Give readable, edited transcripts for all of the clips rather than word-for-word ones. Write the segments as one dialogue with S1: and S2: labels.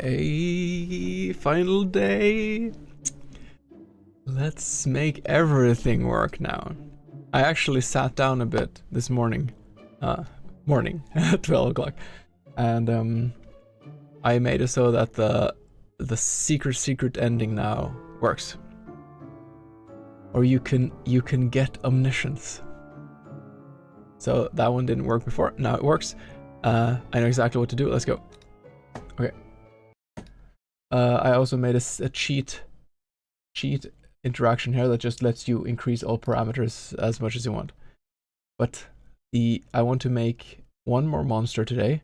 S1: Hey, final day. Let's make everything work now. I actually sat down a bit this morning. Morning at 12 o'clock. And I made it so that the secret ending now works. Or you can get omniscience. So that one didn't work before. Now it works. I know exactly what to do. Let's go. Okay. I also made a cheat interaction here that just lets you increase all parameters as much as you want. But I want to make one more monster today.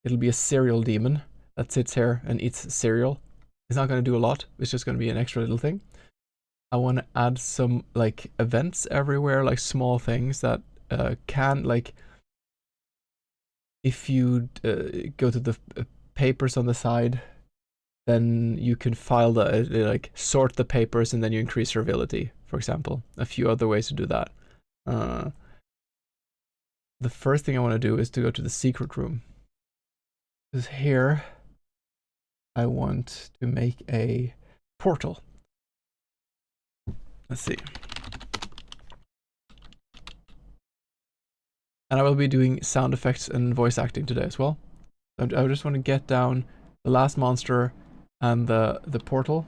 S1: It'll be a cereal demon that sits here and eats cereal. It's not going to do a lot. It's just going to be an extra little thing. I want to add some like events everywhere, like small things that can, like, if you go to the papers on the side, then you can file like sort the papers and then you increase your ability, for example. A few other ways to do that. The first thing I want to do is to go to the secret room. Because here I want to make a portal. Let's see. And I will be doing sound effects and voice acting today as well. I just want to get down the last monster and the portal.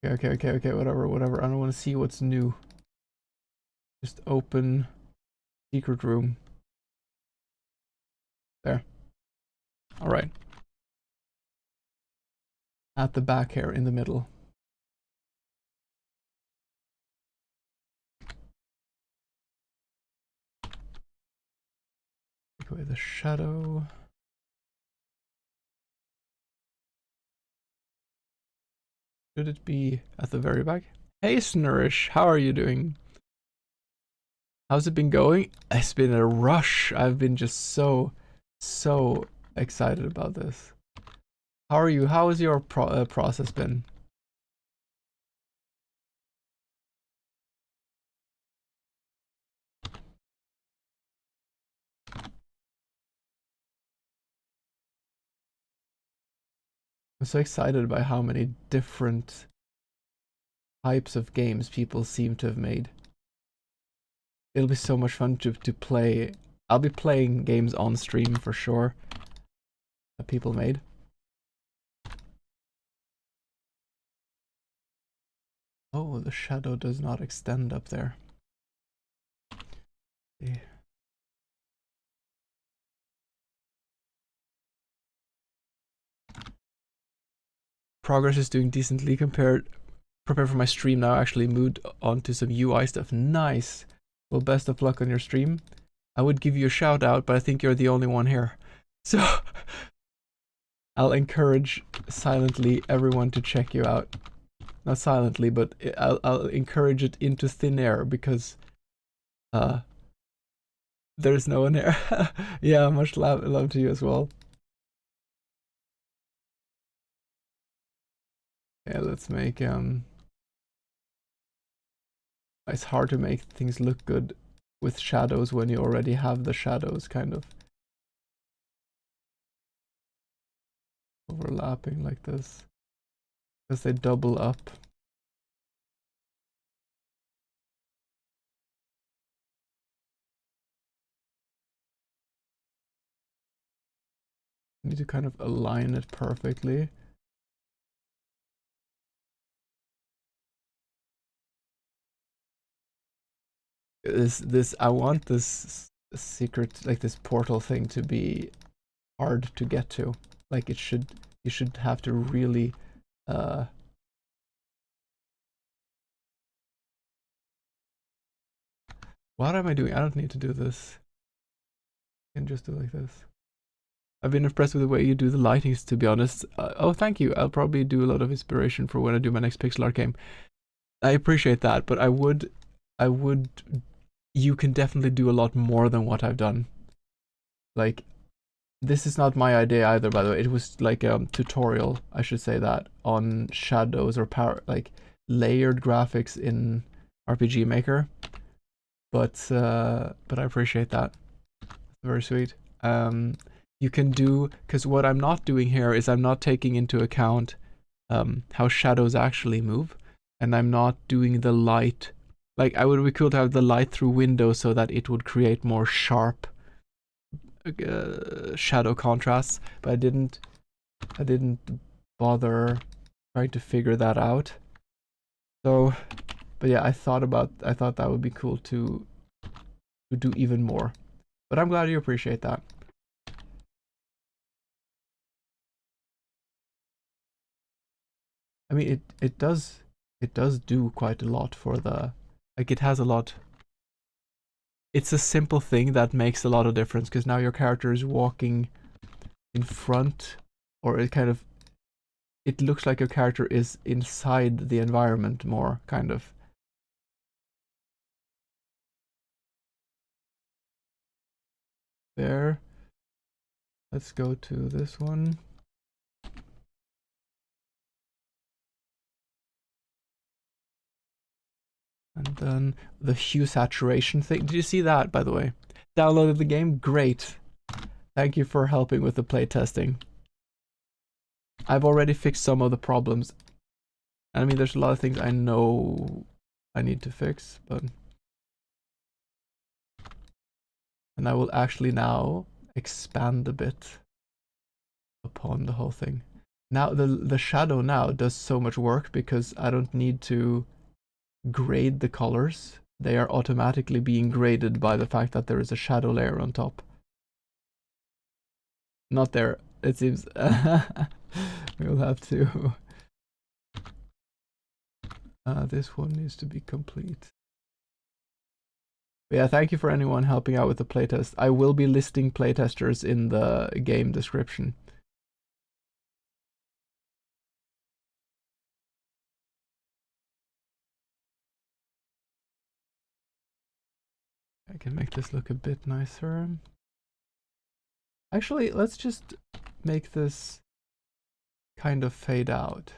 S1: Okay, whatever. I don't want to see what's new. Just open secret room. There. Alright. At the back here, in the middle. Take away the shadow. Should it be at the very back? Hey Snurish, how are you doing? How's it been going? It's been a rush. I've been just so excited about this. How are you? How has your process been? I'm so excited by how many different types of games people seem to have made. It'll be so much fun to play. I'll be playing games on stream for sure that people made. Oh, the shadow does not extend up there. Yeah. Progress is doing decently prepare for my stream now. Actually moved on to some UI stuff. Nice. Well, best of luck on your stream. I would give you a shout out, but I think you're the only one here. So I'll encourage silently everyone to check you out. Not silently, but I'll encourage it into thin air because there's no one here. Yeah, much love to you as well. Yeah, let's make it's hard to make things look good with shadows when you already have the shadows kind of overlapping like this, because they double up. You need to kind of align it perfectly. I want this secret, like this portal thing, to be hard to get to. Like you should have to really what am I doing? I don't need to do this. I can just do like this. I've been impressed with the way you do the lightings, to be honest. Oh, thank you. I'll probably do a lot of inspiration for when I do my next pixel art game. I appreciate that, but you can definitely do a lot more than what I've done. Like, this is not my idea either, by the way. It was like a tutorial, I should say that, on shadows or like layered graphics in RPG Maker. But I appreciate that. Very sweet. you can do, because what I'm not doing here is I'm not taking into account how shadows actually move, and I'm not doing the light. Like, I would be cool to have the light through windows so that it would create more sharp shadow contrasts, but I didn't bother trying to figure that out. So, but yeah, I thought that would be cool to do even more. But I'm glad you appreciate that. I mean, it does do quite a lot for the, like, it has a lot. It's a simple thing that makes a lot of difference, because now your character is walking in front, or it looks like your character is inside the environment more, kind of. There. Let's go to this one. And then the hue saturation thing. Did you see that, by the way? Downloaded the game? Great. Thank you for helping with the playtesting. I've already fixed some of the problems. I mean, there's a lot of things I know I need to fix, but... And I will actually now expand a bit upon the whole thing. Now, the shadow now does so much work because I don't need to grade the colors. They are automatically being graded by the fact that there is a shadow layer on top. Not there, it seems. We'll have to. This one needs to be complete. But yeah, thank you for anyone helping out with the playtest. I will be listing playtesters in the game description. I can make this look a bit nicer. Actually, let's just make this kind of fade out.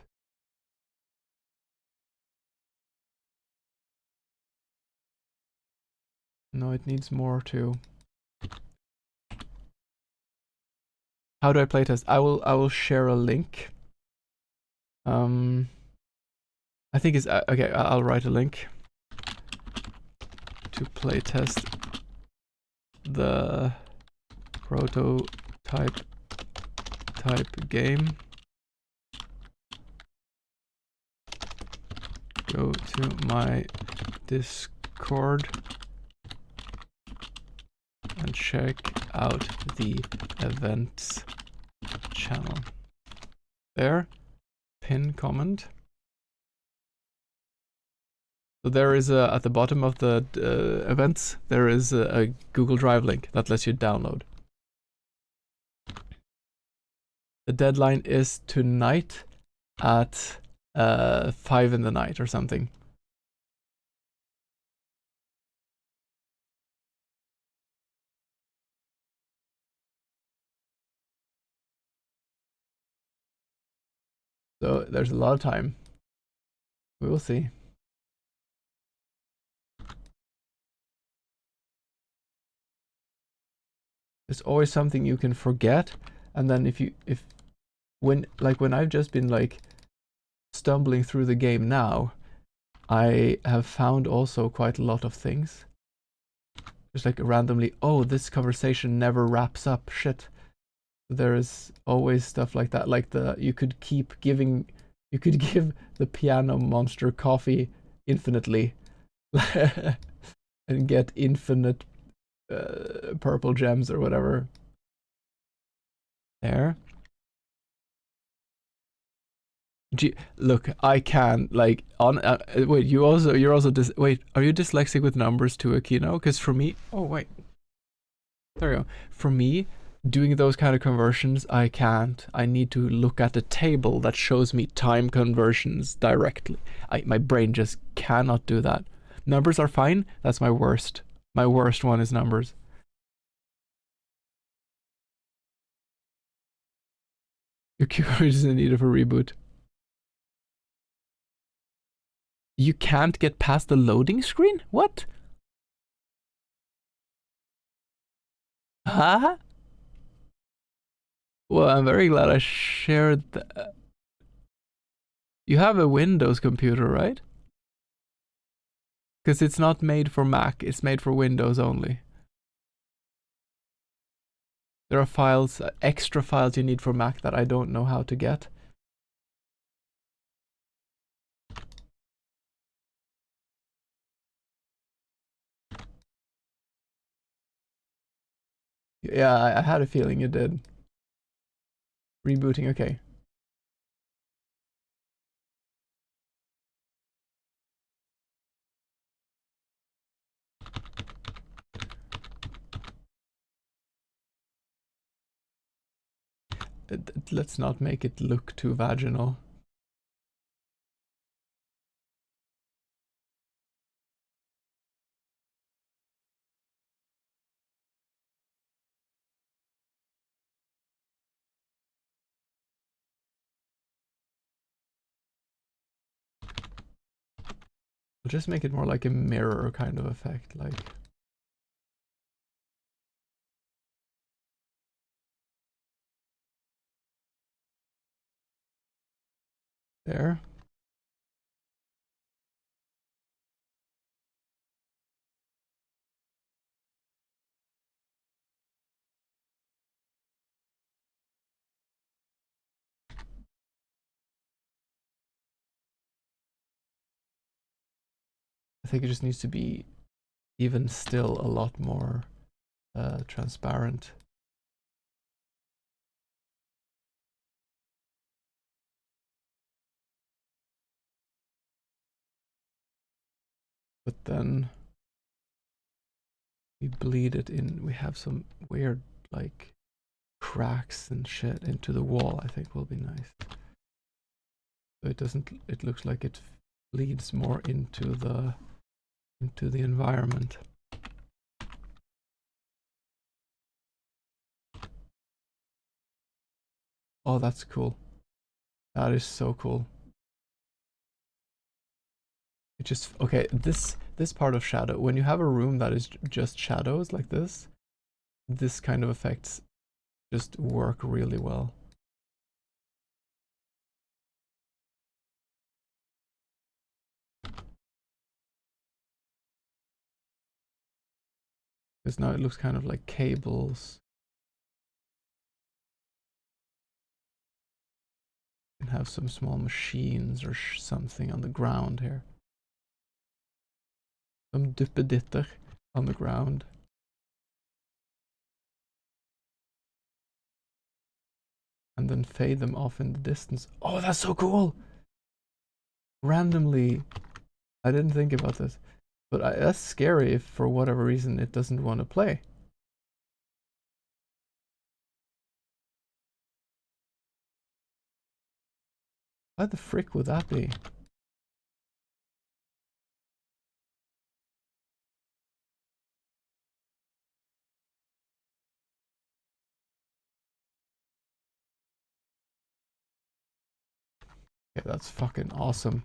S1: No, it needs more too. How do I playtest? I will share a link. I think it's okay. I'll write a link to playtest the prototype game. Go to my Discord and check out the events channel. There, pin comment. So there is at the bottom of the events, there is a Google Drive link that lets you download. The deadline is tonight at 5 in the night or something. So there's a lot of time. We will see. There's always something you can forget, and then when I've just been like stumbling through the game now, I have found also quite a lot of things. Just like randomly, oh, this conversation never wraps up. Shit. There is always stuff like that. Like you could give the piano monster coffee infinitely and get infinite purple gems or whatever. There. Look, I can like on. Wait, you're also wait. Are you dyslexic with numbers too, Akino? Because for me, oh wait, there we go. For me, doing those kind of conversions, I can't. I need to look at a table that shows me time conversions directly. My brain just cannot do that. Numbers are fine. That's my worst. My worst one is numbers. Your keyboard is in need of a reboot. You can't get past the loading screen? What? Huh? Well, I'm very glad I shared that. You have a Windows computer, right? Because it's not made for Mac, it's made for Windows only. There are files, extra files you need for Mac that I don't know how to get. Yeah, I had a feeling you did. Rebooting, okay. Let's not make it look too vaginal. We'll just make it more like a mirror kind of effect, like. There. I think it just needs to be even still a lot more transparent. But then we bleed it in. We have some weird like cracks and shit into the wall. I think will be nice. So it doesn't. It looks like it bleeds more into the environment. Oh, that's cool. That is so cool. It just okay. This part of shadow. When you have a room that is just shadows like this kind of effects just work really well. Because now it looks kind of like cables. And have some small machines or something on the ground here. Some duppeditter on the ground. And then fade them off in the distance. Oh, that's so cool! Randomly, I didn't think about this. But that's scary if for whatever reason it doesn't want to play. Why the frick would that be? Okay, that's fucking awesome.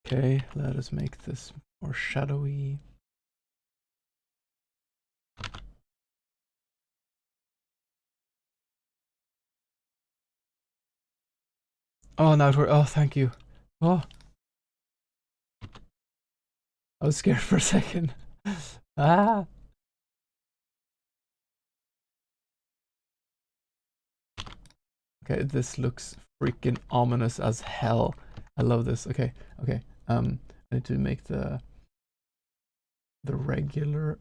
S1: Okay, let us make this more shadowy. Oh, now it works. Oh, thank you. Oh. I was scared for a second. Ah. Okay, this looks freaking ominous as hell. I love this. Okay, okay. I need to make the regular.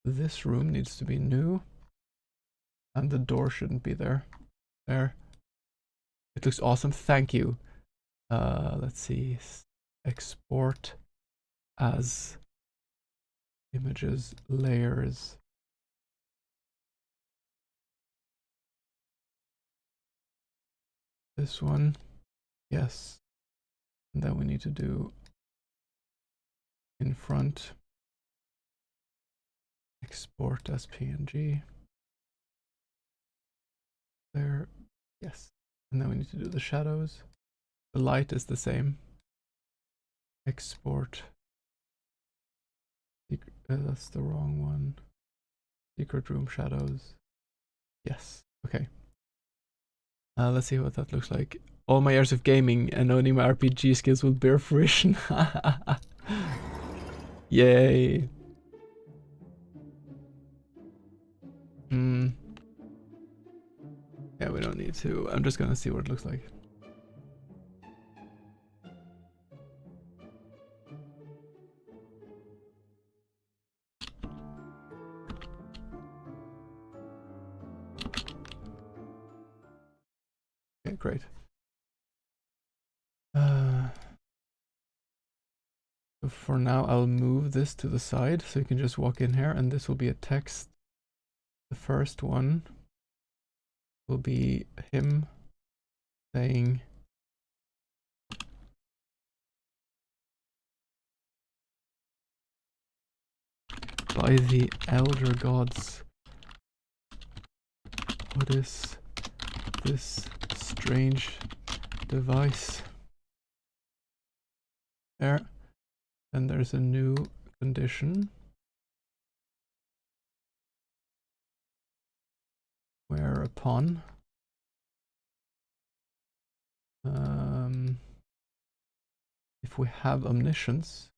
S1: This room needs to be new, and the door shouldn't be there. There. It looks awesome. Thank you. Let's see. Export as images, layers. This one. Yes. And then we need to do in front. Export as PNG. There. Yes. And then we need to do the shadows. The light is the same. Export. That's the wrong one. Secret room shadows. Yes. Okay. Let's see what that looks like. All my years of gaming and owning my RPG skills will bear fruition. Yay. Yeah, we don't need to. I'm just gonna see what it looks like. Okay, great. So for now, I'll move this to the side so you can just walk in here, and this will be a text. The first one will be him saying, by the elder gods, what is this strange device? There. Then there's a new condition. Whereupon if we have omniscience.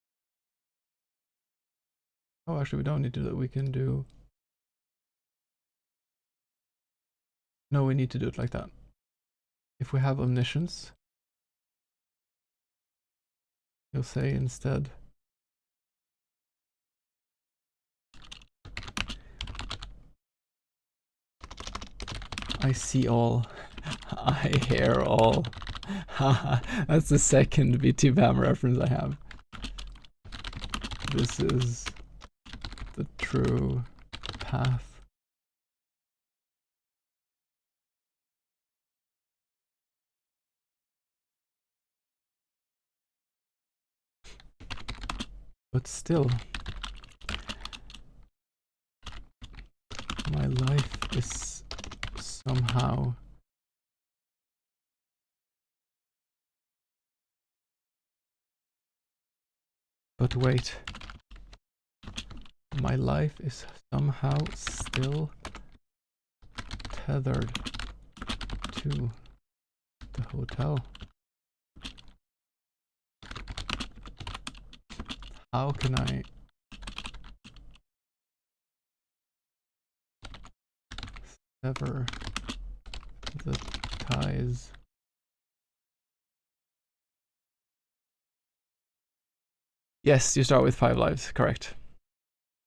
S1: Oh, actually, we don't need to do that. We can do. No, we need to do it like that. If we have omniscience, you'll say instead. I see all. I hear all. That's the second BT-BAM reference I have. This is the true path. But still, my life is somehow but wait, my life is somehow still tethered to the hotel. How can I sever the ties? Yes, you start with 5 lives, correct.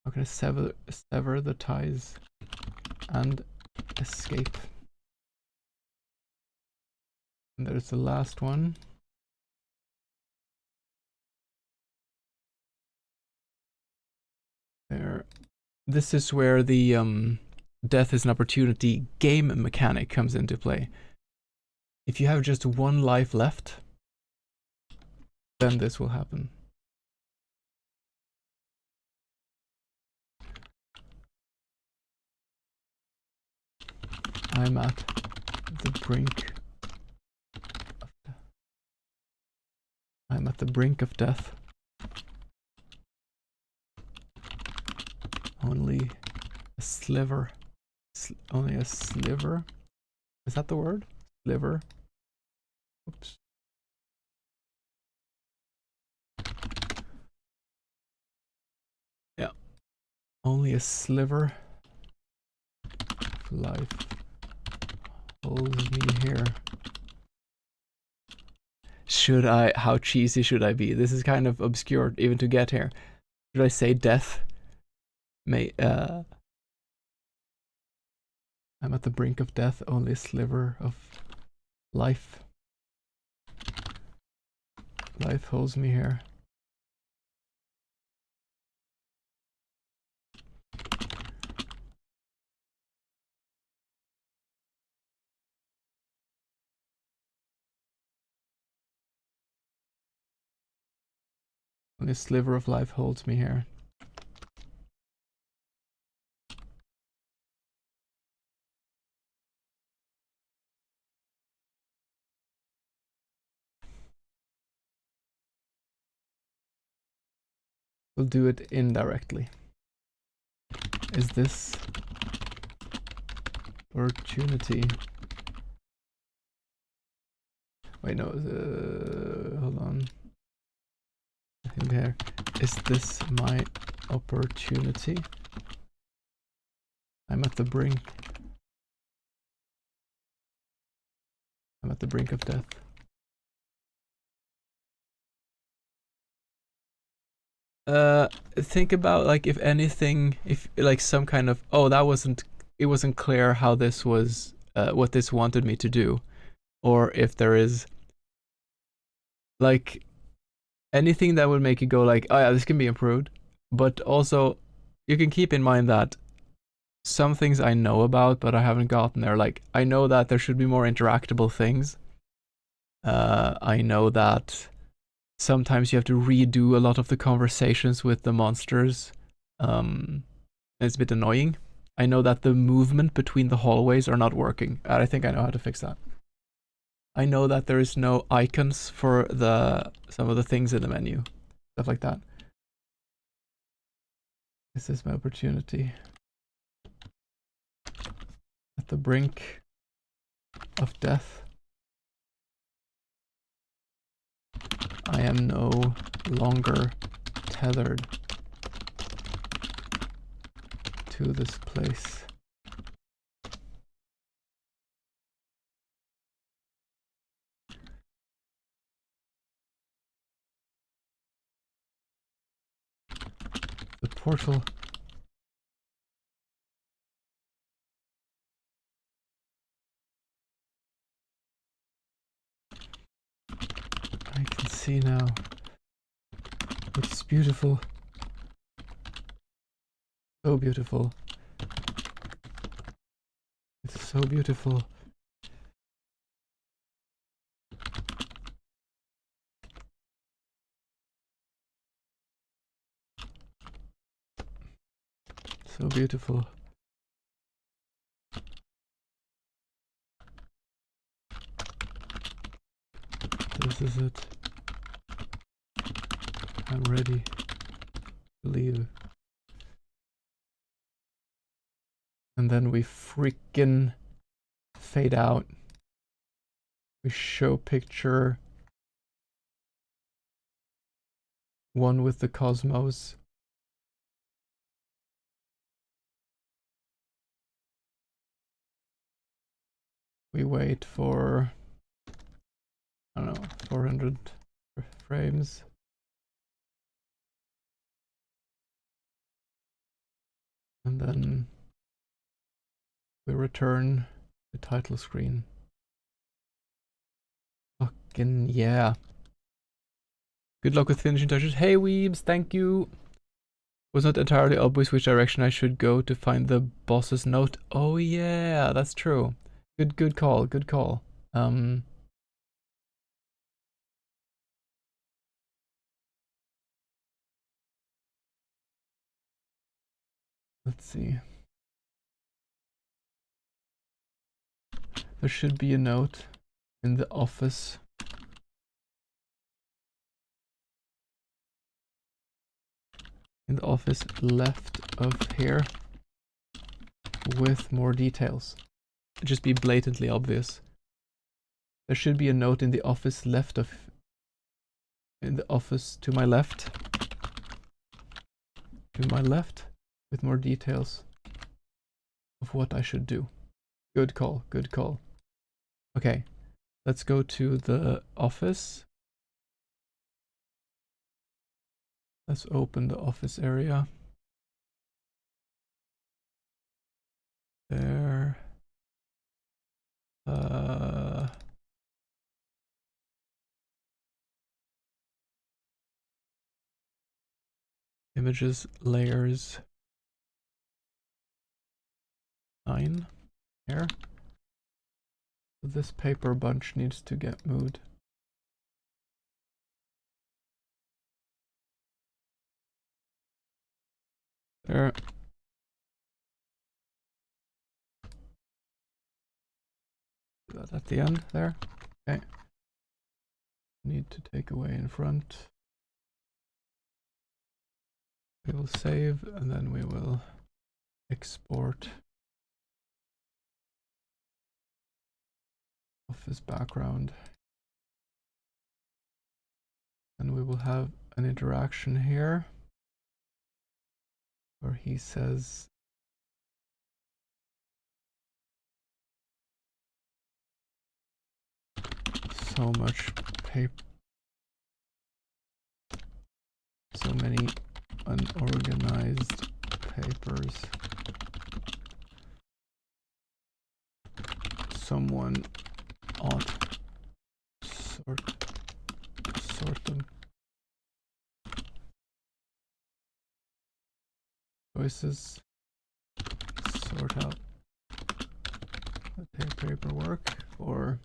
S1: How can I sever the ties and escape? And there's the last one. There. This is where the death is an opportunity game mechanic comes into play. If you have just 1 life left, then this will happen. I'm at the brink. I'm at the brink of death. Only a sliver. Only a sliver? Is that the word? Sliver? Oops. Yeah. Only a sliver of life holds me here. Should I? How cheesy should I be? This is kind of obscure even to get here. Should I say death? I'm at the brink of death, only a sliver of life. Life holds me here. Only a sliver of life holds me here. We'll do it indirectly. Is this opportunity. Wait, no, hold on. I think here. Is this my opportunity? I'm at the brink. I'm at the brink of death. Think about like if anything, if like some kind of, oh, it wasn't clear how this was, what this wanted me to do, or if there is like anything that would make you go like, oh yeah, this can be improved. But also, you can keep in mind that some things I know about, but I haven't gotten there. Like I know that there should be more interactable things. I know that sometimes you have to redo a lot of the conversations with the monsters. It's a bit annoying. I know that the movement between the hallways are not working. I think I know how to fix that. I know that there is no icons for some of the things in the menu. Stuff like that. This is my opportunity. At the brink of death. I am no longer tethered to this place. The portal. I can see now. It's beautiful. So beautiful. It's so beautiful. So beautiful. This is it. I'm ready to leave. And then we freaking fade out. We show picture one with the cosmos. We wait for, I don't know, 400 frames. And then we return the title screen. Fucking yeah. Good luck with finishing touches. Hey Weebs, thank you. Was not entirely obvious which direction I should go to find the boss's note. Oh yeah, that's true. Good call, good call. Let's see. There should be a note in the office. In the office left of here with more details. Just be blatantly obvious. There should be a note in the office left of, in the office to my left. To my left with more details of what I should do. Good call, good call. Okay, let's go to the office. Let's open the office area. There. Images, layers. 9. Here. This paper bunch needs to get moved. There. Do that at the end there. Okay. Need to take away in front. We will save and then we will export. office background. And we will have an interaction here where he says, so much paper, so many unorganized papers. Someone ought sort them. Choices. Sort out the paperwork, or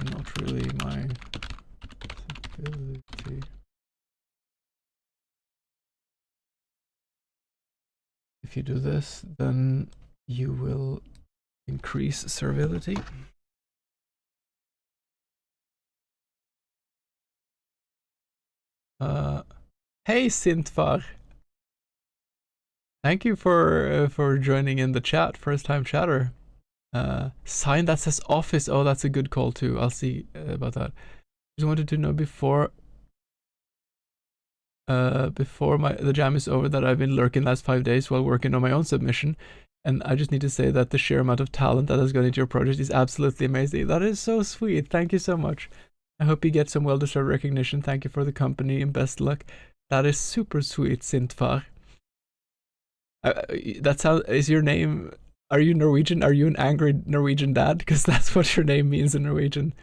S1: not really my ability. If you do this, then you will increase servility. Hey Sintvar, thank you for joining in the chat. First time chatter. Sign that says office. Oh, that's a good call too. I'll see about that. Just wanted to know before the jam is over that I've been lurking last 5 days while working on my own submission, and I just need to say that the sheer amount of talent that has gone into your project is absolutely amazing. That is so sweet. Thank you so much. I hope you get some well-deserved recognition. Thank you for the company and best luck. That is super sweet, Sintvar. That sounds. Is your name? Are you Norwegian? Are you an angry Norwegian dad? Because that's what your name means in Norwegian.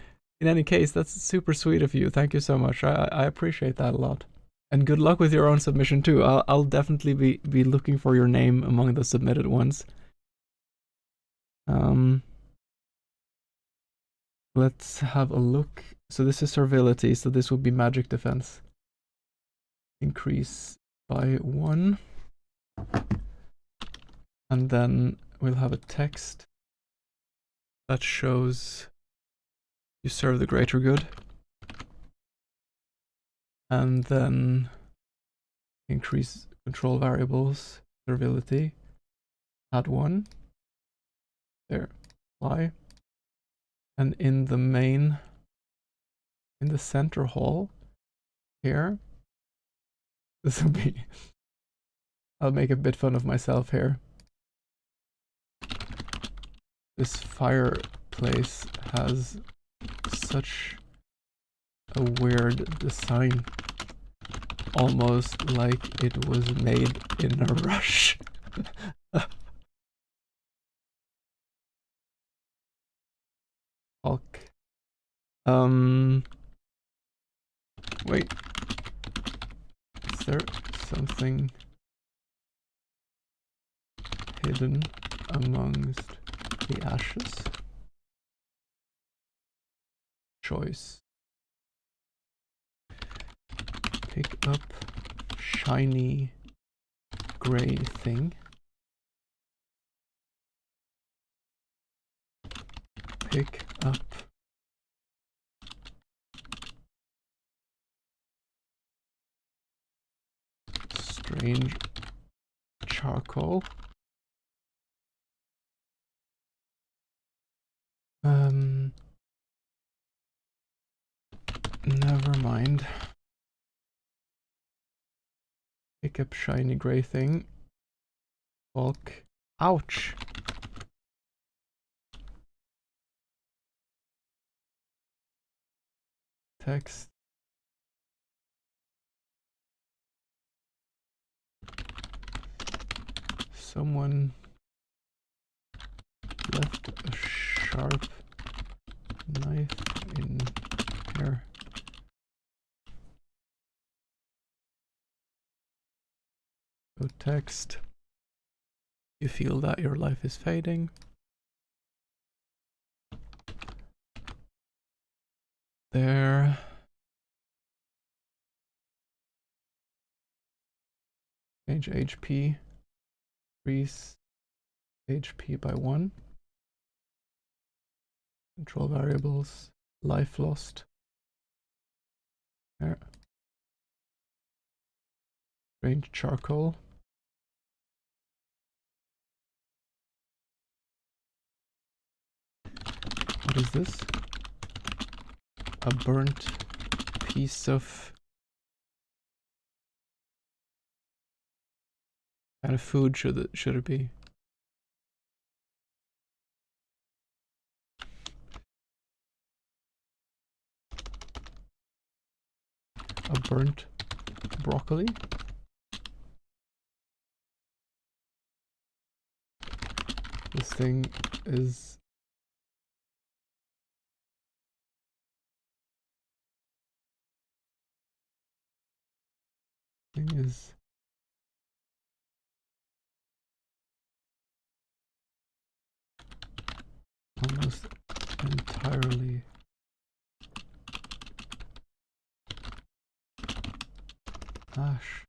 S1: In any case, that's super sweet of you. Thank you so much. I appreciate that a lot. And good luck with your own submission too. I'll definitely be looking for your name among the submitted ones. Let's have a look. So this is servility, so this will be magic defense. Increase by 1. And then we'll have a text that shows you serve the greater good. And then increase control variables, servility, add 1. There, apply. And in the main, in the center hall here, this will be, I'll make a bit fun of myself here. This fireplace has such a weird design, almost like it was made in a rush. Hulk. Wait. Is there something hidden amongst the ashes? Choice. Pick up shiny gray thing. Pick up strange charcoal. Never mind. Pick up shiny gray thing. Bulk. Ouch! Text. Someone left a sharp knife in here. So text. You feel that your life is fading. There. Change HP. Increase HP by 1. Control variables. Life lost. There. Strange charcoal. this? A burnt piece of kind of food should it be? A burnt broccoli? This thing is almost entirely ash.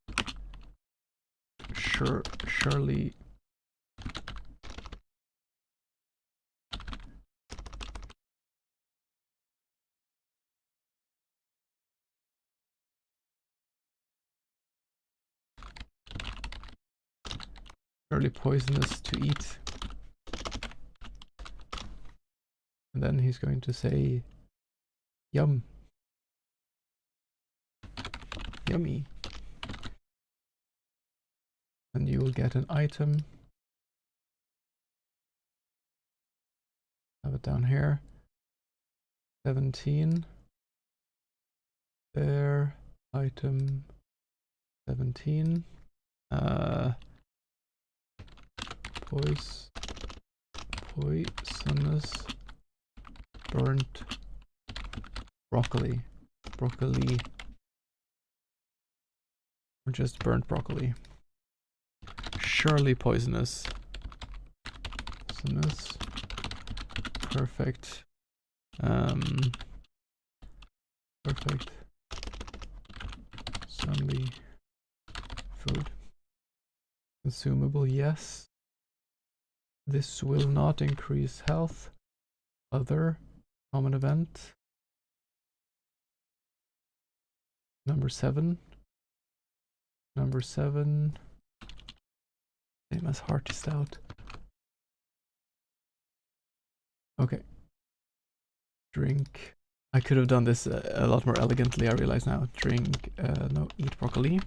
S1: Surely poisonous to eat. And then he's going to say, yum. Yummy. And you will get an item. Have it down here. 17. There. Item 17. Poisonous burnt broccoli. Broccoli. Or just burnt broccoli. Surely poisonous. Poisonous. Perfect. Perfect. Sunly food. Consumable, yes. This will not increase health. Other common event. Number 7. Number 7. Same as hearty stout. Okay. Drink. I could have done this a lot more elegantly, I realize now. Drink, no, eat broccoli.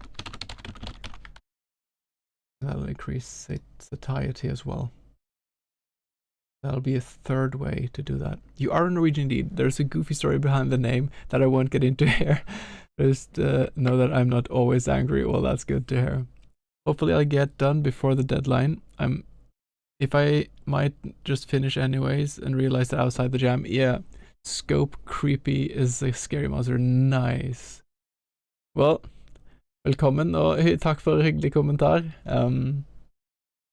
S1: That'll increase satiety as well. That'll be a third way to do that. You are Norwegian indeed. There's a goofy story behind the name that I won't get into here. Just know that I'm not always angry. Well, that's good to hear. Hopefully I'll get done before the deadline. If I might just finish anyways and realize that outside the jam, yeah, Scope Creepy is a scary monster. Nice. Well, velkommen og takk for hyggelig kommentar.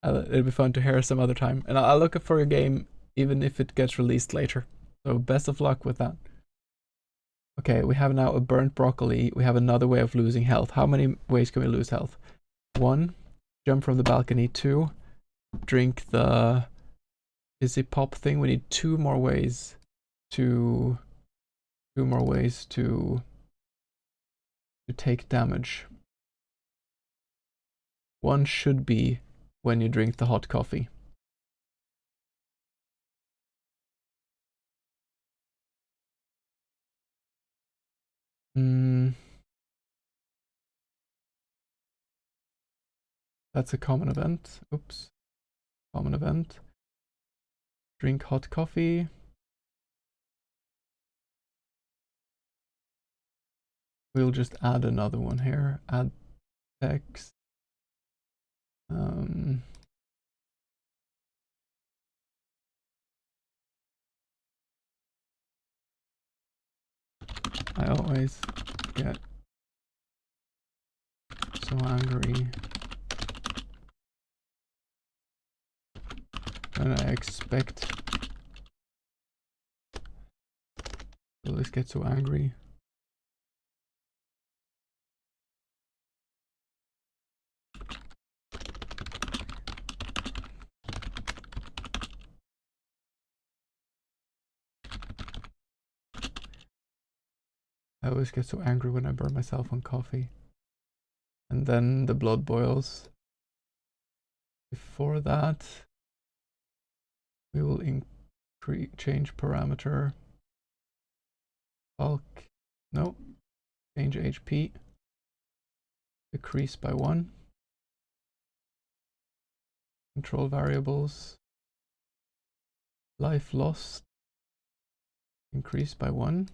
S1: It'll be fun to hear some other time. And I'll look for a game even if it gets released later. So best of luck with that. Okay, we have now a burnt broccoli. We have another way of losing health. How many ways can we lose health? 1, jump from the balcony. 2, drink the fizzy pop thing. We need 2 more ways to take damage. 1 should be when you drink the hot coffee. That's a common event. Oops. Common event. Drink hot coffee. We'll just add another one here. Add text. I always get so angry when I expect. I always get so angry. I always get so angry when I burn myself on coffee. And then the blood boils. Before that, we will Change parameter. Bulk. No. Change HP. Decrease by 1. Control variables. Life lost. Increase by 1.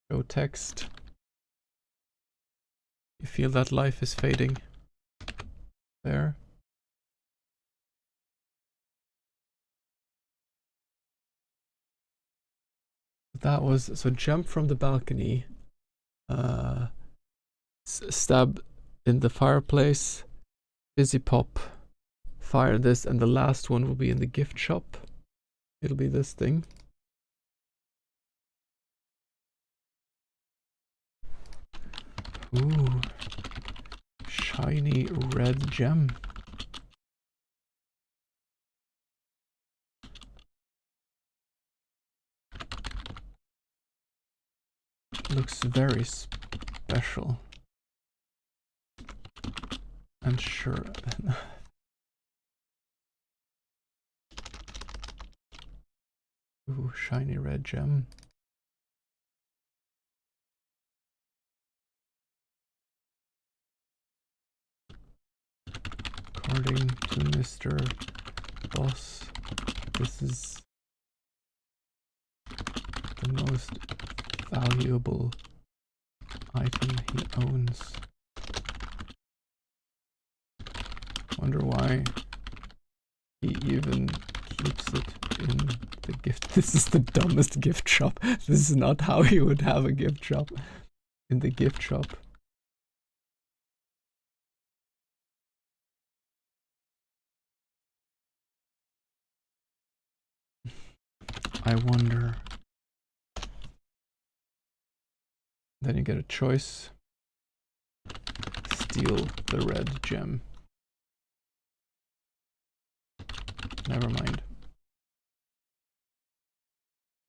S1: Show text. You feel that life is fading. There. That was, so jump from the balcony, stab in the fireplace, busy pop, fire this, and the last one will be in the gift shop. It'll be this thing. Ooh, shiny red gem. Looks very special. I'm sure. Ooh, shiny red gem. According to Mr. Boss, this is the most valuable item he owns. Wonder why he even keeps it in the gift. This is the dumbest gift shop. This is not how you would have a gift shop. In the gift shop. I wonder. Then you get a choice. Steal the red gem. Never mind.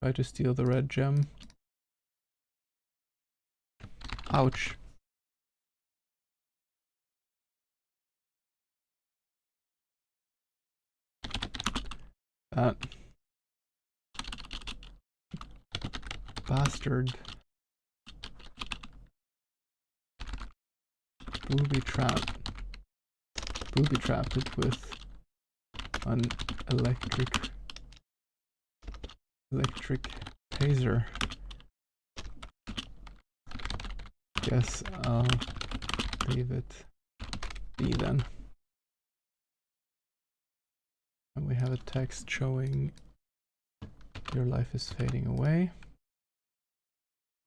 S1: Try to steal the red gem. Ouch. That bastard. Booby trapped it with an electric taser. Guess I'll leave it be then. And we have a text showing your life is fading away.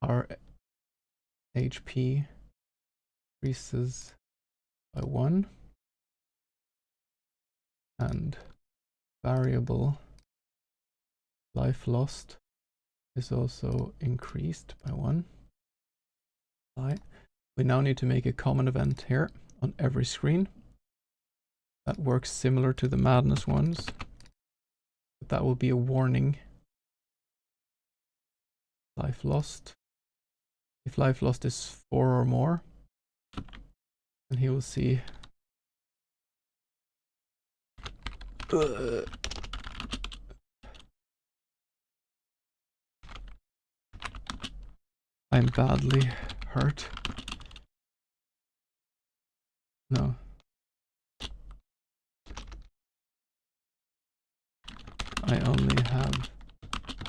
S1: Our HP increases by 1. And variable life lost is also increased by 1. We now need to make a common event here on every screen. That works similar to the madness ones, but that will be a warning. Life lost. If life lost is 4 or more, then he will see I'm badly hurt. No. I only have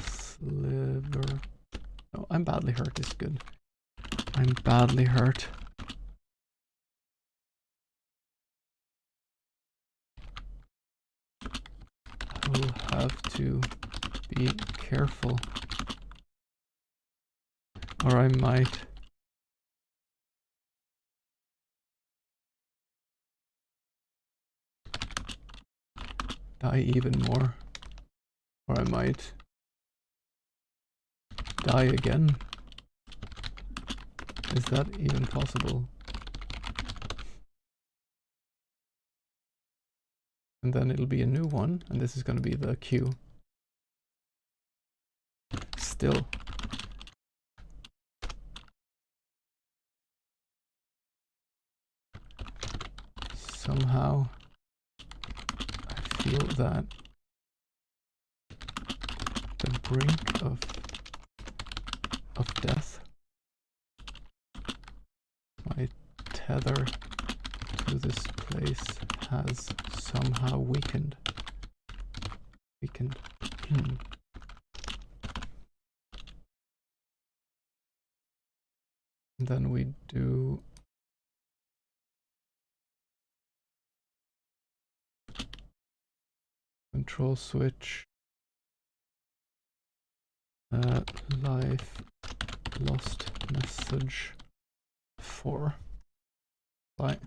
S1: sliver. No, I'm badly hurt is good. I'm badly hurt. I will have to be careful, or I might die even more, or I might die again. Is that even possible? And then it'll be a new one, and this is going to be the queue. Still. Somehow I feel that the brink of death. My tether to this place has somehow weakened. And then we do control switch, life lost message 4 by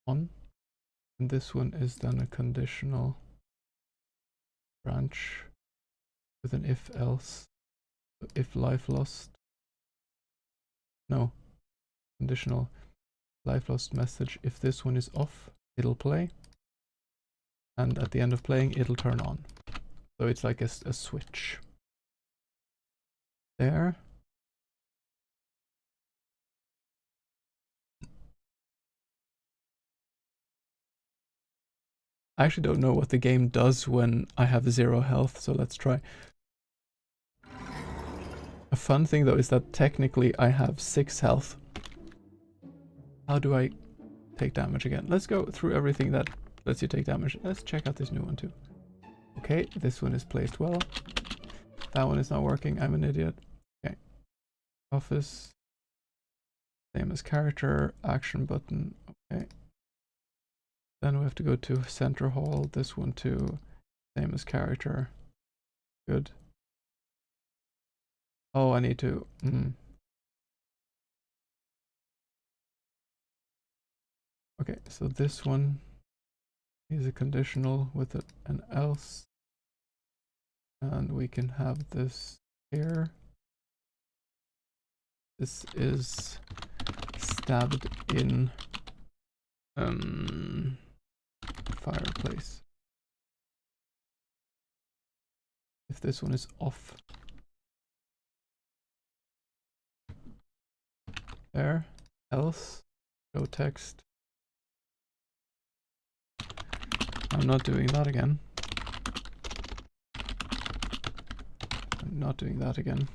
S1: on, and this one is then a conditional branch with an if else. If life lost, no, conditional life lost message. If this one is off, it'll play, and at the end of playing it'll turn on. So it's like a switch there. I actually don't know what the game does when I have 0 health, so let's try. A fun thing though is that technically I have 6 health. How do I take damage again? Let's go through everything that lets you take damage. Let's check out this new one too. Okay, this one is placed well. That one is not working. I'm an idiot. Okay. Office. Same as character. Action button. Okay. Then we have to go to center hall. This one too. Same as character. Good. Oh, I need to. Okay, so this one is a conditional with an else. And we can have this here. This is stabbed in fireplace. If this one is off. There. Else. Show text. I'm not doing that again. I'm not doing that again.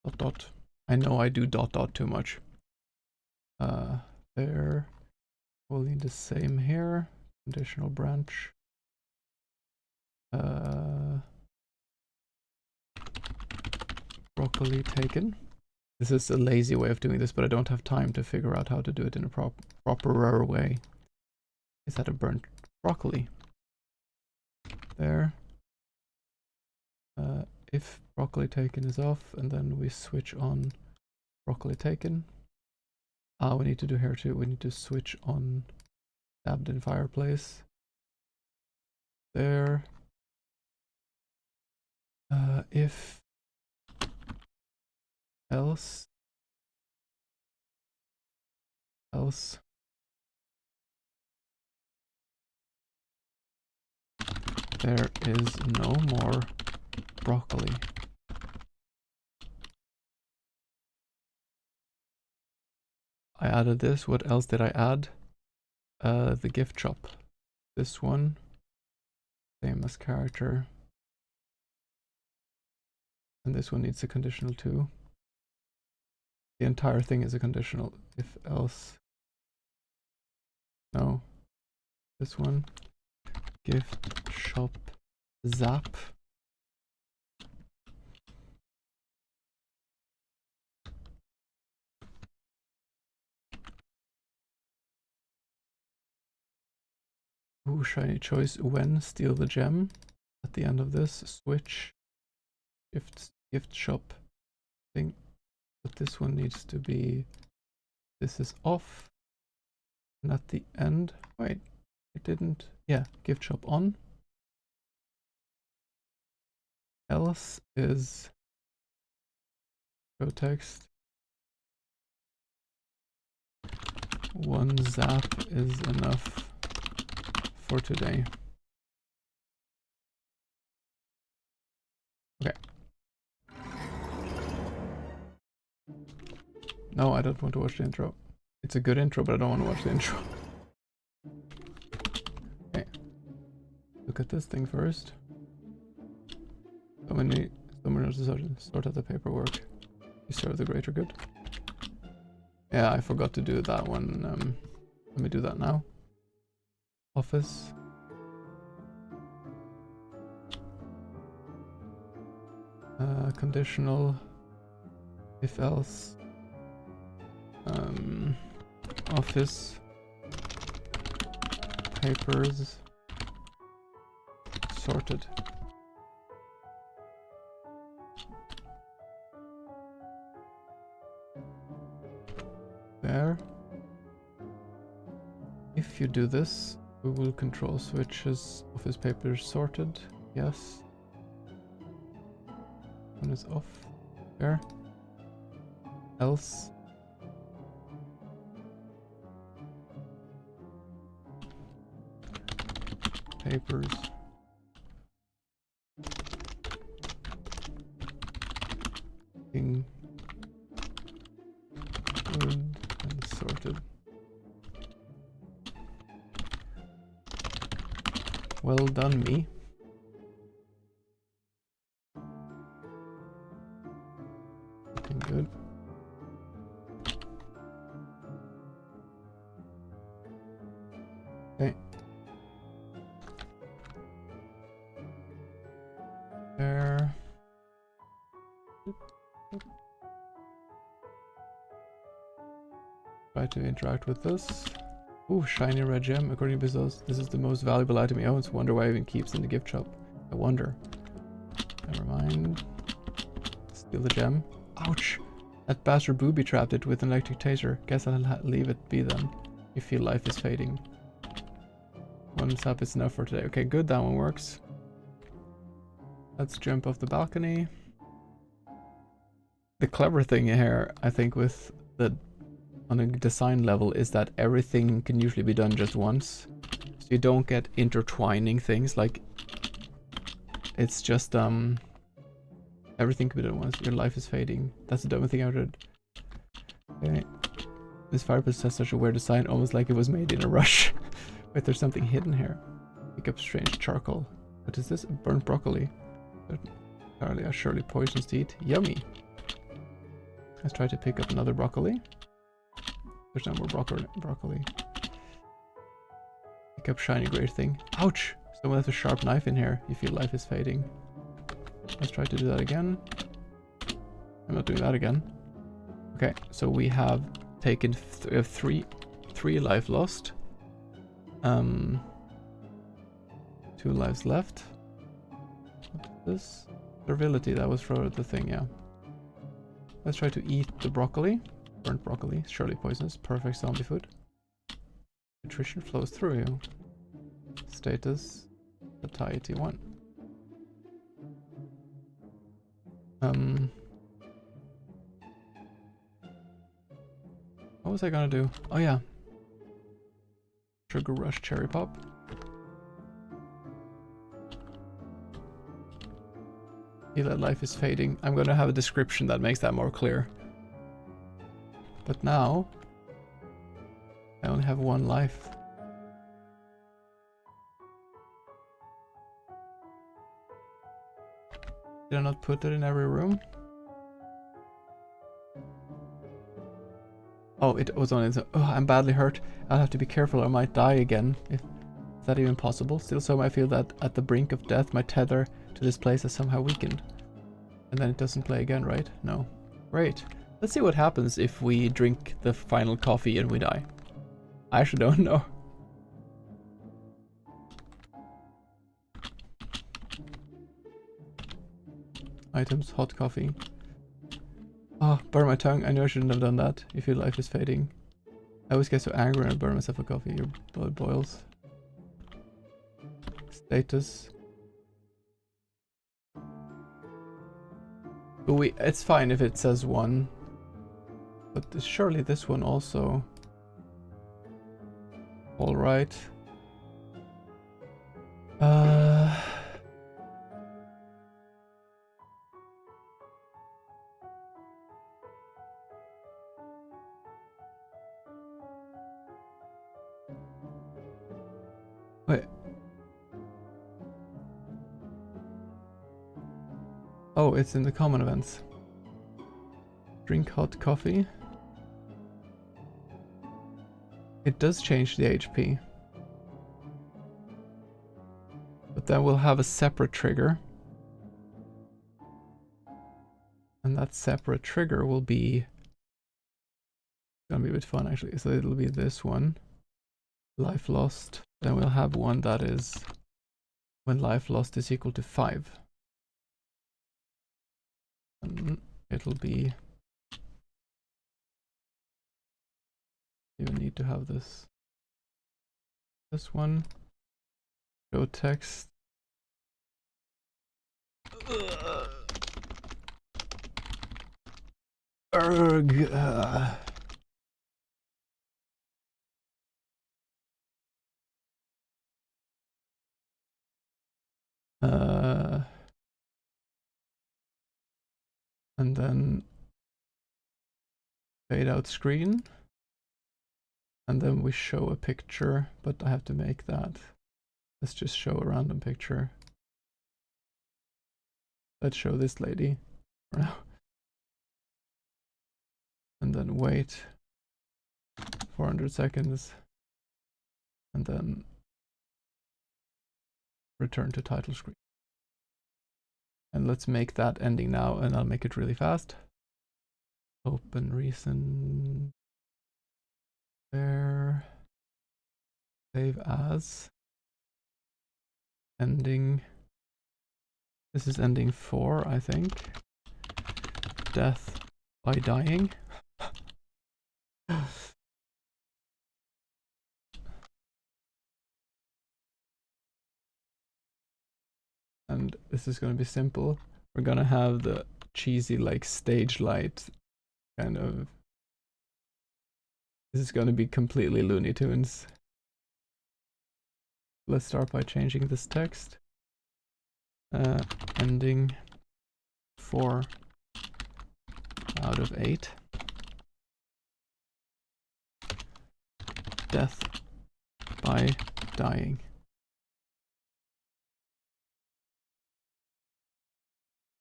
S1: Dot dot. I know I do dot dot too much. There. We'll need the same here. Conditional branch. Broccoli taken. This is a lazy way of doing this, but I don't have time to figure out how to do it in a proper way. Is that a burnt broccoli? There. If broccoli taken is off, and then we switch on broccoli taken. We need to do here too. We need to switch on stabbed in fireplace. There. If else there is no more broccoli. I added this. What else did I add? The gift shop. This one. Same as character. And this one needs a conditional too. The entire thing is a conditional. If else. No. This one. Gift shop zap. Ooh, shiny choice. When steal the gem. At the end of this, switch. Gift shop thing. But this one needs to be. This is off. And at the end. Wait, it didn't. Yeah, gift shop on. Else is. Show text. One zap is enough for today. Okay. No, I don't want to watch the intro. It's a good intro, but I don't want to watch the intro. Okay. look at this thing first. So many to sort out the paperwork. You serve the greater good. Yeah, I forgot to do that one. Let me do that now. Office. Conditional. If else. Office. Papers. Sorted. There. If you do this, we will control switches. Office papers sorted. Yes. One is off. There. Else. Papers. Thing. Good and sorted. Well done, me. Looking good. Okay. There. Try to interact with this. Ooh, shiny red gem. According to Bezos, this is the most valuable item he owns. Wonder why he even keeps in the gift shop. I wonder. Never mind. Steal the gem. Ouch! That bastard booby trapped it with an electric taser. Guess I'll leave it be then. You feel life is fading. One sap is enough for today. Okay, good. That one works. Let's jump off the balcony. The clever thing here, I think, with the on a design level is that everything can usually be done just once. So you don't get intertwining things, like it's just everything can be done once. Your life is fading. That's the dumb thing I did. Okay. This fireplace has such a weird design, almost like it was made in a rush. Wait, there's something hidden here. Pick up strange charcoal. What is this? Burnt broccoli. Apparently I surely poisons to eat. Yummy. Let's try to pick up another broccoli. There's no more broccoli. Pick up shiny great thing. Ouch! Someone has a sharp knife in here. You feel life is fading. Let's try to do that again. I'm not doing that again. Okay, so we have taken three life lost. 2 lives left. What is this? Servility, that was for the thing, yeah. Let's try to eat the broccoli. Burnt broccoli, surely poisonous. Perfect zombie food. Nutrition flows through you. Status, satiety 1. What was I gonna do? Oh yeah. Sugar Rush Cherry Pop. Feel that life is fading. I'm gonna have a description that makes that more clear. But now, I only have 1 life. Did I not put it in every room? Oh, it was on it. Oh, I'm badly hurt. I'll have to be careful or I might die again. Is that even possible? Still so I feel that at the brink of death, my tether to this place has somehow weakened. And then it doesn't play again, right? No. Great. Let's see what happens if we drink the final coffee and we die. I actually don't know. Items, hot coffee. Oh, burn my tongue. I know I shouldn't have done that. If your life is fading. I always get so angry when I burn myself with coffee. Your blood boils. Status. But it's fine if it says 1. But surely this one also. Alright. Wait. Oh, it's in the common events. Drink hot coffee. It does change the HP. But then we'll have a separate trigger. And that separate trigger will be... gonna be a bit fun actually. So it'll be this one. Life lost. Then we'll have one that is when life lost is equal to 5. And it'll be... you need to have this. This one. Show text. Erg. And then fade out screen. And then we show a picture, but I have to make that. Let's just show a random picture. Let's show this lady for now. And then wait 400 seconds. And then return to title screen. And let's make that ending now, and I'll make it really fast. Open recent. There. Save as. Ending. This is ending 4, I think. Death by dying. And this is going to be simple. We're going to have the cheesy like stage light kind of. This is going to be completely Looney Tunes. Let's start by changing this text. Ending 4 out of 8. Death by dying.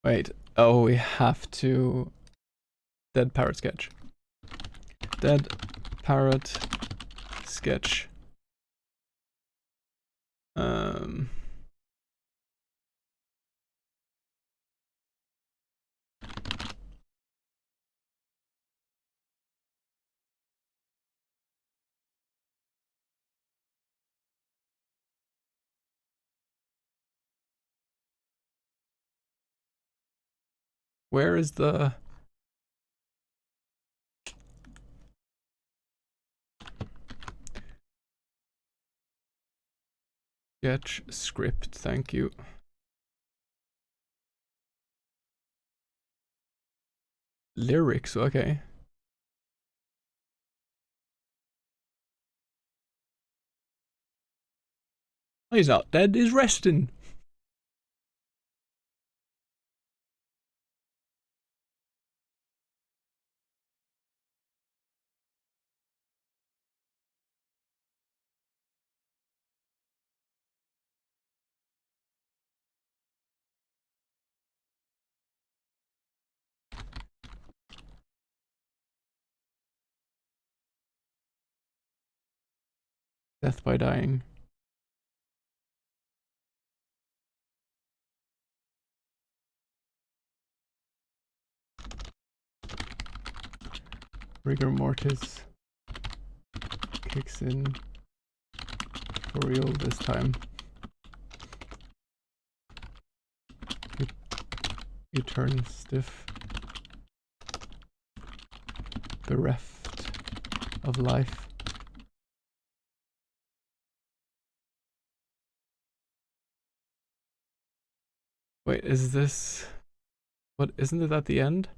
S1: Wait, oh, we have to... Dead parrot sketch. Dead parrot sketch. Where is the... sketch script, thank you. Lyrics, okay. He's not dead, he's resting. Death by dying. Rigor mortis kicks in for real this time. You turn stiff, bereft of life. Wait, is this... what, isn't it at the end?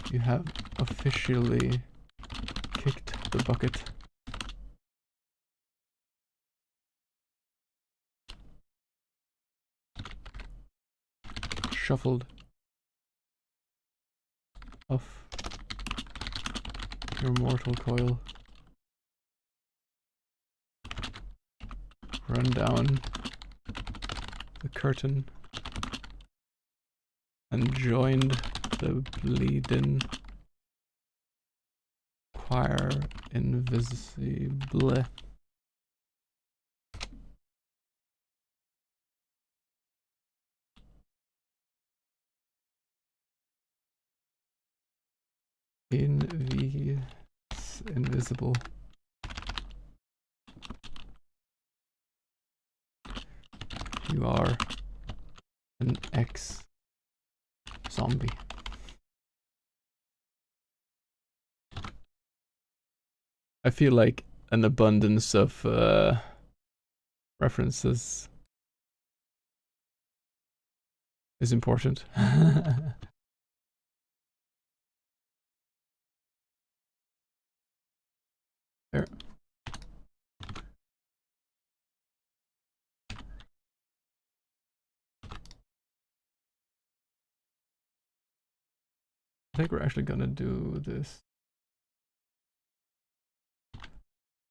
S1: You have officially kicked the bucket. shuffled off your mortal coil. Run down the curtain and joined the bleeding choir invisible. Invisible. You are an ex-zombie. I feel like an abundance of references is important. There. I think we're actually gonna do this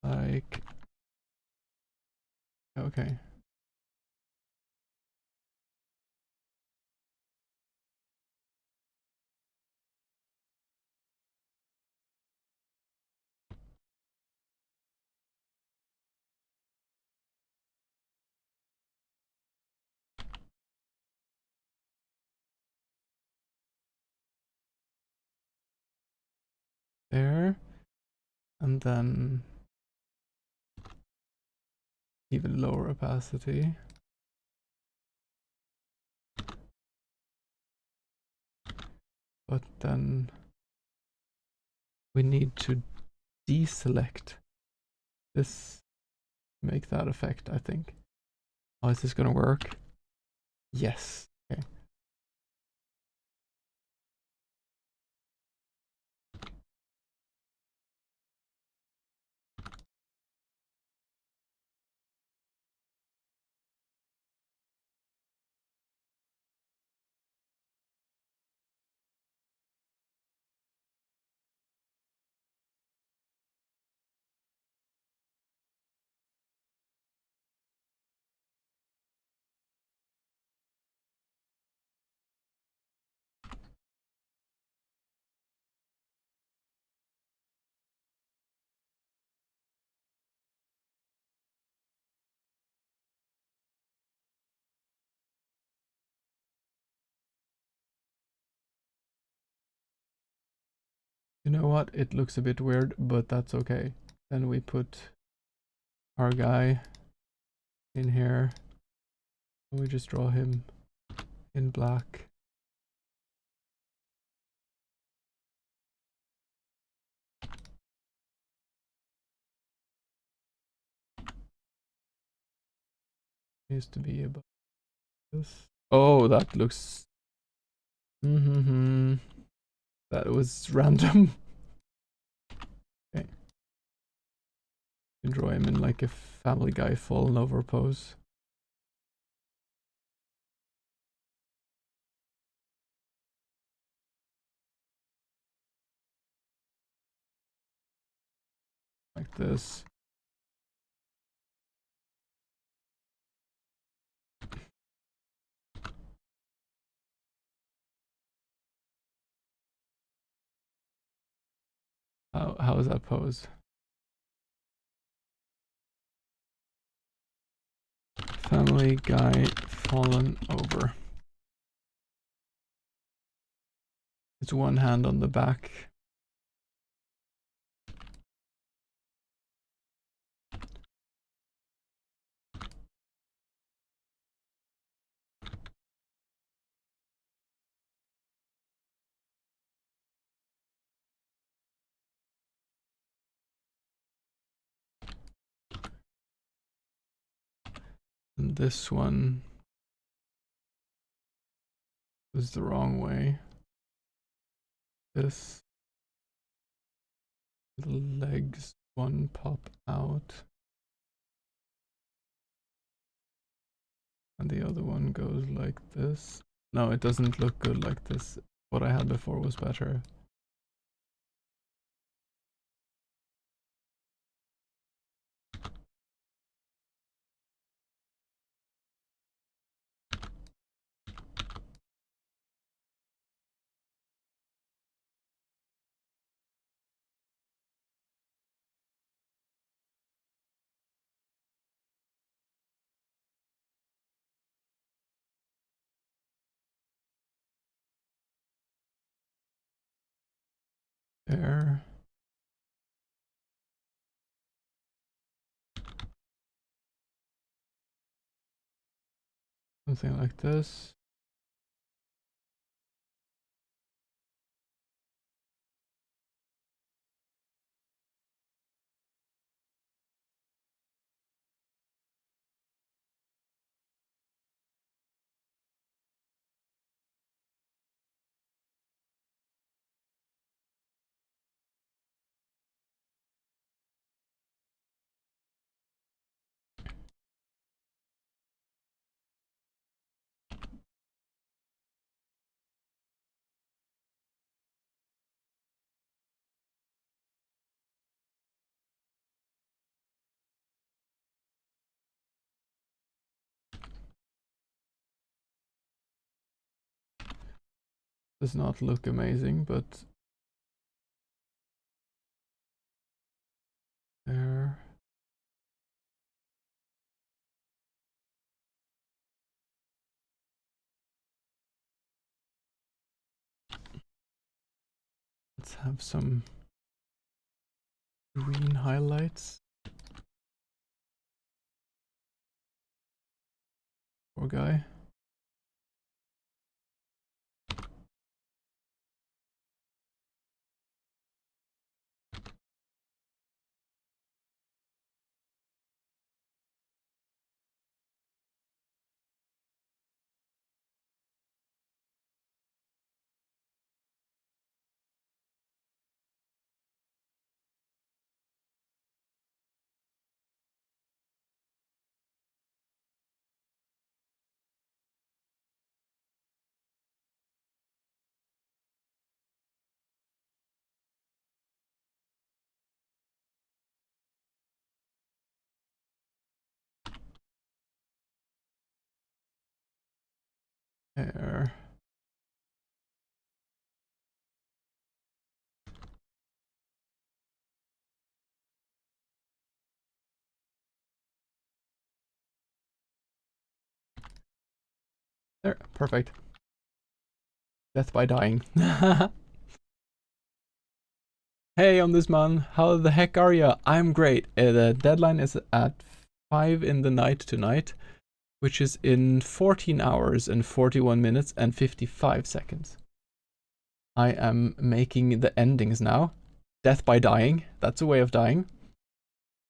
S1: like, okay. There, and then even lower opacity. But then we need to deselect this, make that effect, I think. Oh, is this gonna work? Yes. Okay. You know what? It looks a bit weird, but that's okay. Then we put our guy in here. And we just draw him in black. Needs to be about this. Oh, that looks. That was random. Okay. You can draw him in like a Family Guy fallen over pose. Like this. How is that pose? Family Guy fallen over. It's one hand on the back. And this one was the wrong way. This, the legs, one pop out. And the other one goes like this. No, it doesn't look good like this. What I had before was better. There. Something like this. Does not look amazing, but there. Let's have some green highlights. Poor guy. There. There. Perfect. Death by dying. Hey, on this man. How the heck are ya? I'm great. The deadline is at 5 in the night tonight, which is in 14 hours and 41 minutes and 55 seconds. I am making the endings now. Death by dying. That's a way of dying.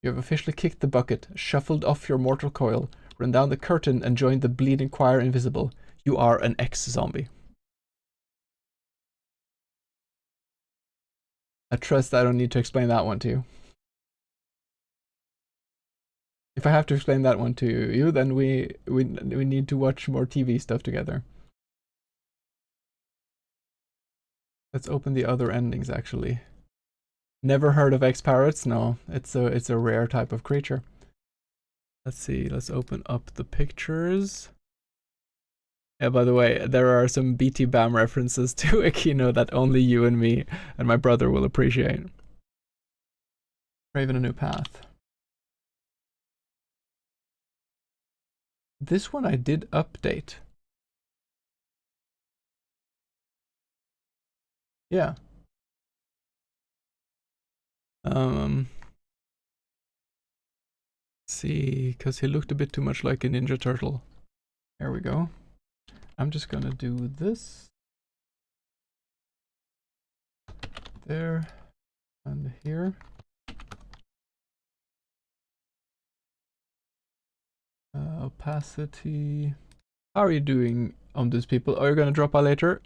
S1: You have officially kicked the bucket, shuffled off your mortal coil, run down the curtain and joined the bleeding choir invisible. You are an ex-zombie. I trust I don't need to explain that one to you. If I have to explain that one to you, then we need to watch more TV stuff together. Let's open the other endings, actually. Never heard of X-Parrots? No, it's a rare type of creature. Let's see, let's open up the pictures. Yeah, by the way, there are some BT Bam references to Aquino that only you and me and my brother will appreciate. Raven a new path. This one I did update. Yeah. Let's see, because he looked a bit too much like a Ninja Turtle. There we go. I'm just gonna do this. There. And here. Opacity. How are you doing on this, people? Are you gonna drop by later?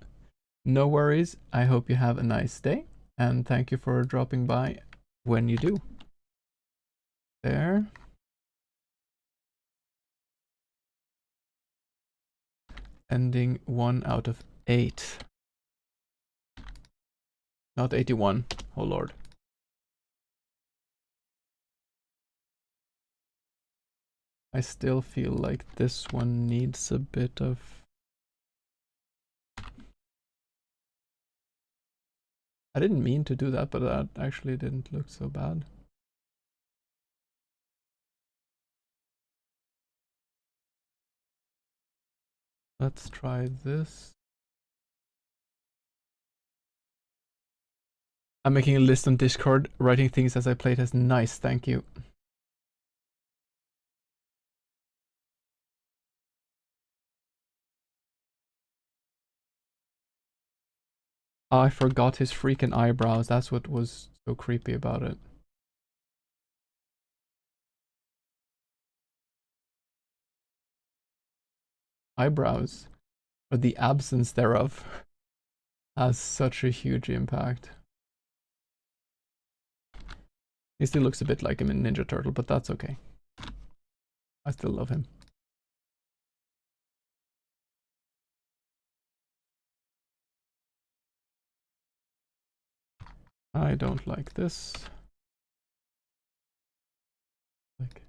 S1: No worries. I hope you have a nice day. And thank you for dropping by when you do. There. Ending 1 out of 8. Not 81. Oh lord. I still feel like this one needs a bit of... I didn't mean to do that, but that actually didn't look so bad. Let's try this. I'm making a list on Discord, writing things as I playtest. Nice, thank you. Oh, I forgot his freaking eyebrows. That's what was so creepy about it. Eyebrows, or the absence thereof, has such a huge impact. He still looks a bit like him in Ninja Turtle, but that's okay. I still love him. I don't like this. Like,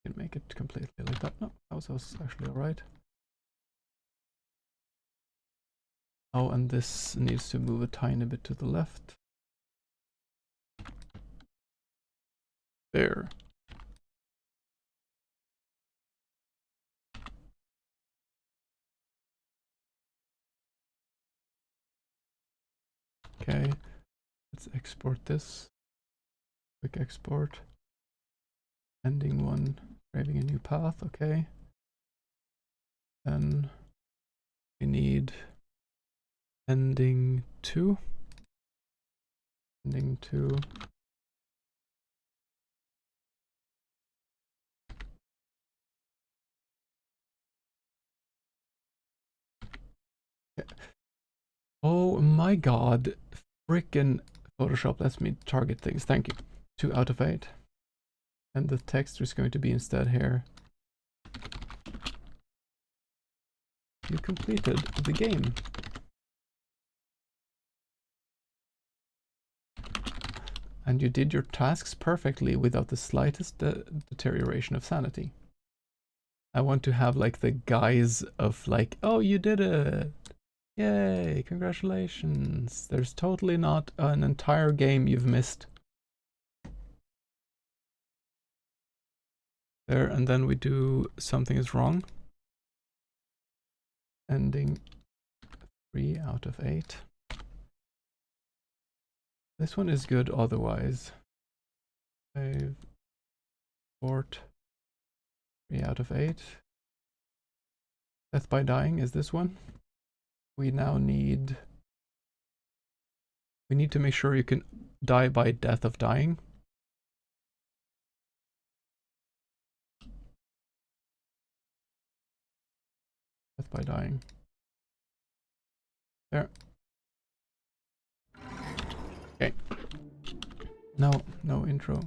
S1: can make it completely like that. No, that was actually alright. Oh, and this needs to move a tiny bit to the left. There. Okay, let's export this. Quick export. Ending 1, creating a new path, okay. Then we need ending 2. Ending 2. Okay. Oh my god. Frickin' Photoshop lets me target things. Thank you. 2 out of 8. And the text is going to be instead here. You completed the game. And you did your tasks perfectly without the slightest deterioration of sanity. I want to have like the guise of like, oh, you did it. Yay, congratulations. There's totally not an entire game you've missed. There, and then we do something is wrong. Ending 3 out of 8. This one is good otherwise. Save. Port. 3 out of 8. Death by dying is this one. We now need... We need to make sure you can die by death of dying. Death by dying. There. Okay. No intro.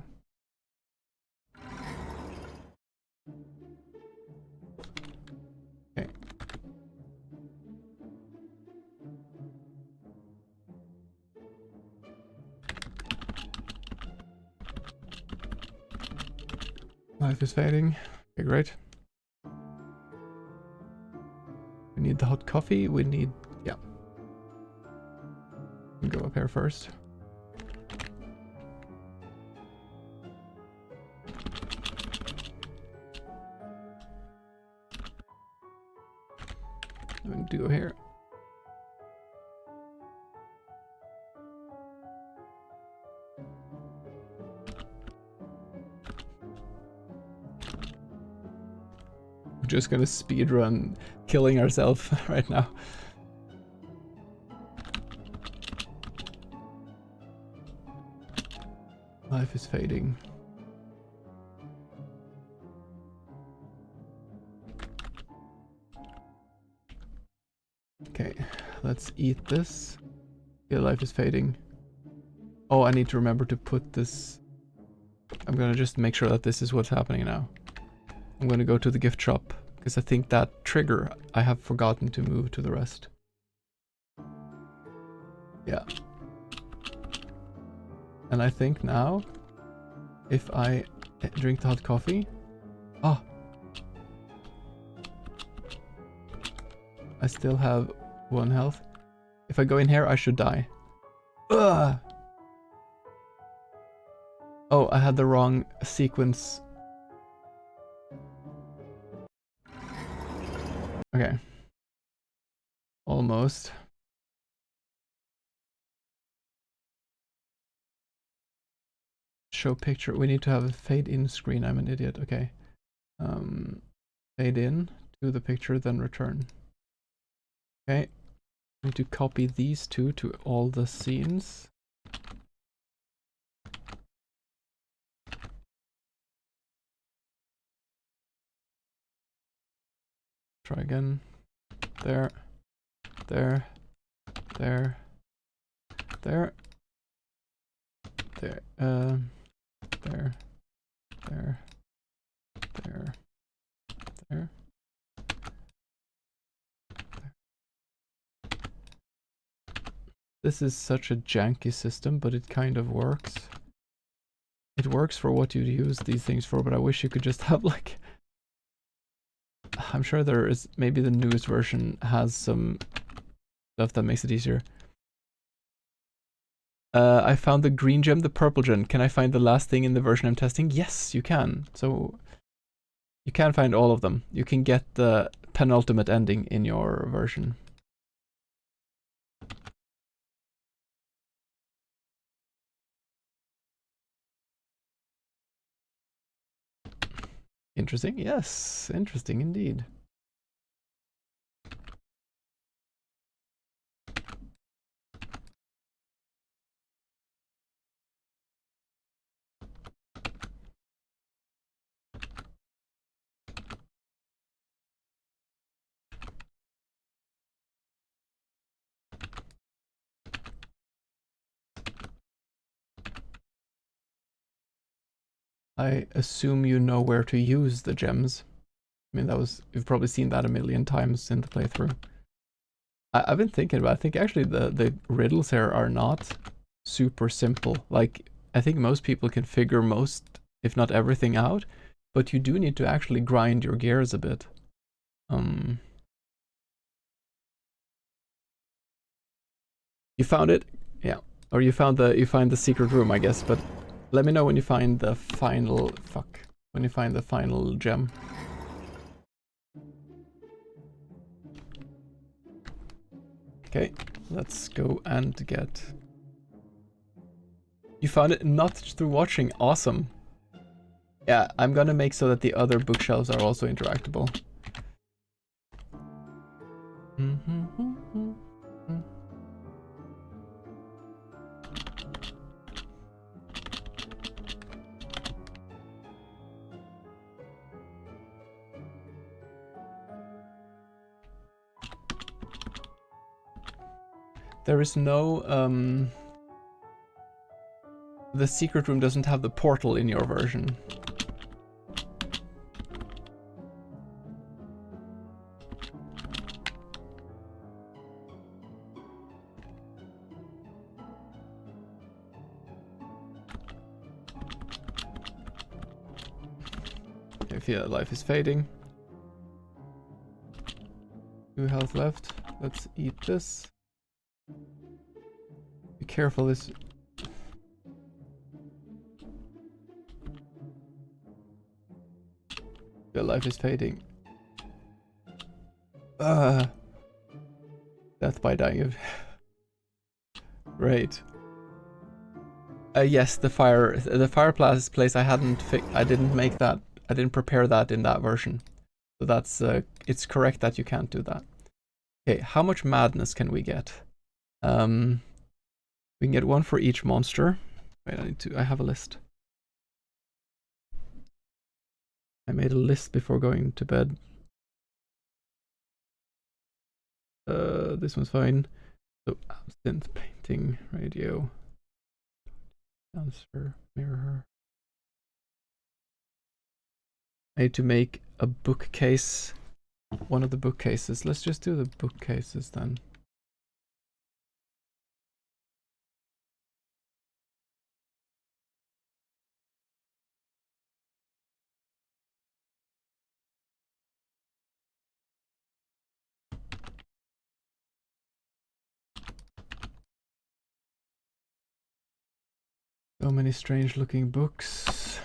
S1: Okay. Life is fading. Okay, great. We need the hot coffee. We need... yeah. We'll go up here first. I'm going to go here. We're just going to speedrun killing ourselves right now. Life is fading. Okay, let's eat this. Yeah, life is fading. Oh, I need to remember to put this... I'm gonna just make sure that this is what's happening now. I'm gonna go to the gift shop because I think that trigger I have forgotten to move to the rest. Yeah. And I think now, if I drink the hot coffee... Oh! I still have 1 health. If I go in here, I should die. Ugh! Oh, I had the wrong sequence. Okay. Almost. Show picture. We need to have a fade in screen. I'm an idiot. Okay. Fade in to the picture, then return. Okay. Need to copy these two to all the scenes. Try again. There. There. There. There. There. There. There. There. There. This is such a janky system, but it kind of works. It works for what you use these things for, but I wish you could just have like... I'm sure there is, maybe the newest version has some stuff that makes it easier. I found the green gem, the purple gem. Can I find the last thing in the version I'm testing? Yes, you can. So you can find all of them. You can get the penultimate ending in your version. Interesting. Yes, interesting indeed. I assume you know where to use the gems. I mean, you've probably seen that a million times in the playthrough. I've been thinking about it. I think actually the riddles here are not super simple. Like, I think most people can figure most, if not everything out, but you do need to actually grind your gears a bit. You found it? Yeah. Or you find the secret room, I guess, but let me know when you find the final gem. Okay, let's go and get... You found it not through watching. Awesome. Yeah, I'm gonna make so that the other bookshelves are also interactable. There is no, the secret room doesn't have the portal in your version. I feel life is fading. 2 health left. Let's eat this. Be careful, this... Your life is fading. Death by dying. Right. Yes, the fireplace I didn't make that. I didn't prepare that in that version. So that's it's correct that you can't do that. Okay, how much madness can we get? We can get 1 for each monster. Wait, I have a list. I made a list before going to bed. This one's fine. So, synth, painting, radio, dancer, mirror. I need to make a bookcase, one of the bookcases. Let's just do the bookcases then. So many strange looking books.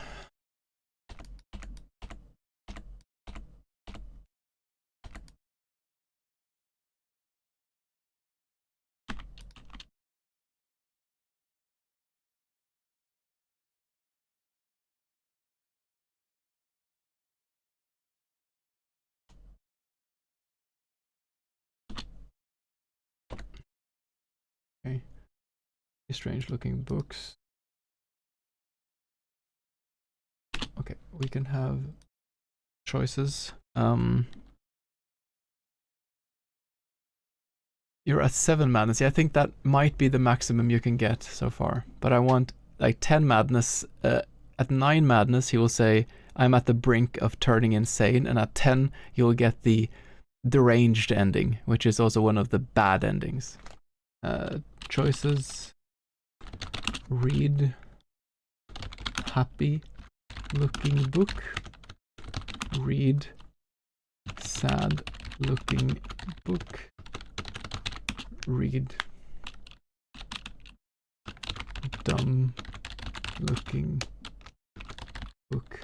S1: Okay, strange looking books. Okay, we can have choices. You're at 7 madness. Yeah, I think that might be the maximum you can get so far. But I want like 10 madness. At 9 madness, he will say, I'm at the brink of turning insane. And at 10, you'll get the deranged ending, which is also one of the bad endings. Choices. Read happy looking book. Read sad looking book. Read dumb looking book.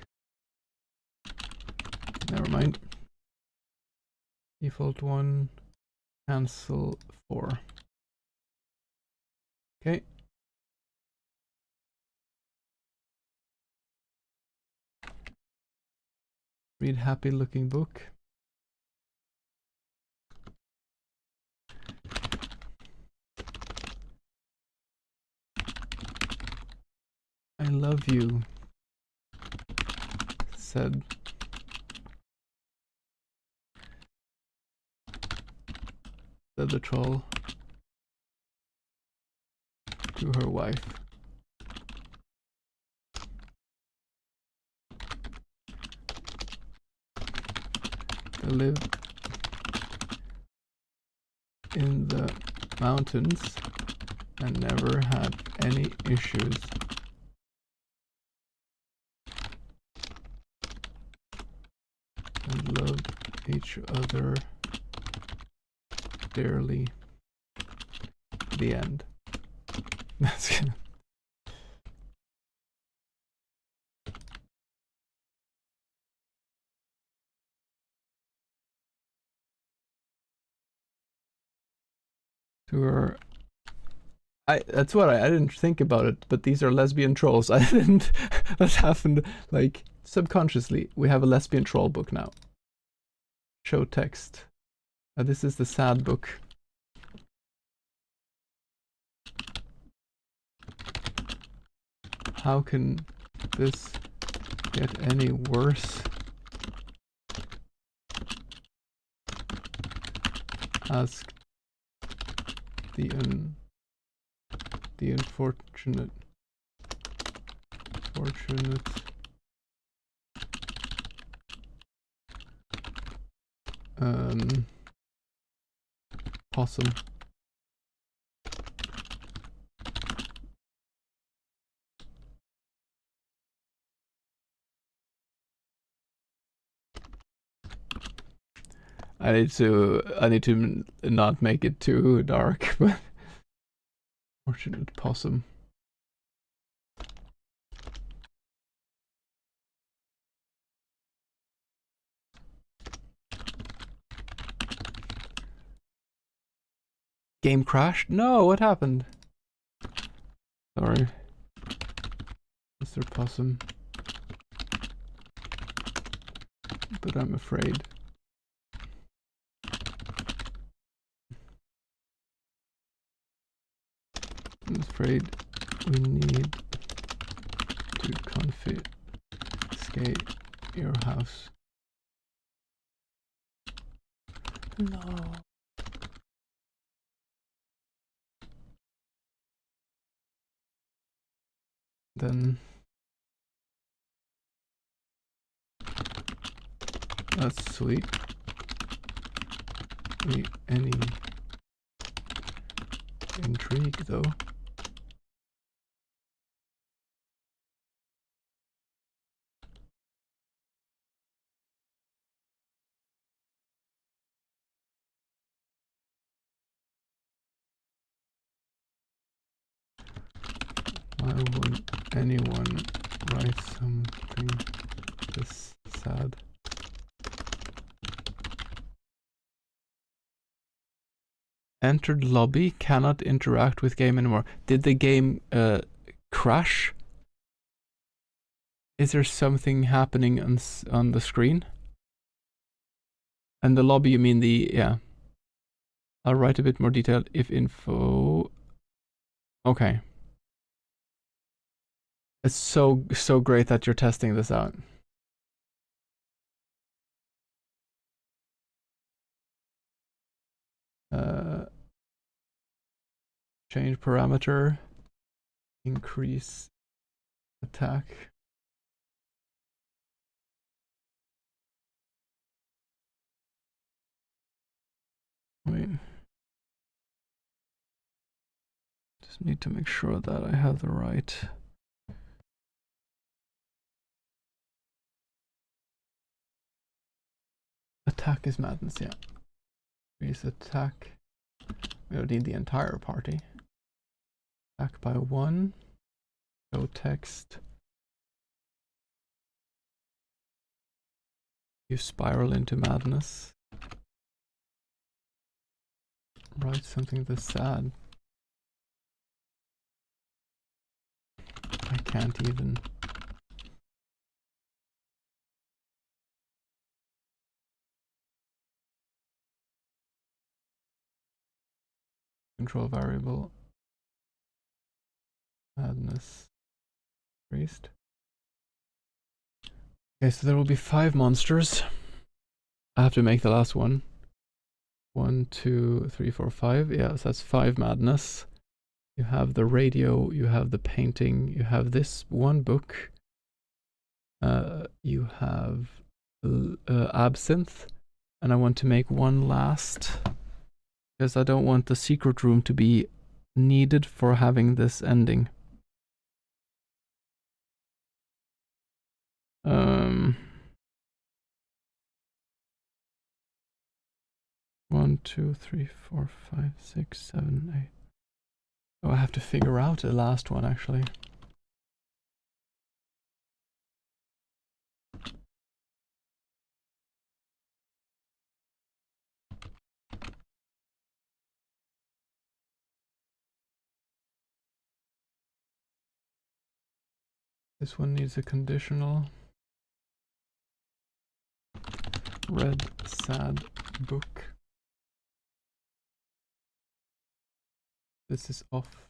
S1: Never mind. Default 1. Cancel 4. Okay. Read happy looking book. I love you, said the troll to her wife. They live in the mountains and never had any issues. And loved each other dearly. The end. That's good. To her. That's what I didn't think about it, but these are lesbian trolls. I didn't. That happened like subconsciously. We have a lesbian troll book now. Show text. This is the sad book. How can this get any worse? Asked the unfortunate possum. I need to not make it too dark, but fortunate possum. Game crashed? No, what happened? Sorry, Mr. Possum. But I'm afraid. I'm afraid we need to confiscate your house. No. Then That's sweet. Any intrigue though? Why would anyone write something this sad? Entered lobby, cannot interact with game anymore. Did the game crash? Is there something happening on the screen? And the lobby, you mean the, yeah. I'll write a bit more detailed if info. Okay. It's so great that you're testing this out. Change parameter, increase attack. Wait. Just need to make sure that I have the right. Attack is madness, yeah. Increase attack. We don't need the entire party. Attack by 1. Show text. You spiral into madness. Write something this sad. I can't even. Control variable. Madness. Priest. Okay, so there will be 5 monsters. I have to make the last one. 1, 2, 3, 4, 5. Yeah, so that's 5 madness. You have the radio, you have the painting, you have this one book. You have absinthe. And I want to make one last. Because I don't want the secret room to be needed for having this ending. 1, 2, 3, 4, 5, 6, 7, 8. Oh, I have to figure out the last one actually. This one needs a conditional. Red sad book. This is off.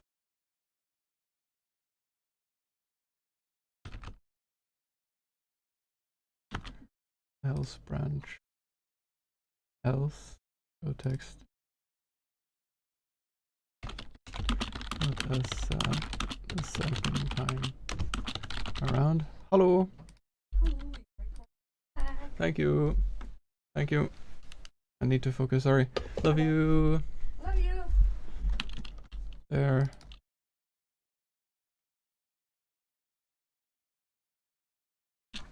S1: Else branch. Else. Go text. Not as sad the second time around. Hello. Thank you. Thank you. I need to focus, sorry. Love you.
S2: Love you.
S1: There.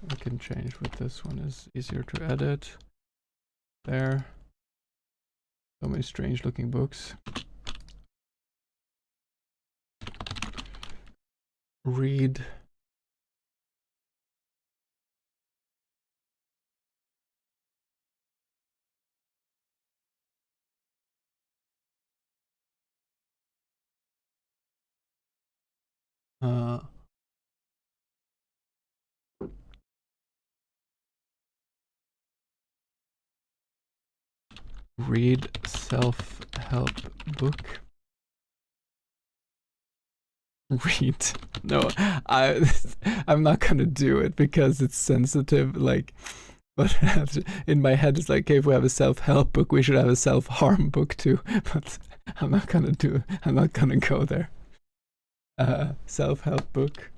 S1: I can change what this one is easier to edit. There. So many strange looking books. Read. Read self-help book. Read. No, I'm not gonna do it because it's sensitive. Like, but in my head it's like, okay, if we have a self-help book, we should have a self-harm book too. But I'm not gonna do. I'm not gonna go there. Self-help book.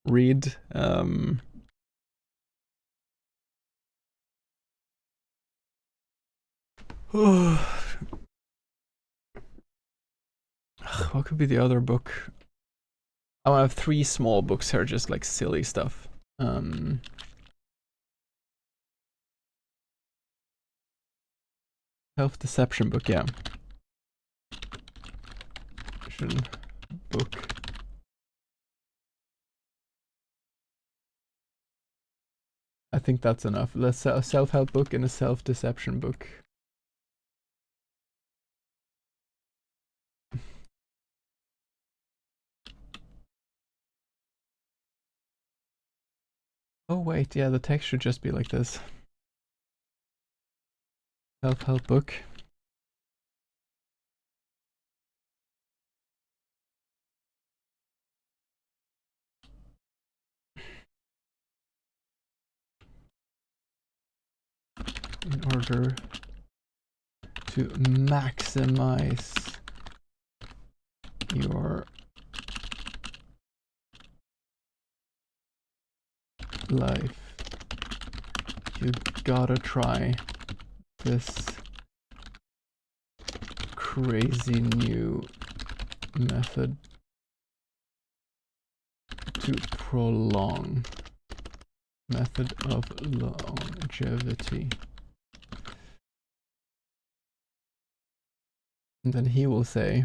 S1: Read. What could be the other book? I want to have 3 small books here, just like silly stuff. Self-deception book, yeah. Book. I think that's enough. Let's a self-help book and a self-deception book. Oh wait, yeah, the text should just be like this. Self-help book. In order to maximize your life, you gotta try this crazy new method to prolong. Method of longevity. And then he will say,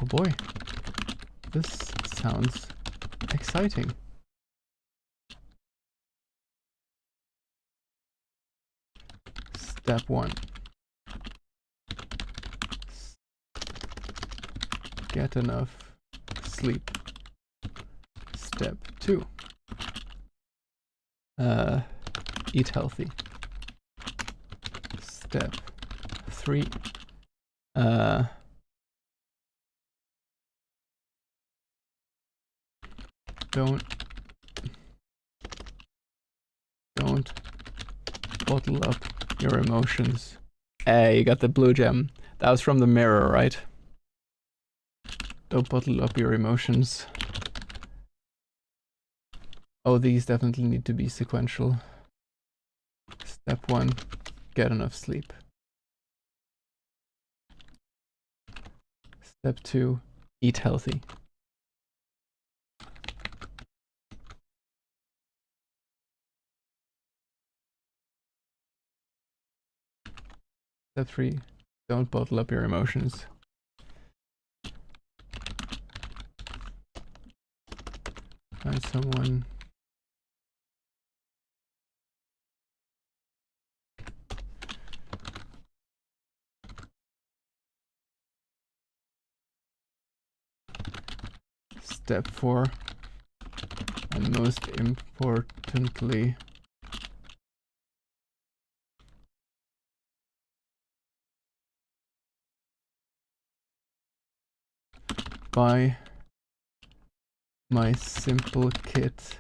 S1: oh boy, this sounds exciting. Step 1. Get enough sleep. Step 2. Eat healthy. Step 3. Don't bottle up your emotions. Hey, you got the blue gem. That was from the mirror, right? Don't bottle up your emotions. Oh, these definitely need to be sequential. Step 1, get enough sleep. Step 2, eat healthy. Step 3, don't bottle up your emotions. Find someone. Step 4, and most importantly, buy my simple kit,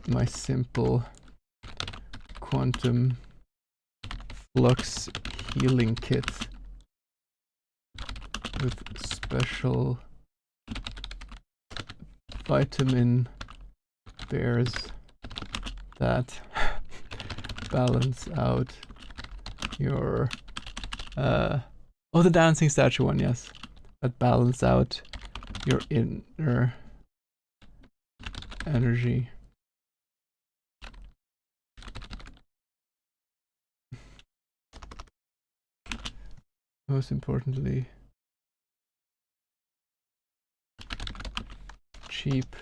S1: my simple quantum flux healing kit with special vitamin bears that balance out your oh, the dancing statue one, yes, that balance out your inner energy. Most importantly, cheap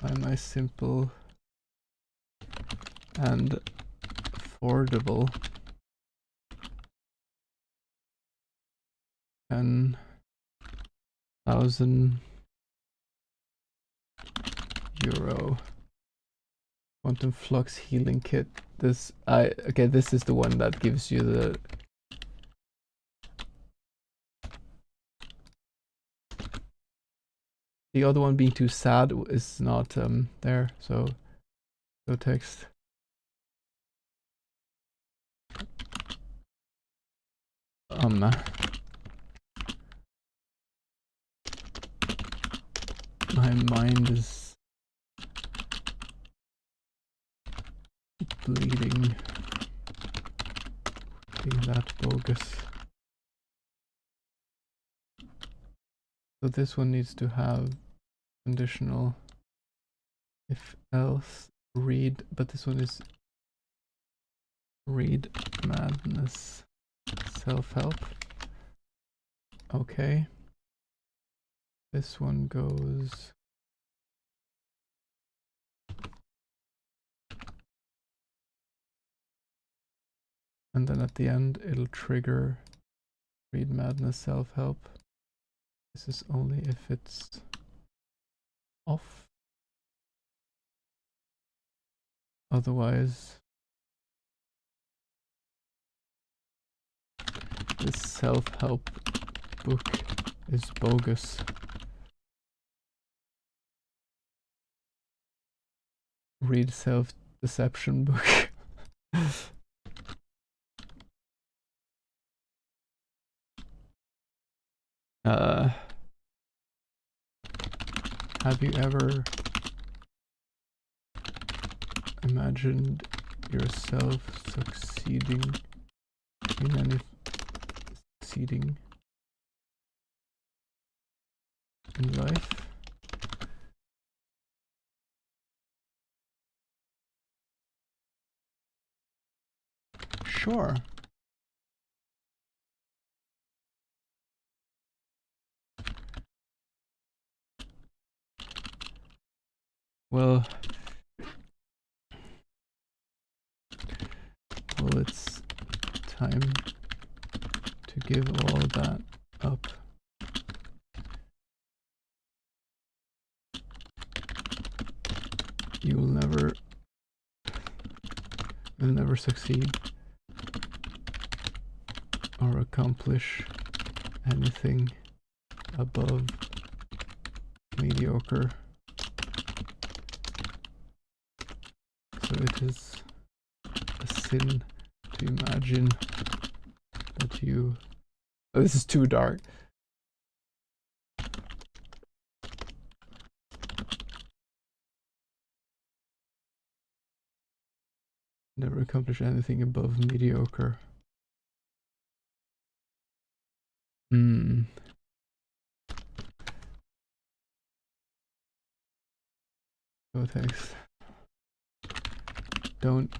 S1: by my simple and affordable €10,000 quantum flux healing kit. This this is the one that gives you the other one being too sad is not there, so go text. My mind is leading being that bogus. So this one needs to have conditional if else read, but this one is read madness self-help. Okay. This one goes and then at the end it'll trigger read madness self-help. This is only if it's off. Otherwise, this self-help book is bogus. Read self-deception book. Have you ever imagined yourself succeeding in life? Sure. Well, it's time to give all that up. You'll never succeed or accomplish anything above mediocre. So it is a sin to imagine that you... Oh, this is too dark. Never accomplish anything above mediocre. No thanks. Don't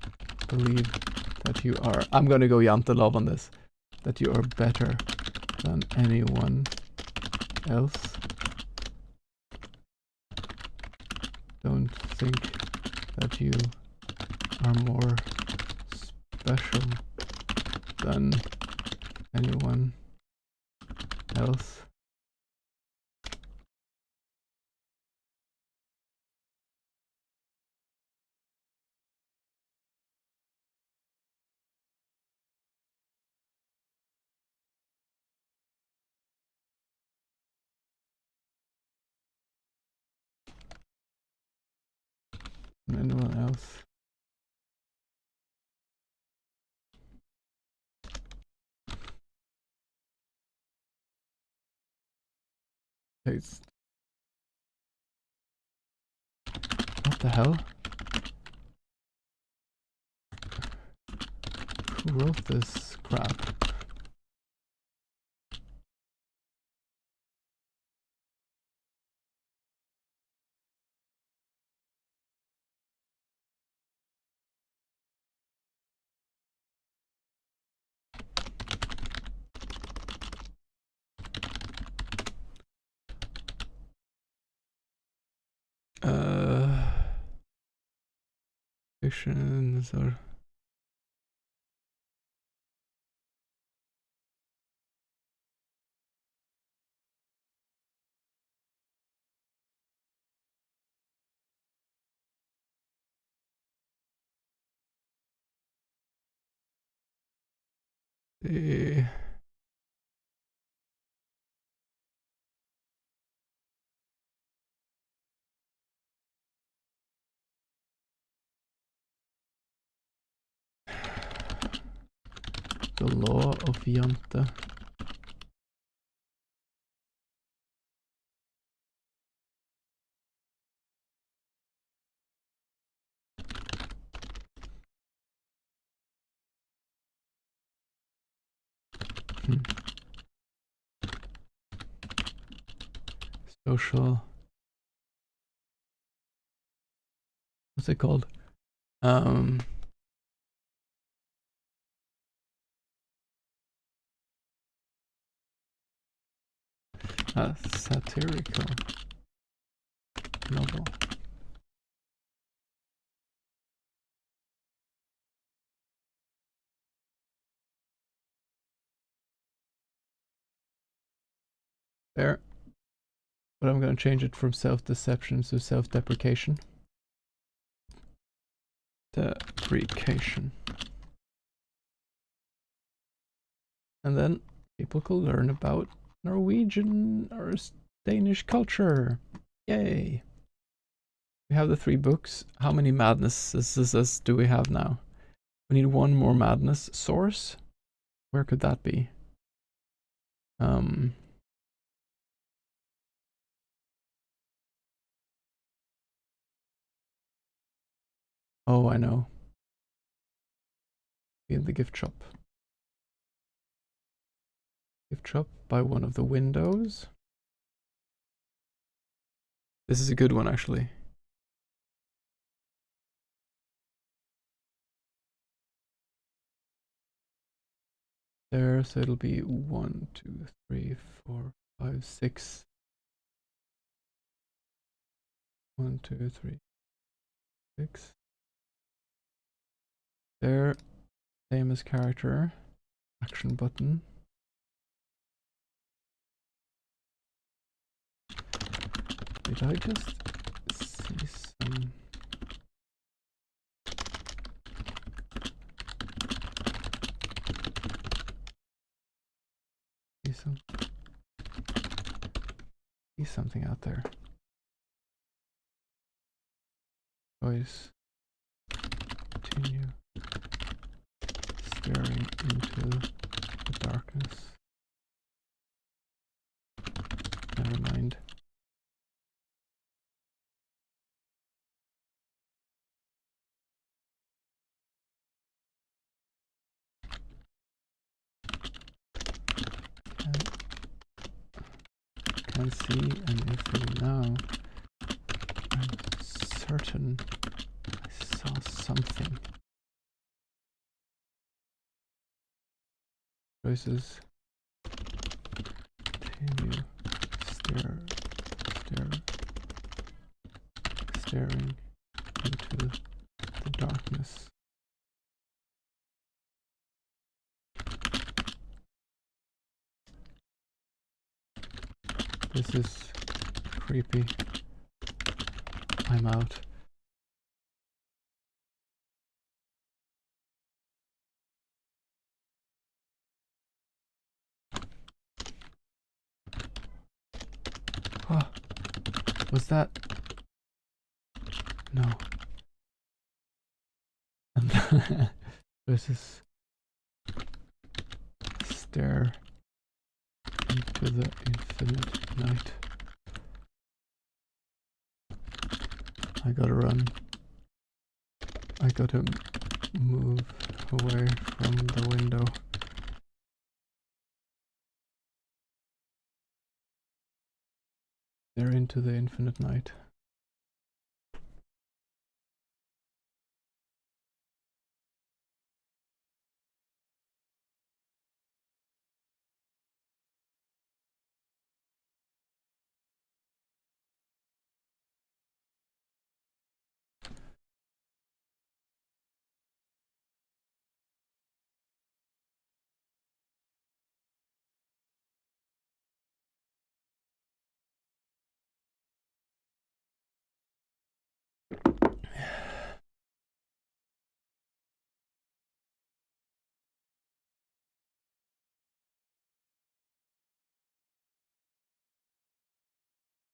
S1: believe that you are... I'm gonna go Jante Love on this. That you are better than anyone else. Don't think that you are more special than anyone else. Anyone else. It's... What the hell? Who wrote this crap? Fictions or... The law of Jante. Social. What's it called? A satirical novel. There. But I'm gonna change it from self-deception to self-deprecation. Deprecation. And then people could learn about Norwegian or Danish culture. Yay! We have the 3 books. How many madnesses do we have now? We need 1 more madness source. Where could that be? Oh, I know. In the gift shop. Gift shop by one of the windows. This is a good one, actually. There, so it'll be 1, 2, 3, 4, 5, 6. 1, 2, 3, 6. There, same as character. Action button. Did I just see some? See something out there. Choice. Continue. Staring into the darkness. Never mind. Can't see anything now. I'm certain I saw something. Choices. Continue. Staring into the darkness. This is creepy. I'm out. Oh, was that? No. This is stare into the infinite night. I gotta run. I gotta move away from the window. They're into the infinite night.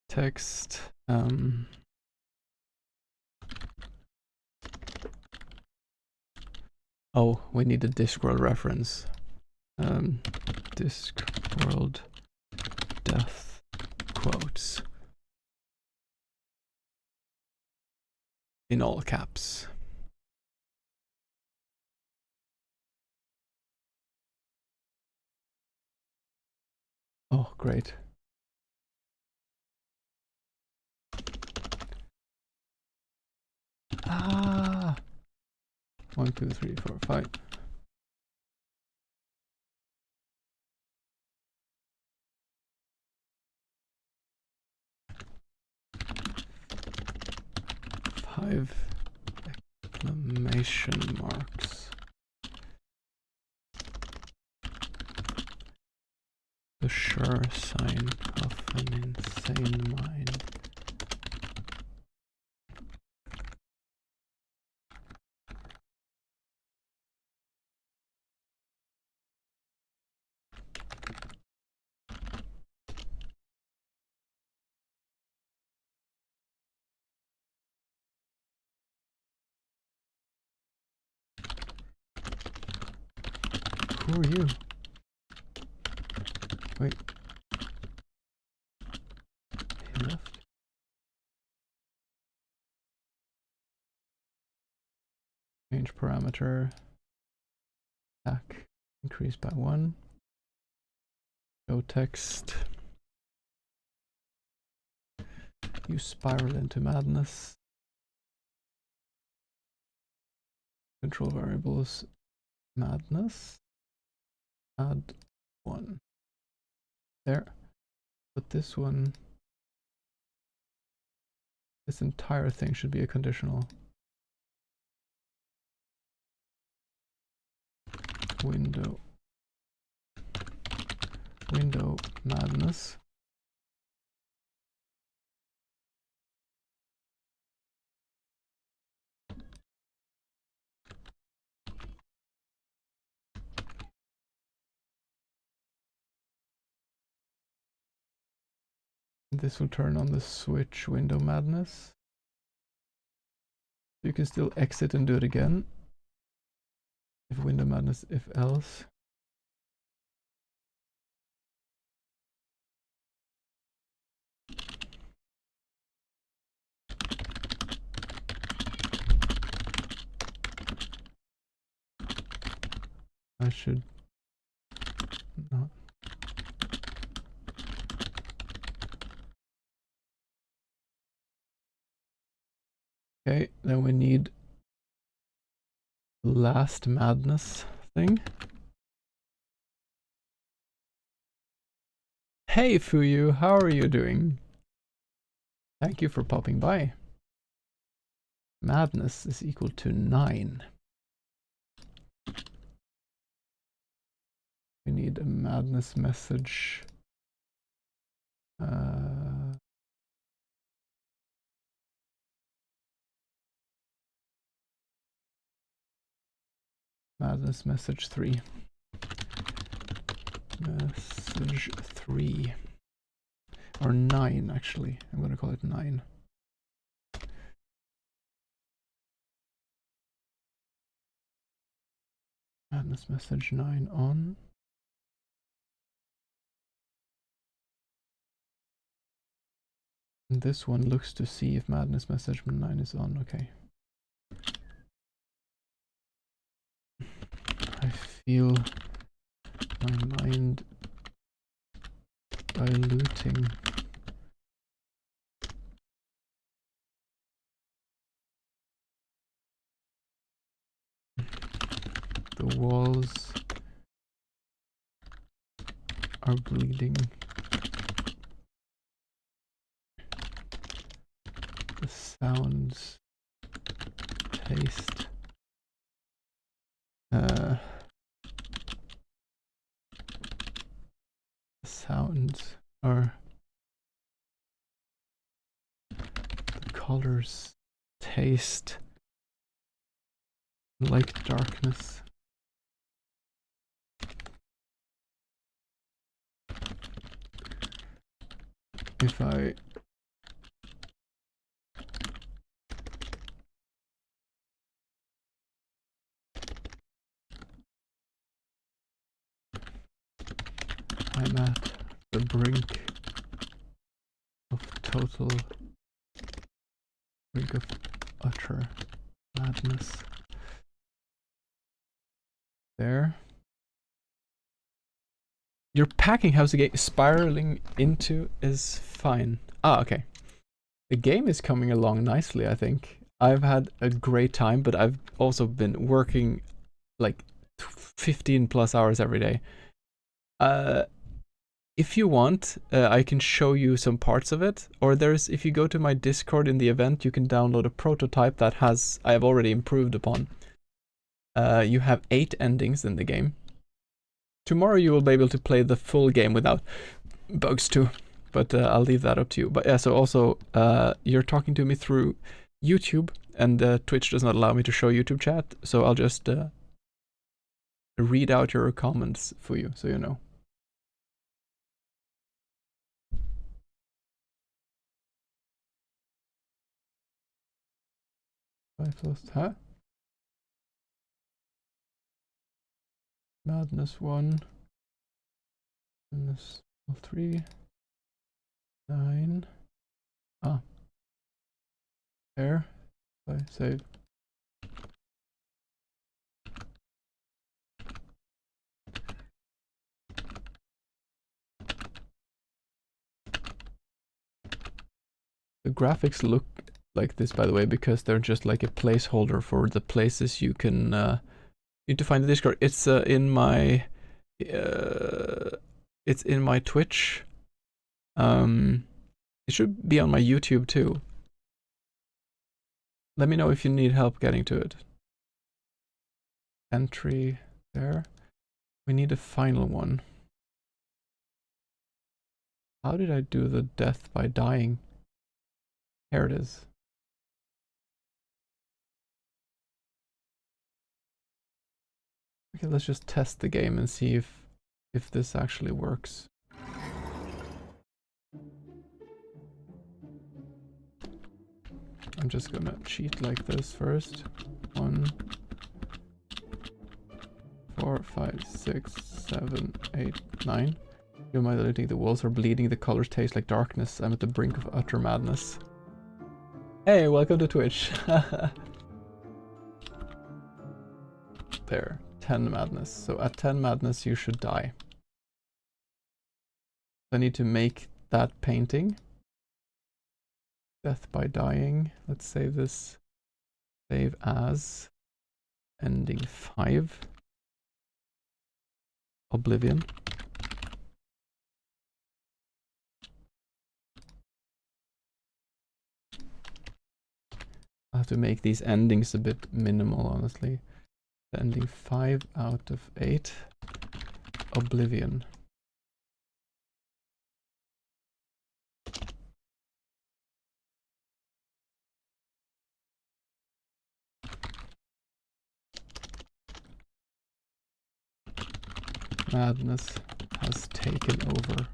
S1: Text. Oh, we need a Discworld reference. Discworld death quotes. In all caps. Oh, great. Ah! 1, 2, 3, 4, 5. Five exclamation marks. The sure sign of an insane mind. Who are you? Wait. He left. Change parameter. Back. Increase by 1. Show text. You spiral into madness. Control variables. Madness. Add 1. There. But this one. This entire thing should be a conditional. Window madness. This will turn on the switch window madness. You can still exit and do it again. If window madness, if else. I should not. Okay, then we need last madness thing. Hey Fuyu, how are you doing? Thank you for popping by. Madness is equal to 9. We need a madness message. Madness message 3. Message 3. Or 9, actually. I'm going to call it 9. Madness message 9 on. And this one looks to see if madness message 9 is on. Okay. I feel my mind diluting. The walls are bleeding. The sounds taste. The sounds are. The colors taste like darkness. If I'm at the brink of total, brink of utter madness. There. Your packing house again spiraling into is fine. Ah, okay. The game is coming along nicely, I think. I've had a great time, but I've also been working like 15 plus hours every day. If you want, I can show you some parts of it. Or if you go to my Discord in the event, you can download a prototype that I have already improved upon. You have 8 endings in the game. Tomorrow you will be able to play the full game without bugs too, but I'll leave that up to you. But yeah, so also you're talking to me through YouTube, and Twitch does not allow me to show YouTube chat, so I'll just read out your comments for you, so you know. Huh? Madness 1. Madness 3. 9. Ah. There. I save. The graphics look like this, by the way, because they're just like a placeholder for the places you can need to find the Discord. It's in my Twitch. It should be on my YouTube too. Let me know if you need help getting to it. Entry there. We need a final one. How did I do the death by dying? Here it is. Okay, let's just test the game and see if this actually works. I'm just gonna cheat like this first. 1, 4, 5, 6, 7, 8, 9. You am I diluting? The walls are bleeding. The colors taste like darkness. I'm at the brink of utter madness. Hey, welcome to Twitch. There, 10 madness. So at 10 madness, you should die. I need to make that painting. Death by dying. Let's save this. Save as. Ending 5. Oblivion. I have to make these endings a bit minimal, honestly. Ending 5 out of 8. Oblivion. Madness has taken over.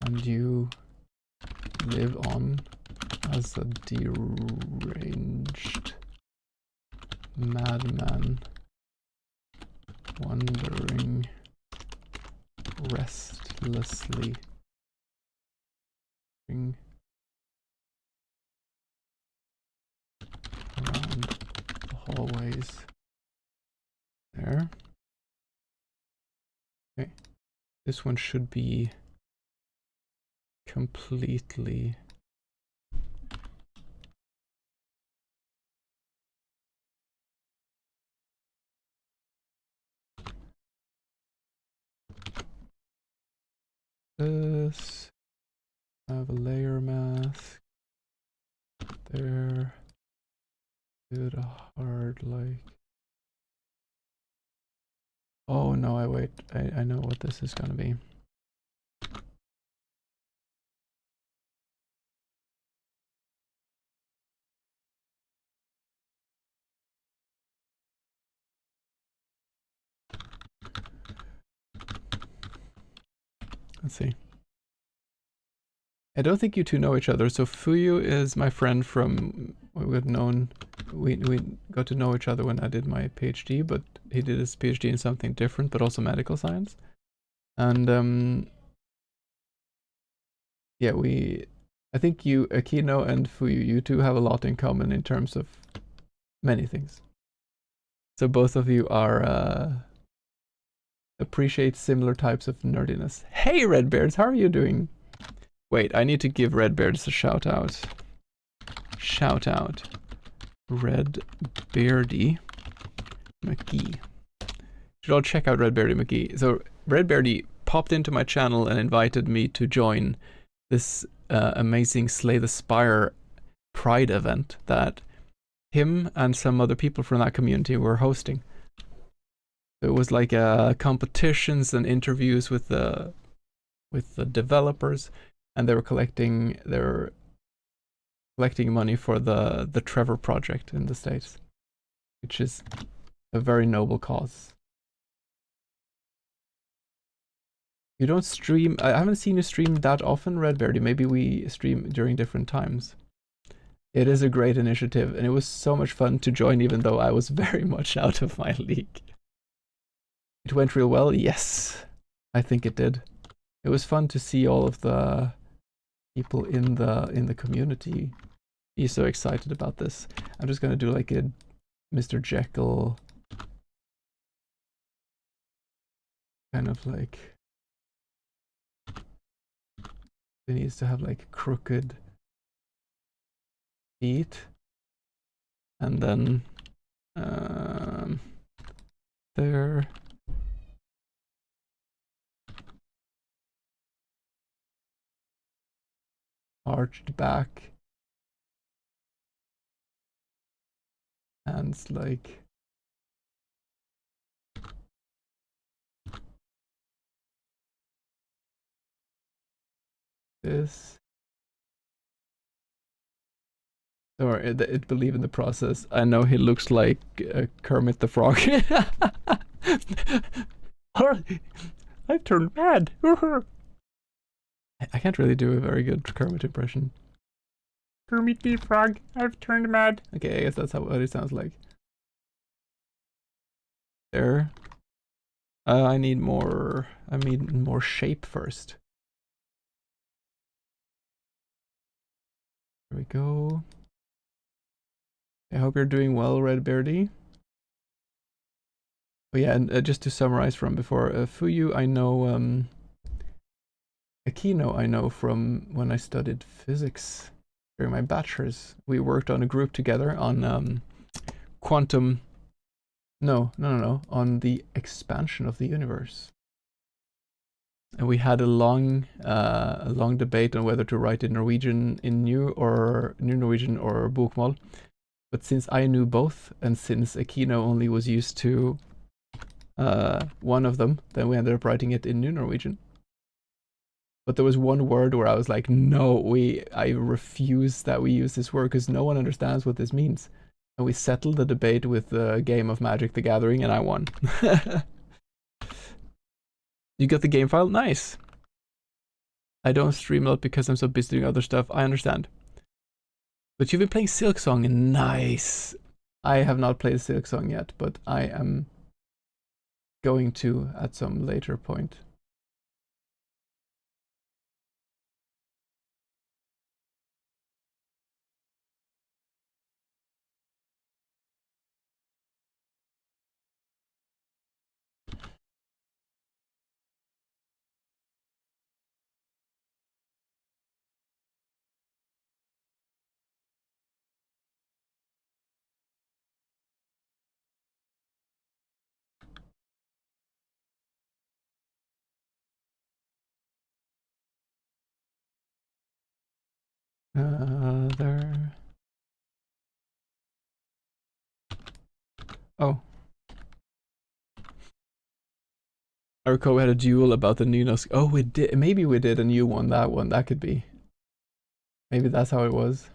S1: And you live on as a deranged madman, wandering restlessly around the hallways. There. Okay. This one should be completely this. I have a layer mask there. Do it a hard like. Oh no, I know what this is gonna be. Let's see. I don't think you two know each other. So Fuyu is my friend from we got to know each other when I did my PhD, but he did his PhD in something different, but also medical science. And yeah, I think Akino and Fuyu, you two have a lot in common in terms of many things. So both of you are appreciate similar types of nerdiness. Hey, Redbeards, how are you doing? Wait, I need to give Redbeards a shout out. Shout out. Redbeardy McGee. Should all check out Redbeardy McGee. So Redbeardy popped into my channel and invited me to join this amazing Slay the Spire Pride event that him and some other people from that community were hosting. So it was like competitions and interviews with the developers, and they were collecting money for the Trevor project in the States, which is a very noble cause. You don't stream. I haven't seen you stream that often, Redbeardy. Maybe we stream during different times. It is a great initiative, and it was so much fun to join, even though I was very much out of my league. It went real well. Yes, I think it did. It was fun to see all of the people in the community be so excited about this. I'm just gonna do like a Mr. Jekyll kind of like. It needs to have like crooked feet, and then there. Arched back. Hands like this. Or it believe in the process. I know he looks like Kermit the Frog. I've turned mad. I can't really do a very good Kermit impression. Kermit the Frog, I've turned mad. Okay, I guess that's what it sounds like. There. I need more shape first. There we go. I hope you're doing well, Redbeardy. Oh yeah, and just to summarize from before, Fuyu I know, Aquino I know from when I studied physics during my bachelor's. We worked on a group together on quantum, on the expansion of the universe. And we had a long debate on whether to write in Norwegian in New Norwegian or Bokmål. But since I knew both, and since Aquino only was used to one of them, then we ended up writing it in New Norwegian. But there was one word where I was like, no, I refuse that we use this word because no one understands what this means. And we settled the debate with the game of Magic the Gathering, and I won. You got the game file? Nice. I don't stream a lot because I'm so busy doing other stuff. I understand. But you've been playing Silksong. Nice. I have not played Silksong yet, but I am going to at some later point. There. Oh. I recall we had a duel about the new Nusk. Oh, we did. Maybe we did, and you won that one. That could be. Maybe that's how it was.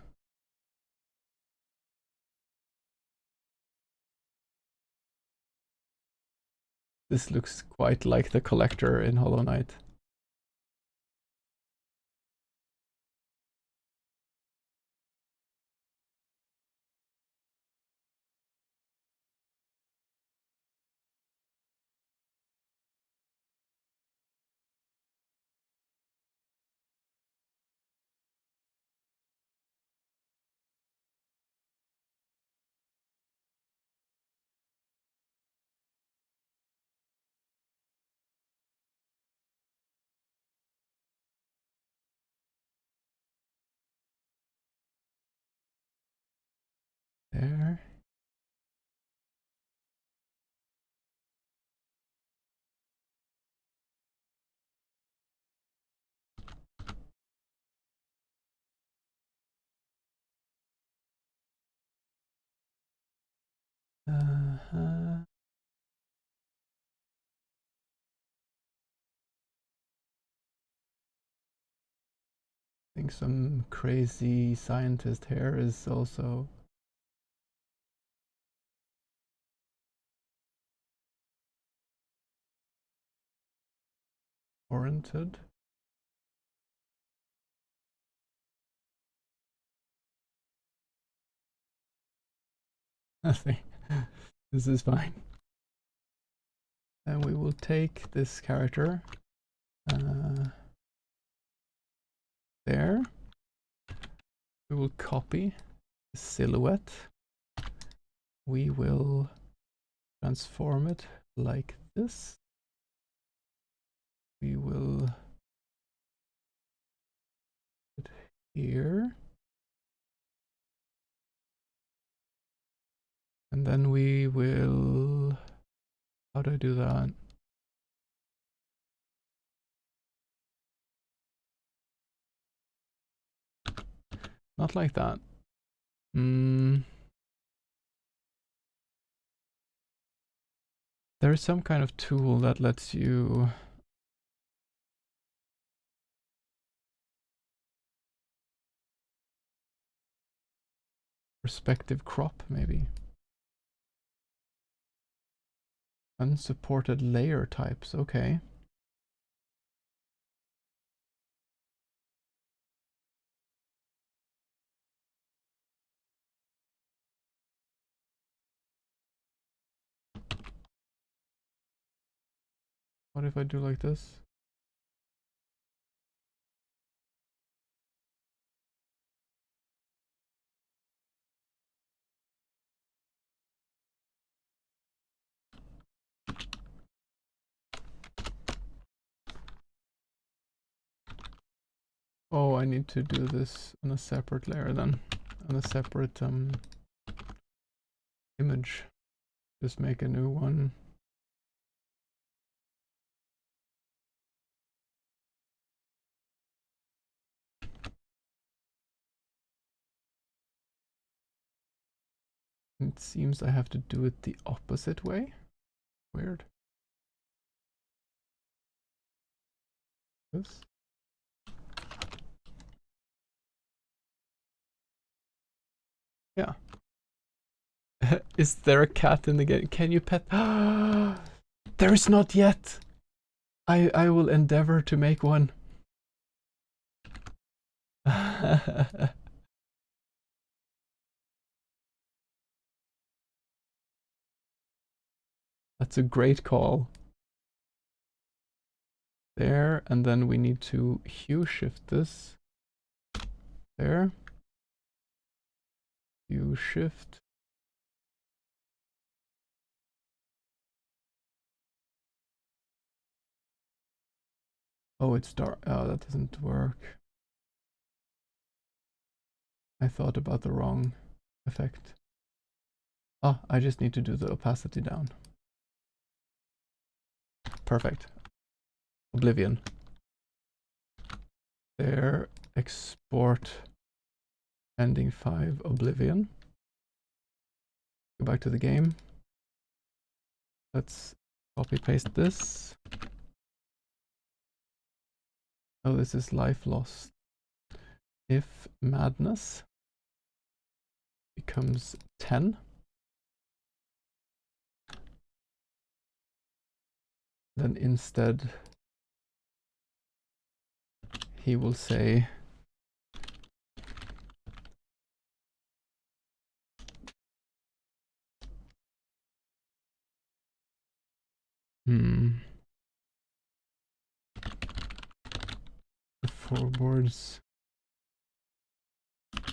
S1: This looks quite like the collector in Hollow Knight. I think some crazy scientist here is also warranted. Nothing. This is fine. And we will take this character there. We will copy the silhouette. We will transform it like this. We will put it here. And then we will, how do I do that? Not like that. There is some kind of tool that lets you perspective crop, maybe. Unsupported layer types, okay. What if I do like this? Oh, I need to do this on a separate layer then, on a separate image. Just make a new one. It seems I have to do it the opposite way. Weird. This. Yeah. Is there a cat in the game? Can you pet? There is not yet. I will endeavor to make one. That's a great call. There, and then we need to hue shift this. There. Hue shift. Oh, it's dark. Oh, that doesn't work. I thought about the wrong effect. Oh, I just need to do the opacity down. Perfect. Oblivion. There, export ending 5 Oblivion. Go back to the game. Let's copy paste this. Oh, this is life lost. If madness becomes 10, then instead he will say the floorboards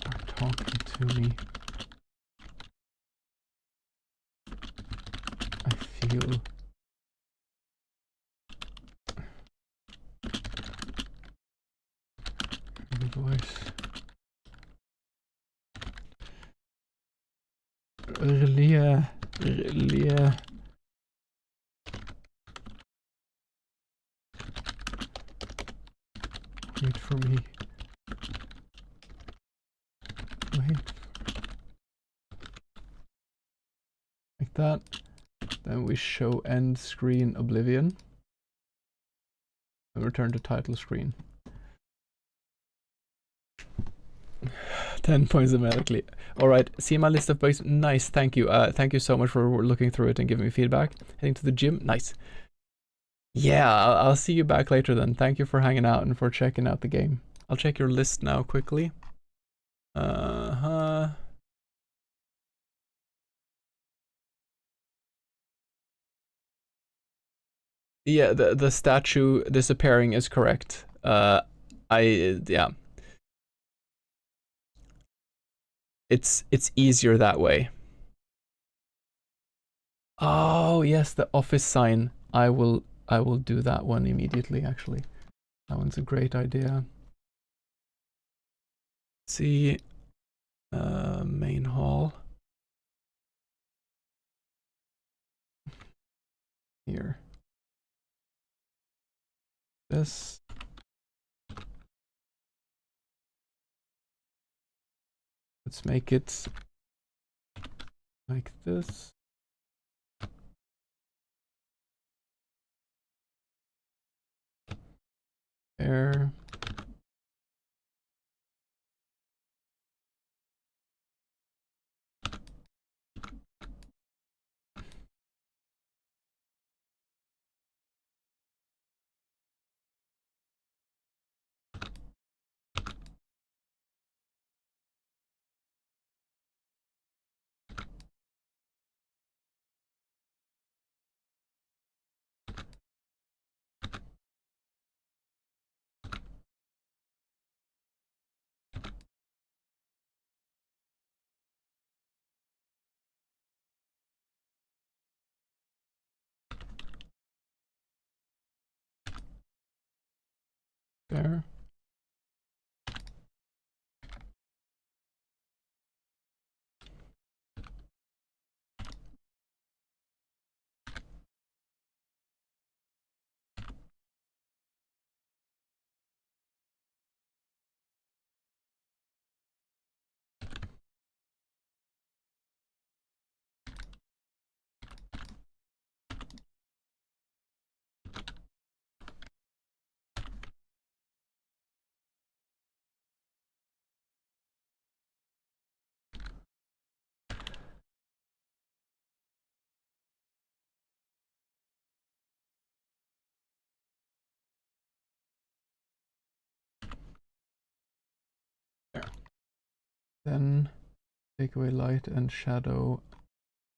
S1: are talking to me. I feel the voice. Relia. Wait for me. Wait. Like that. Then we show end screen oblivion. And return to title screen. 10 points automatically. Alright, see my list of bugs. Nice, thank you. Thank you so much for looking through it and giving me feedback. Heading to the gym, nice. Yeah, I'll see you back later then. Thank you for hanging out and for checking out the game. I'll check your list now quickly. Yeah, the statue disappearing is correct. Yeah. It's easier that way. Oh yes, the office sign. I will do that one immediately, actually. That one's a great idea. Let's see, main hall. Here. This. Let's make it like this. There. There. There. Then take away light and shadow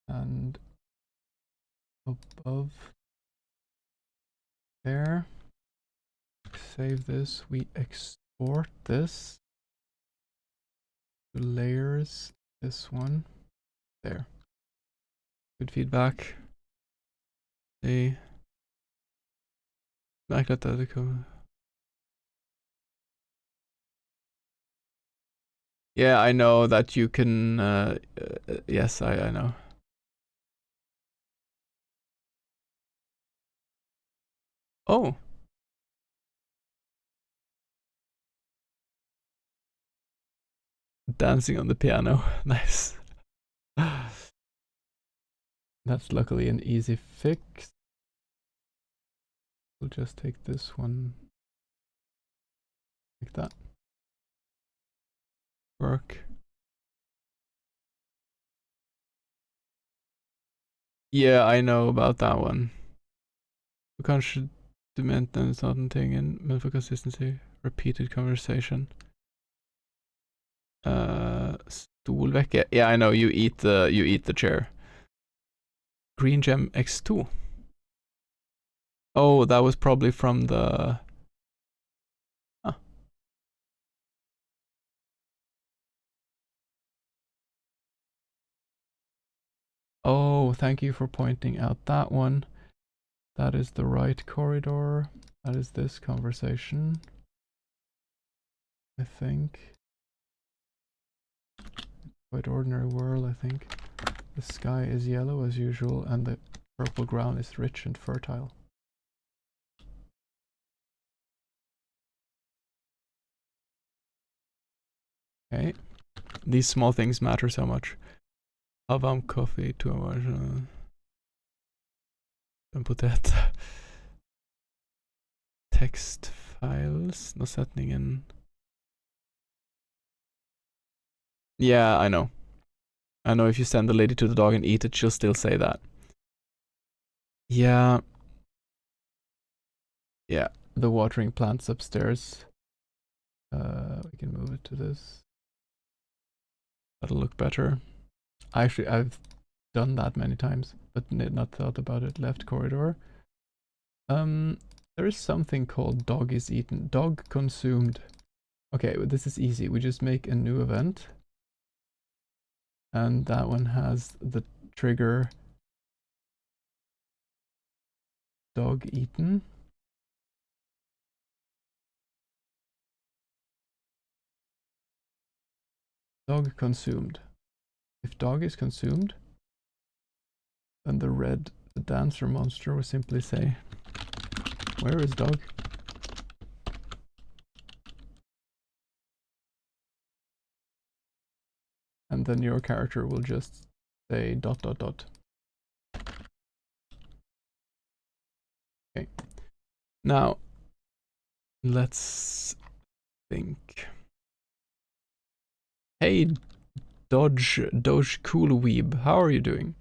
S1: and above. There. Save this. We export this to layers. This one. There. Good feedback. Hey. Back at that. Yeah, I know that you can. Yes, I know. Oh. Dancing on the piano. Nice. That's luckily an easy fix. We'll just take this one like that. Work. Yeah, I know about that one. Du kanske dementen sa någonting, men för consistency. Repeated conversation. Stolvecka. Yeah, I know, you eat the chair. Green Gem X2. Oh, that was probably from the... Huh. Oh, thank you for pointing out that one. That is the right corridor. That is this conversation, I think. Quite ordinary world, I think. The sky is yellow as usual, and the purple ground is rich and fertile. Okay. These small things matter so much. varm kaffe, 2 hours. Den potet. Text files. Nå setningen. Yeah, I know. I know if you send the lady to the dog and eat it, she'll still say that. Yeah. Yeah, the watering plants upstairs. We can move it to this. That'll look better. Actually, I've done that many times, but not thought about it. Left corridor. There is something called dog is eaten. Dog consumed. Okay, well, this is easy. We just make a new event. And that one has the trigger dog eaten. Dog consumed. If dog is consumed, then the dancer monster will simply say, where is dog? And then your character will just say ... Okay. Now, let's think. Hey, Doge Cool Weeb, how are you doing?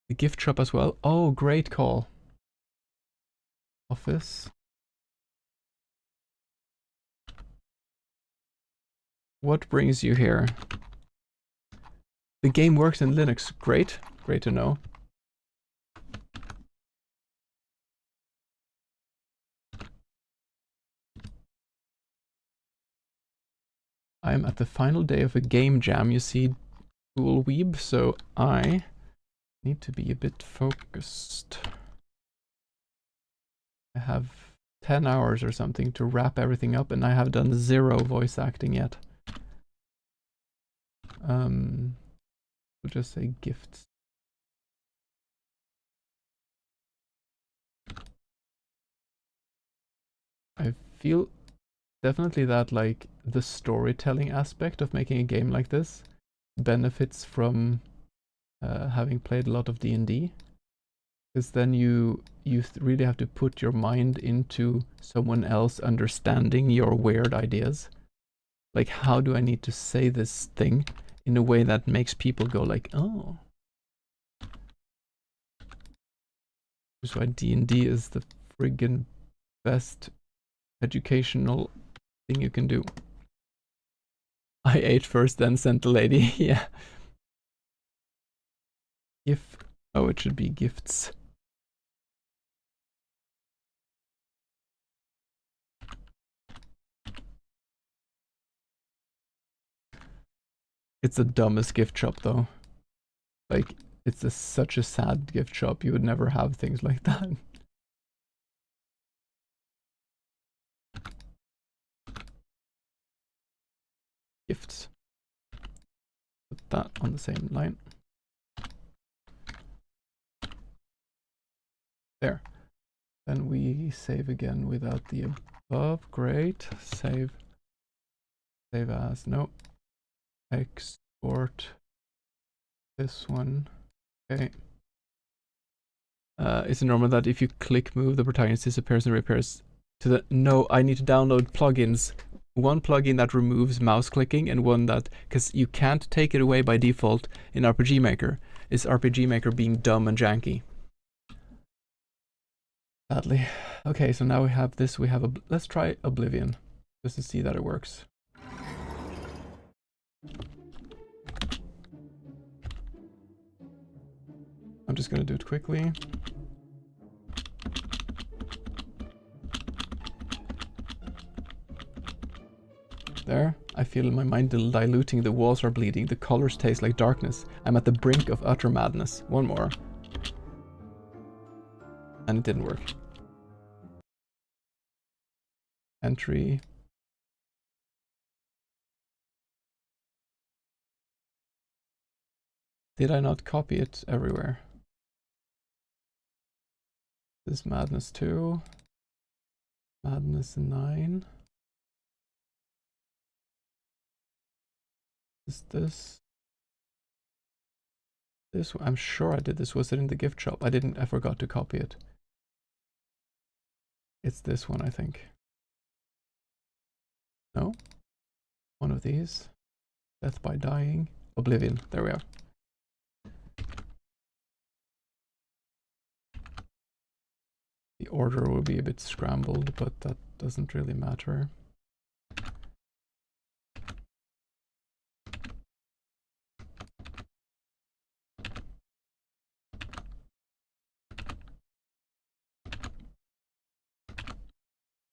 S1: The gift shop as well. Oh, great call. Office. What brings you here? The game works in Linux. Great. Great to know. I'm at the final day of a game jam, you see, Cool Weeb, so I need to be a bit focused. I have 10 hours or something to wrap everything up, and I have done 0 voice acting yet. We'll just say gifts. I feel definitely that like the storytelling aspect of making a game like this benefits from having played a lot of D&D, because then you really have to put your mind into someone else understanding your weird ideas. Like, how do I need to say this thing in a way that makes people go like, oh. That's why D&D is the friggin' best educational thing you can do. I ate first, then sent the lady. Yeah. Oh, it should be gifts. It's the dumbest gift shop though. Like, it's such a sad gift shop. You would never have things like that. Gifts. Put that on the same line. There. Then we save again without the above. Great. Save. Save as. No. Export. This one. Okay. Is it normal that if you click move, the protagonist disappears and repairs to the... No, I need to download plugins. One plugin that removes mouse clicking and one that... Because you can't take it away by default in RPG Maker. Is RPG Maker being dumb and janky? Sadly. Okay, so now we have this. We have let's try Oblivion, just to see that it works. I'm just gonna do it quickly. There, I feel my mind diluting, the walls are bleeding, the colors taste like darkness. I'm at the brink of utter madness. One more. And it didn't work. Entry. Did I not copy it everywhere? This is Madness 2. Madness 9. Is this? This one, I'm sure I did this. Was it in the gift shop? I didn't. I forgot to copy it. It's this one, I think. No? One of these. Death by dying. Oblivion. There we are. The order will be a bit scrambled, but that doesn't really matter.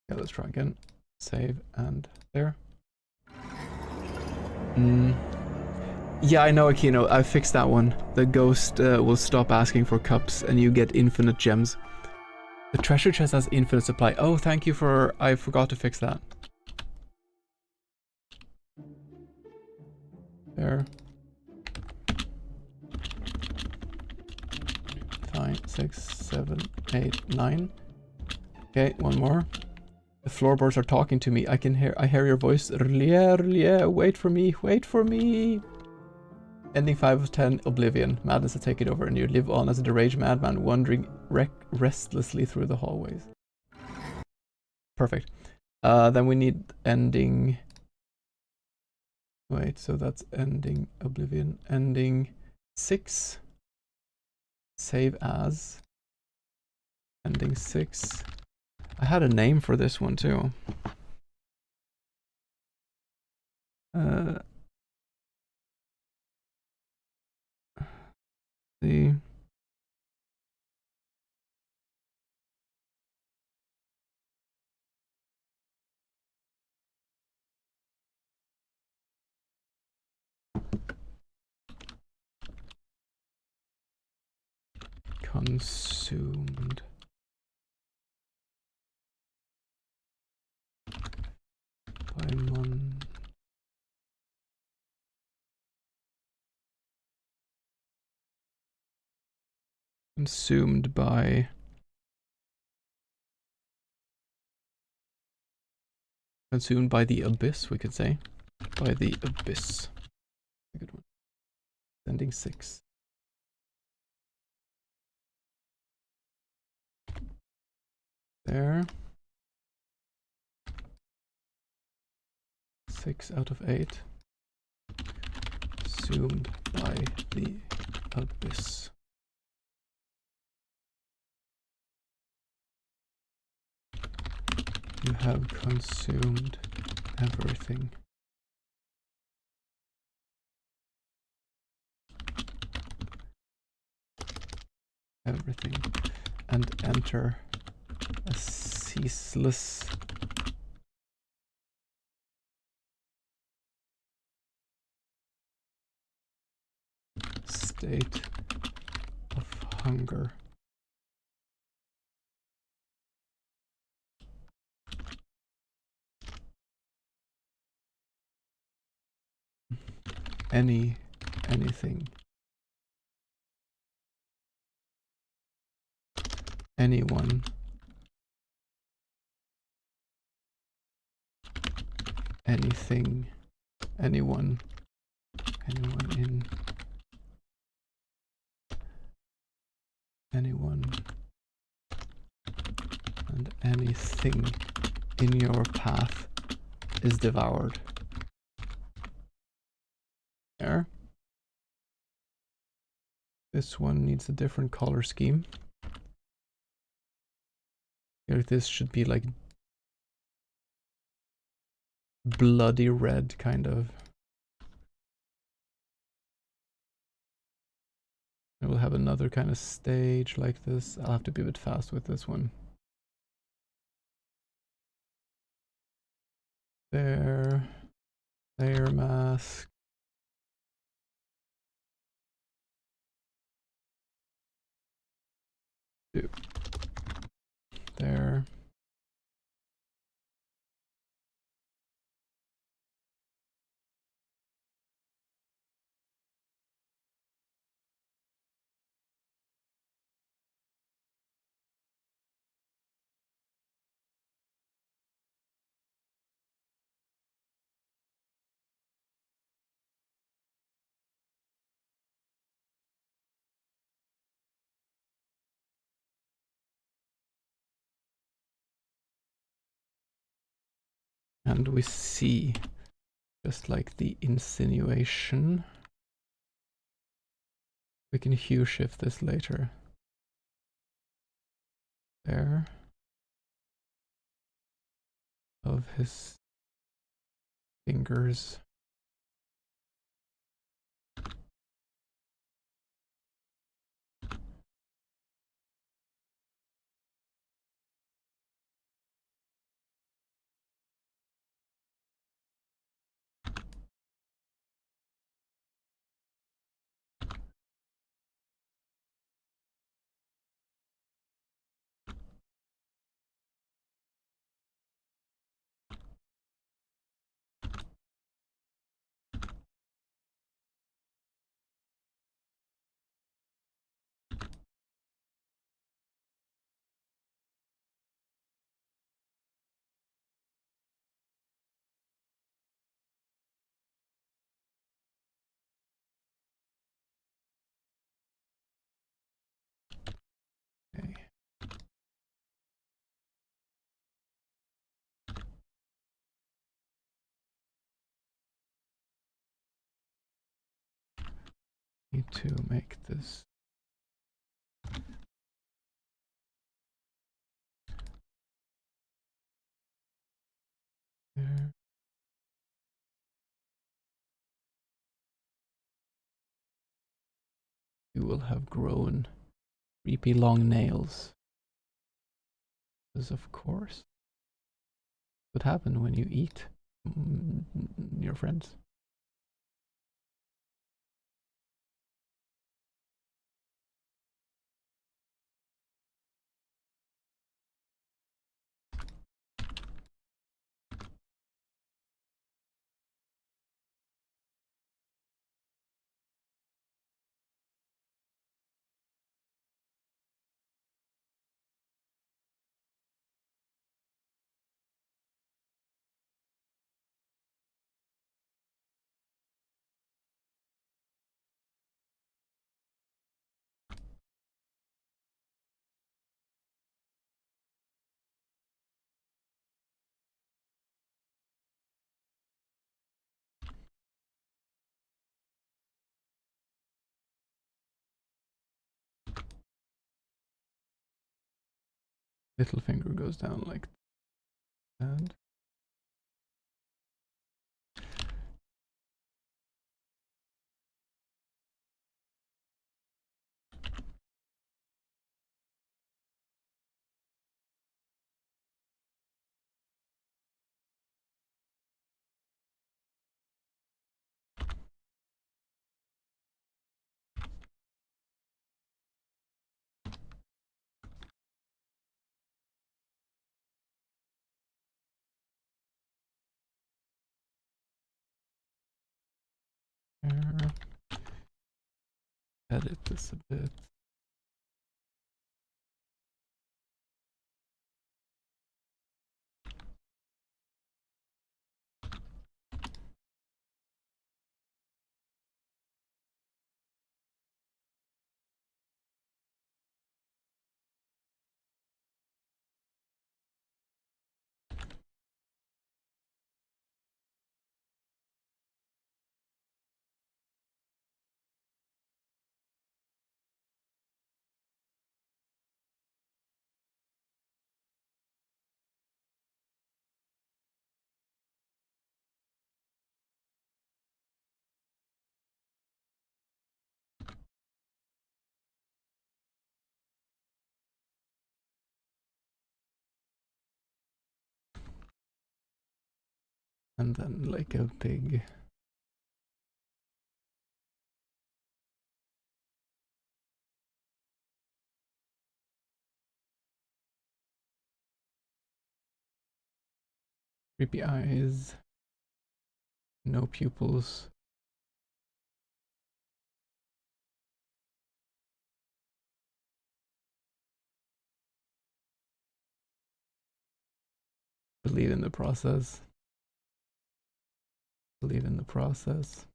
S1: Yeah, let's try again. Save and there. Yeah, I know, Akino. I fixed that one. The ghost will stop asking for cups and you get infinite gems. The treasure chest has infinite supply. Oh, thank you for... I forgot to fix that. There. 5, 6, 7, 8, 9. Okay, one more. The floorboards are talking to me. I hear your voice. Wait for me, wait for me. Ending 5 of 10, Oblivion. Madness has taken over and you live on as a deranged madman wandering restlessly through the hallways. Perfect. Then we need ending... Wait, so that's ending Oblivion. Ending 6. Save as. Ending 6. I had a name for this one too. The consumed by consumed by the abyss, we could say. By the abyss. A good one. Ending 6. There. 6 out of 8. Consumed by the abyss. You have consumed everything. Everything. And enter a ceaseless state of hunger. Anything. Anyone. Anything. Anyone. Anyone in. Anyone. And anything in your path is devoured. There. This one needs a different color scheme. Here, this should be like bloody red, kind of. And we'll have another kind of stage like this. I'll have to be a bit fast with this one. There. Layer mask. There. And we see, just like the insinuation, we can hue shift this later. There. Of his fingers. Okay. Need to make this there. You will have grown creepy long nails. Because of course. What happens when you eat your friends? Little finger goes down like that. There. Edit this a bit. And then like a big creepy eyes, no pupils. Believe in the process. Believe in the process.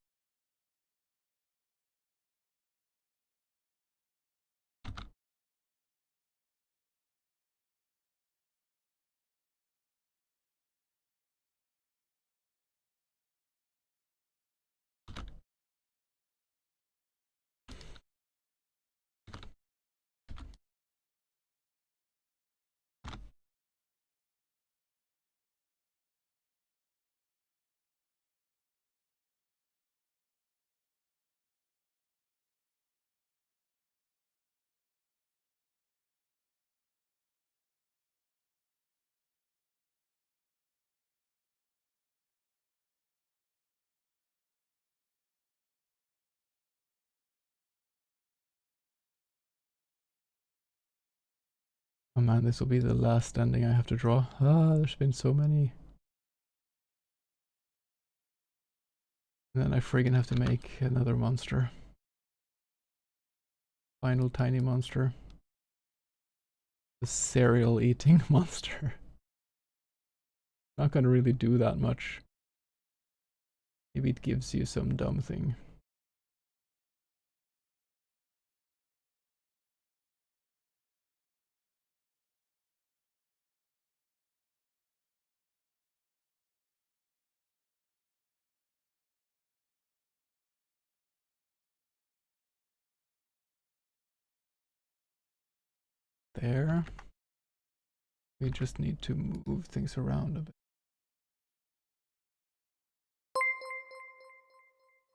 S1: Oh man, this will be the last ending I have to draw. Ah, there's been so many. And then I friggin' have to make another monster. Final tiny monster. The cereal eating monster. Not gonna really do that much. Maybe it gives you some dumb thing. There. We just need to move things around a bit.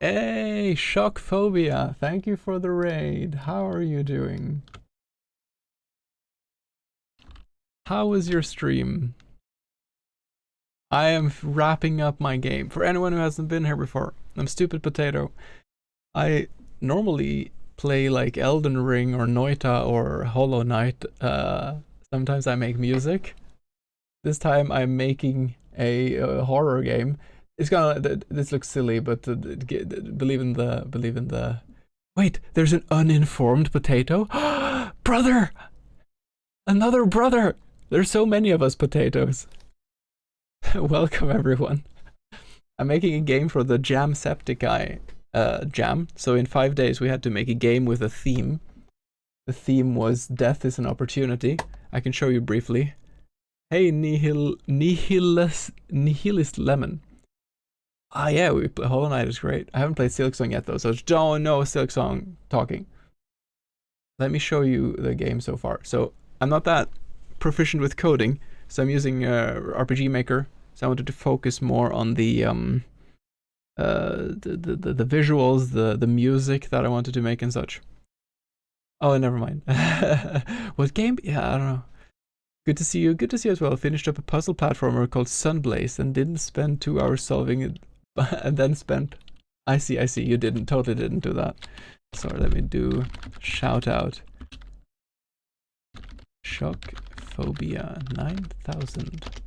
S1: Hey, Shock Phobia! Thank you for the raid. How are you doing? How was your stream? I am wrapping up my game. For anyone who hasn't been here before, I'm Stupid Potato. I normally play like Elden Ring or Noita or Hollow Knight. Sometimes I make music. This time I'm making a horror game. It's gonna. This looks silly, but believe in the. Wait, there's an uninformed potato. Brother, another brother. There's so many of us potatoes. Welcome everyone. I'm making a game for the Jacksepticeye jam. So in 5 days we had to make a game with a theme. The theme was Death is an Opportunity. I can show you briefly. Hey, Nihilist Lemon. Ah, yeah, Hollow Knight is great. I haven't played Silksong yet, though, so don't know Silksong talking. Let me show you the game so far. So, I'm not that proficient with coding, so I'm using RPG Maker. So I wanted to focus more on the visuals, the music that I wanted to make and such. Oh, never mind. What game? Yeah, I don't know. Good to see you. Good to see you as well. Finished up a puzzle platformer called Sunblaze and didn't spend 2 hours solving it, and then spent. I see. You didn't. Totally didn't do that. Sorry. Let me do shout out. Shock Phobia 9000.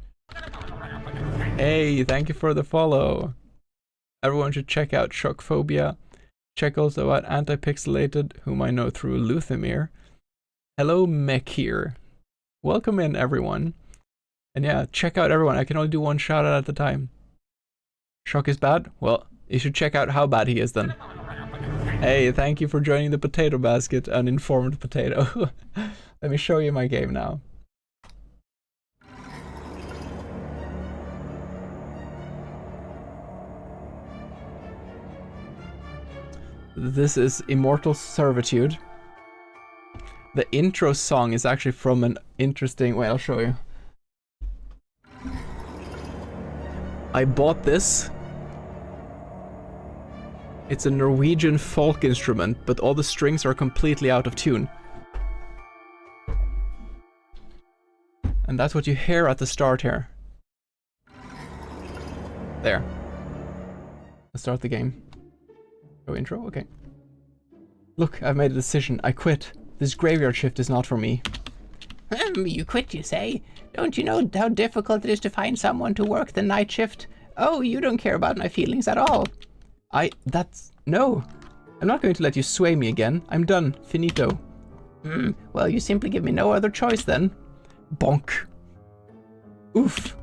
S1: Hey, thank you for the follow. Everyone should check out Shock Phobia. Check also out Antipixelated, whom I know through Luthamir. Hello, Mech here. Welcome in, everyone. And yeah, check out everyone. I can only do one shout out at a time. Shock is bad? Well, you should check out how bad he is then. Hey, thank you for joining the potato basket, uninformed potato. Let me show you my game now. This is Immortal Servitude. The intro song is actually from an interesting... Wait, I'll show you. I bought this. It's a Norwegian folk instrument, but all the strings are completely out of tune. And that's what you hear at the start here. There. Let's start the game. Go intro? Okay. Look, I've made a decision. I quit. This graveyard shift is not for me.
S2: You quit, you say? Don't you know how difficult it is to find someone to work the night shift? Oh, you don't care about my feelings at all.
S1: No. I'm not going to let you sway me again. I'm done. Finito.
S2: Well, you simply give me no other choice then.
S1: Bonk. Oof.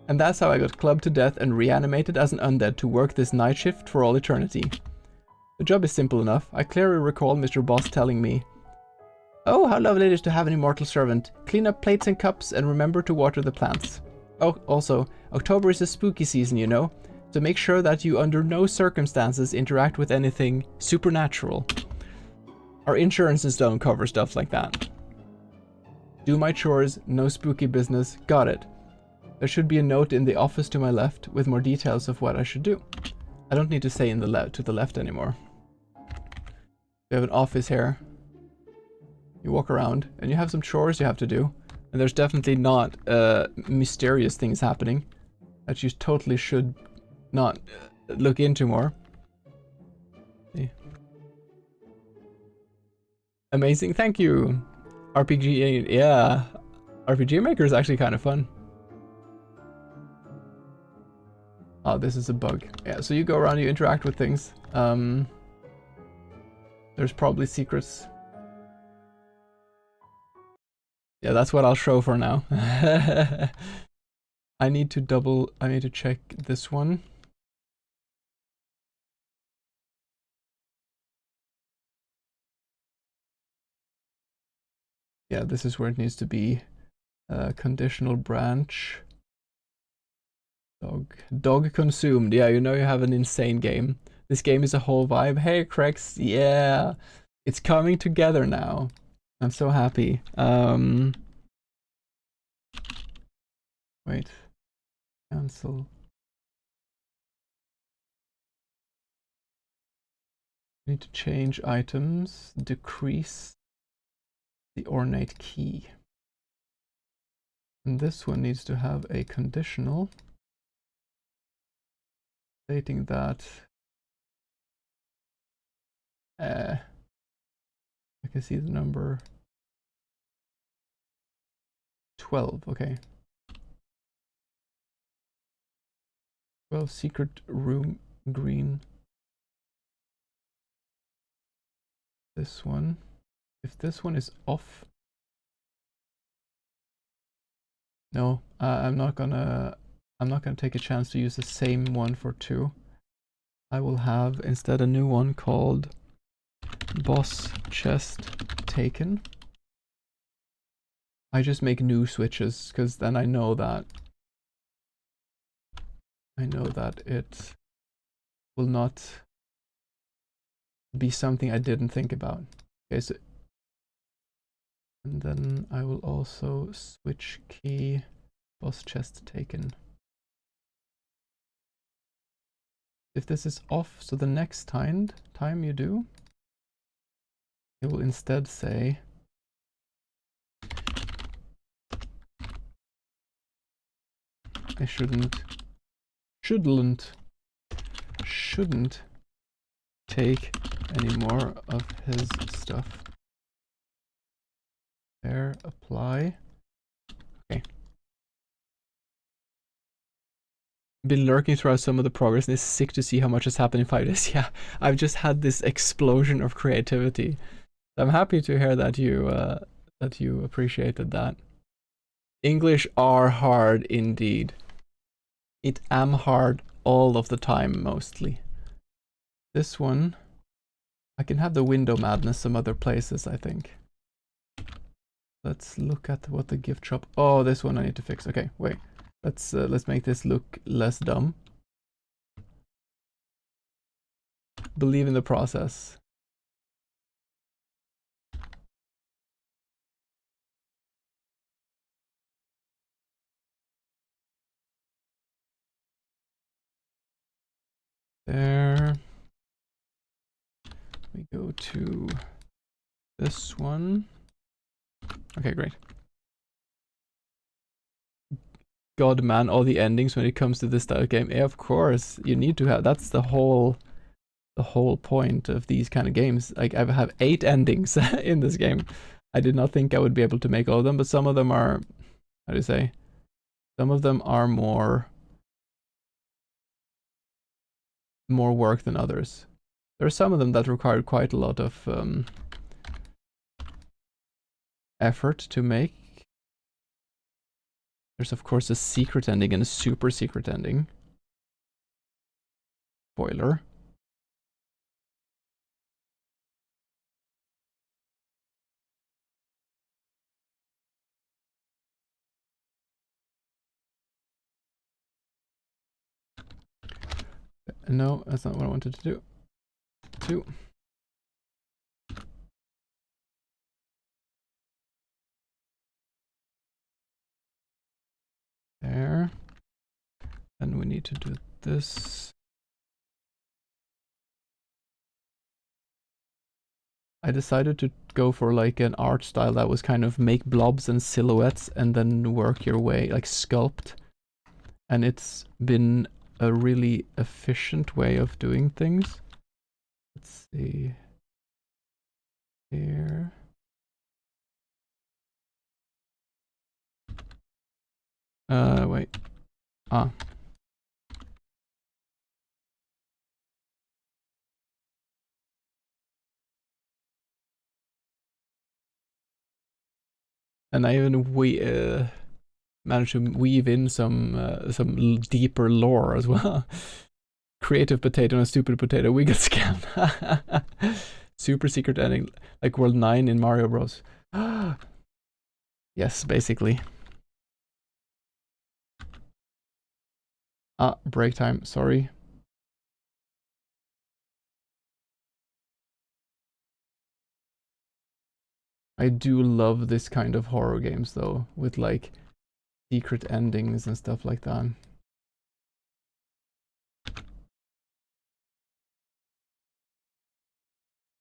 S1: And that's how I got clubbed to death and reanimated as an undead to work this night shift for all eternity. The job is simple enough. I clearly recall Mr. Boss telling me, "Oh, how lovely it is to have an immortal servant. Clean up plates and cups and remember to water the plants. Oh, also, October is a spooky season, you know, so make sure that you under no circumstances interact with anything supernatural. Our insurances don't cover stuff like that. Do my chores, no spooky business, got it. There should be a note in the office to my left with more details of what I should do." I don't need to say to the left anymore. We have an office here. You walk around and you have some chores you have to do. And there's definitely not mysterious things happening that you totally should not look into more. See. Amazing, thank you. RPG, yeah. RPG Maker is actually kind of fun. Oh, this is a bug. Yeah, so you go around, you interact with things. There's probably secrets. Yeah, that's what I'll show for now. I need to check this one. Yeah, this is where it needs to be. Conditional branch. Dog consumed. Yeah, you know you have an insane game. This game is a whole vibe. Hey, Crex. Yeah. It's coming together now. I'm so happy. Wait. Cancel. Need to change items. Decrease the ornate key. And this one needs to have a conditional stating that I can see the number 12. Okay. 12 secret room green. This one. If this one is off. No, I'm not gonna take a chance to use the same one for 2. I will have instead a new one called boss chest taken. I just make new switches because then I know that it will not be something I didn't think about. Okay, so and then I will also switch key boss chest taken. If this is off, so the next time you do, it will instead say I shouldn't take any more of his stuff. There, apply. Okay. Been lurking throughout some of the progress and it's sick to see how much has happened in 5 days. Yeah, I've just had this explosion of creativity. I'm happy to hear that you appreciated that. English are hard indeed. It am hard all of the time mostly. This one, I can have the window madness some other places, I think. Let's look at what the gift shop. Oh, this one I need to fix. Okay, wait. Let's make this look less dumb. Believe in the process. There. We go to this one. Okay, great. God, man, all the endings when it comes to this style of game. Yeah, of course, you need to have. That's the whole point of these kind of games. Like I have 8 endings in this game. I did not think I would be able to make all of them, but some of them are, how do you say? Some of them are more work than others. There are some of them that required quite a lot of effort to make. There's of course a secret ending and a super secret ending. Spoiler. No, that's not what I wanted to do. 2. There. Then we need to do this. I decided to go for like an art style that was kind of make blobs and silhouettes and then work your way, like sculpt. And it's been a really efficient way of doing things. Let's see. Here. Wait. Ah. And I even managed to weave in some deeper lore as well. Creative potato and a stupid potato. We got scammed. Super secret ending, like World 9 in Mario Bros. Yes, basically. Ah, break time. Sorry. I do love this kind of horror games though, with like secret endings and stuff like that.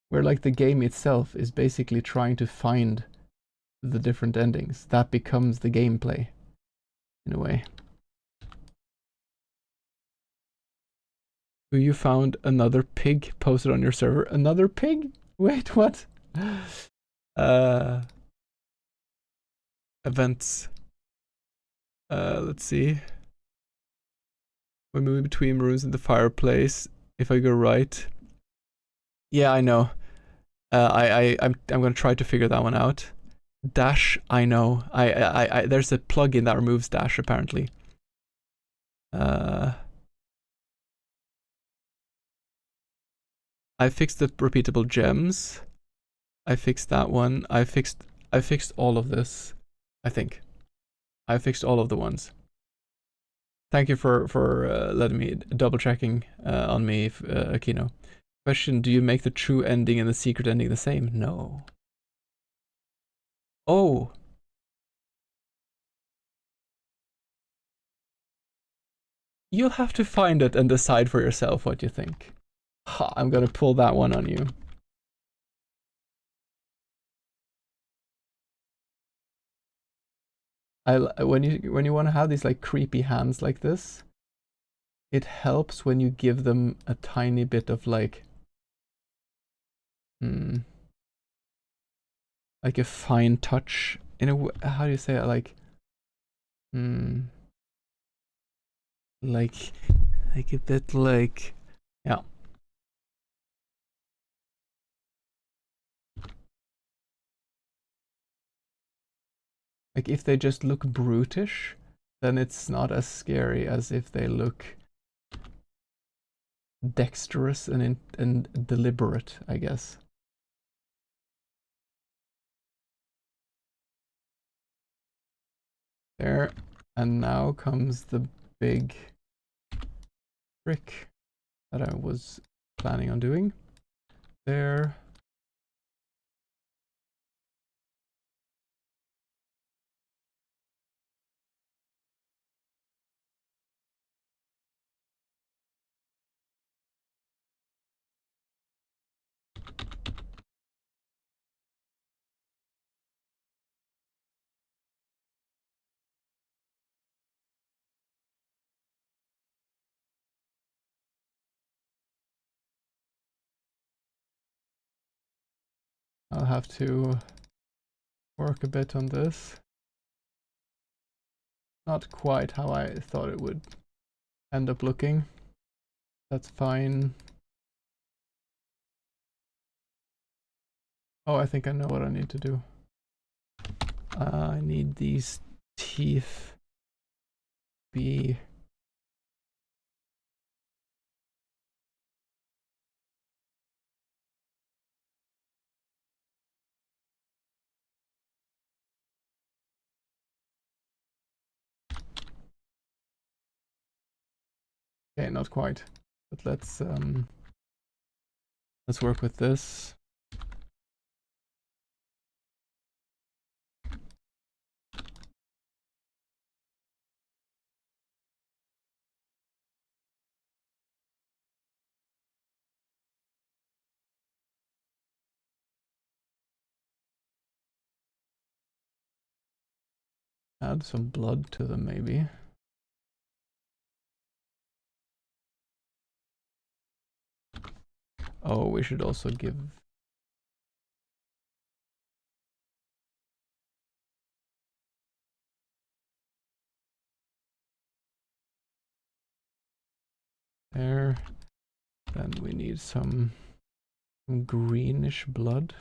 S1: Where like the game itself is basically trying to find the different endings. That becomes the gameplay, in a way. You found another pig posted on your server. Another pig? Wait, what? Events. Let's see. We're moving between rooms in the fireplace. If I go right. Yeah, I know. I'm gonna try to figure that one out. Dash, I know. I there's a plugin that removes dash apparently. I fixed the repeatable gems. I fixed that one. I fixed all of this. I think. I fixed all of the ones. Thank you for letting me double checking on me, Akino. Question: do you make the true ending and the secret ending the same? No. Oh. You'll have to find it and decide for yourself what you think. Ha, I'm gonna pull that one on you. When you want to have these like creepy hands like this, it helps when you give them a tiny bit of like a fine touch in a how do you say it, like like a bit like, yeah. Like if they just look brutish, then it's not as scary as if they look dexterous and deliberate, I guess. There, and now comes the big trick that I was planning on doing. There. I'll have to work a bit on this. Not quite how I thought it would end up looking. That's fine. Oh, I think I know what I need to do. I need these teeth be okay, not quite, but let's work with this. Add some blood to them, maybe. Oh, we should also give There. Then we need some greenish blood.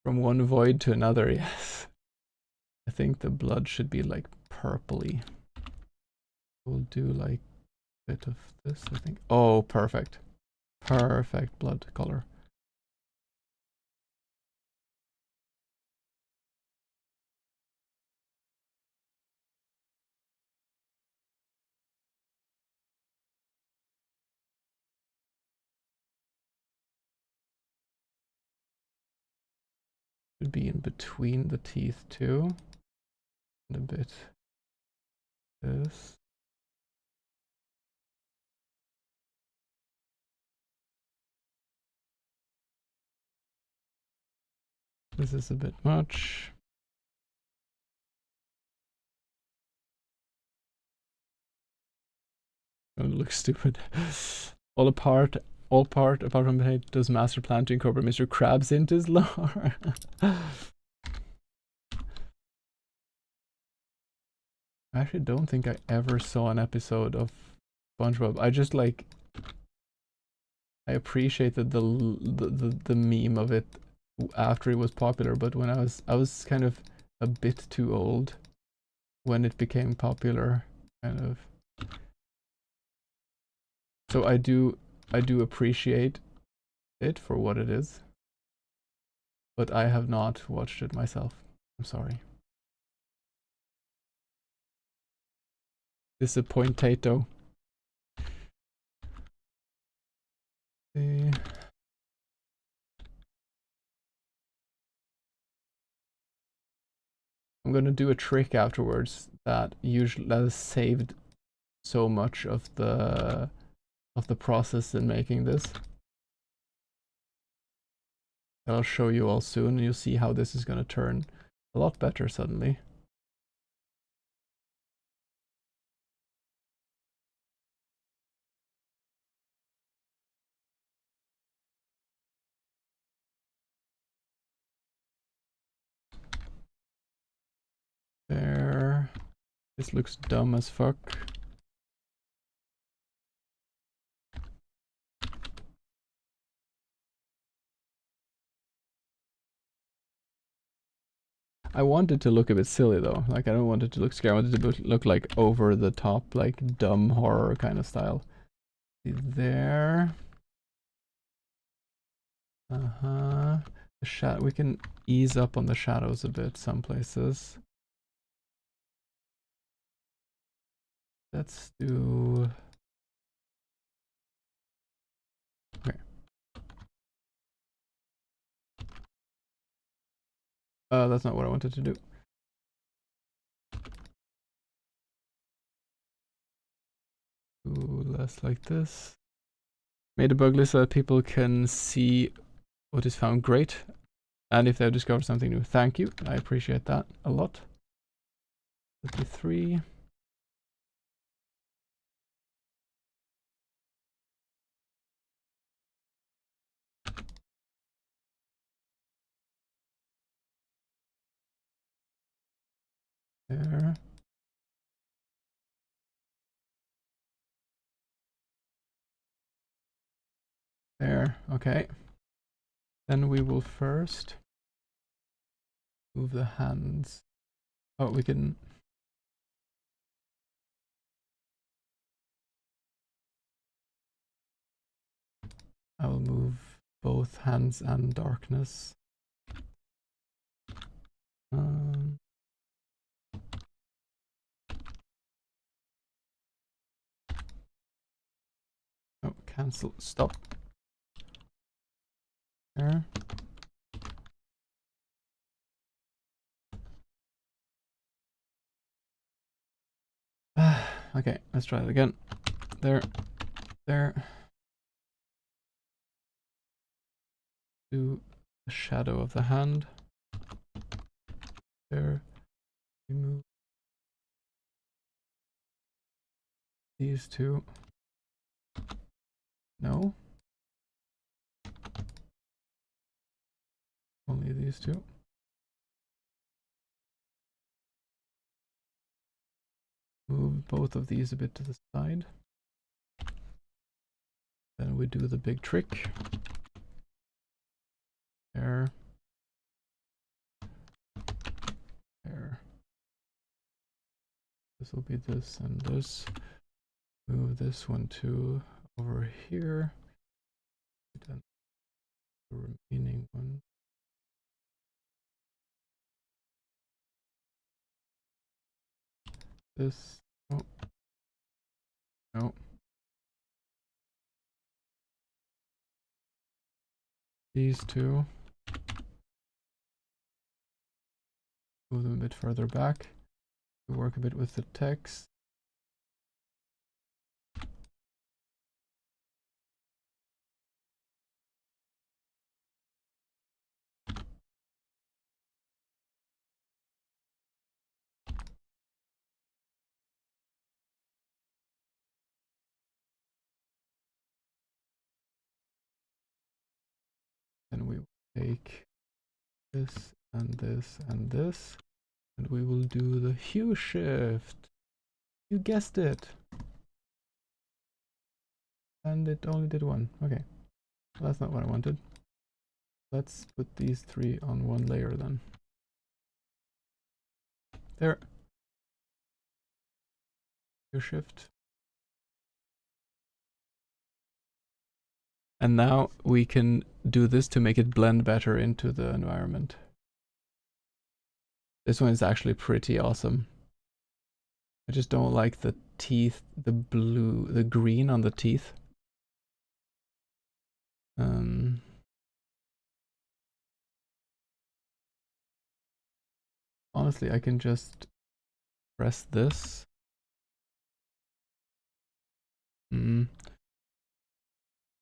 S1: From one void to another, yes. I think the blood should be like purpley. We'll do like a bit of this, I think. Oh, perfect. Perfect blood color. Should be in between the teeth too. And a bit this. This is a bit much. It looks stupid. All part apart from Potato's master plan to incorporate Mr. Krabs into his lore. I actually don't think I ever saw an episode of SpongeBob. I just like I appreciated the meme of it after it was popular, but when I was kind of a bit too old when it became popular, kind of. So I do appreciate it for what it is, but I have not watched it myself. I'm sorry. Disappointato. I'm gonna do a trick afterwards that has saved so much of the process in making this. I'll show you all soon, and you'll see how this is gonna turn a lot better suddenly. There. This looks dumb as fuck. I want it to look a bit silly though. Like I don't want it to look scary. I want it to look like over the top, like dumb horror kind of style. See there. The we can ease up on the shadows a bit some places. Let's do. Okay. That's not what I wanted to do. Ooh, less like this. Made a bug list so that people can see what is found. Great. And if they've discovered something new, thank you. I appreciate that a lot. 53. There. There. Okay. Then we will first move the hands. Oh, we can. I will move both hands and darkness. Oh, cancel. Stop. There. Okay, let's try it again. There. There. Do the shadow of the hand. There. Remove these two. No. Only these two. Move both of these a bit to the side. Then we do the big trick. There. There. This will be this and this. Move this one to over here. Then the remaining one. This. Oh. No. These two. Move them a bit further back. We work a bit with the text. Then we will take this and this and this, and we will do the hue shift. You guessed it. And it only did one. Okay. Well, that's not what I wanted. Let's put these three on one layer then. There. Hue shift. And now we can do this to make it blend better into the environment. This one is actually pretty awesome. I just don't like the teeth, the blue, the green on the teeth. Honestly, I can just press this.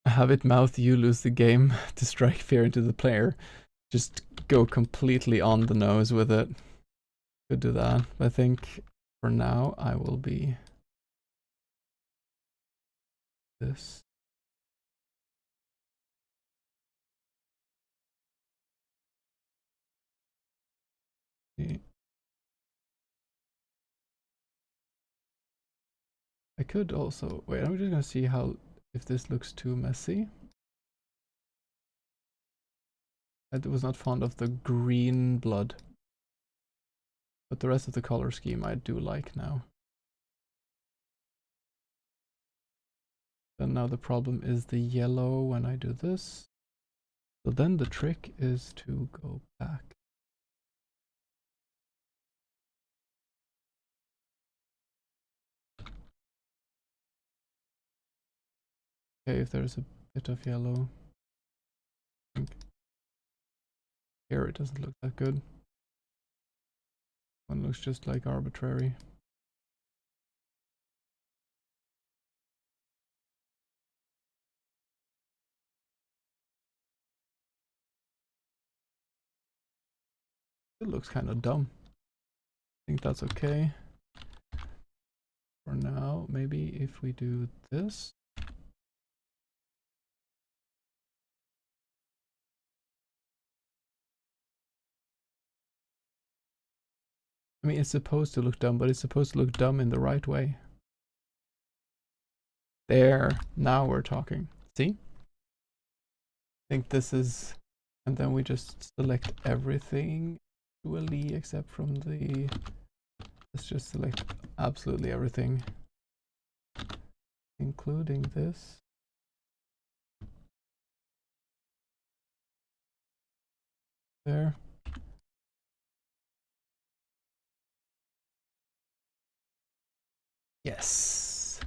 S1: Have it mouth "you lose the game" to strike fear into the player. Just go completely on the nose with it. Could do that. But I think for now I will be this. I could also wait. I'm just gonna see how if this looks too messy. I was not fond of the green blood, but the rest of the color scheme I do like now. Then now the problem is the yellow when I do this. So then the trick is to go back. Okay, if there's a bit of yellow. I think here it doesn't look that good. One looks just like arbitrary. It looks kind of dumb. I think that's okay. For now, maybe if we do this. I mean, it's supposed to look dumb, but it's supposed to look dumb in the right way. There, now we're talking. See? I think this is, and then we just select everything actually except from the, let's just select absolutely everything, including this. There. Yes.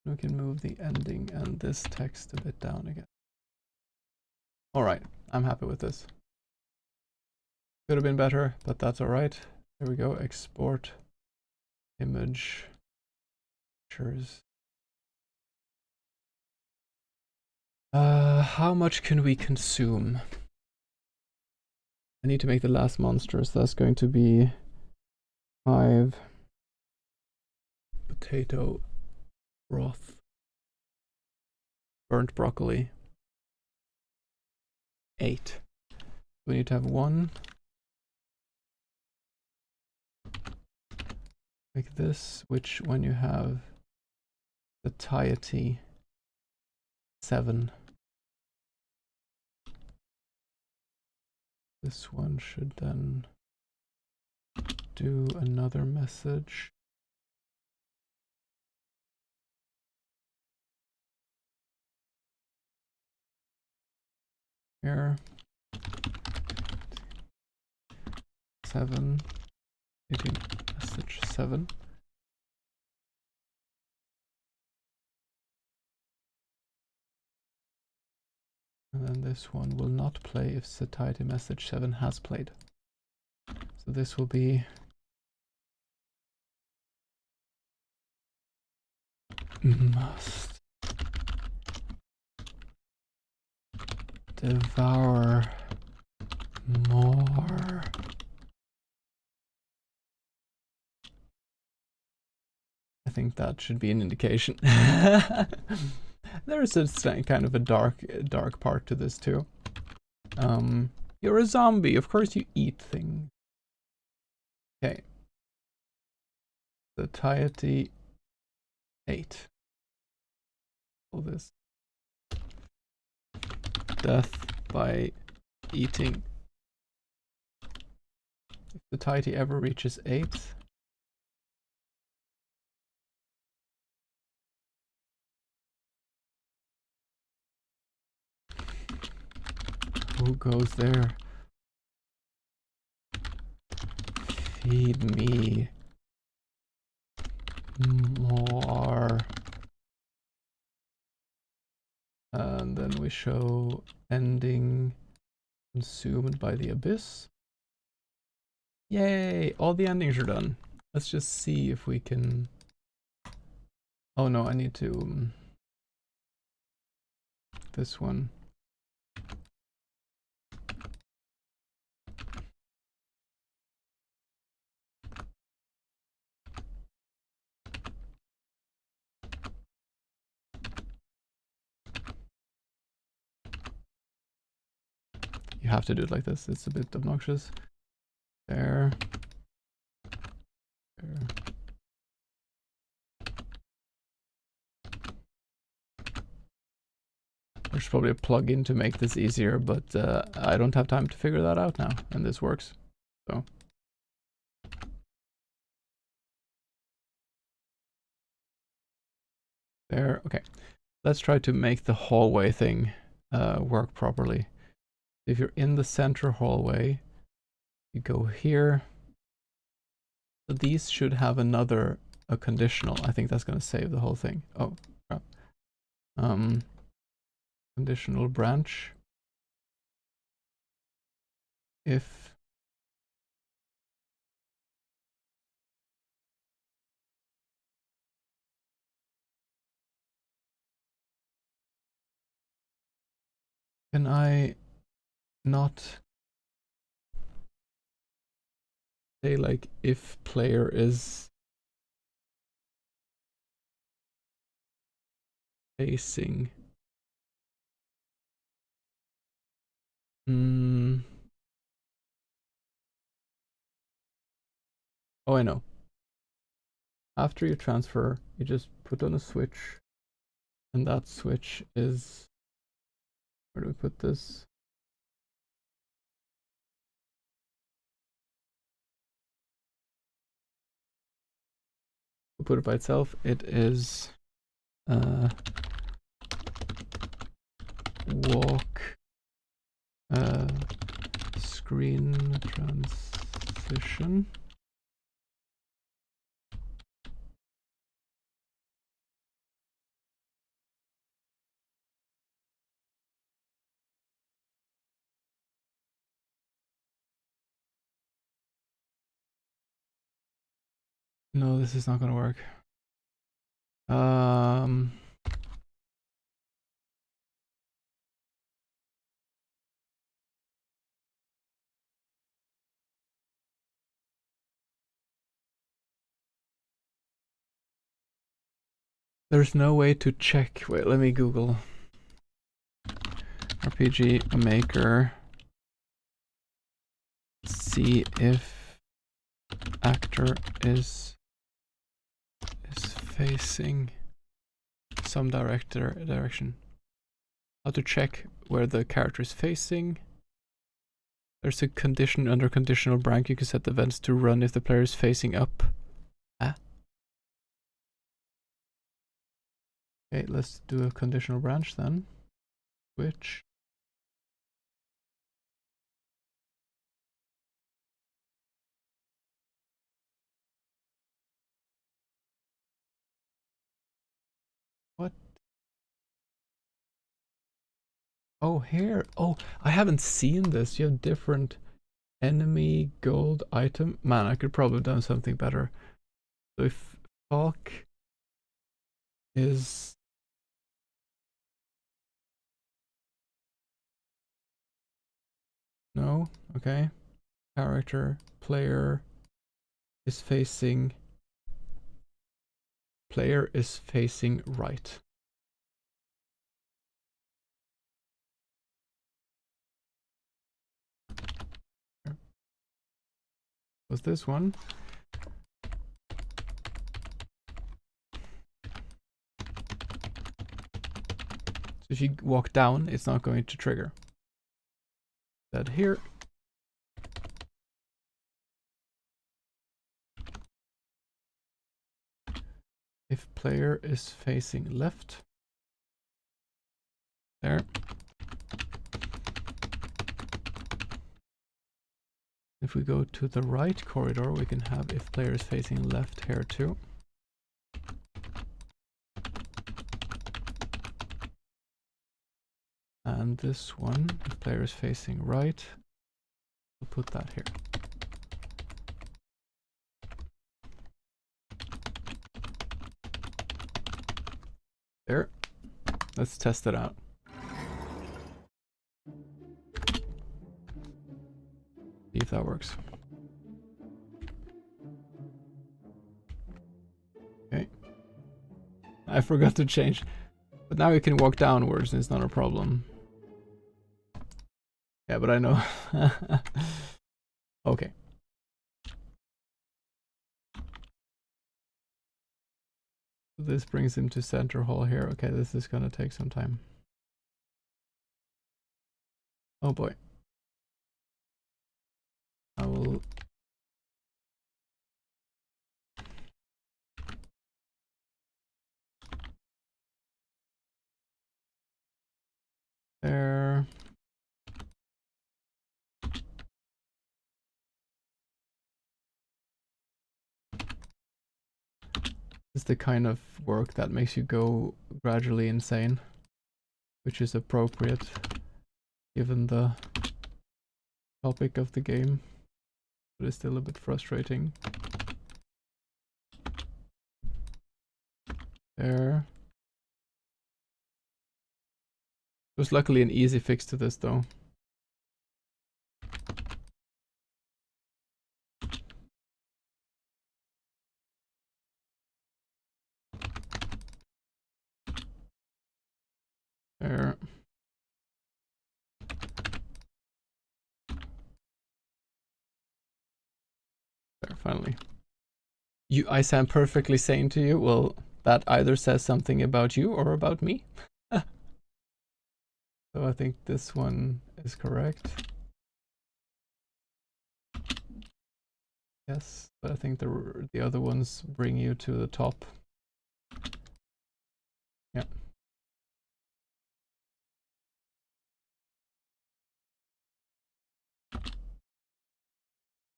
S1: We can move the ending and this text a bit down again. All right, I'm happy with this. Could have been better, but that's all right. There we go. Export image pictures. How much can we consume? I need to make the last monster, so that's going to be 5 potato broth, burnt broccoli, 8. We need to have 1 like this, which when you have satiety 7, this one should then do another message. Here 7, hitting message 7. And then this one will not play if satiety message 7 has played. So this will be must devour more. I think that should be an indication. There's a kind of a dark part to this too. You're a zombie, of course you eat things. Okay. Satiety 8. All this. Death by eating. If satiety ever reaches 8, who goes there? Feed me more. And then we show ending consumed by the abyss. Yay! All the endings are done. Let's just see if we can... Oh no, I need to... this one. You have to do it like this. It's a bit obnoxious. There. There. There's probably a plugin to make this easier, but I don't have time to figure that out now, and this works. So. There. Okay. Let's try to make the hallway thing work properly. If you're in the center hallway, you go here. So these should have a conditional. I think that's going to save the whole thing. Oh, crap. Conditional branch. If can I not say like if player is facing oh, I know. After you transfer, you just put on a switch, and that switch is, where do we put this? We'll put it by itself. It is walk screen transition. No, this is not going to work. There's no way to check. Wait, let me Google. RPG Maker. See if actor is facing some direction. How to check where the character is facing. There's a condition under conditional branch. You can set the events to run if the player is facing up. Ah. Okay, let's do a conditional branch then. Switch. What? Oh, here. Oh, I haven't seen this. You have different enemy gold item. Man, I could probably have done something better. So if Falk is... No? Okay. Character, player is facing... Player is facing right. Was this one? So if you walk down, it's not going to trigger. That here. If player is facing left. There. If we go to the right corridor, we can have if player is facing left here too. And this one, if player is facing right, we'll put that here. There. Let's test it out. See if that works. Okay. I forgot to change. But now you can walk downwards and it's not a problem. Yeah, but I know. Okay. This brings him to center hall here. Okay, this is gonna take some time. Oh boy. I will... There. This is the kind of work that makes you go gradually insane, which is appropriate given the topic of the game, but it's still a bit frustrating. There. There's luckily an easy fix to this though. There. There, finally. I sound perfectly sane to you? Well, that either says something about you or about me. So I think this one is correct. Yes, but I think the other ones bring you to the top. Yeah.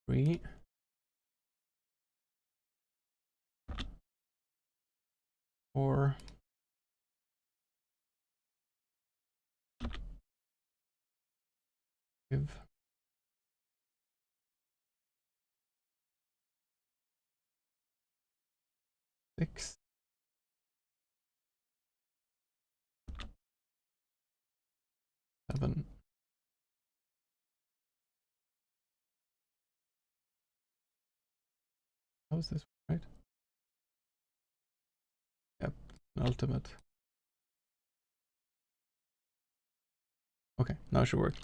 S1: Three. Four. Five. Six. Seven. How is this right? Yep, ultimate. Okay, now it should work.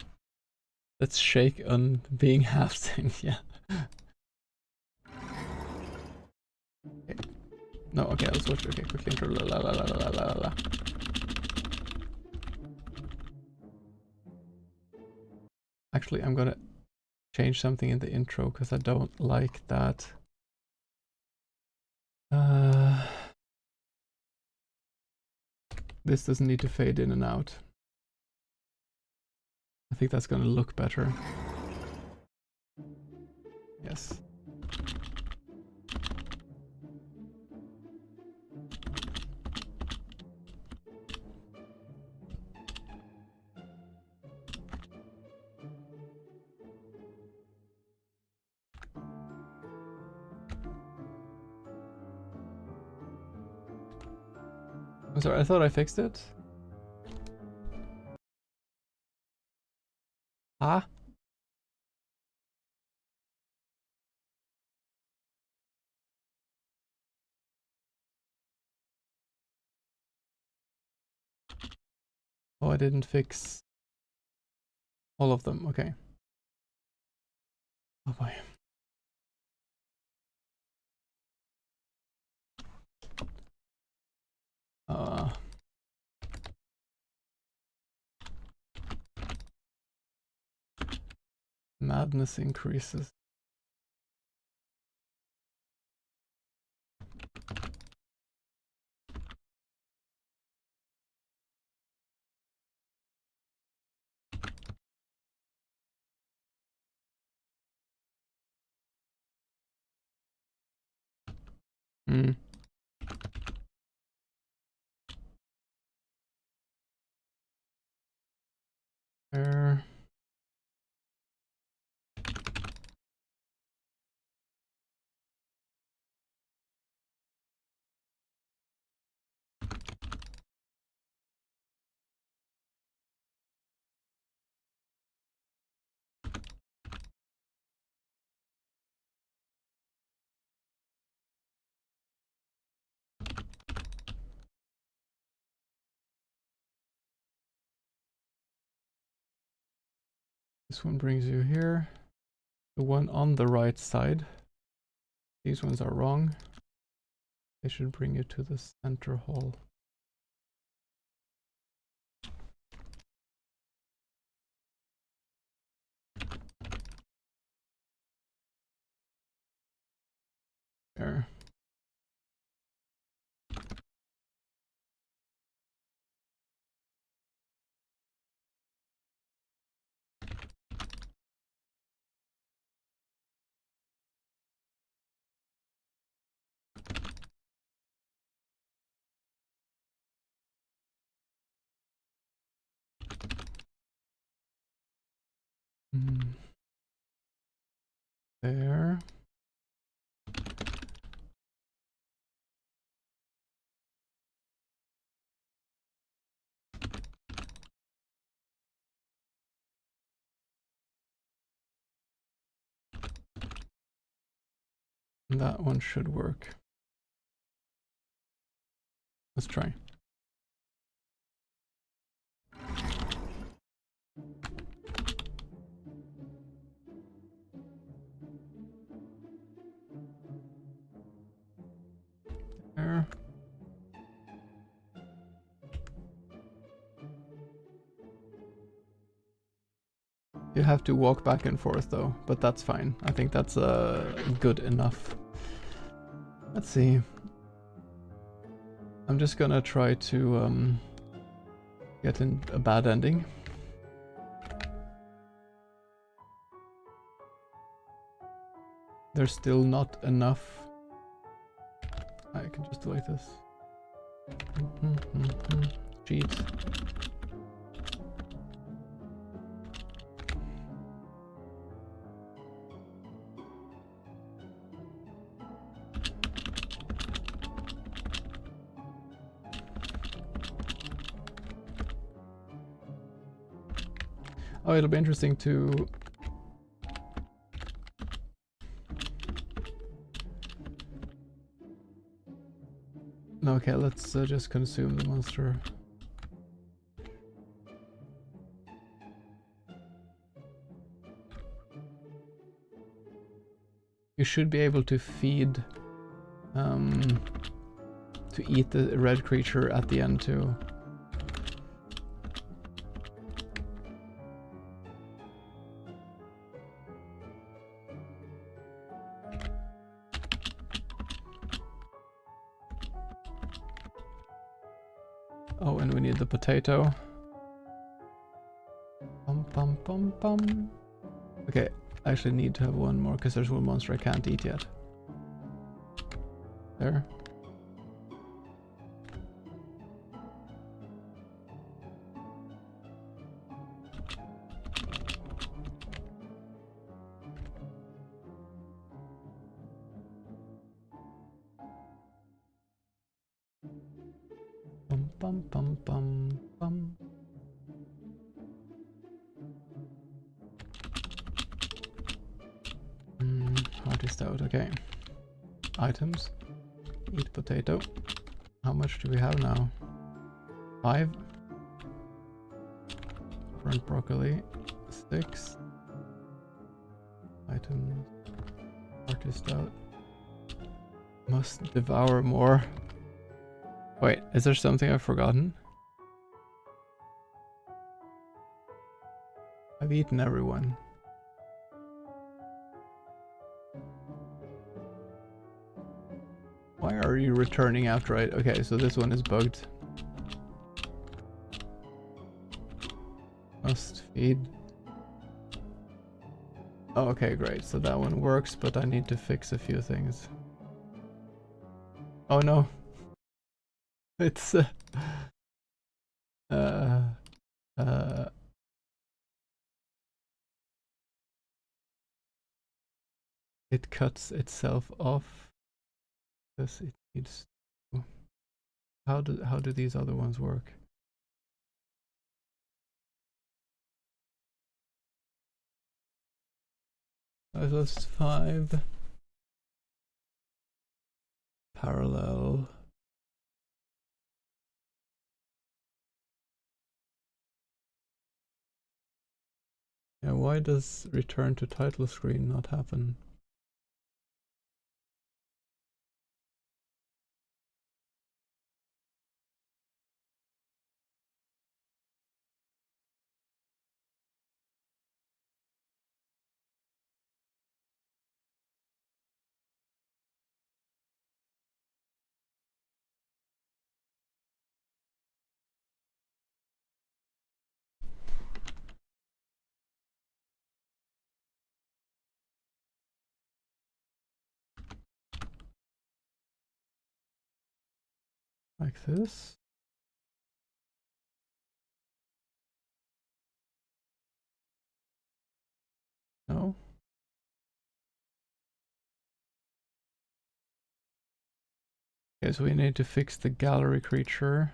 S1: Let's shake on being half sane, yeah. Okay. No, okay, I'll switch. Okay, quick intro. La la la la la la la la. Actually, I'm gonna change something in the intro because I don't like that. This doesn't need to fade in and out. I think that's gonna look better. Yes. I'm sorry, I thought I fixed it. Ah? Oh, I didn't fix all of them. Okay. Oh boy. Madness increases. Hmm. There. This one brings you here. The one on the right side. These ones are wrong. They should bring you to the center hall. There. There. And that one should work. Let's try. There. You have to walk back and forth though, but that's fine. I think that's good enough. Let's see. I'm just gonna try to get in a bad ending. There's still not enough. I can just do like this. Cheat. Oh, it'll be interesting to... Okay, let's just consume the monster. You should be able to feed to eat the red creature at the end too. Oh, and we need the potato. Bum, bum, bum, bum. Okay, I actually need to have one more because there's one monster I can't eat yet. There. Bum, bum, bum, bum, bum. Heart is out, okay. Items. Eat potato. How much do we have now? 5. Burnt broccoli. 6. Items. Heart is out. Must devour more. Wait, is there something I've forgotten? I've eaten everyone. Why are you returning after I... Okay, so this one is bugged. Must feed. Oh, okay, great. So that one works, but I need to fix a few things. Oh no. It's... it cuts itself off because it needs to... How do these other ones work? That's 5. Parallel. Yeah, why does return to title screen not happen? Like this? No? Okay, so we need to fix the gallery creature.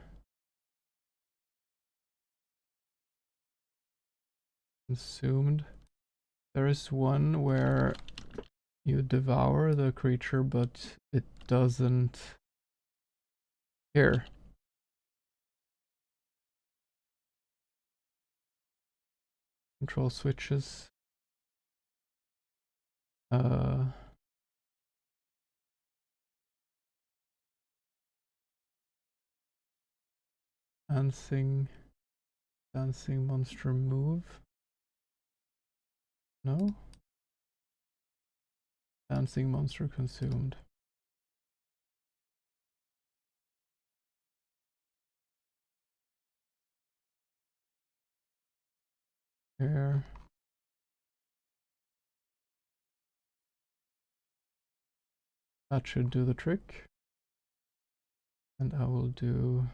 S1: Consumed. There is one where you devour the creature, but it doesn't... Here. Control switches. Dancing monster move. No? Dancing monster consumed. Here. That should do the trick. And I will do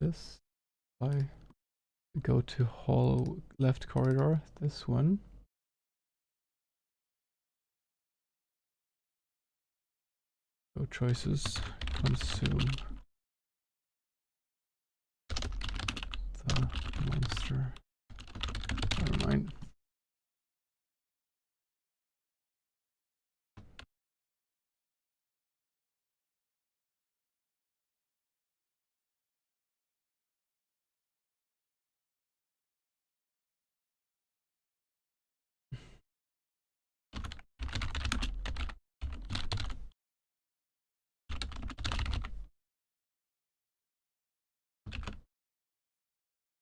S1: this. I go to hollow left corridor, this one. Go choices, consume the monster. Never mind.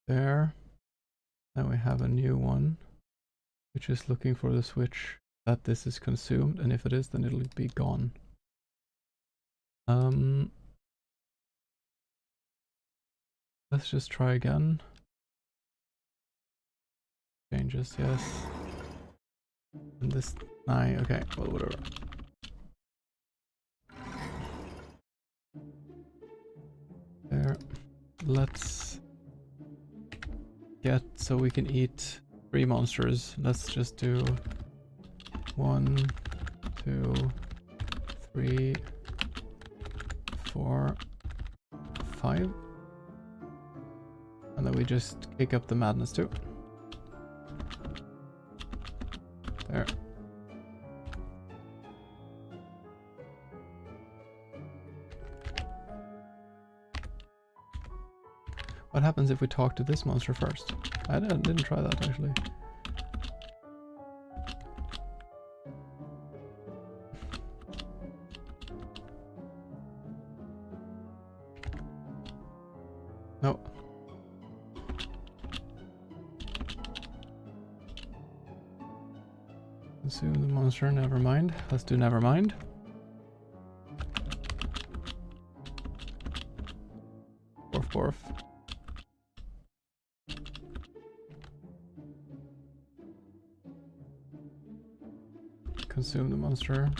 S1: there. Then we have a new one, which is looking for the switch that this is consumed, and if it is, then it'll be gone. Let's just try again. Changes, yes. And this, okay, well, whatever. There. Let's get so we can eat 3 monsters. Let's just do 1, 2, 3, 4, 5. And then we just kick up the madness too. There. What happens if we talk to this monster first? I didn't try that actually. No. Consume the monster, never mind. Let's do never mind. Borf borf. Consume the monster.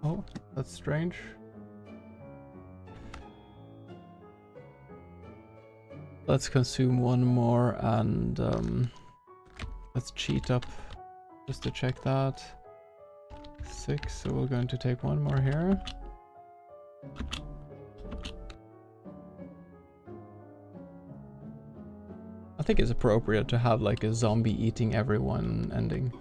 S1: Oh, that's strange. Let's consume one more and let's cheat up just to check that. 6, so we're going to take one more here. I think it's appropriate to have like a zombie eating everyone ending.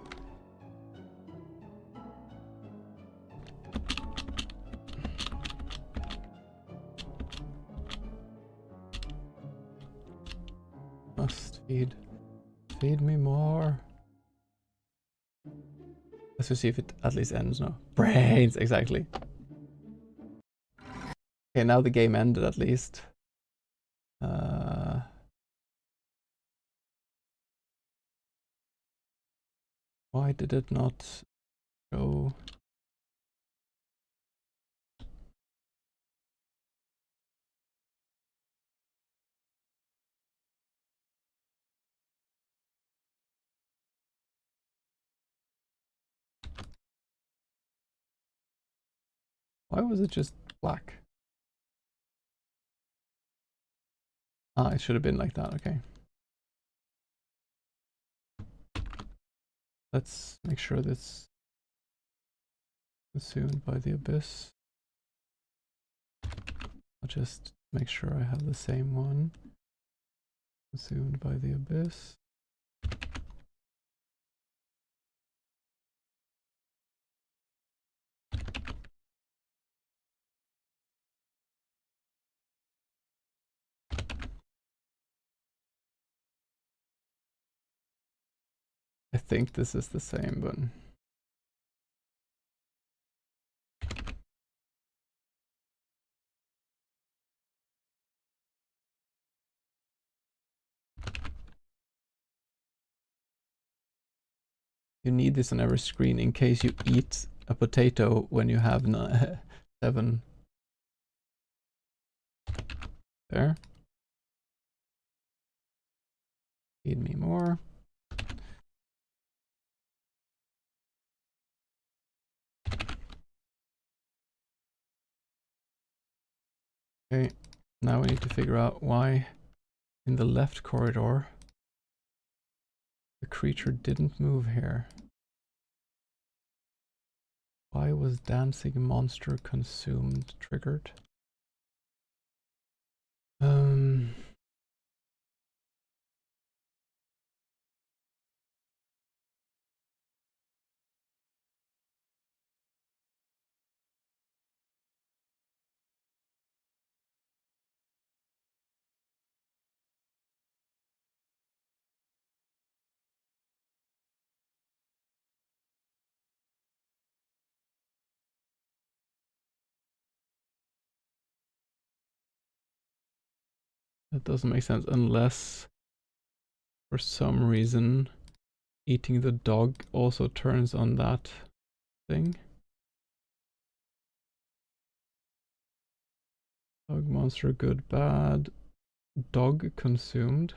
S1: Must feed. Feed me more. Let's just see if it at least ends now. Brains, exactly. Okay, now the game ended at least. Why did it not show? Why was it just black? Ah, it should have been like that, okay. Let's make sure that's consumed by the abyss. I'll just make sure I have the same one. Consumed by the abyss. I think this is the same, but you need this on every screen in case you eat a potato when you have 7. There. Feed me more. Okay, now we need to figure out why in the left corridor the creature didn't move here. Why was dancing monster consumed triggered? That doesn't make sense unless for some reason eating the dog also turns on that thing. Dog monster, good, bad. Dog consumed.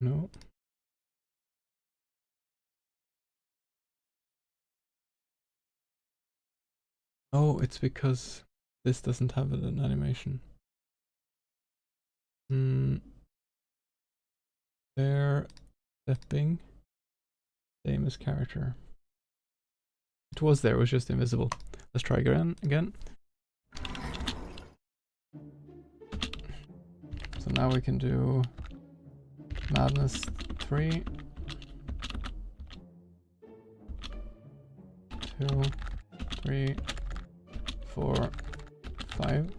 S1: No. Oh, it's because this doesn't have an animation. There, stepping, same as character. It was there, it was just invisible. Let's try again. So now we can do madness 3, 2, 3, 4, 5.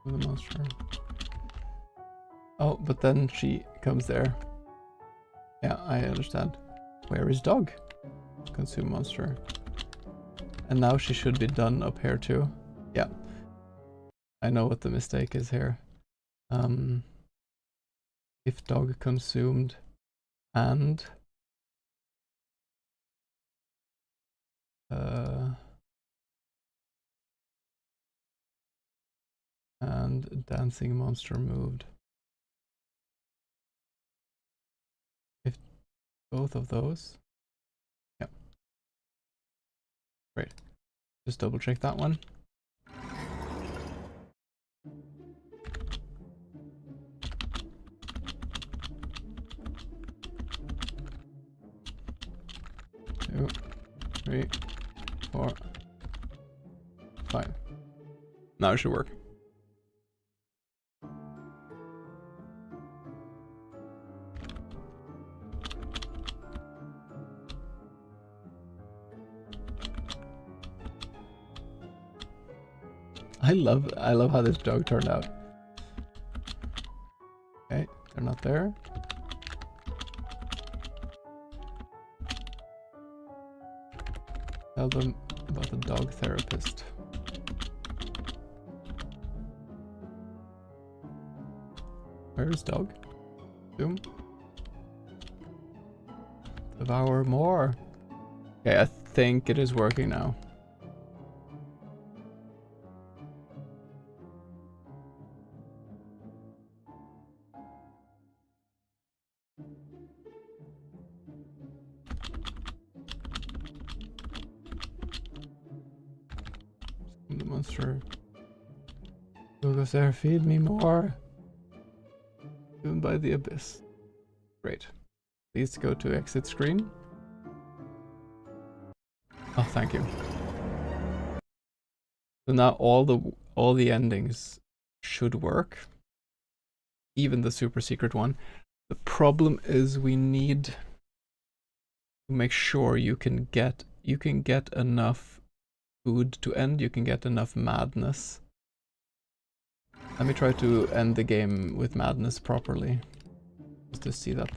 S1: The monster. Oh, but then she comes there. Yeah, I understand. Where is dog? Consume monster. And now she should be done up here too. Yeah. I know what the mistake is here. If dog consumed and dancing monster moved. If both of those. Yeah. Great. Just double check that one. Two, 3, 4, 5. Now it should work. I love how this dog turned out. Okay, they're not there. Tell them about the dog therapist. Where's dog? Zoom. Devour more. Okay, I think it is working now. The monster. Goes there, feed me more. Given by the abyss. Great. Please go to exit screen. Oh, thank you. So now all the endings should work. Even the super secret one. The problem is we need to make sure you can get enough food to end, you can get enough madness. Let me try to end the game with madness properly. Just to see that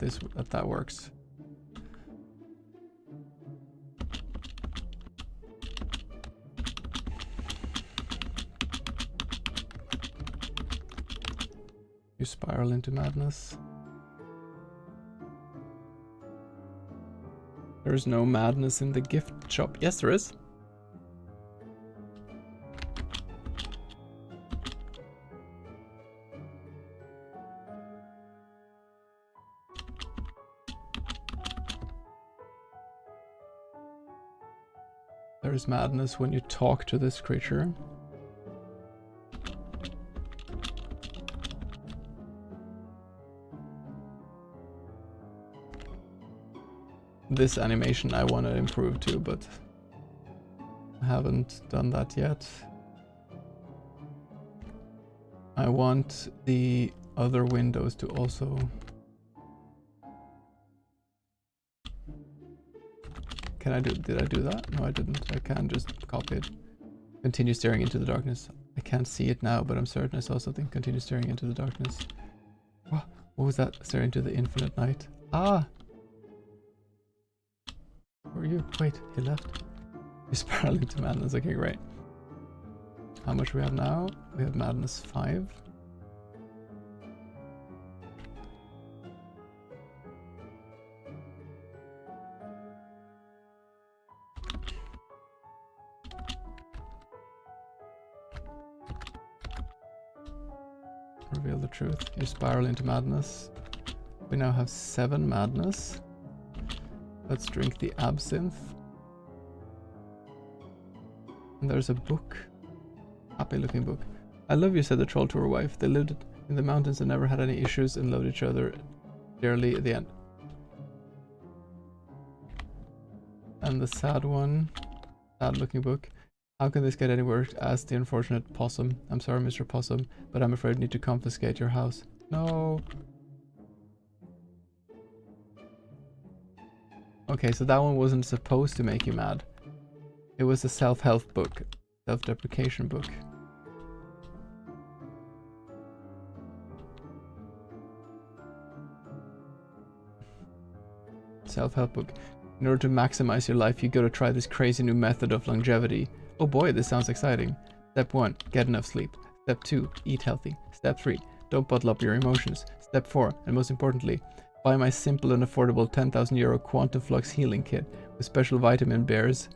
S1: that works. You spiral into madness. There is no madness in the gift shop. Yes, there is. There is madness when you talk to this creature. This animation I want to improve too, but I haven't done that yet. I want the other windows to also... can I do? Did I do that? No, I didn't. I can just copy it. Continue staring into the darkness. I can't see it now, but I'm certain I saw something. Continue staring into the darkness. What was that? Staring into the infinite night. Ah! Where are you? Wait, he left. He's spiraling to madness. Okay, great. How much we have now? We have madness 5. Reveal the truth. You spiral into madness. We now have 7 madness. Let's drink the absinthe. And there's a book. Happy looking book. I love you, said the troll to her wife. They lived in the mountains and never had any issues and loved each other dearly at the end. And the sad one. Sad looking book. How can this get any worse? Asked the unfortunate possum. I'm sorry, Mr. Possum, but I'm afraid I need to confiscate your house. No. Okay, so that one wasn't supposed to make you mad. It was a self-help book. Self-deprecation book. Self-help book. In order to maximize your life, you gotta try this crazy new method of longevity. Oh boy, this sounds exciting. Step 1, get enough sleep. Step 2, eat healthy. Step 3, don't bottle up your emotions. Step 4, and most importantly, buy my simple and affordable 10,000 euro Quantum Flux healing kit with special vitamin bears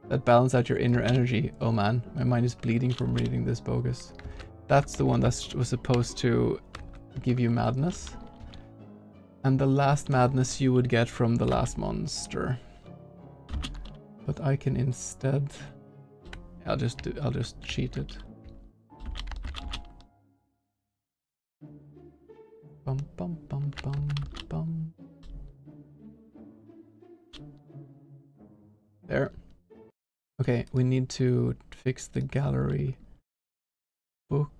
S1: that balance out your inner energy. Oh man, my mind is bleeding from reading this bogus. That's the one that was supposed to give you madness. And the last madness you would get from the last monster. But I can instead... I'll just cheat it. Bum bum bum bum bum. There. Okay, we need to fix the gallery book.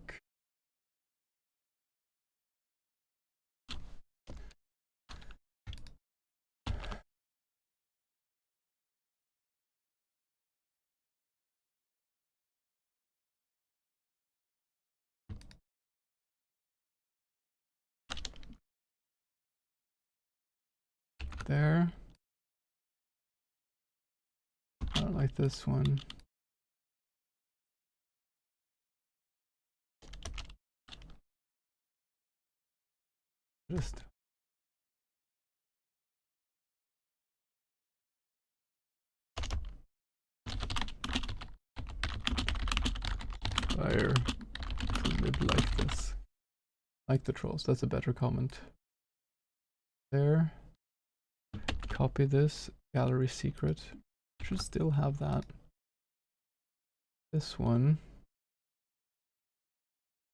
S1: There. I don't like this one. Just fire to live like this. Like the trolls, that's a better comment. There. Copy this. Gallery secret. Should still have that. This one.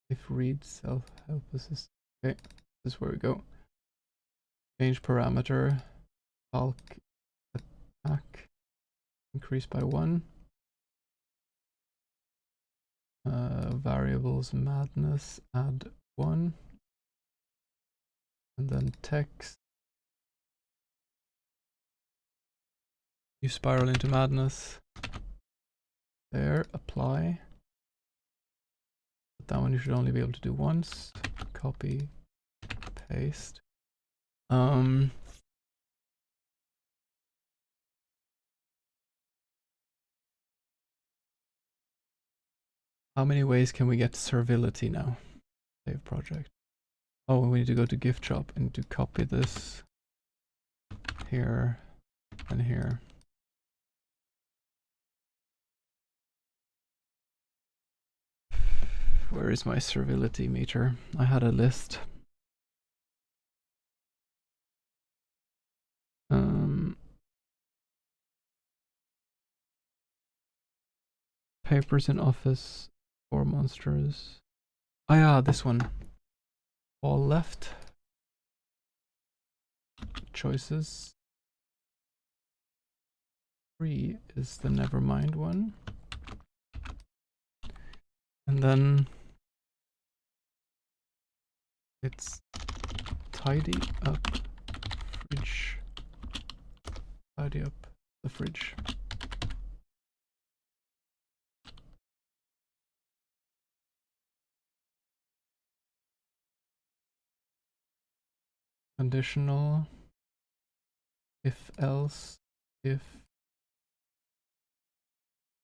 S1: If read self-help assist. Okay, this is where we go. Change parameter. Bulk attack. Increase by 1. Variables madness. Add 1. And then text. You spiral into madness. There, apply. But that one you should only be able to do once. Copy, paste. How many ways can we get servility now? Save project. Oh, we need to go to gift shop and to copy this here and here. Where is my servility meter? I had a list. Papers in office, 4 monsters. Oh yeah, this one. All left. Choices. 3 is the nevermind one. And then it's tidy up fridge. Tidy up the fridge. Conditional, if else, if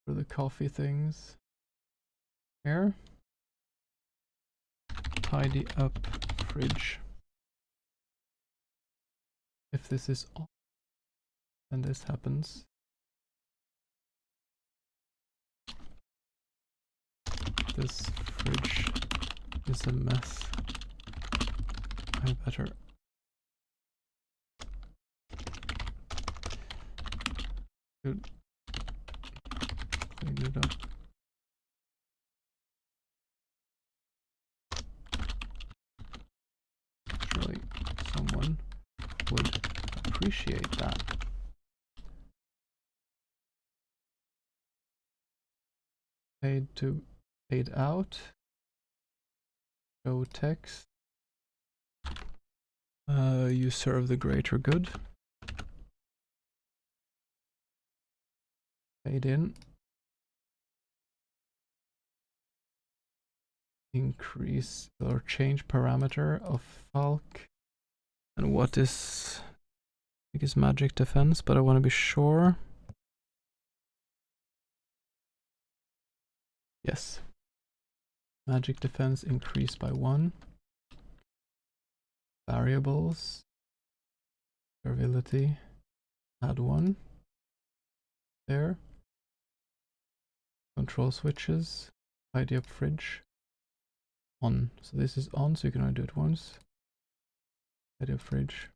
S1: for the coffee things. Here, tidy up fridge. If this is on, then this happens. This fridge is a mess. I better clean it up. Surely someone would appreciate that. Paid to paid out. Show text. You serve the greater good. Paid in. Increase or change parameter of Falk. And what is, I think it's magic defense, but I want to be sure. Yes. Magic defense increased by 1. Variables. Servility. Add 1. There. Control switches. Tidy up fridge. On. So this is on, so you can only do it once. Tidy up fridge.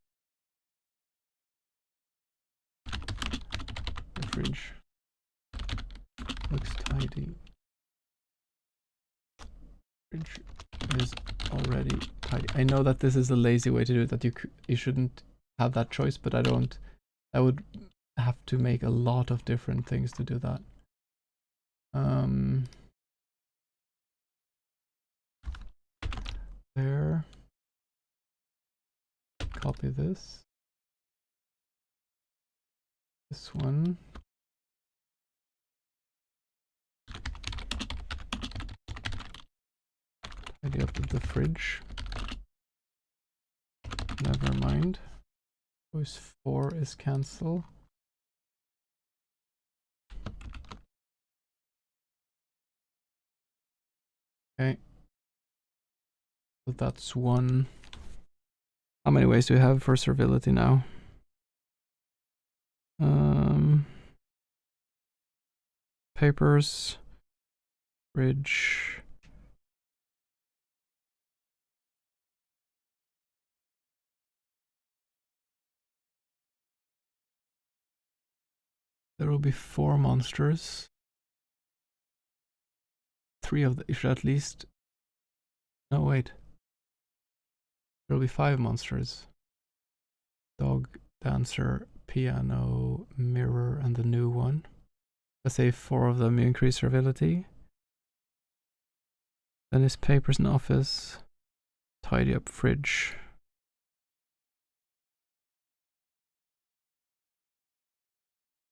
S1: The fridge looks tidy. Fridge is already tidy. I know that this is a lazy way to do it, that you shouldn't have that choice, but I don't. I would have to make a lot of different things to do that. There. Copy this. This one. Tidy up the fridge. Never mind. Choice 4 is cancel. Okay. So that's 1. How many ways do we have for servility now? Papers, fridge. There will be 4 monsters. 3 of them, you should at least. No, wait. There will be 5 monsters. Dog, dancer, piano, mirror, and the new one. Let's say 4 of them increase servility. Then is papers in office. Tidy up fridge.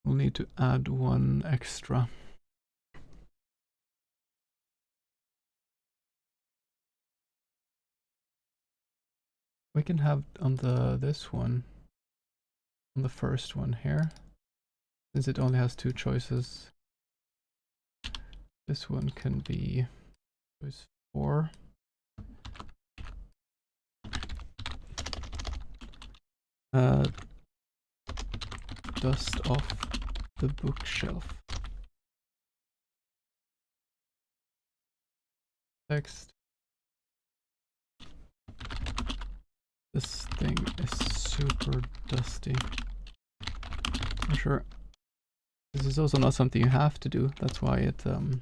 S1: We'll need to add 1 extra. We can have on this one, on the first one here, since it only has 2 choices. This one can be choice 4. Dust off the bookshelf. Text. This thing is super dusty. I'm sure this is also not something you have to do. That's why it the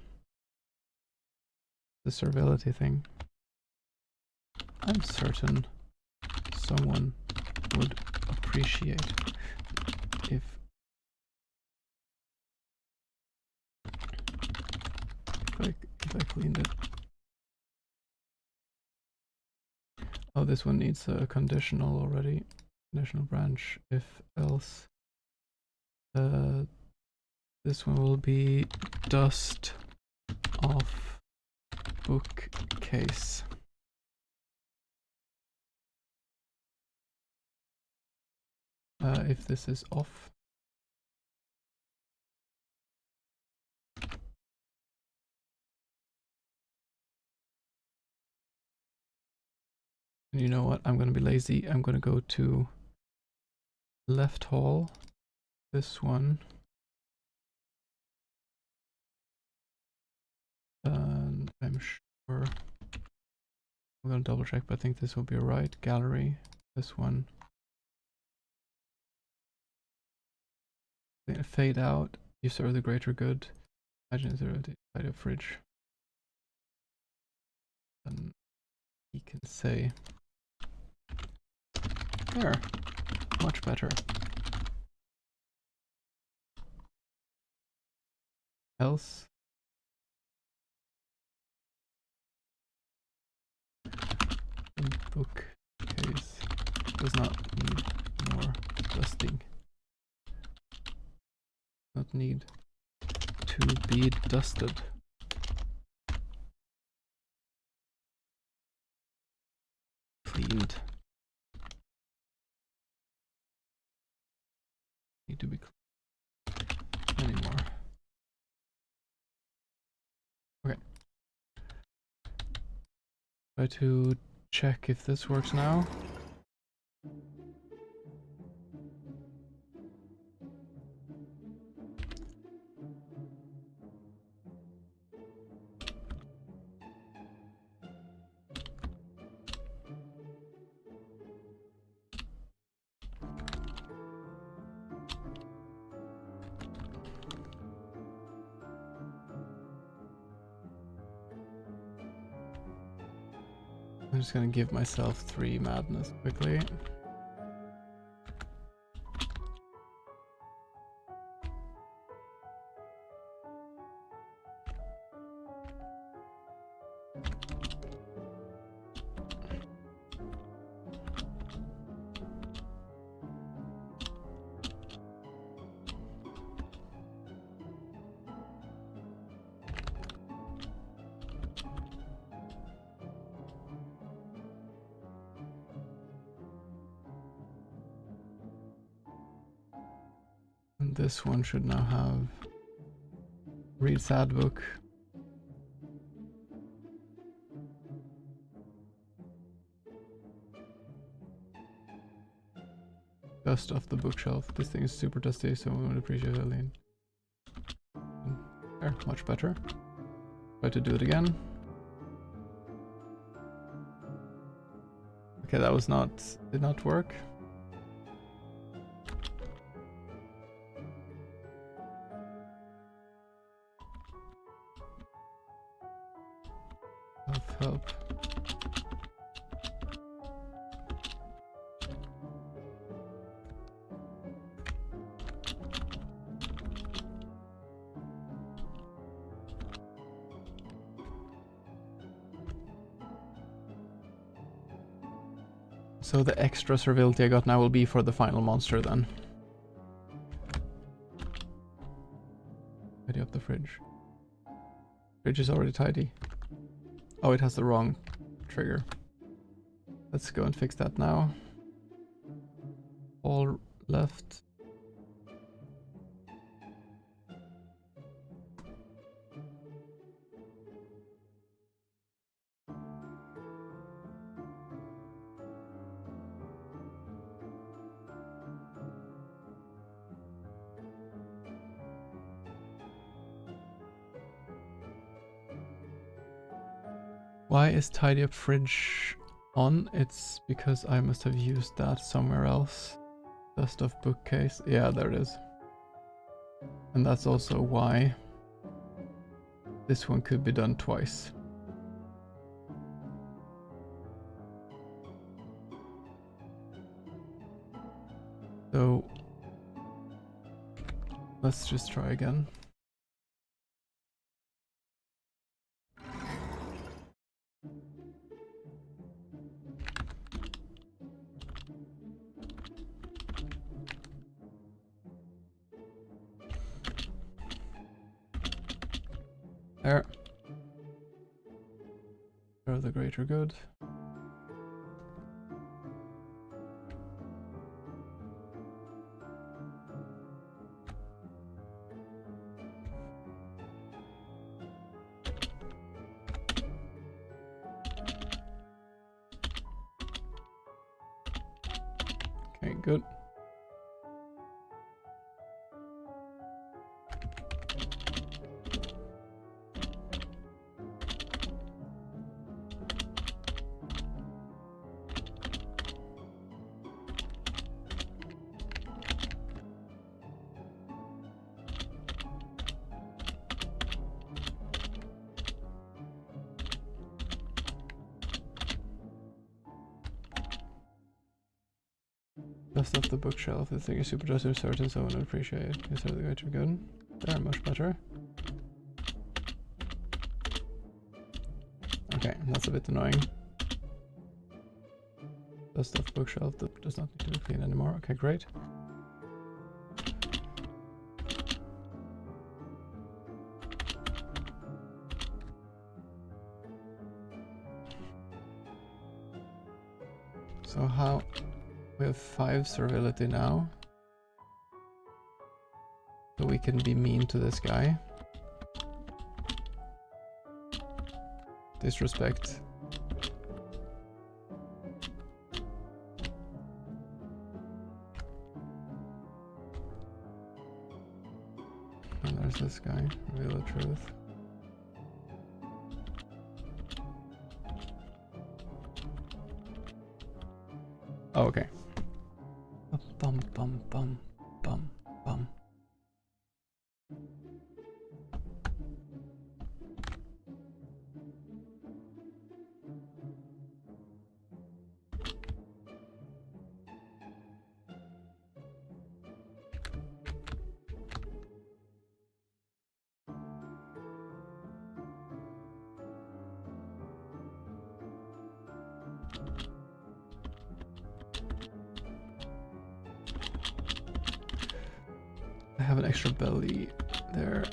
S1: servility thing. I'm certain someone would appreciate if I cleaned it. Oh, this one needs a conditional already. Conditional branch, if else. This one will be dust off bookcase. If this is off. You know what? I'm gonna be lazy. I'm gonna go to left hall. This one. And I'm sure I'm gonna double check, but I think this will be right. Gallery. This one. Fade out. You serve the greater good. Imagine the side of fridge. And he can say, there, much better. Else. The bookcase does not need more dusting. Not need to be dusted. Cleaned. Need to be cleaned anymore. Okay. Try to check if this works now. I'm just gonna give myself 3 madness quickly. And this one should now have read sad book. Dust off the bookshelf. This thing is super dusty, so I would appreciate it, Aline. There, much better. Try to do it again. Okay, that was did not work. Help. So the extra servility I got now will be for the final monster then. Tidy up the fridge. Fridge is already tidy. Oh, it has the wrong trigger. Let's go and fix that now. All left. Why is tidy up fridge on? It's because I must have used that somewhere else. Dust off bookcase. Yeah, there it is. And that's also why this one could be done twice. So let's just try again. There. For the greater good. Okay, good. Dust off the bookshelf. The thing is super dusty, certain someone would appreciate it. You said the greater good. There, much better. Okay, that's a bit annoying. Dust off bookshelf that does not need to be cleaned anymore. Okay, great. So how... We have 5 servility now. So we can be mean to this guy. Disrespect. And there's this guy. Reveal the truth. Oh, okay. Bum bum bum bum bum. I have an extra belly there.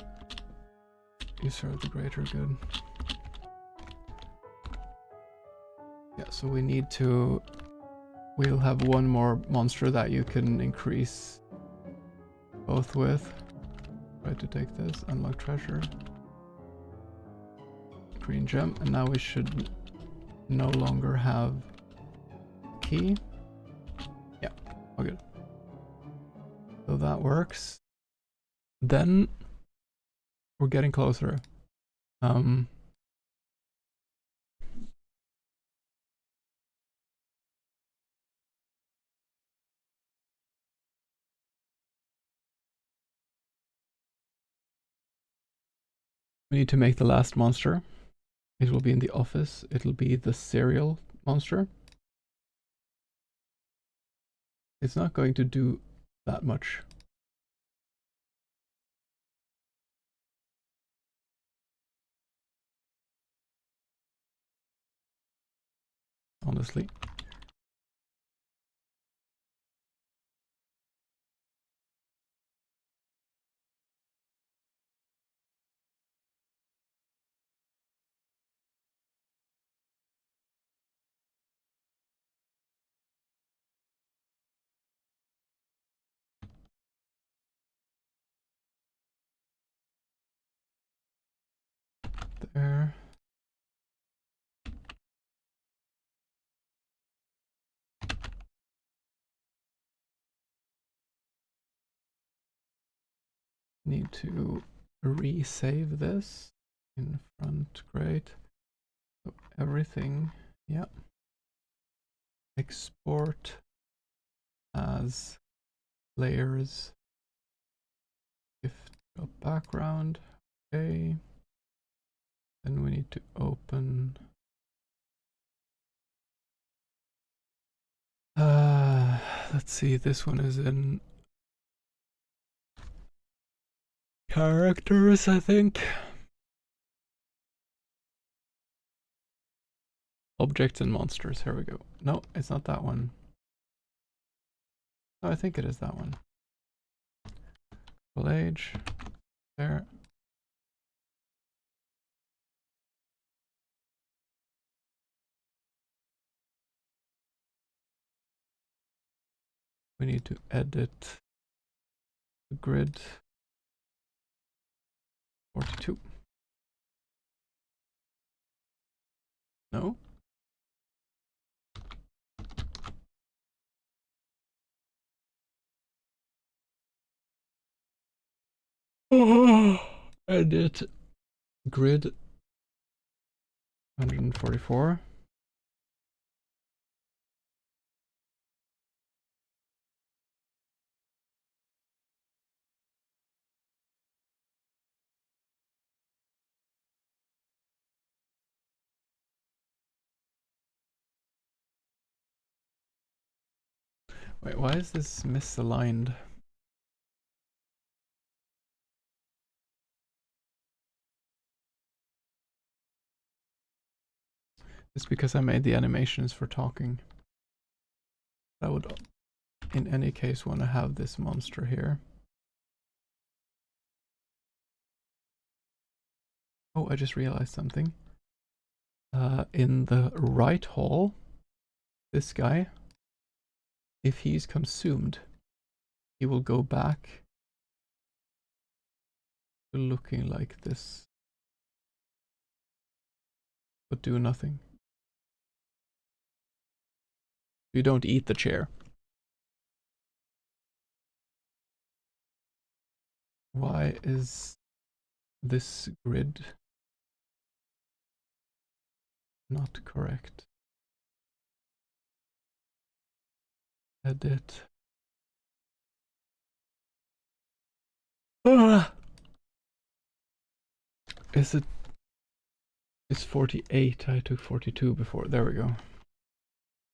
S1: You serve the greater good. Yeah, so we need to... We'll have one more monster that you can increase both with. Try to take this, unlock treasure. Green gem, and now we should no longer have key. Yeah, all good. So that works. Then we're getting closer. We need to make the last monster. It will be in the office. It'll be the cereal monster. It's not going to do that much. Honestly. There. Need to resave this in front. Great. So everything, yeah. Export as layers. If drop background. Okay. Then we need to open. Let's see. This one is in characters, I think. Objects and monsters. Here we go. No, it's not that one. Oh, I think it is that one. Full age. There. We need to edit the grid 42. No? Edit grid 144. Wait, why is this misaligned? It's because I made the animations for talking. I would, in any case, want to have this monster here. Oh, I just realized something. In the right hall, this guy, if he's consumed, he will go back to looking like this, but do nothing. You don't eat the chair. Why is this grid not correct? Edit. Is it? It's 48. I took 42 before. There we go.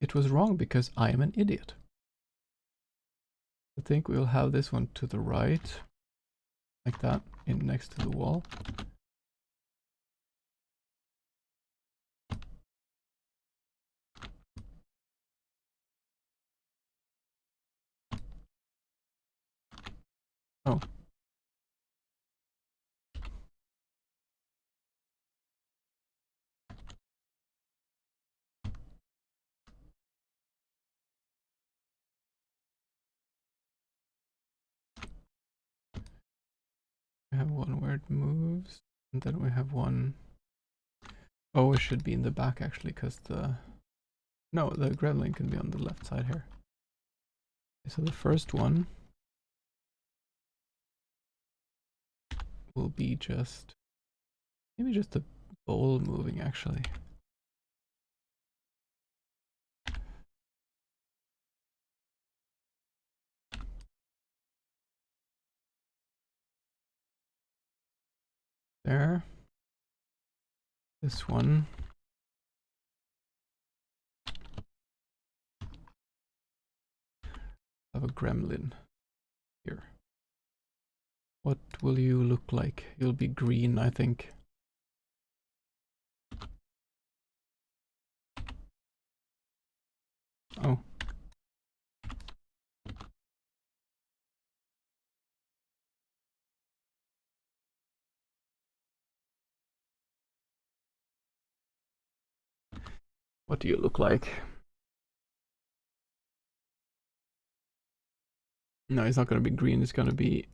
S1: It was wrong because I am an idiot. I think we'll have this one to the right, like that, in next to the wall. Oh. We have one where it moves, and then we have one. Oh, it should be in the back actually, because the... No, the gremlin can be on the left side here. So the first one will be just... Maybe just the bowl moving actually. There. This one. Have a gremlin here. What will you look like? You'll be green, I think. Oh. What do you look like? No, it's not going to be green. It's going to be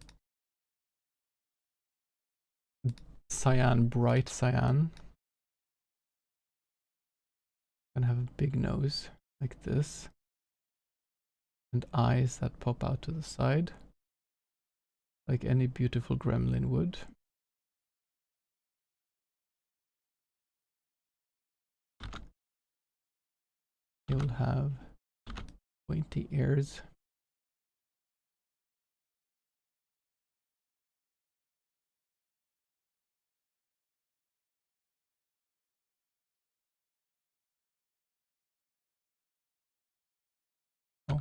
S1: cyan, bright cyan. Gonna have a big nose like this, and eyes that pop out to the side, like any beautiful gremlin would. You'll have pointy ears. Oh.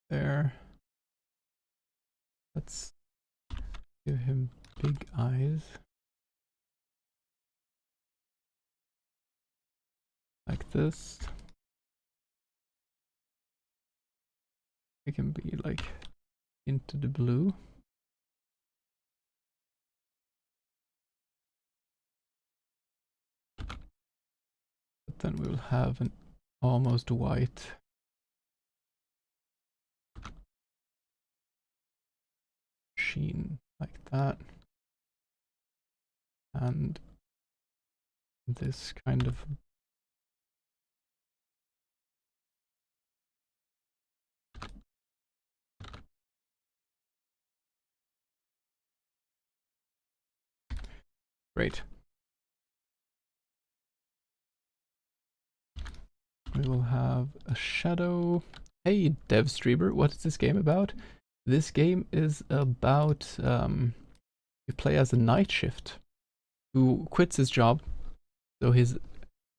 S1: There. Let's give him big eyes. Like this. It can be like into the blue. then we will have an almost white sheen like that. And this kind of great. We will have a shadow. Hey, DevStreamer, what is this game about? This game is about you play as a night shift who quits his job. So his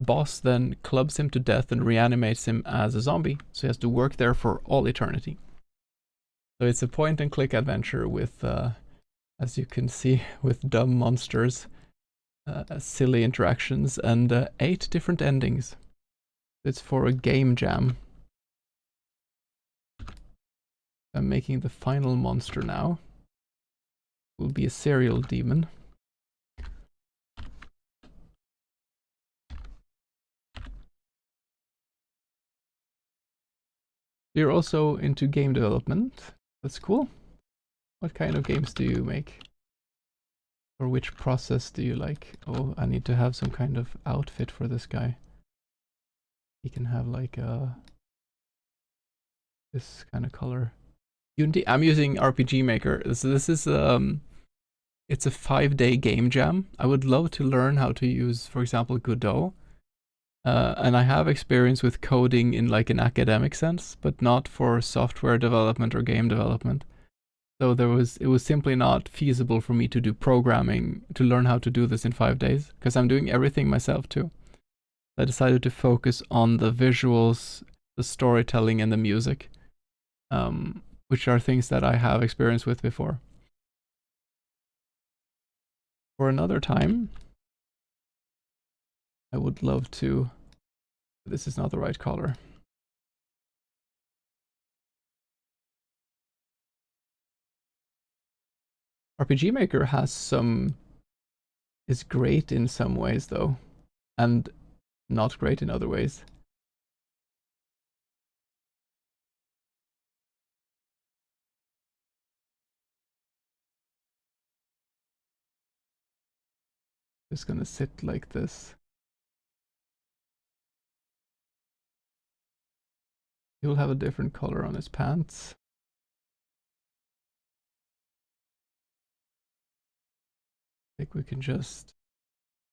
S1: boss then clubs him to death and reanimates him as a zombie. So he has to work there for all eternity. So it's a point and click adventure with, as you can see, with dumb monsters, silly interactions, and 8 different endings. It's for a game jam. I'm making the final monster now. Will be a serial demon. You're also into game development. That's cool. What kind of games do you make? Or which process do you like? Oh, I need to have some kind of outfit for this guy. He can have like this kind of color. Unity. I'm using RPG Maker. So this is it's a 5-day game jam. I would love to learn how to use, for example, Godot. And I have experience with coding in like an academic sense, but not for software development or game development. So it was simply not feasible for me to do programming, to learn how to do this in 5 days, because I'm doing everything myself too. I decided to focus on the visuals, the storytelling, and the music, which are things that I have experience with before. For another time, I would love to... This is not the right color. RPG Maker has some... is great in some ways though, and not great in other ways. Just gonna sit like this. He will have a different color on his pants. I think we can just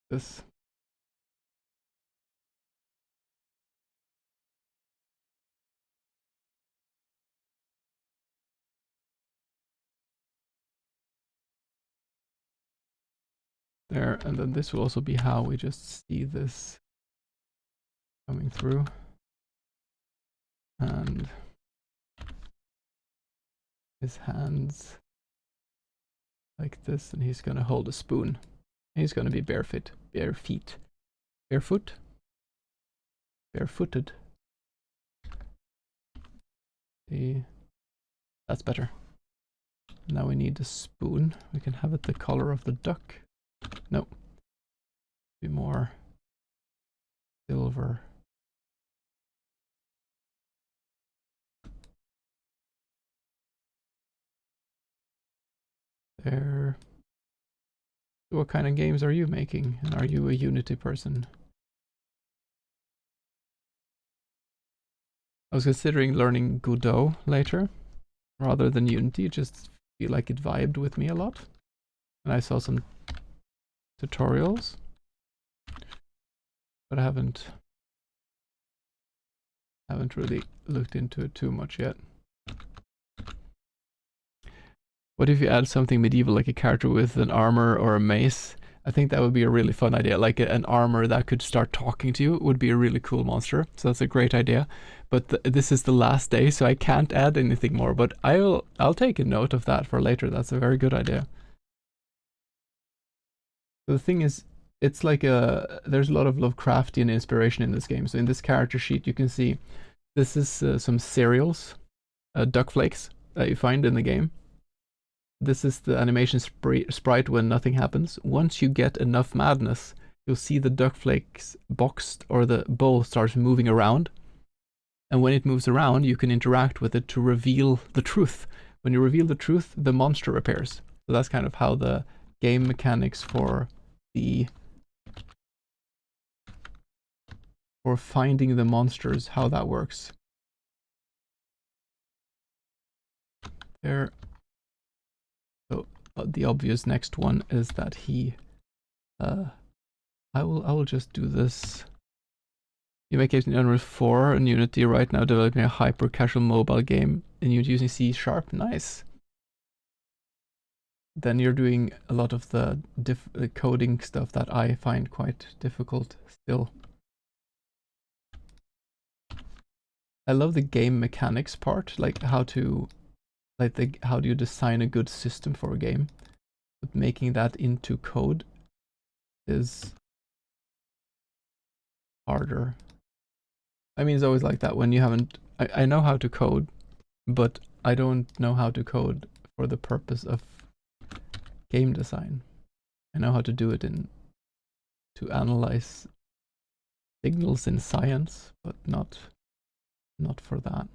S1: this. There, and then this will also be how we just see this coming through. And his hands like this, and he's gonna hold a spoon. He's gonna be barefooted. See, that's better. Now we need a spoon. We can have it the color of the duck. Nope. Be more silver. There. So what kind of games are you making? And are you a Unity person? I was considering learning Godot later, rather than Unity. Just feel like it vibed with me a lot. And I saw some tutorials, but I haven't really looked into it too much yet. What if you add something medieval, like a character with an armor or a mace? I think that would be a really fun idea. Like an armor that could start talking to you would be a really cool monster. So that's a great idea. But this is the last day, so I can't add anything more. But I'll take a note of that for later. That's a very good idea. The thing is, it's like there's a lot of Lovecraftian inspiration in this game. So in this character sheet, you can see this is some cereals, duck flakes that you find in the game. This is the animation sprite when nothing happens. Once you get enough madness, you'll see the duck flakes box or the bowl starts moving around. And when it moves around, you can interact with it to reveal the truth. When you reveal the truth, the monster appears. So that's kind of how the game mechanics for finding the monsters, how that works. There. So the obvious next one is that he I will just do this. You make it in Unreal 4 and Unity right now, developing a hyper casual mobile game and you're using C#. Nice. Then you're doing a lot of the coding stuff that I find quite difficult still. I love the game mechanics part, like how do you design a good system for a game, but making that into code is harder. I mean, it's always like that when you haven't. I know how to code, but I don't know how to code for the purpose of game design. I know how to do it to analyze signals in science, but not for that.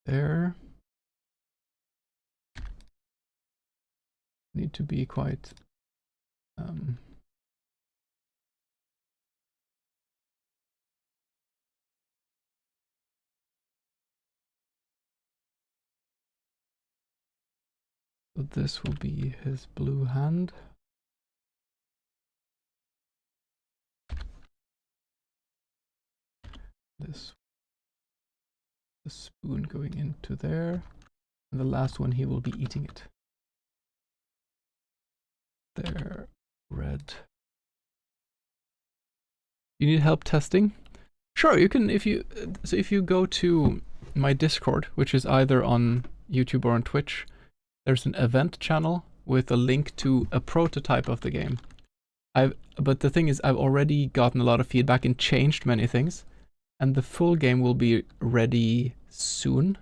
S1: There. Need to be quite so this will be his blue hand. This, the spoon going into there, and the last one he will be eating it. There, red. You need help testing? Sure, you can if you go to my Discord, which is either on YouTube or on Twitch, there's an event channel with a link to a prototype of the game. But the thing is, I've already gotten a lot of feedback and changed many things, and the full game will be ready soon.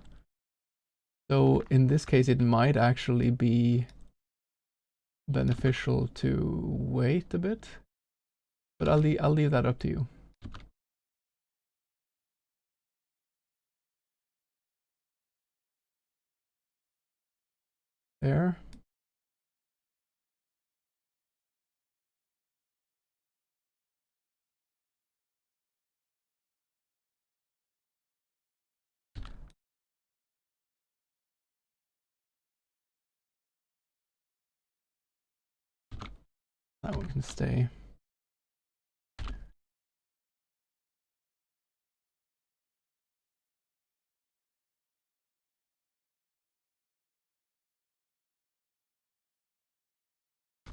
S1: So in this case, it might actually be beneficial to wait a bit, but I'll leave that up to you. There. That one can stay.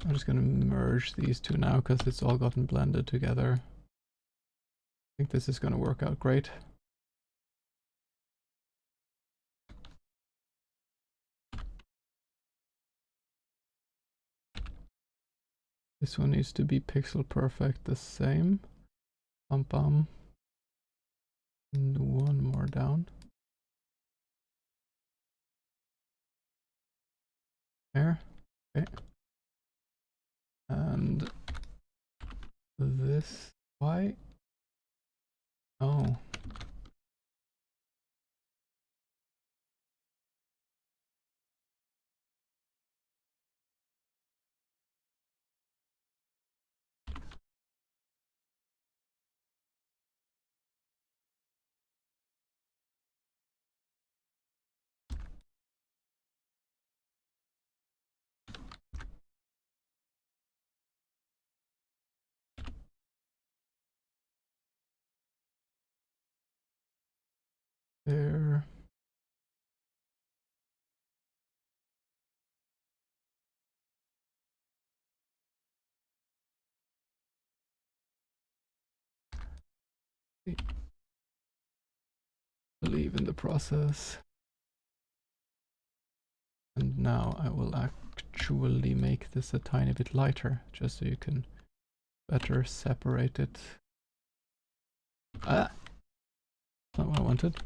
S1: I'm just going to merge these two now because it's all gotten blended together. I think this is going to work out great. This one needs to be pixel perfect the same. Bum bum. And one more down. There. Okay. And this, why? Oh. There. Believe in the process. And now I will actually make this a tiny bit lighter, just so you can better separate it. Ah, not what I wanted.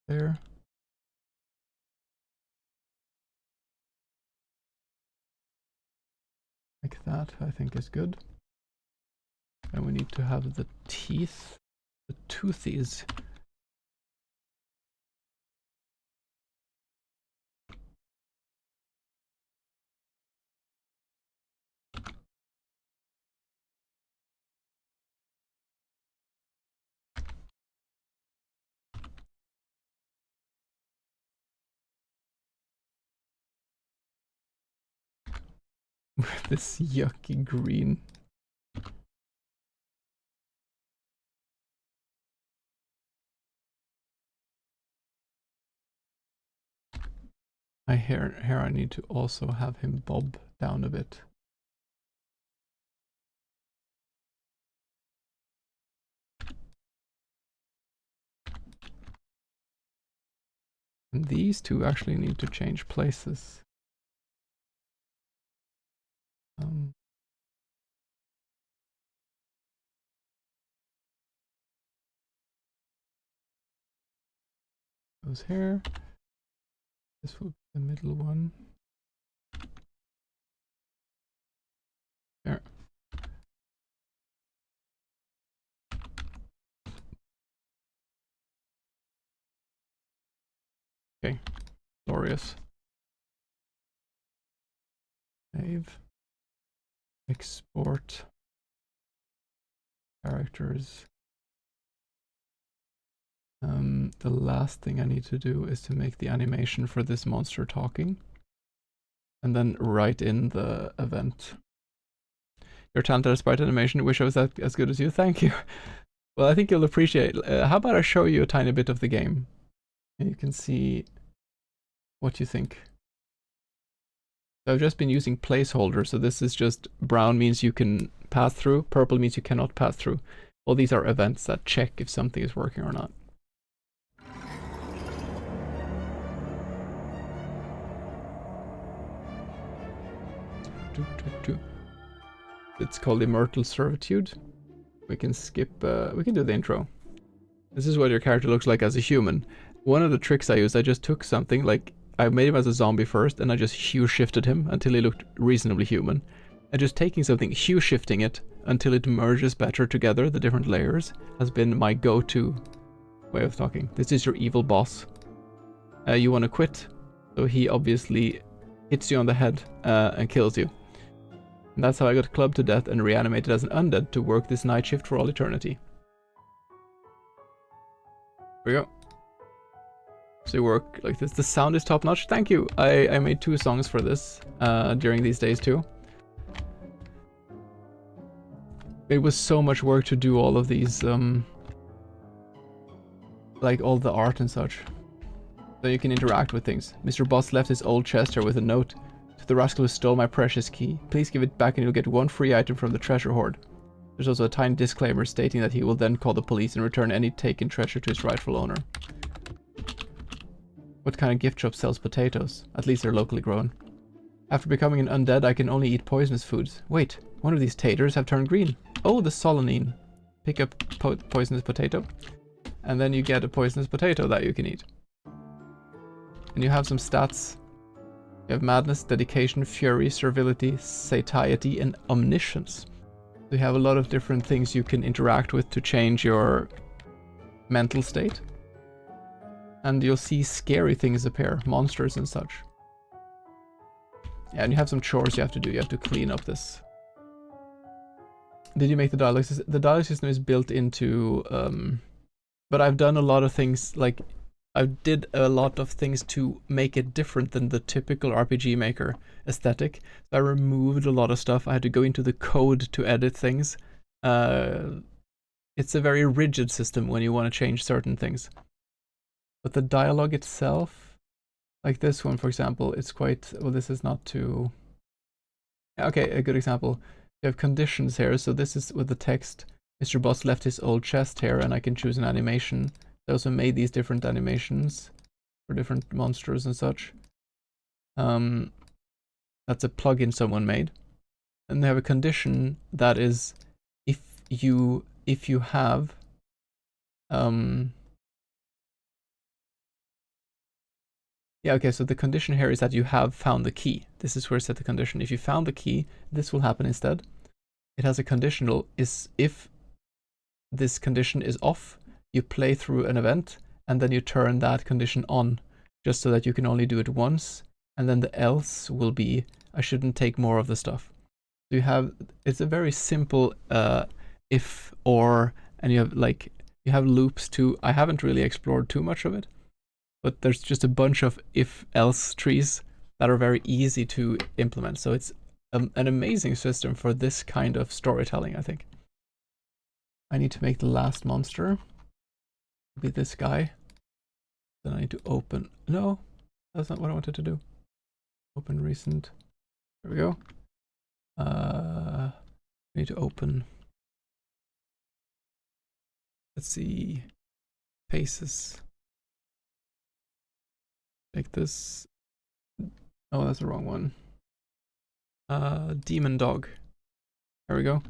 S1: There. Like that, I think is good. And we need to have the teeth, the toothies. With this yucky green. My hair I need to also have him bob down a bit. And these two actually need to change places. Goes here. This will be the middle one. There. Okay, glorious. Save. Export. Characters. The last thing I need to do is to make the animation for this monster talking. And then write in the event. Your talented at sprite animation. Wish I was as good as you. Thank you. Well, I think you'll appreciate. How about I show you a tiny bit of the game? And you can see what you think. So I've just been using placeholders. So this is just brown means you can pass through. Purple means you cannot pass through. All these are events that check if something is working or not. It's called Immortal Servitude. We can skip, we can do the intro. This is what your character looks like as a human. One of the tricks I used, I just took something, like, I made him as a zombie first, and I just hue shifted him until he looked reasonably human. And just taking something, hue shifting it until it merges better together, the different layers, has been my go-to way of talking. This is your evil boss. You want to quit, so he obviously hits you on the head and kills you. And that's how I got clubbed to death and reanimated as an undead to work this night shift for all eternity. Here we go. So you work like this. The sound is top notch. Thank you. I made 2 songs for this during these days too. It was so much work to do all of these, like all the art and such. So you can interact with things. Mr. Boss left his old chest here with a note. To the rascal who stole my precious key. Please give it back and you'll get 1 free item from the treasure hoard. There's also a tiny disclaimer stating that he will then call the police and return any taken treasure to its rightful owner. What kind of gift shop sells potatoes? At least they're locally grown. After becoming an undead, I can only eat poisonous foods. Wait, one of these taters have turned green. Oh, the solanine. Pick up poisonous potato. And then you get a poisonous potato that you can eat. And you have some stats. You have madness, dedication, fury, servility, satiety, and omniscience. So you have a lot of different things you can interact with to change your mental state. And you'll see scary things appear, monsters and such. Yeah, and you have some chores you have to do. You have to clean up this. Did you make the dialogue system? The dialogue system is built into... but I've done a lot of things, like... I did a lot of things to make it different than the typical RPG Maker aesthetic. So I removed a lot of stuff. I had to go into the code to edit things. It's a very rigid system when you want to change certain things. But the dialogue itself, like this one, for example, it's quite... Well, this is not too... Okay, a good example. You have conditions here. So this is with the text. Mr. Boss left his old chest here, and I can choose an animation. I also made these different animations for different monsters and such. That's a plugin someone made. And they have a condition that is if you have Yeah, okay, so the condition here is that you have found the key. This is where set the condition. If you found the key, this will happen instead. It has a conditional is if this condition is off, you play through an event and then you turn that condition on just so that you can only do it once, and then the else will be I shouldn't take more of the stuff. So you have, it's a very simple if or, and you have loops too. I haven't really explored too much of it, but there's just a bunch of if else trees that are very easy to implement. So it's an amazing system for this kind of storytelling, I think. I need to make the last monster be this guy. Then I need to open, no, that's not what I wanted to do. Open recent, there we go. I need to open, let's see, faces. Like this. Oh, that's the wrong one. Demon dog. There we go.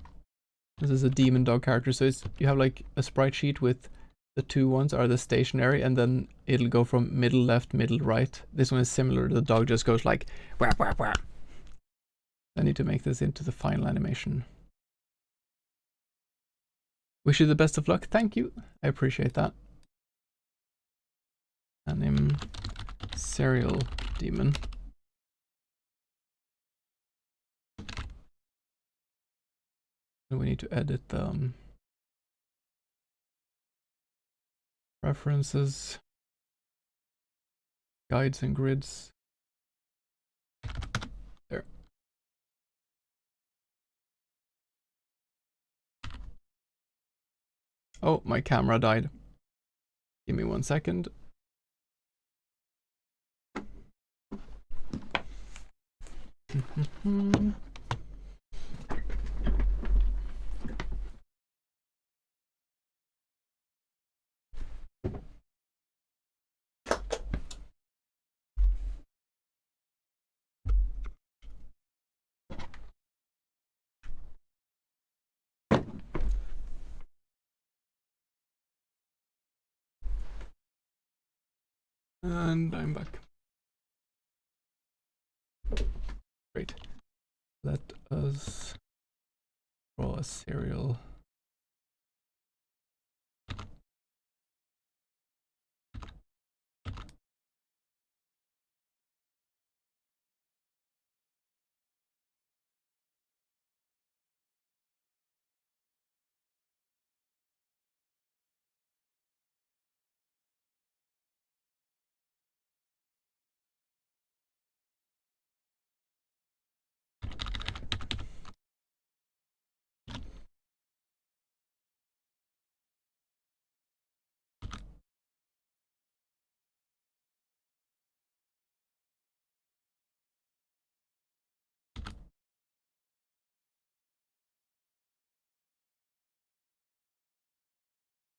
S1: This is a demon dog character. So it's, you have like a sprite sheet with the two ones are the stationary, and then it'll go from middle left, middle right. This one is similar. The dog just goes like whap whap whap. I need to make this into the final animation. Wish you the best of luck. Thank you. I appreciate that. Anim serial demon. We need to edit the references, guides and grids. There. Oh, my camera died. Give me 1 second. And I'm back. Great. Let us draw a serial.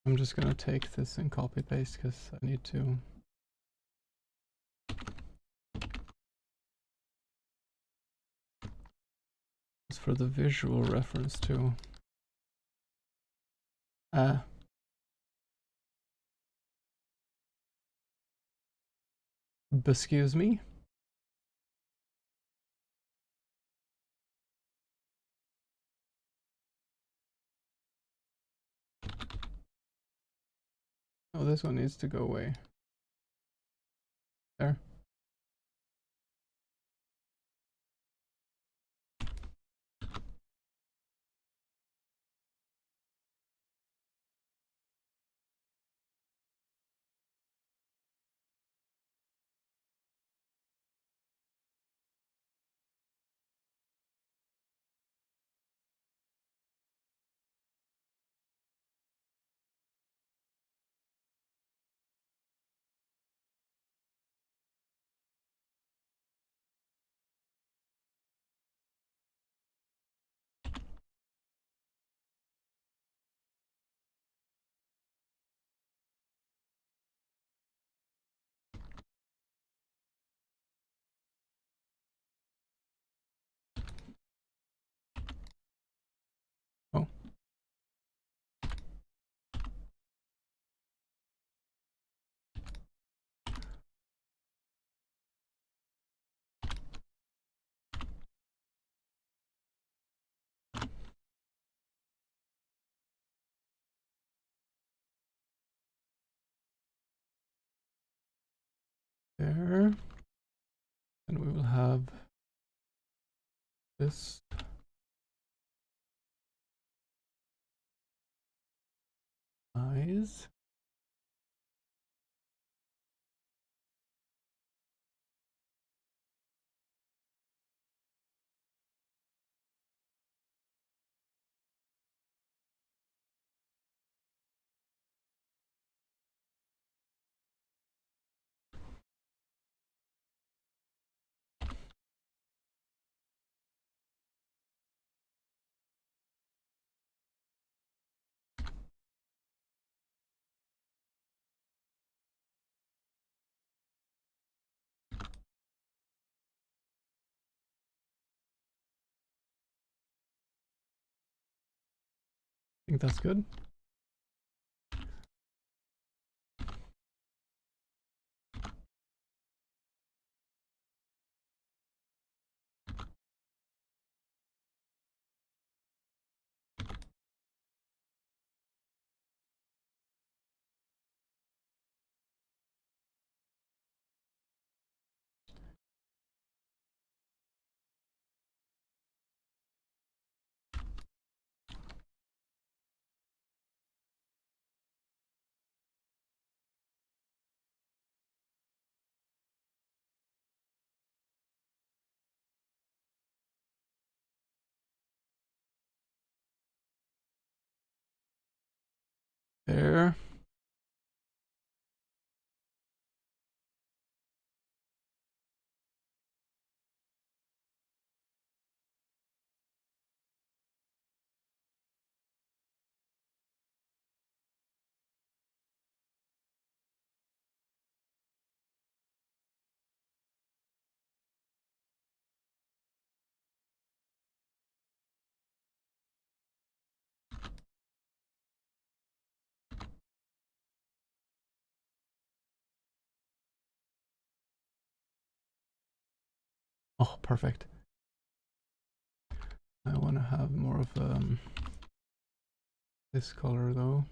S1: I'm just gonna take this and copy paste because I need to. It's for the visual reference too. Excuse me. Oh, this one needs to go away. There. there. And we will have this. Eyes. I think that's good. There. Oh, perfect. I want to have more of this color though.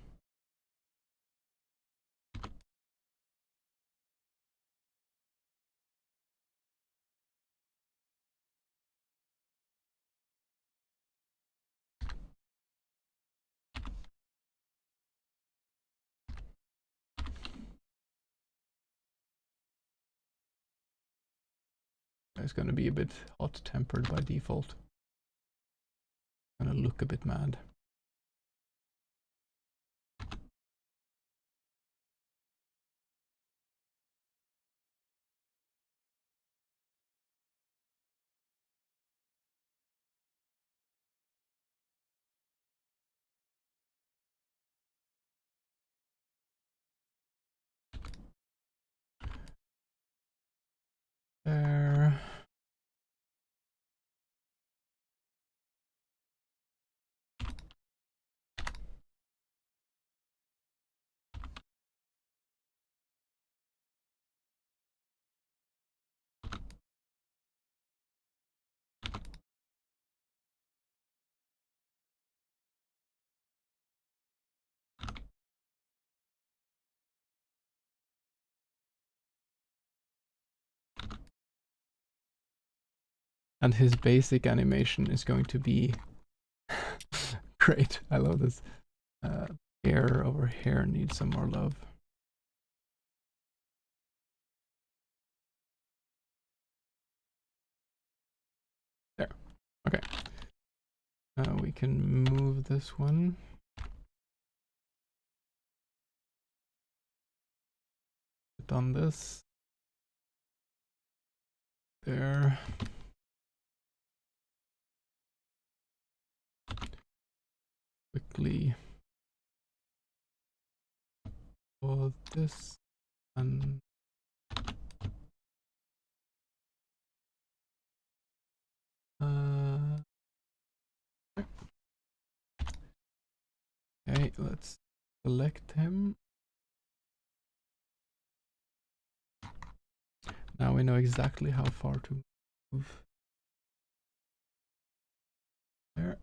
S1: It's going to be a bit hot-tempered by default. Gonna look a bit mad. There. And his basic animation is going to be great. I love this. Hair over here needs some more love. There. Okay. We can move this one. Done this. There. Quickly. All this and okay, let's select him. Now we know exactly how far to move. There.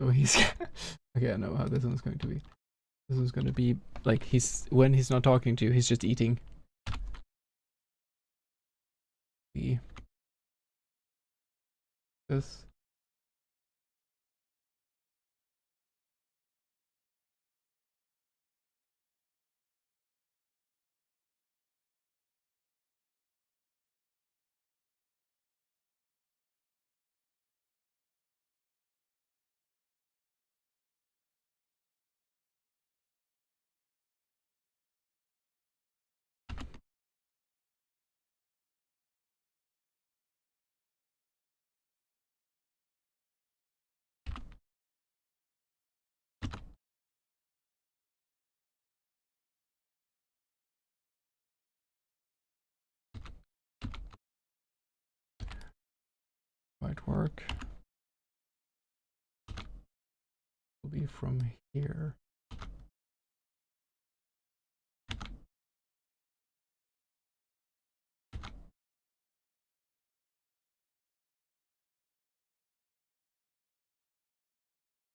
S1: So he's okay. I know how this one's going to be. This one's going to be like when he's not talking to you, he's just eating. This. Might work. Will be from here.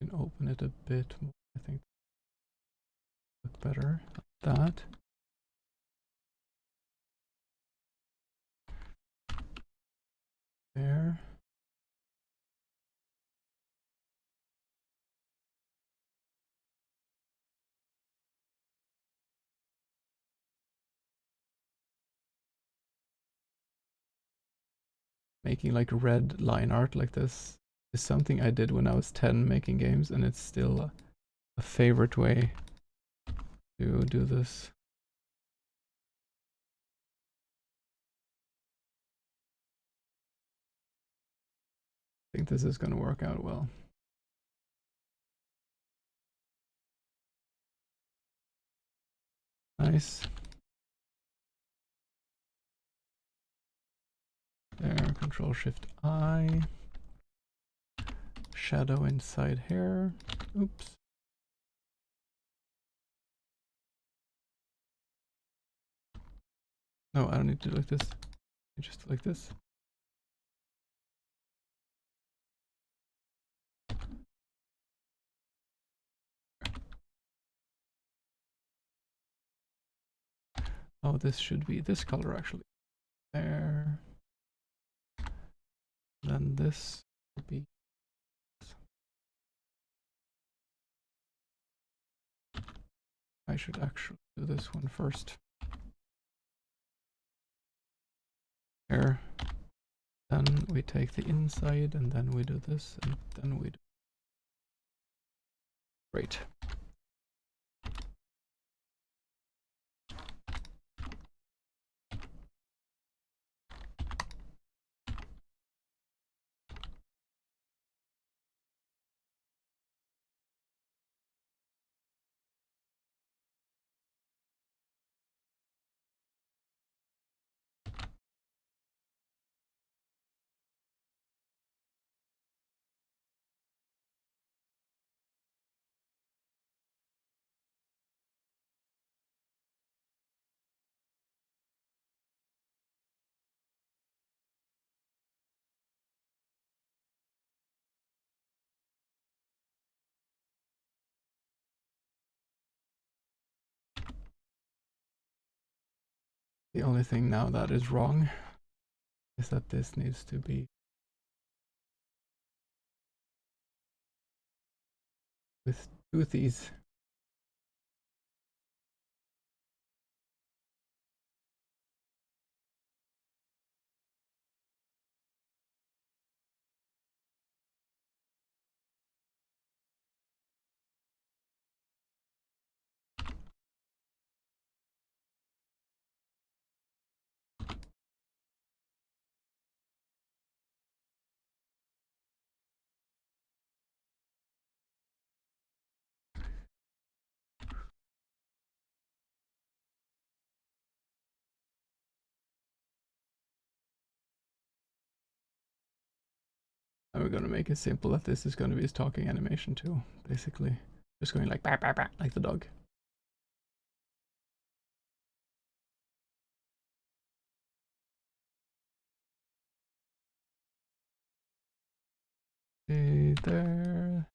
S1: Can open it a bit more. I think look better like that. There. Making like red line art like this is something I did when I was 10 making games, and it's still a favorite way to do this. I think this is going to work out well. Nice. There, Control-Shift-I. Shadow inside here. Oops. No, I don't need to do like this. Just like this. Oh, this should be this color actually. There. Then this will be. I should actually do this one first. Here. Then we take the inside, and then we do this, and then we do. Great. The only thing now that is wrong is that this needs to be with toothies. And we're gonna make it simple that this is gonna be his talking animation too, basically. Just going like bah, bah, bah, like the dog. Okay, there.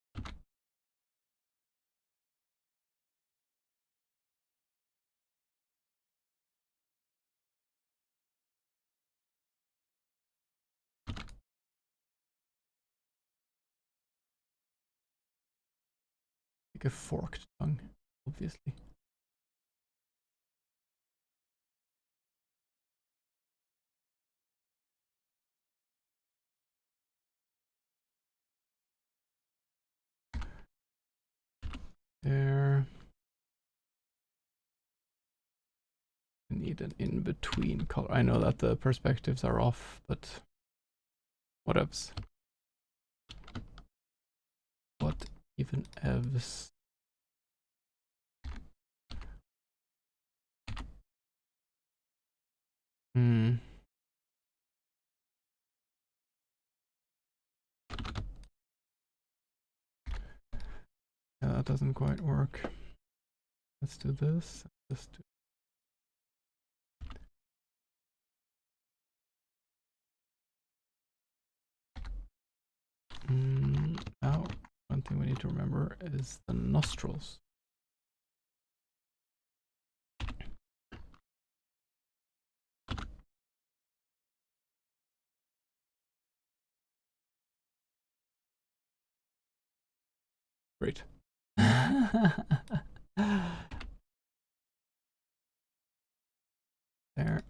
S1: like a forked tongue, obviously. There. I need an in-between color. I know that the perspectives are off, but whatevs. What even evs? Hmm. Yeah, that doesn't quite work. Let's do this. Just do now, one thing we need to remember is the nostrils. Great. There.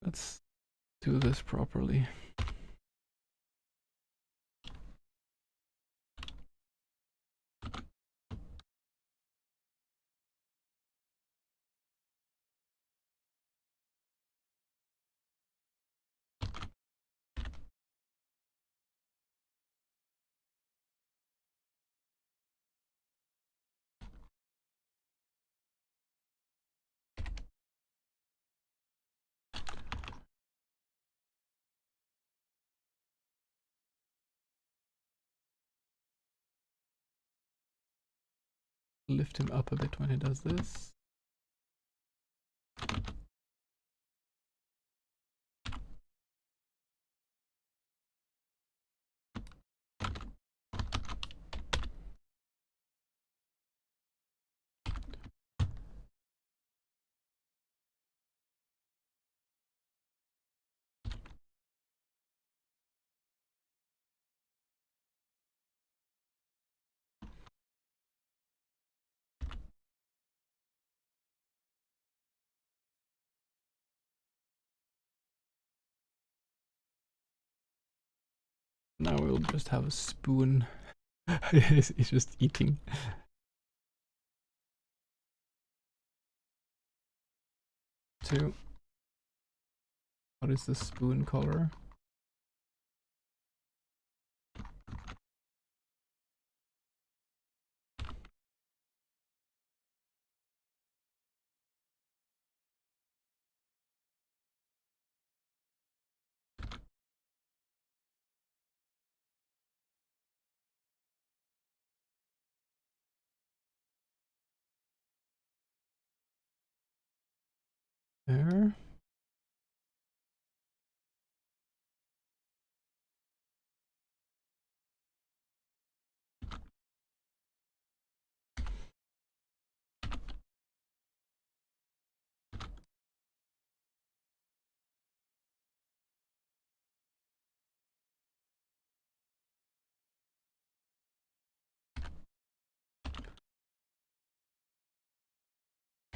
S1: Let's do this properly. Lift him up a bit when he does this. Now we'll just have a spoon. He's just eating. Two. What is the spoon color? There.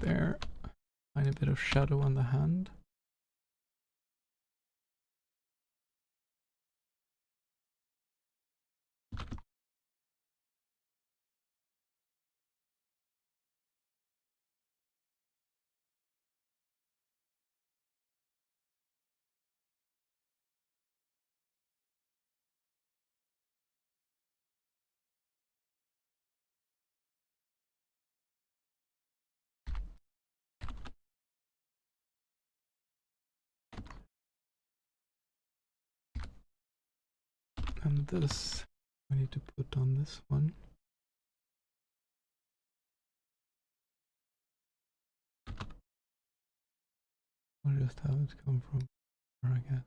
S1: There. Find a bit of shadow on the hand. And this I need to put on this one. I'll just have it come from here, I guess.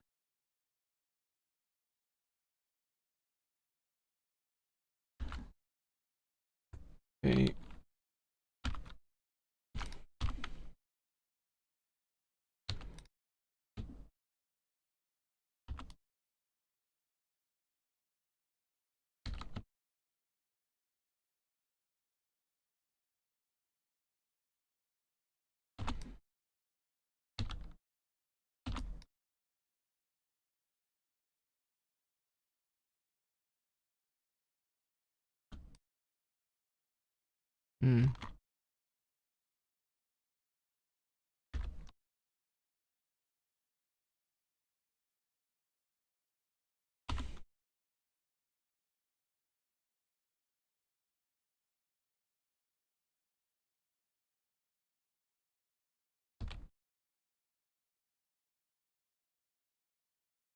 S1: Okay. Hmm.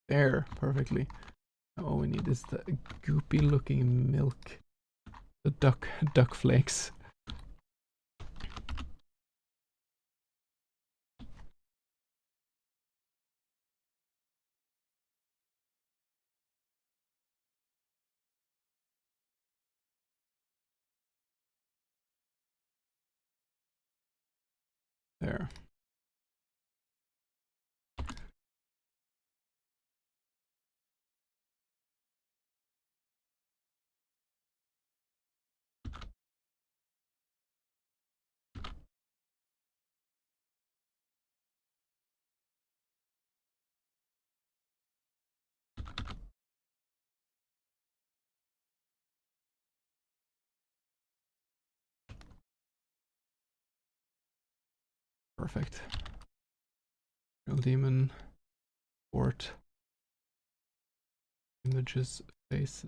S1: There, perfectly. All we need is the goopy looking milk. The duck flakes. There. Perfect. Real demon. Port. Images face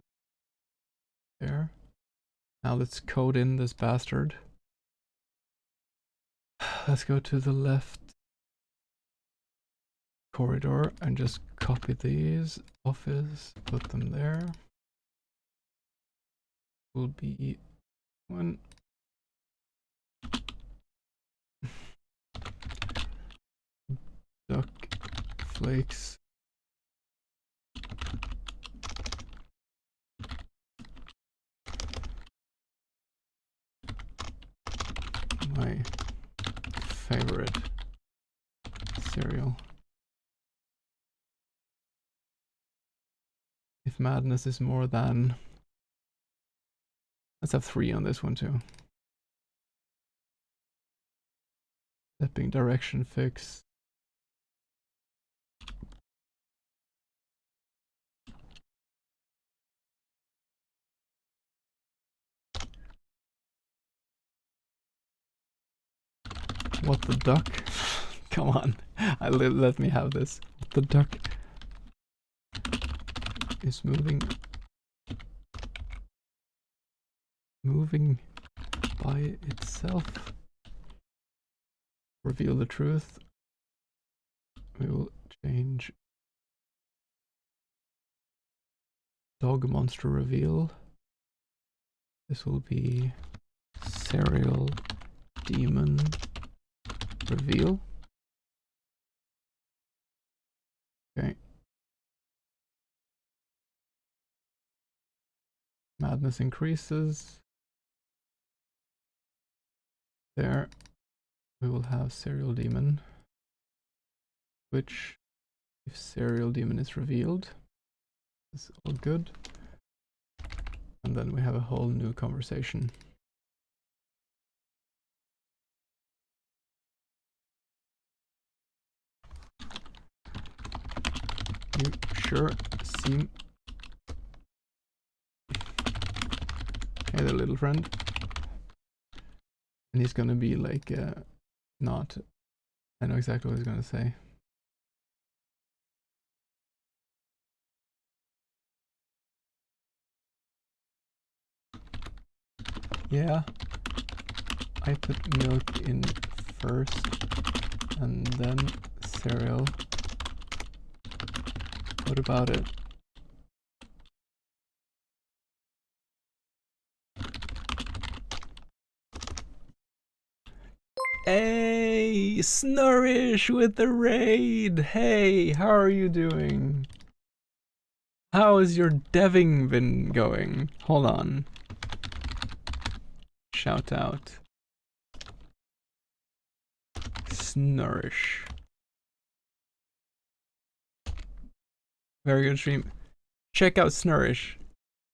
S1: there. Now let's code in this bastard. Let's go to the left corridor and just copy these. Office, put them there. Will be one. Duck flakes. My favorite cereal. If madness is more than... Let's have 3 on this one too. Stepping direction fix. What the duck? Come on, let me have this. What the duck is moving by itself. Reveal the truth. We will change dog monster reveal. This will be serial demon reveal. Okay. Madness increases. There we will have serial demon, which if serial demon is revealed, is all good. And then we have a whole new conversation. You sure seem... Hey there, little friend. And he's gonna be like, not... I know exactly what he's gonna say. Yeah, I put milk in first and then cereal. What about it? Hey, Snorish with the raid! Hey, how are you doing? How is your deving been going? Hold on. shout out. Snurish. Very good stream. Check out Snurish.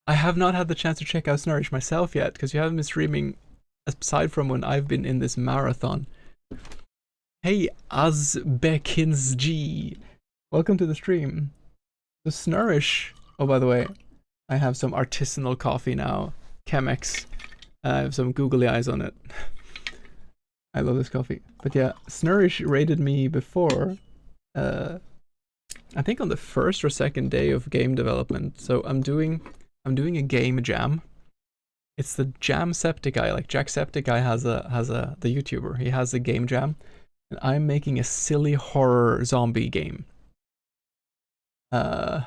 S1: I have not had the chance to check out Snurish myself yet, because you haven't been streaming aside from when I've been in this marathon. Hey, Azbekinsg. Welcome to the stream. The Snurish. Oh, by the way, I have some artisanal coffee now. Chemex. I have some googly eyes on it. I love this coffee. But yeah, Snurish rated me before. I think on the first or second day of game development. So I'm doing a game jam. It's the Jamsepticeye, like Jacksepticeye has the YouTuber. He has a game jam, and I'm making a silly horror zombie game. Let's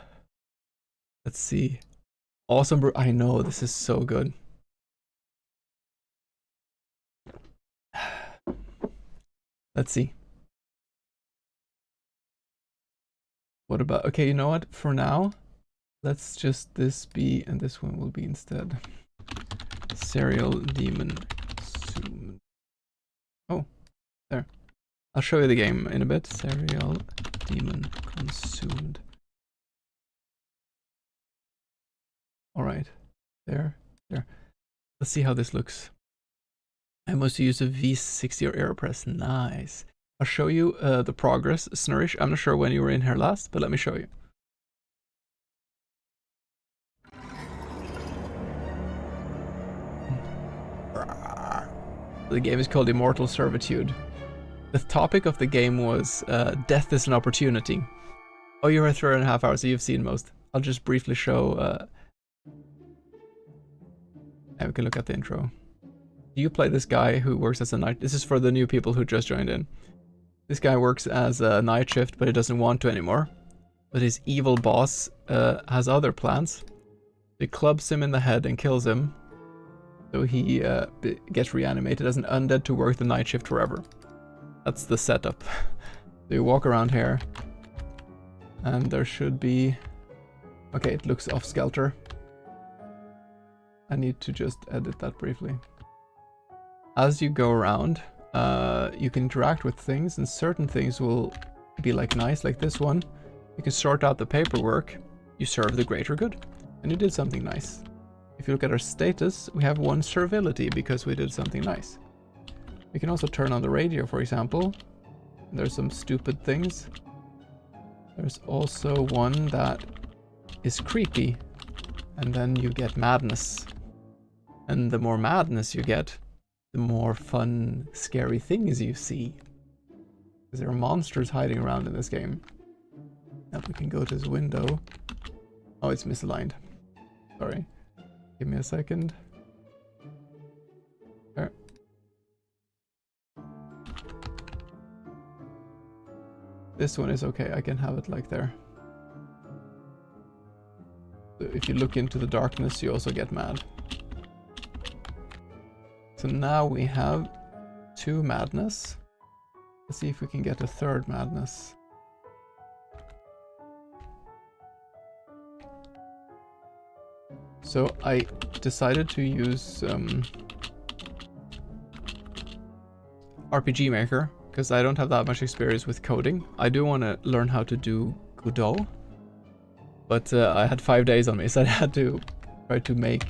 S1: see. Awesome, I know this is so good. Let's see. What about, okay, you know what? For now, let's just this be, and this one will be instead. Serial Demon Consumed. Oh, there. I'll show you the game in a bit. Serial Demon Consumed. Alright, there. Let's see how this looks. I must use a V60 or AeroPress. Nice. I'll show you the progress. Snurish, I'm not sure when you were in here last, but let me show you. The game is called Immortal Servitude. The topic of the game was death is an opportunity. Oh, you're at 3.5 hours, so you've seen most. I'll just briefly show... and we can look at the intro. You play this guy who works as a night... This is for the new people who just joined in. This guy works as a night shift, but he doesn't want to anymore. But his evil boss has other plans. He clubs him in the head and kills him. So he gets reanimated as an undead to work the night shift forever. That's the setup. So you walk around here. And there should be... Okay, it looks off-skelter. I need to just edit that briefly. As you go around, you can interact with things, and certain things will be like nice, like this one. You can sort out the paperwork, you serve the greater good, and you did something nice. If you look at our status, we have 1 servility because we did something nice. We can also turn on the radio, for example. There's some stupid things. There's also one that is creepy, and then you get madness. And the more madness you get, the more fun, scary things you see. Because there are monsters hiding around in this game. Now we can go to this window. Oh, it's misaligned. Sorry. Give me a second. There. This one is okay, I can have it like there. So if you look into the darkness, you also get mad. So now we have 2 madness. Let's see if we can get a 3rd madness. So I decided to use RPG Maker because I don't have that much experience with coding. I do want to learn how to do Godot, but I had 5 days on me, so I had to try to make...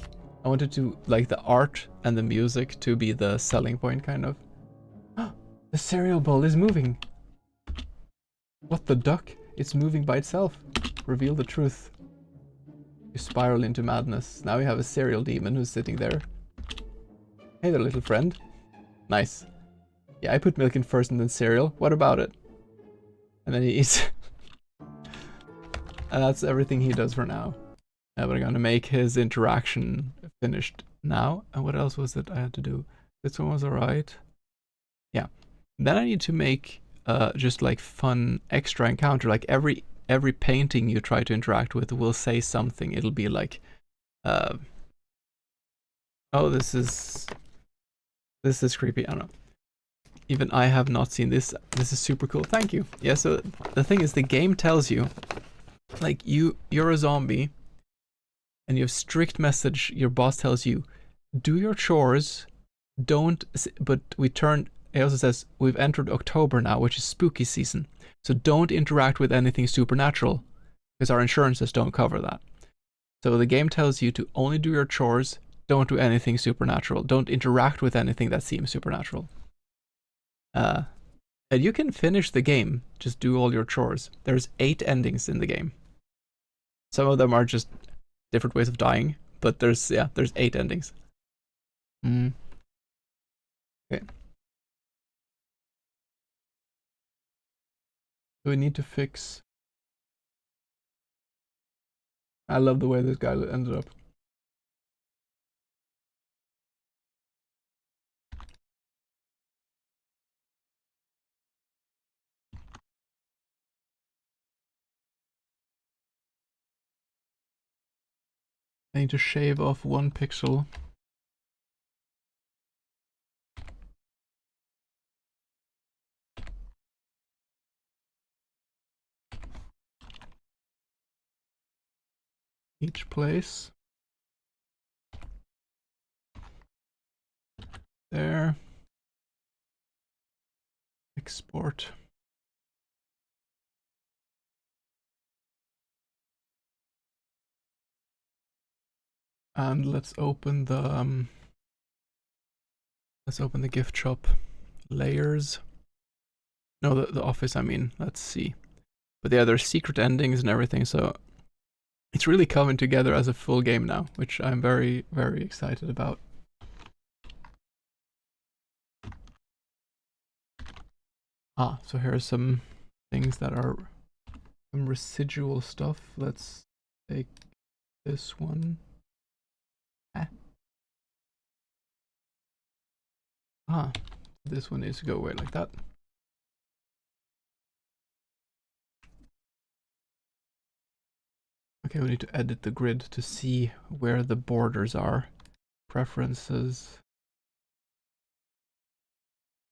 S1: I wanted to like the art and the music to be the selling point, kind of. The cereal bowl is moving. What the duck? It's moving by itself. Reveal the truth. You spiral into madness. Now we have a cereal demon who's sitting there. Hey there, little friend. Nice. Yeah, I put milk in first and then cereal. What about it? And then he eats. And that's everything he does for now. But I'm gonna make his interaction finished now. And what else was it I had to do? This one was alright. Yeah. Then I need to make just like fun extra encounter. Like every painting you try to interact with will say something. It'll be like, oh, this is creepy. I don't know. Even I have not seen this. This is super cool. Thank you. Yeah. So the thing is, the game tells you, like you're a zombie, and you have strict message. Your boss tells you, do your chores, don't, but we turned, it also says we've entered October now, which is spooky season. So don't interact with anything supernatural because our insurances don't cover that. So the game tells you to only do your chores, don't do anything supernatural, don't interact with anything that seems supernatural. And you can finish the game, just do all your chores. There's 8 endings in the game. Some of them are just different ways of dying, but there's 8 endings. Okay. So we need to fix. I love the way this guy ended up. I need to shave off 1 pixel. Each place. There. Export. And let's open the gift shop layers. No, the office, I mean. Let's see. But yeah, there's secret endings and everything, so it's really coming together as a full game now, which I'm very, very excited about. So here's some things that are some residual stuff. Let's take this one. This one needs to go away like that. Okay, we need to edit the grid to see where the borders are. Preferences.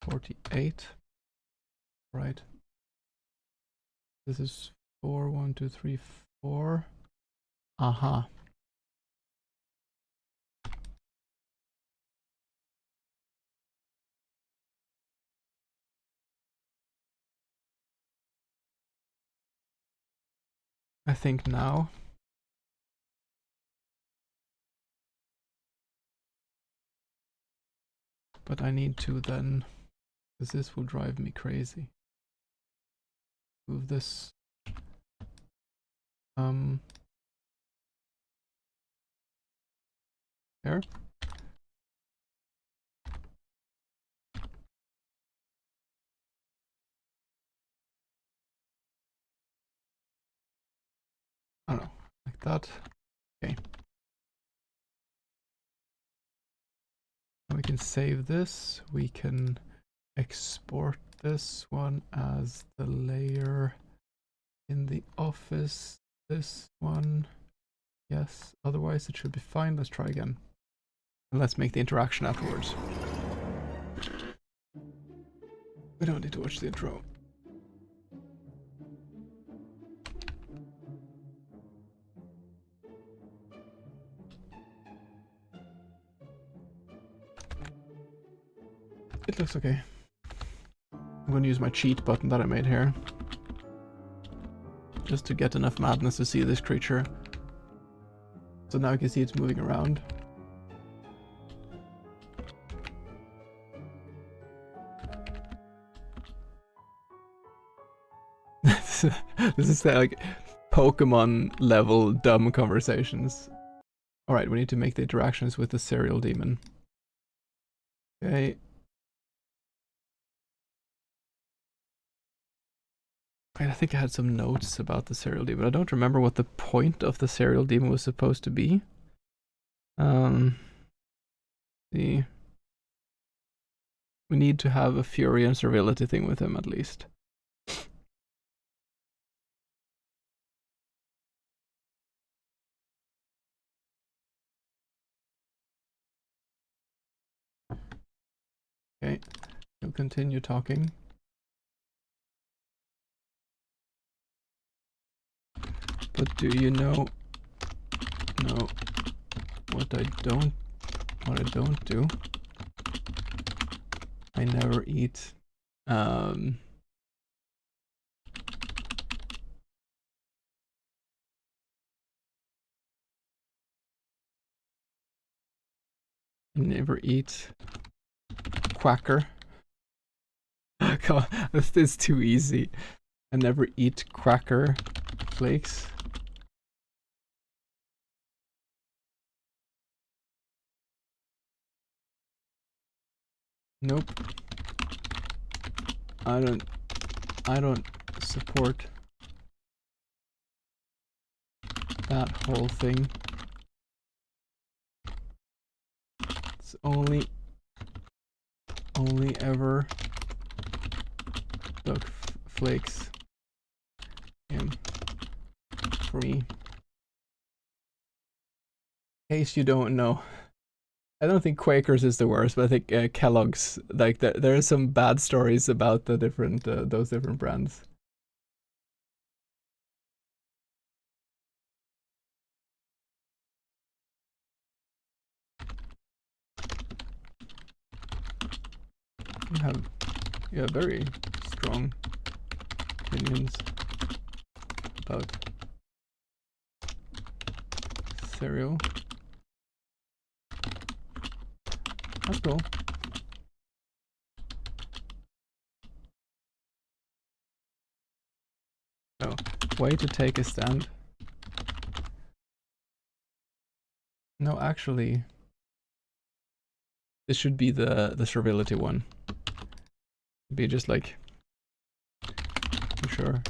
S1: 48. Right. This is 4, 1, 2, 3, 4. Aha. I think now. But I need to then, because this will drive me crazy. Move this. Here. I don't know, like that. Okay. And we can save this. We can export this one as the layer in the office. This one. Yes, otherwise it should be fine. Let's try again. And let's make the interaction afterwards. We don't need to watch the intro. It looks okay. I'm going to use my cheat button that I made here. Just to get enough madness to see this creature. So now you can see it's moving around. This is like Pokemon level dumb conversations. Alright, we need to make the interactions with the serial demon. Okay. I think I had some notes about the serial demon. I don't remember what the point of the serial demon was supposed to be. See. We need to have a fury and servility thing with him at least. Okay, you'll continue talking. But do you know what I don't do? I never eat. I never eat quacker. Come on, this is too easy. I never eat cracker flakes. Nope. I don't support that whole thing. It's only ever duck flakes in for me. In case you don't know, I don't think Quakers is the worst, but I think Kellogg's. Like there are some bad stories about the different those different brands. You have very strong opinions about cereal. That's cool. Oh, way to take a stand. No, actually, this should be the servility one. Be just like, for sure,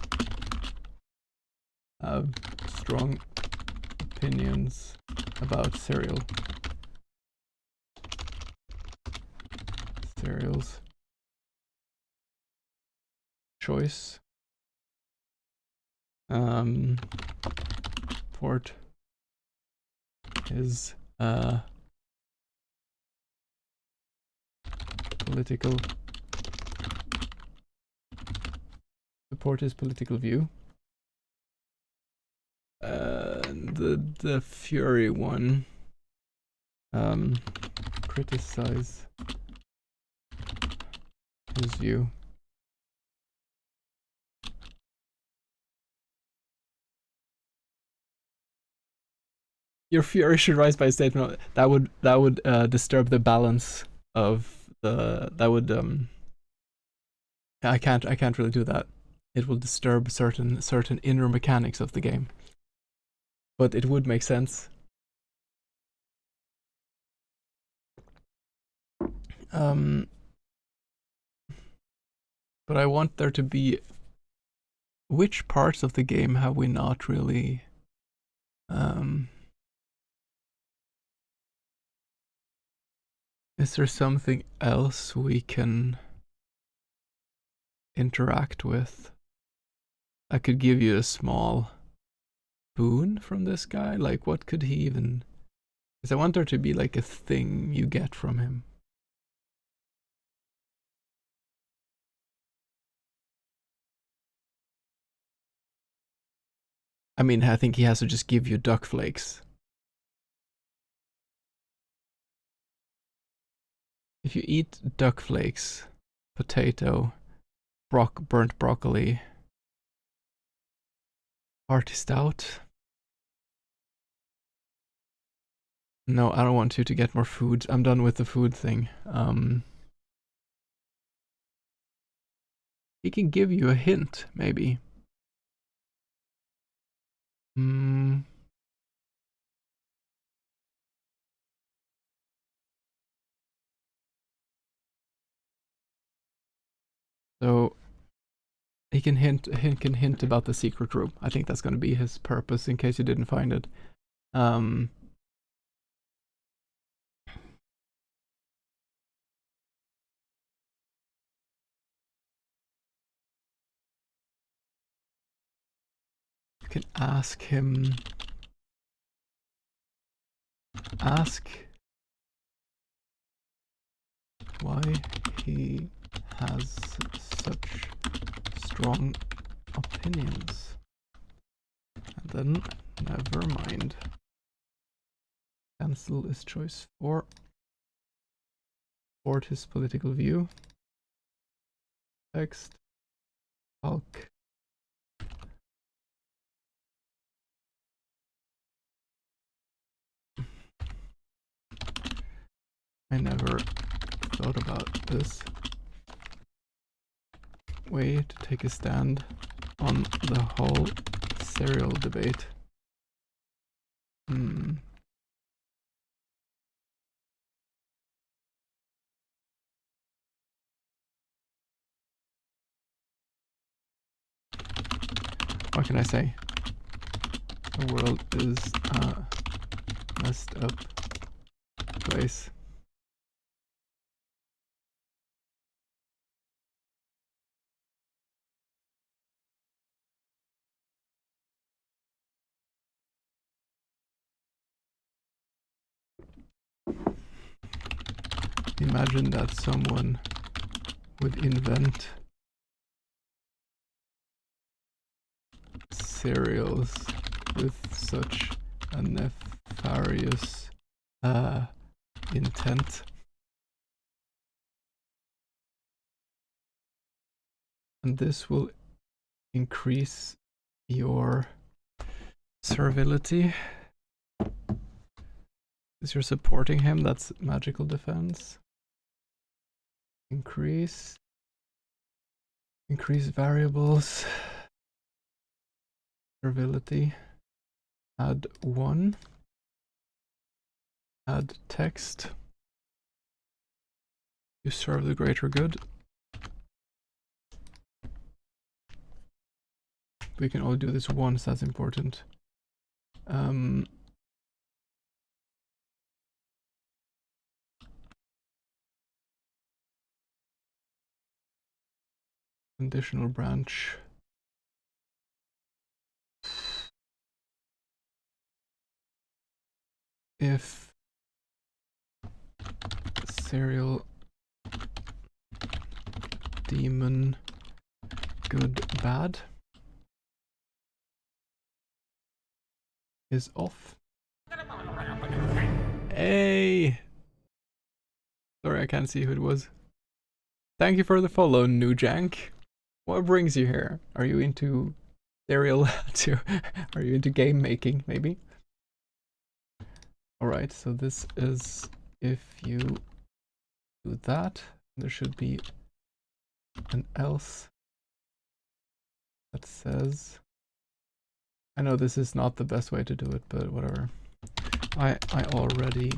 S1: have strong opinions about cereals. Choice. Port is political. Support his political view. The Fury one. Criticize his view. Your fury should rise by a statement that would disturb the balance of the I can't really do that. It will disturb certain inner mechanics of the game. But it would make sense. But I want there to be, which parts of the game have we not really is there something else we can interact with? I could give you a small boon from this guy. Like, what could he even? Because I want there to be like a thing you get from him. I mean, I think he has to just give you duck flakes. If you eat duck flakes, potato, burnt broccoli, hearty stout. No, I don't want you to get more food. I'm done with the food thing. He can give you a hint, maybe. So he can hint about the secret room. I think that's going to be his purpose, in case you didn't find it. You can ask him. Ask why he has such strong opinions. And then, never mind. Cancel is choice 4. Support his political view. text, bulk. I never thought about this way to take a stand on the whole cereal debate. What can I say? The world is a messed up place. Imagine that someone would invent cereals with such a nefarious intent. And this will increase your servility. Because you're supporting him, that's magical defense. Increase variables. Servility. Add 1. Add text. You serve the greater good. We can only do this once, that's important. Conditional branch. If serial demon good bad is off. Hey! Sorry, I can't see who it was. Thank you for the follow, Nujank. What brings you here? Are you into serial are you into game making, maybe? Alright, so this is if you do that, there should be an else that says, I know this is not the best way to do it, but whatever. I already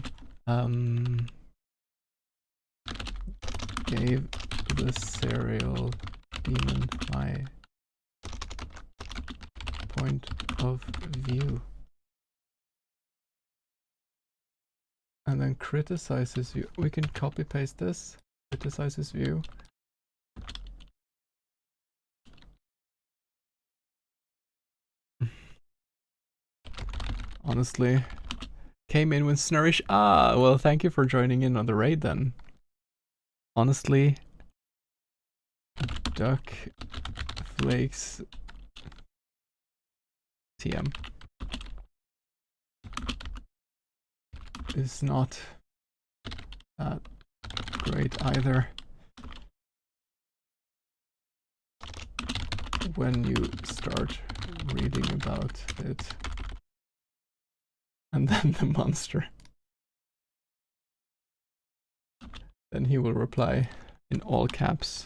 S1: gave the serial demon my point of view. And then criticize his view. We can copy paste this, criticize his view. Honestly, came in when Snurish. Ah, well, thank you for joining in on the raid then. Honestly, duck flakes TM is not that great either. When you start reading about it. And then the monster. Then he will reply in all caps,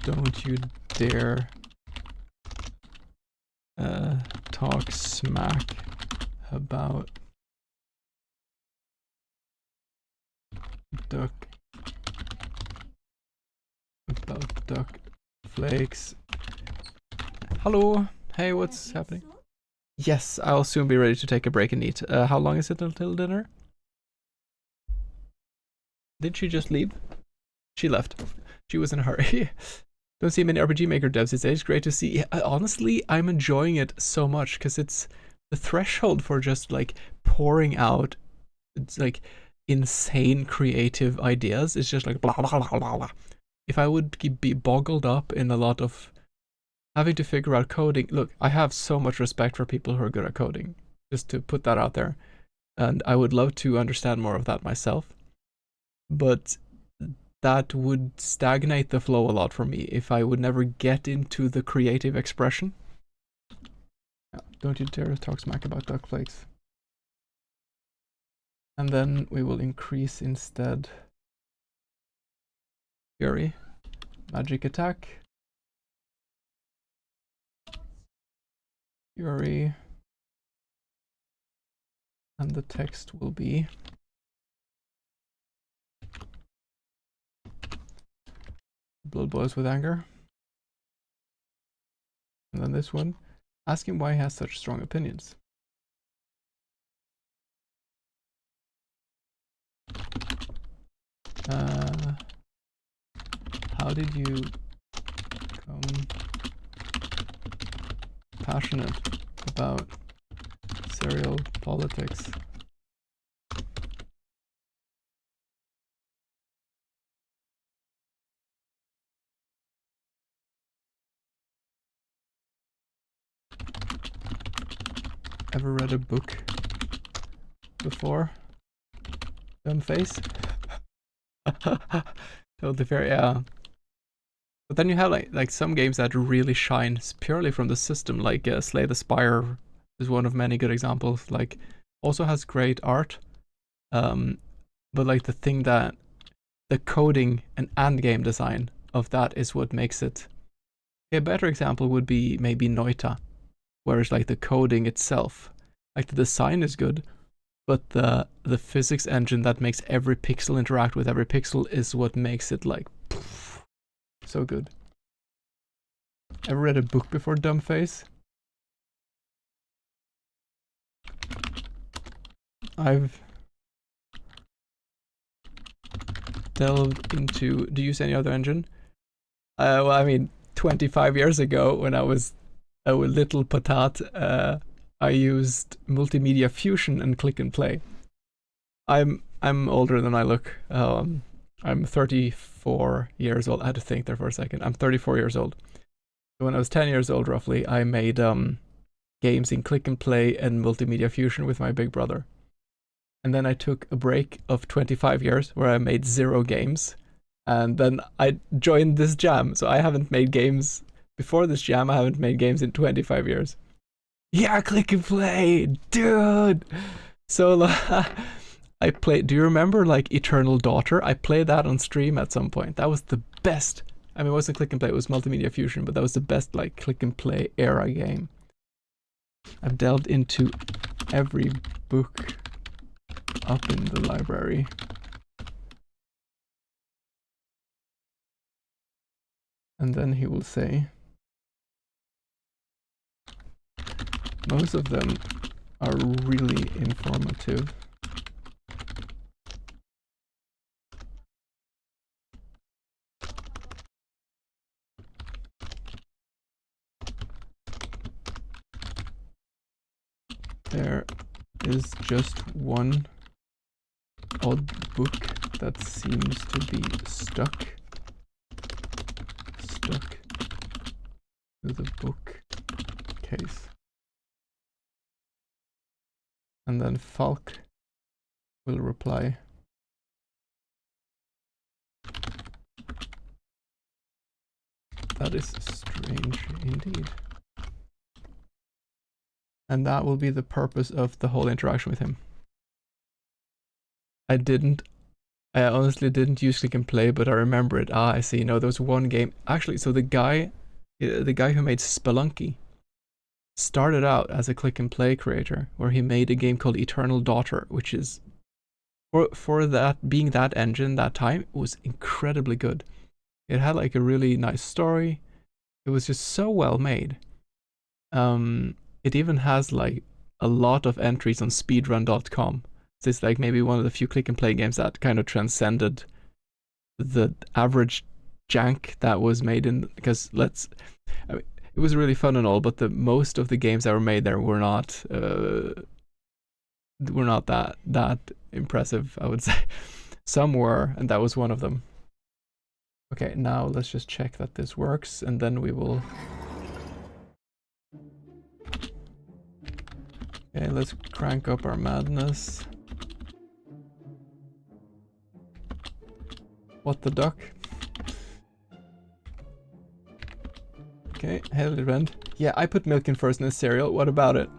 S1: don't you dare talk smack about duck flakes. Hello, hey, what's happening? Yes, I'll soon be ready to take a break and eat. How long is it until dinner? Did she just leave? She left. She was in a hurry. Don't see many RPG Maker devs these days. Great to see. Honestly, I'm enjoying it so much because it's the threshold for just like pouring out, it's like insane creative ideas. It's just like blah blah blah blah blah. If I would be boggled up in a lot of having to figure out coding. Look, I have so much respect for people who are good at coding, just to put that out there. And I would love to understand more of that myself. But that would stagnate the flow a lot for me if I would never get into the creative expression. Don't you dare talk smack about duck flakes. And then we will increase instead Fury, magic attack, Fury, and the text will be blood boils with anger. And then this one, ask him why he has such strong opinions. How did you become passionate about serial politics? Ever read a book before? Dumb face? Totally fair, yeah. But then you have like some games that really shine purely from the system, like Slay the Spire is one of many good examples. Like, also has great art, but like the thing that the coding and game design of that is what makes it. A better example would be maybe Noita, whereas like the coding itself, like the design is good, but the physics engine that makes every pixel interact with every pixel is what makes it like poof, so good. Ever read a book before, dumb face? I've delved into. Do you use any other engine? Well, I mean, 25 years ago when I was a little patat, I used Multimedia Fusion and Click and Play. I'm older than I look. I'm 34 years old. I had to think there for a second. I'm 34 years old. When I was 10 years old, roughly, I made games in Click and Play and Multimedia Fusion with my big brother. And then I took a break of 25 years where I made 0 games. And then I joined this jam. So I haven't made games before this jam. I haven't made games in 25 years. Yeah, Click and Play, dude. So I played. Do you remember like Eternal Daughter? I played that on stream at some point. That was the best. I mean, it wasn't Click and Play. It was Multimedia Fusion, but that was the best like Click and Play era game. I've delved into every book up in the library. And then he will say, most of them are really informative. There is just one odd book that seems to be stuck to the bookcase. And then Falk will reply, that is strange indeed. And that will be the purpose of the whole interaction with him. I honestly didn't use Click and Play, but I remember it. I see. No, there was one game. Actually, so the guy who made Spelunky started out as a Click and Play creator, where he made a game called Eternal Daughter, which is, for that being that engine that time, it was incredibly good. It had like a really nice story. It was just so well made. It even has like a lot of entries on speedrun.com. So it's like maybe one of the few Click and Play games that kind of transcended the average jank that was made in, because I mean, it was really fun and all, but most of the games that were made there were not that impressive, I would say. Some were, and that was one of them. Okay, now let's just check that this works, and then we will. Okay, let's crank up our madness. What the duck? Okay, hell it went. Yeah, I put milk in first in the cereal. What about it?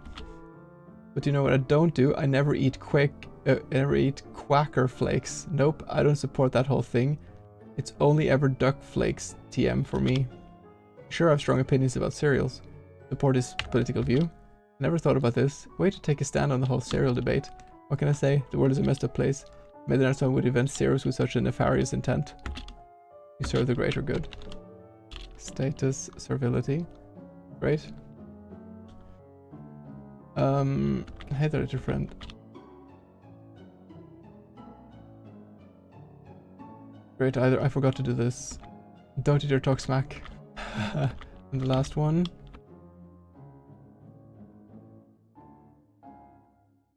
S1: But you know what I don't do? I never eat Quacker flakes. Nope, I don't support that whole thing. It's only ever duck flakes TM for me. Sure, I have strong opinions about cereals. Support his political view. Never thought about this. Way to take a stand on the whole cereal debate. What can I say? The world is a messed up place. Maybe not someone would invent cereals with such a nefarious intent. You serve the greater good. Status, servility. Great. Hey there, little friend. Great, either I forgot to do this. Don't eat or talk smack. And the last one.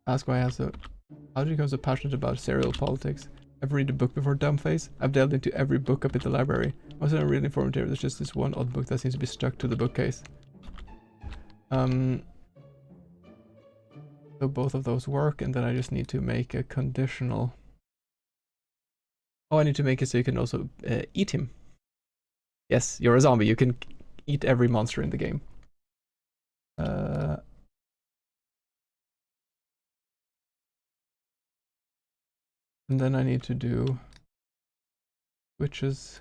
S1: Ask why I have so... How did you become so passionate about cereal politics? Ever read a book before Dumbface? I've delved into every book up at the library. Most of them are really informative. There's just this one odd book that seems to be stuck to the bookcase. So both of those work, and then I just need to make a conditional. Oh, I need to make it so you can also eat him. Yes, you're a zombie. You can eat every monster in the game. And then I need to do witches,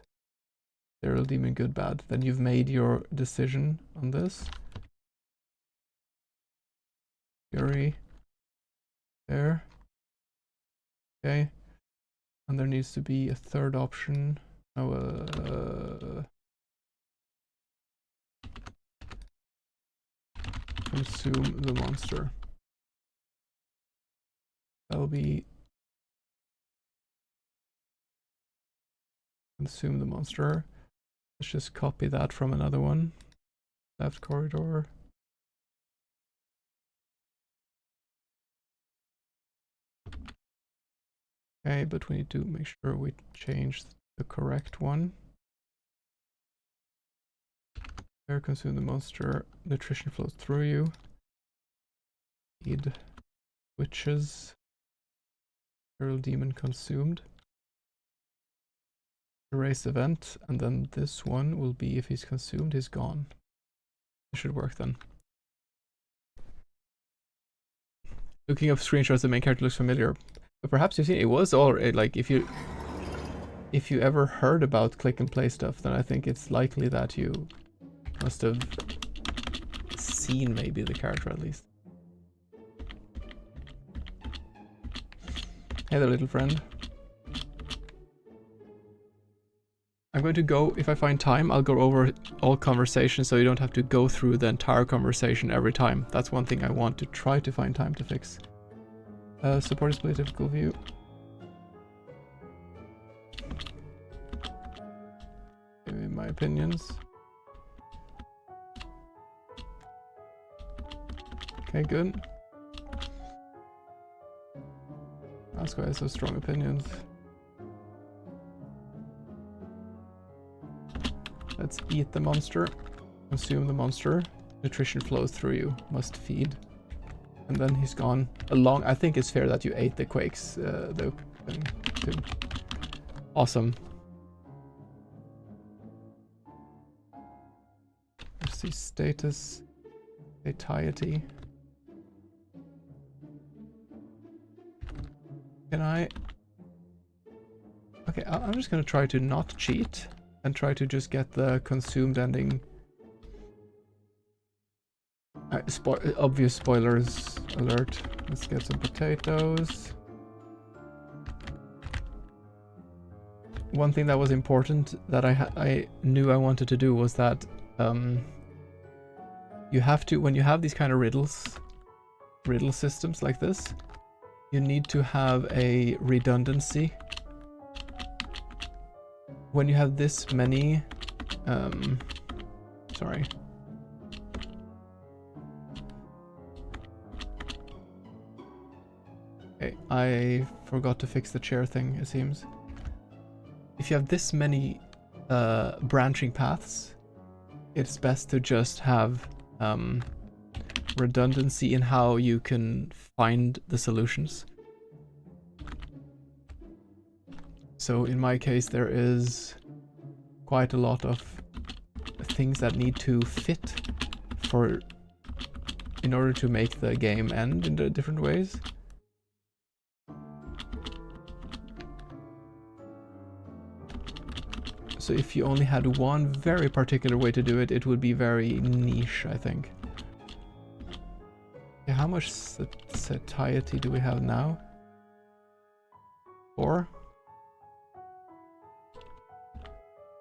S1: Sterile Demon, good, bad. Then you've made your decision on this. Fury. There. Okay. And there needs to be a third option. Oh, consume the monster. That'll be consume the monster. Let's just copy that from another one. Left corridor. Okay, but we need to make sure we change the correct one. There, consume the monster. Nutrition flows through you. Feed witches. Feral demon consumed. Erase event, and then this one will be if he's consumed, he's gone. It should work then. Looking up screenshots, the main character looks familiar. But perhaps you've seen it was all like if you ever heard about click and play stuff, then I think it's likely that you must have seen maybe the character at least. Hey there, little friend. I'm going to go, if I find time, I'll go over all conversations so you don't have to go through the entire conversation every time. That's one thing I want to try to find time to fix. Support display typical view. Give me my opinions. Okay, good. Ask why I have so strong opinions. Let's eat the monster. Consume the monster. Nutrition flows through you. Must feed. And then he's gone. I think it's fair that you ate the quakes, the thing too. Awesome. Let's see, status, satiety. Can I? Okay, I'm just gonna try to not cheat and try to just get the consumed ending. Obvious spoilers alert. Let's get some potatoes. One thing that was important that I knew I wanted to do was that you have to, when you have these kind of riddle systems like this, you need to have a redundancy. When you have this many, sorry. Okay, I forgot to fix the chair thing, it seems. If you have this many branching paths, it's best to just have redundancy in how you can find the solutions. So in my case, there is quite a lot of things that need to fit in order to make the game end in the different ways. So if you only had one very particular way to do it, it would be very niche, I think. Okay, how much satiety do we have now? 4.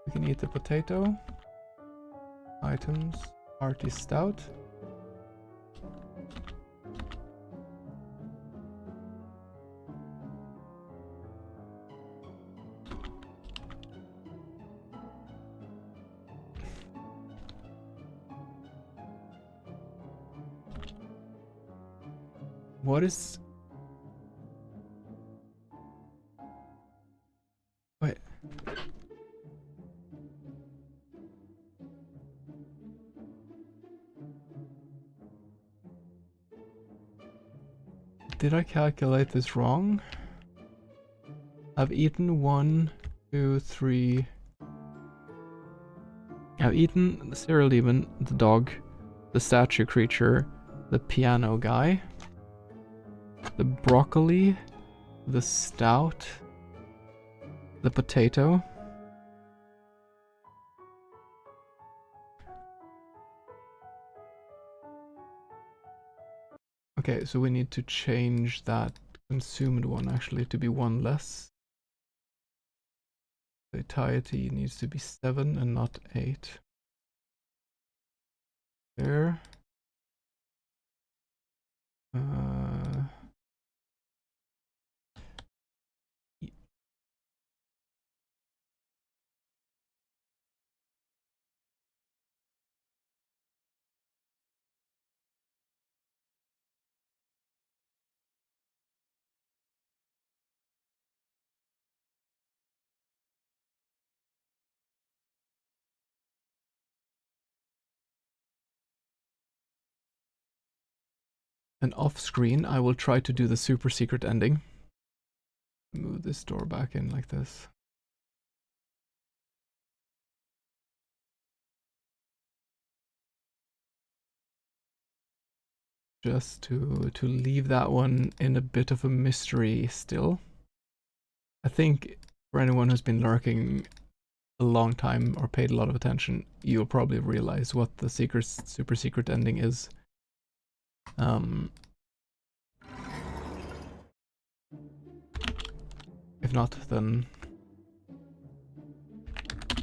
S1: We can eat the potato. Items, hearty stout. What is... Wait. Did I calculate this wrong? I've eaten 1, 2, 3... I've eaten the cereal demon, the dog, the statue creature, the piano guy, the broccoli, the stout, the potato. Okay, so we need to change that consumed one actually to be 1 less. Satiety needs to be 7 and not 8. There. And off screen, I will try to do the super secret ending. Move this door back in like this. Just to leave that one in a bit of a mystery still. I think for anyone who's been lurking a long time or paid a lot of attention, you'll probably realize what the super secret ending is. If not, then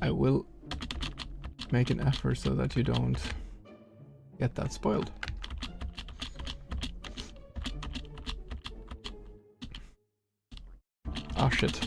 S1: I will make an effort so that you don't get that spoiled. Ah, shit.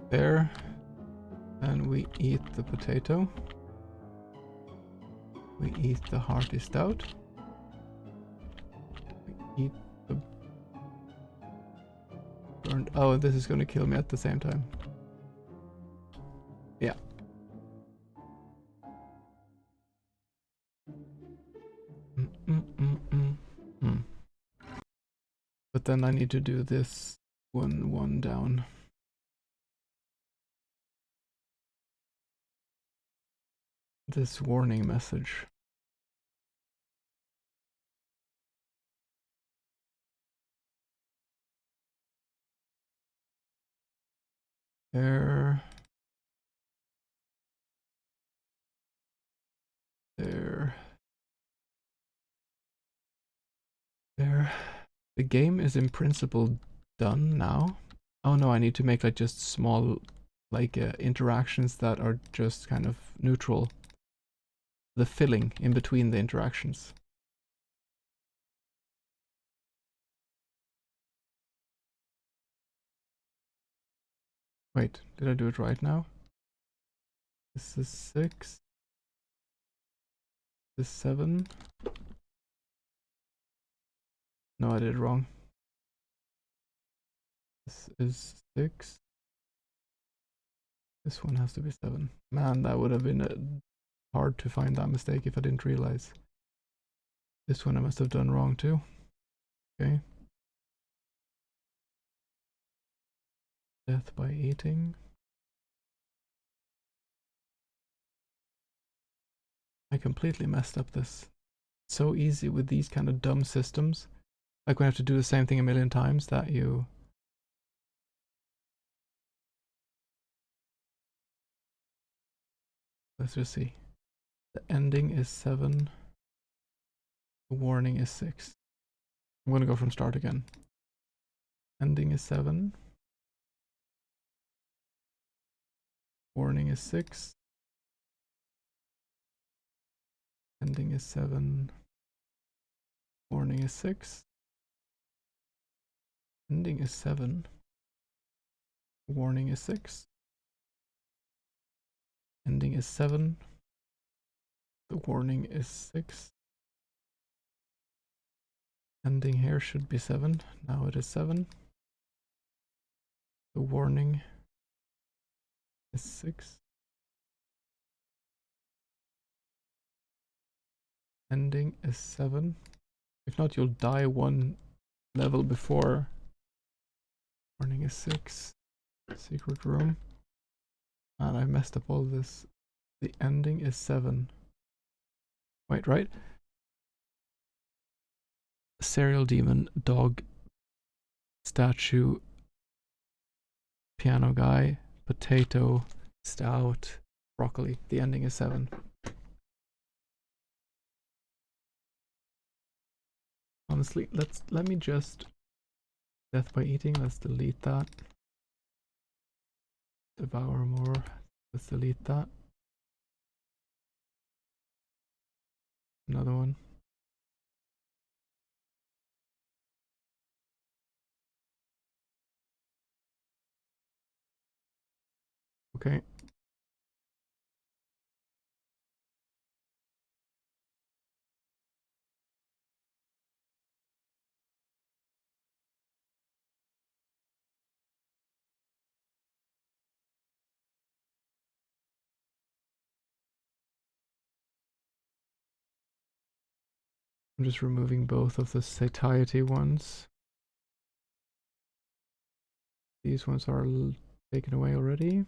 S1: There, and we eat the potato. We eat the hearty stout. We eat the burned. Oh, this is gonna kill me at the same time. Yeah. But then I need to do this one down. This warning message. There. There. There. The game is in principle done now. Oh no, I need to make like just small like interactions that are just kind of neutral. The filling in between the interactions. Wait, did I do it right now? This is 6. This is 7. No, I did it wrong. This is 6. This one has to be 7. Man, that would have been hard to find that mistake if I didn't realize. This one I must have done wrong too. Okay. Death by eating. I completely messed up this. It's so easy with these kind of dumb systems. Like we have to do the same thing a million times that you... Let's just see. The ending is 7. The warning is 6. I'm gonna go from start again. Ending is 7. Warning is 6. Ending is 7. Warning is 6. Ending is 7. Warning is 6. Ending is 7. The warning is 6. Ending here should be 7. Now it is 7. The warning is 6. Ending is 7. If not, you'll die one level before. Warning is 6. Secret room. And I messed up all this. The ending is 7. Wait, right? Cereal demon, dog, statue, piano guy, potato, stout, broccoli. The ending is 7. Honestly, let me just death by eating. Let's delete that. Devour more. Let's delete that. Another one. Okay. I'm just removing both of the satiety ones. These ones are taken away already.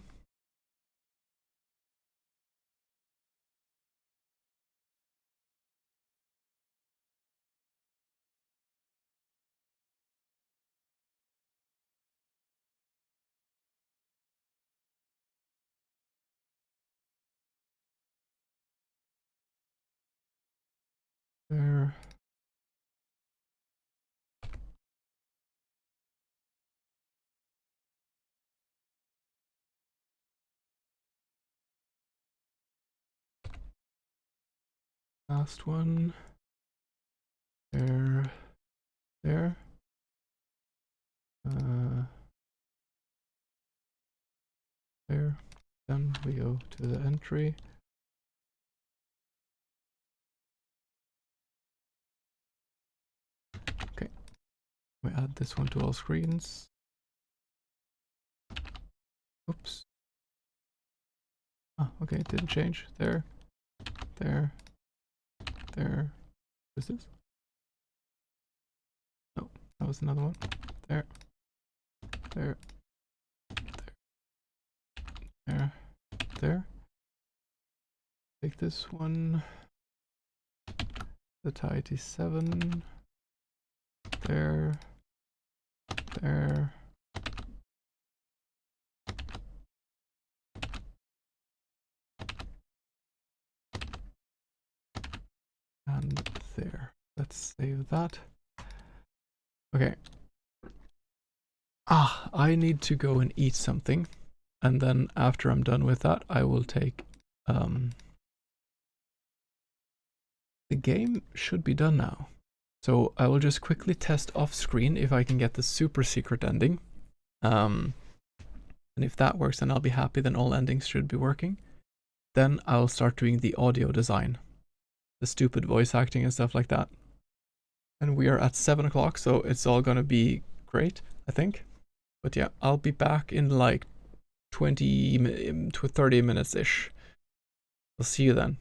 S1: There. Last one. There. There. There. Then we go to the entry. Okay. We add this one to all screens. Oops. Ah, okay, it didn't change. There. There. There. What's this? No, that was another one. There. There. There. There. Take this one. The tidy 7. There. There. And there. Let's save that. Okay. Ah, I need to go and eat something. And then after I'm done with that, I will take... the game should be done now. So I will just quickly test off screen if I can get the super secret ending. And if that works, then I'll be happy, then all endings should be working. Then I'll start doing the audio design. The stupid voice acting and stuff like that. And we are at 7 o'clock, so it's all gonna be great, I think. But yeah, I'll be back in like 20 to 30 minutes-ish. I'll see you then.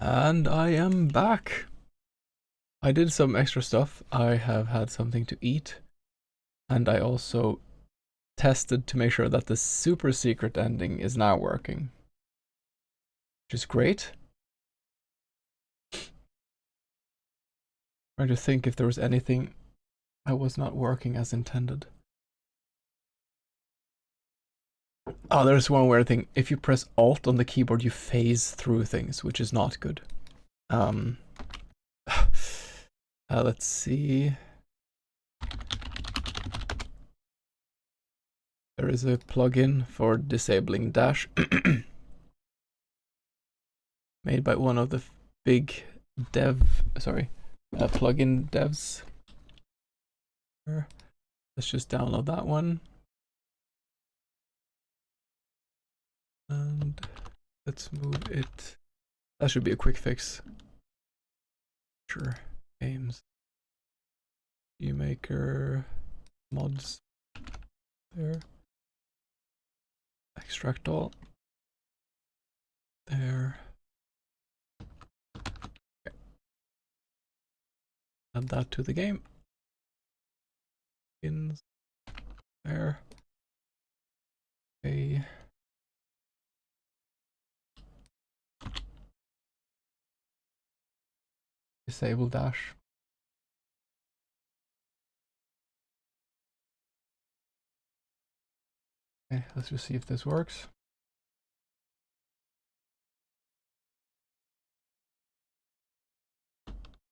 S1: And I am back. I did some extra stuff. I have had something to eat. And I also tested to make sure that the super secret ending is now working. Which is great. Trying to think if there was anything I was not working as intended. Oh, there's one weird thing. If you press Alt on the keyboard, you phase through things, which is not good. Let's see. There is a plugin for disabling dash made by one of the big plugin devs. Let's just download that one. And let's move it. That should be a quick fix. Sure. Games. GAMEJAM mods. There. Extract all. There. Okay. Add that to the game. Skins. There. Okay. Disable dash. Okay, let's just see if this works.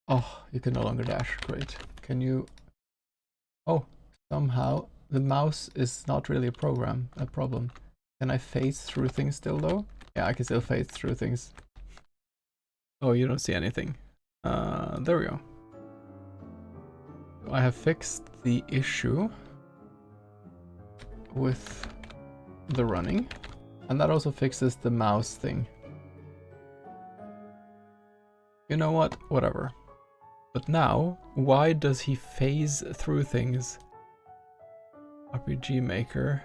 S1: Oh, you can no longer dash. Great. Can you... Oh, somehow the mouse is not really a problem. Can I phase through things still though? Yeah, I can still phase through things. Oh, you don't see anything. There we go. I have fixed the issue with the running, and that also fixes the mouse thing. You know what? Whatever. But now, why does he phase through things? RPG Maker.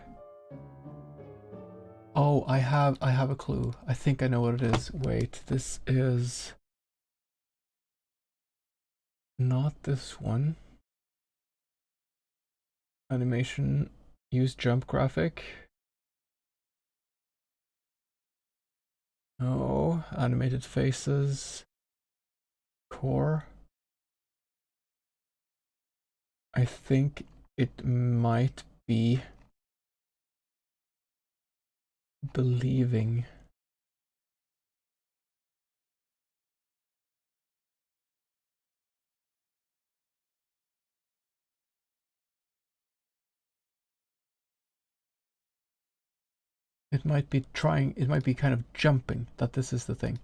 S1: Oh, I have a clue. I think I know what it is. Wait, this is not this one. Animation, use jump graphic. No, animated faces. Core. I think it might be believing. It might be trying, it might be kind of jumping, that this is the thing.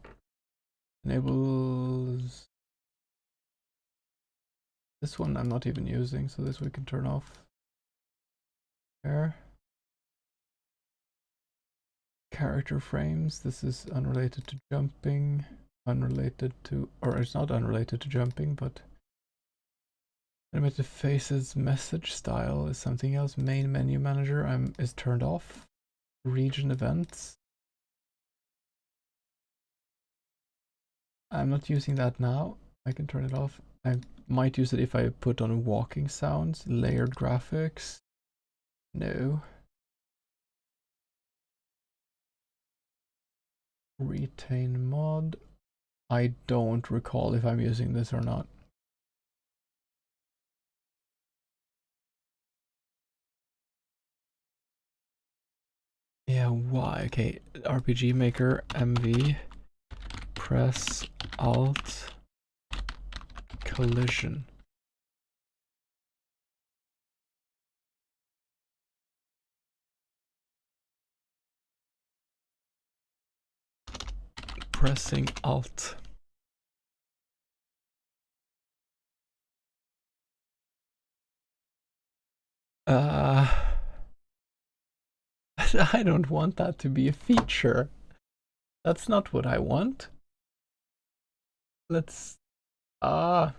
S1: Enables... This one I'm not even using, so this we can turn off. There. Character frames, this is unrelated to jumping, unrelated to, or it's not unrelated to jumping, but animated faces message style is something else. Main menu manager is turned off. Region events. I'm not using that now. I can turn it off. I might use it if I put on walking sounds. Layered graphics. No. Retain mod. I don't recall if I'm using this or not. Yeah, why? Okay, RPG Maker MV. Press Alt collision. Pressing Alt. I don't want that to be a feature. That's not what I want. Let's... although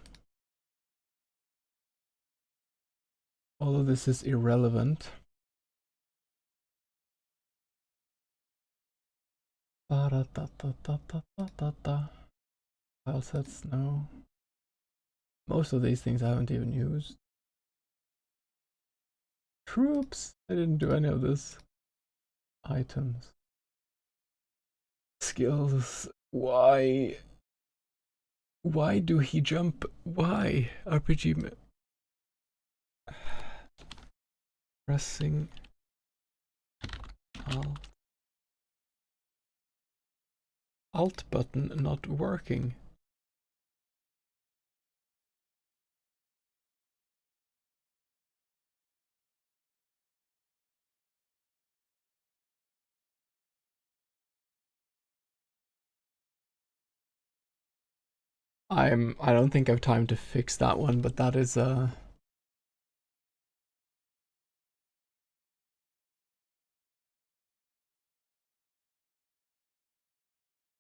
S1: this is irrelevant. File sets, no. Most of these things I haven't even used. Troops, I didn't do any of this. Items. Skills, why? Why do he jump? Why? RPG. Pressing Alt button not working. I don't think I have time to fix that one, but that is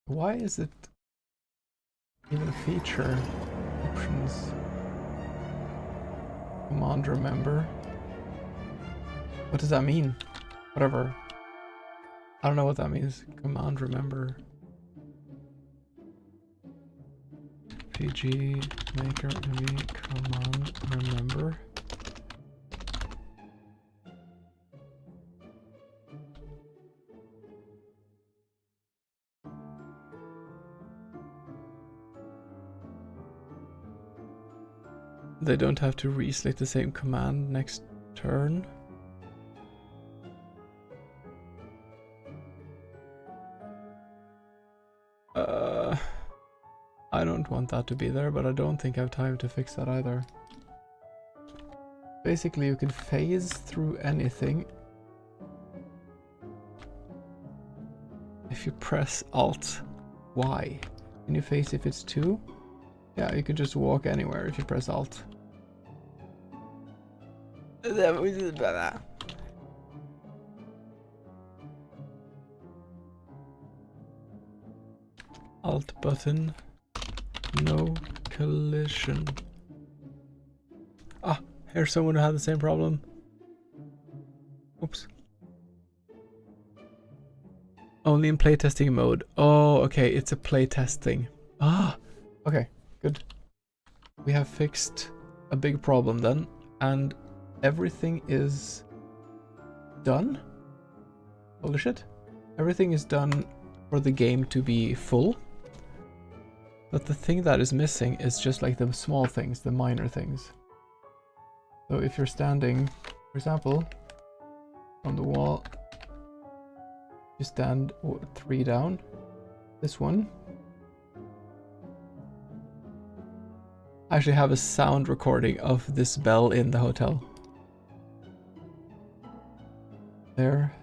S1: why is it even a feature? Options. Command remember. What does that mean? Whatever. I don't know what that means. Command remember. PG maker me command remember. They don't have to reselect the same command next turn. I don't want that to be there, but I don't think I have time to fix that either. Basically, you can phase through anything if you press Alt Y. Can you phase if it's 2? Yeah, you can just walk anywhere if you press Alt. Alt button. No collision. Ah, here's someone who had the same problem. Oops. Only in playtesting mode. Oh, okay, it's a playtesting. Ah, okay, good. We have fixed a big problem then, and everything is done. Holy shit. Everything is done for the game to be full. But the thing that is missing is just like the small things, the minor things. So if you're standing, for example, on the wall, you stand 3 down, this one. I actually have a sound recording of this bell in the hotel. There.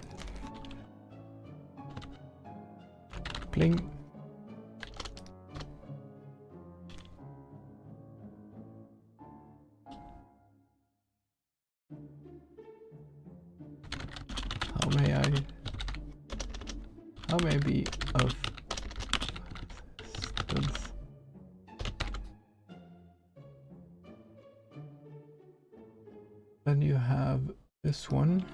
S1: Bling. How may I be of assistance? Then you have this one.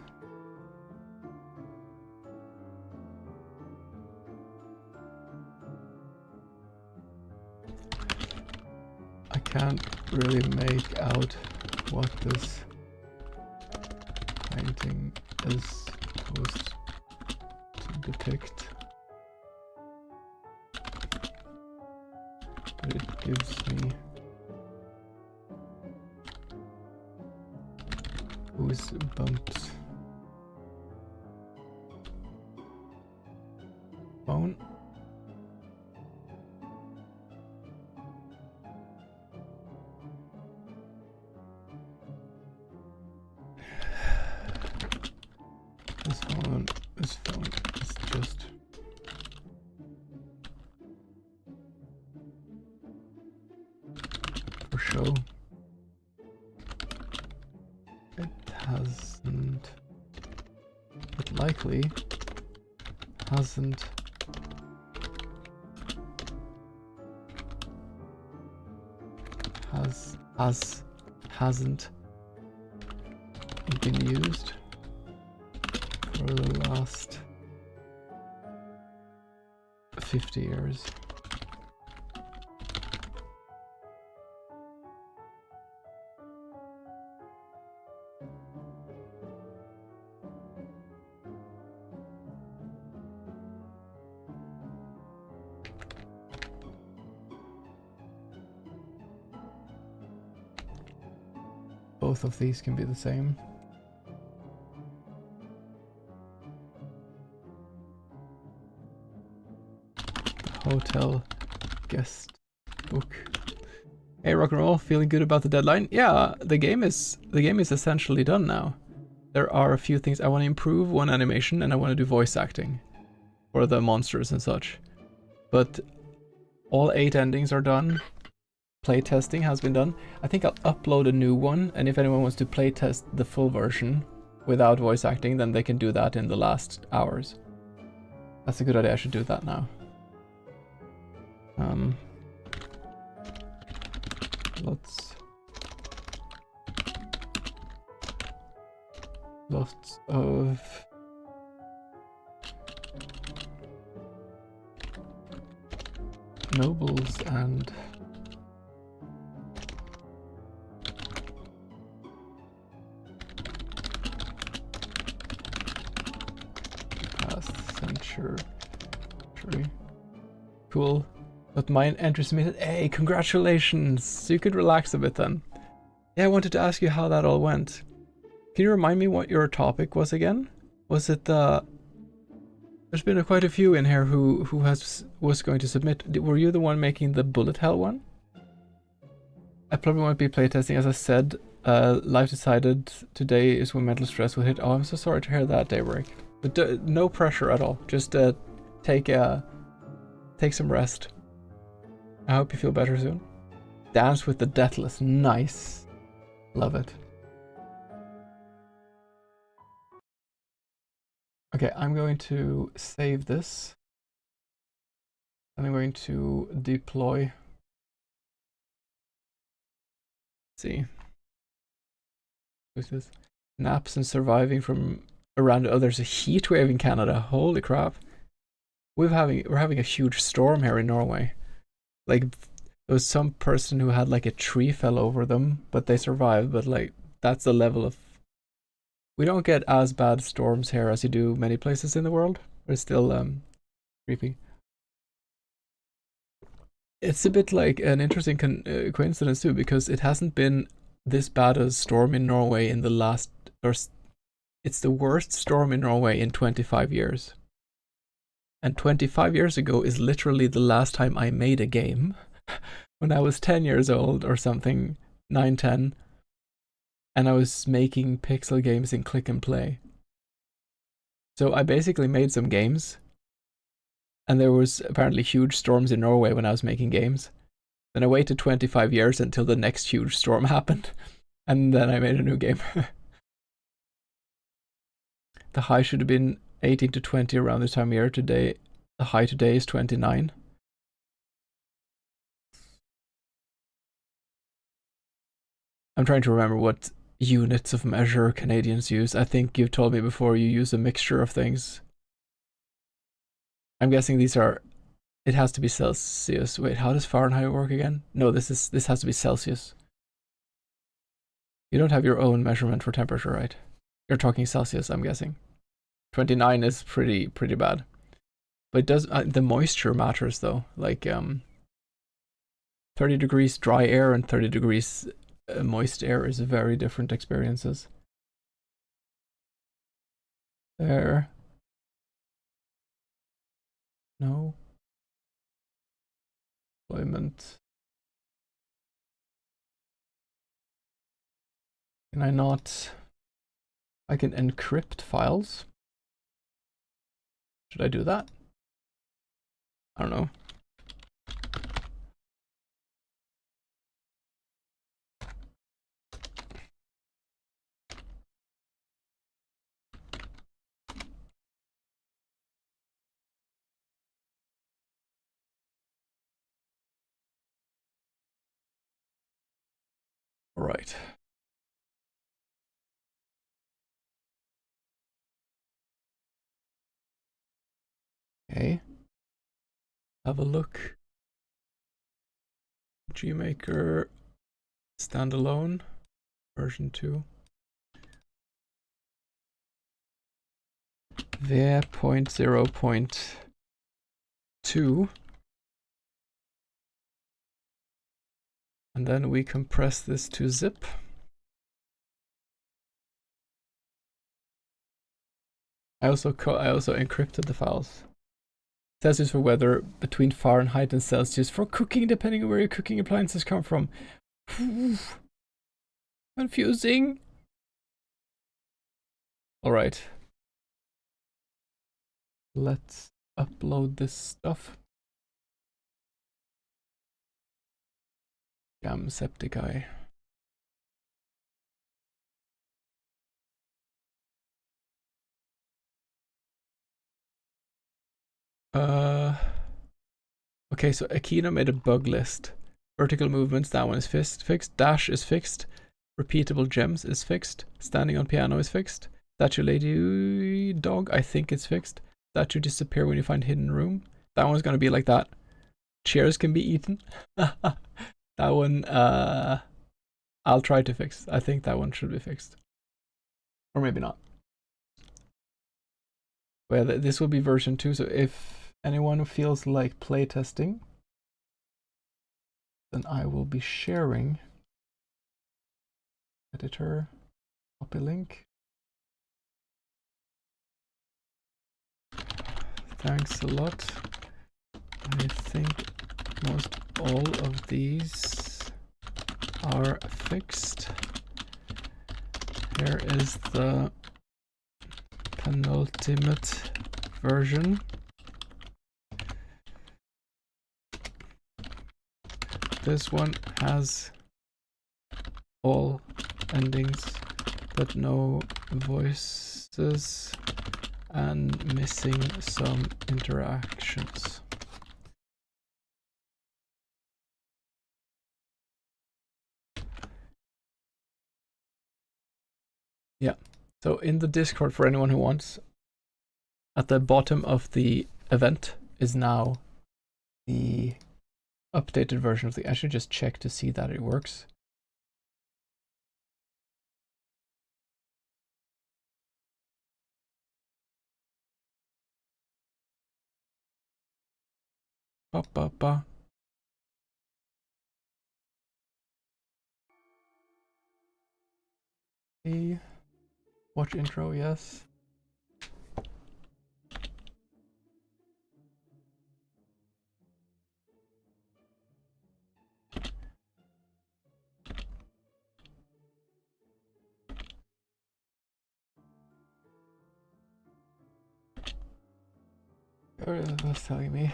S1: I can't really make out what this painting is supposed to depict, but it gives me goosebumps. Phone. This phone is just for show. It hasn't, but likely hasn't hasn't been used for the last 50 years. both of these can be the same. Hotel guest book. Hey, rock and roll, feeling good about the deadline? Yeah, the game is essentially done now. There are a few things I want to improve, one animation, and I want to do voice acting for the monsters and such. But all 8 endings are done. Playtesting has been done. I think I'll upload a new one, and if anyone wants to playtest the full version without voice acting, then they can do that in the last hours. That's a good idea, I should do that now. Lots of nobles and past century. Cool. But mine entry submitted. Hey, congratulations! So you could relax a bit then. Yeah, I wanted to ask you how that all went. Can you remind me what your topic was again? Was it the... There's been quite a few in here who was going to submit. Were you the one making the bullet hell one? I probably won't be playtesting, as I said. Life decided today is when mental stress will hit. Oh, I'm so sorry to hear that, Daybreak. But no pressure at all. Just take some rest. I hope you feel better soon. Dance with the Deathless. Nice. Love it. Okay, I'm going to save this. And I'm going to deploy. Let's see. Who's this? Naps and surviving from around. Oh, there's a heat wave in Canada. Holy crap. We're having a huge storm here in Norway. Like, there was some person who had like a tree fell over them, but they survived. But like, that's the level of... We don't get as bad storms here as you do many places in the world, but it's still creepy. It's a bit like an interesting coincidence too, because it hasn't been this bad a storm in Norway in the last... It's the worst storm in Norway in 25 years. And 25 years ago is literally the last time I made a game. When I was 10 years old or something, 9, 10. And I was making pixel games in click and play. So I basically made some games. And there was apparently huge storms in Norway when I was making games. Then I waited 25 years until the next huge storm happened. And then I made a new game. The high should have been 18 to 20 around this time of year. Today, the high today is 29. I'm trying to remember what units of measure Canadians use. I think you've told me before you use a mixture of things. I'm guessing these are... It has to be Celsius. Wait, how does Fahrenheit work again? No, this has to be Celsius. You don't have your own measurement for temperature, right? You're talking Celsius, I'm guessing. 29 is pretty bad. But it does... the moisture matters though. Like 30 degrees dry air and 30 degrees moist air is very different experiences. There. No. Deployment. Can I not... I can encrypt files. Should I do that? I don't know. All right. Okay. Have a look. GMaker standalone version 2. v.0.2. And then we compress this to zip. I also encrypted the files. Celsius for weather, between Fahrenheit and Celsius for cooking, depending on where your cooking appliances come from. Confusing. Alright. Let's upload this stuff. Gamsepticeye. Okay, so Akino made a bug list. Vertical movements, that one is fixed. Dash is fixed. Repeatable gems is fixed. Standing on piano is fixed. Statue lady dog, I think it's fixed. Statue disappear when you find hidden room. That one's gonna be like that. Chairs can be eaten. That one, I'll try to fix. I think that one should be fixed. Or maybe not. Well, this will be version 2, so if anyone feels like playtesting, then I will be sharing. Editor, copy link. Thanks a lot. I think most all of these are fixed. Here is the penultimate version. This one has all endings but no voices and missing some interactions. Yeah, so in the Discord, for anyone who wants, at the bottom of the event is now the updated version of the. I should just check to see that it works. Ba, ba, ba. Okay. Watch intro, yes. That's telling me.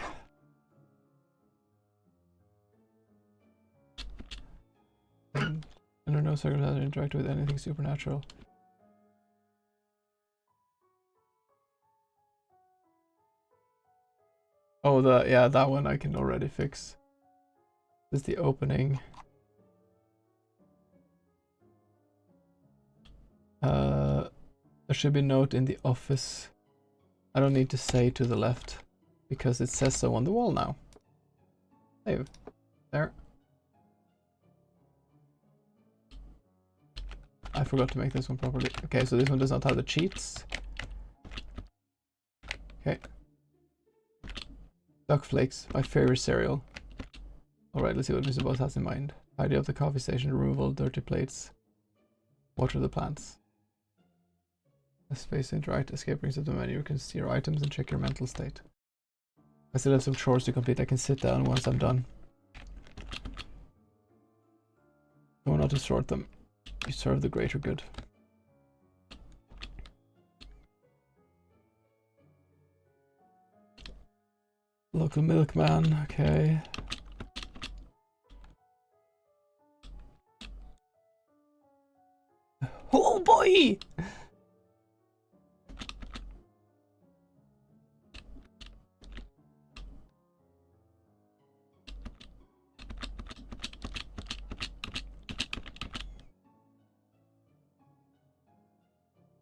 S1: Under no circumstances interact with anything supernatural. Oh, yeah, that one I can already fix. This is the opening. There should be a note in the office. I don't need to say to the left because it says so on the wall now. Save. There. I forgot to make this one properly. Okay, so this one does not have the cheats. Okay. Duck flakes, my favorite cereal. Alright, let's see what Mr. Boss has in mind. Tidy up the coffee station, remove all dirty plates. Water the plants. A space to interact, escape brings up the menu. You can see your items and check your mental state. I still have some chores to complete. I can sit down once I'm done. Go not to sort them. You serve the greater good. Local milkman, okay. Oh boy!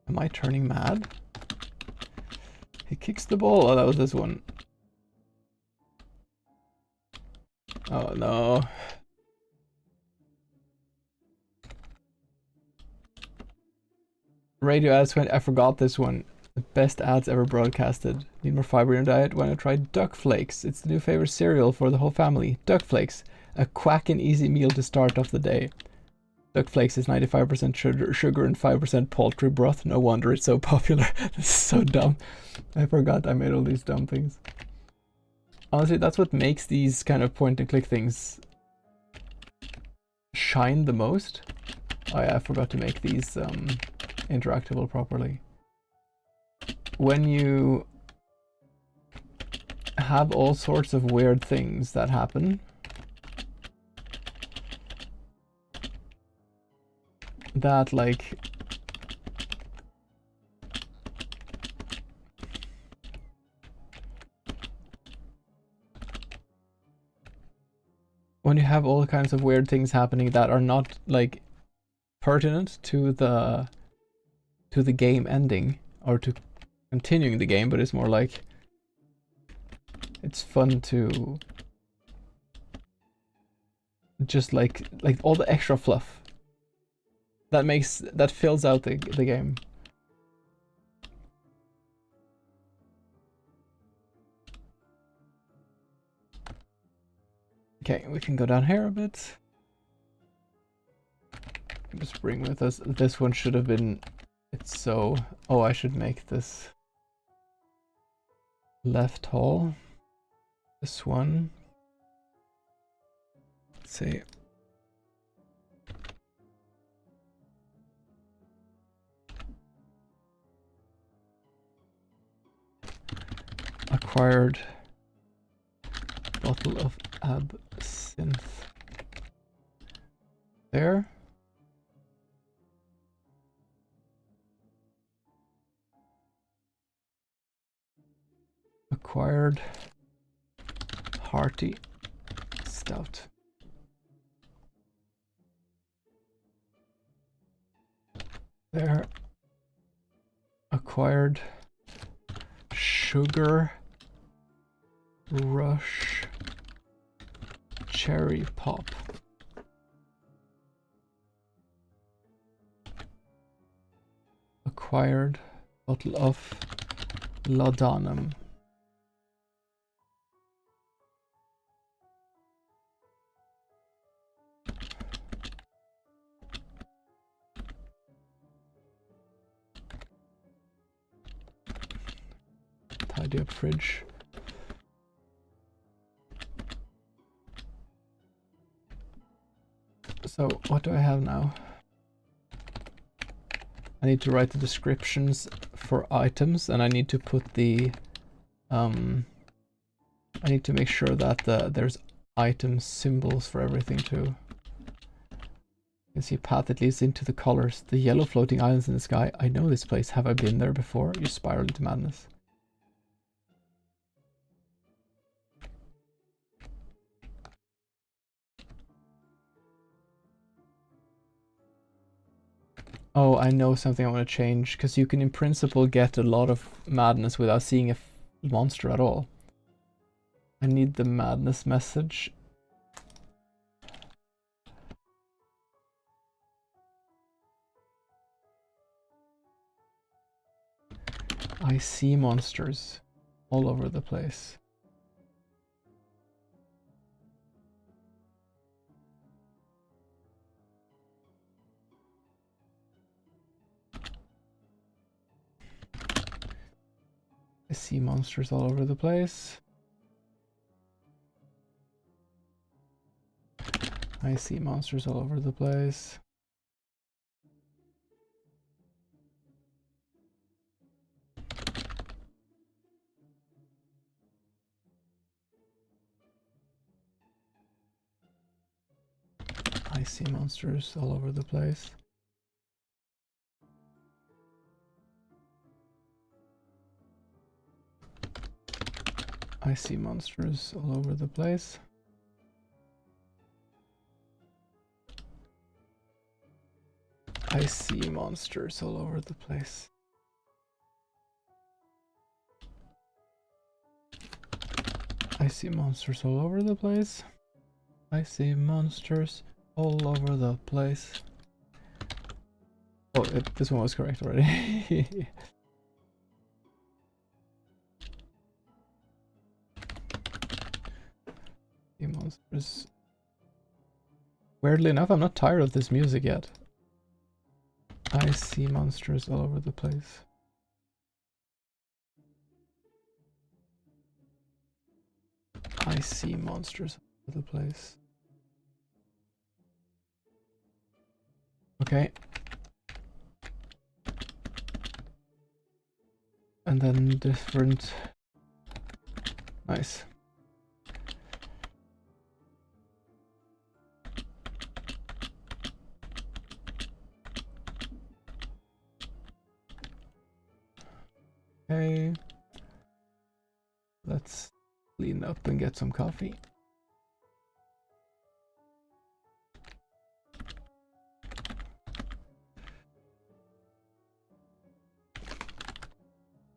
S1: Am I turning mad? He kicks the ball. Oh, that was this one. Oh no. Radio ads went. I forgot this one. The best ads ever broadcasted. Need more fiber in your diet? Why not try Duck Flakes? It's the new favorite cereal for the whole family. Duck Flakes, a quack and easy meal to start off the day. Duck flakes is 95% sugar and 5% poultry broth. No wonder it's so popular. This is so dumb. I forgot I made all these dumb things. Honestly, that's what makes these kind of point and click things shine the most. Oh yeah, I forgot to make these interactable properly. When you have all sorts of weird things that happen, that like when you have all kinds of weird things happening that are not like pertinent to the game ending or to continuing the game, but it's more like it's fun to just like all the extra fluff that fills out the game. Okay, we can go down here a bit. Just bring with us. This one should have been. It's so. Oh, I should make this left hall. This one. Let's see. Acquired bottle of absinthe. There. Acquired hearty stout. There. Acquired sugar rush cherry pop. Acquired bottle of laudanum. Tidy up fridge. So what do I have now? I need to write the descriptions for items, and I need to put the I need to make sure that there's item symbols for everything too. You can see a path that leads into the colors. The yellow floating islands in the sky. I know this place. Have I been there before? You spiral into madness. Oh, I know something I want to change, because you can in principle get a lot of madness without seeing a monster at all. I need the madness message. I see monsters all over the place. I see monsters all over the place. I see monsters all over the place. I see monsters all over the place. I see monsters all over the place. I see monsters all over the place. I see monsters all over the place. I see monsters all over the place. Oh, this one was correct already. See monsters Weirdly enough, I'm not tired of this music yet. I see monsters all over the place. I see monsters all over the place. Okay. And then different... Nice. Okay. Let's clean up and get some coffee.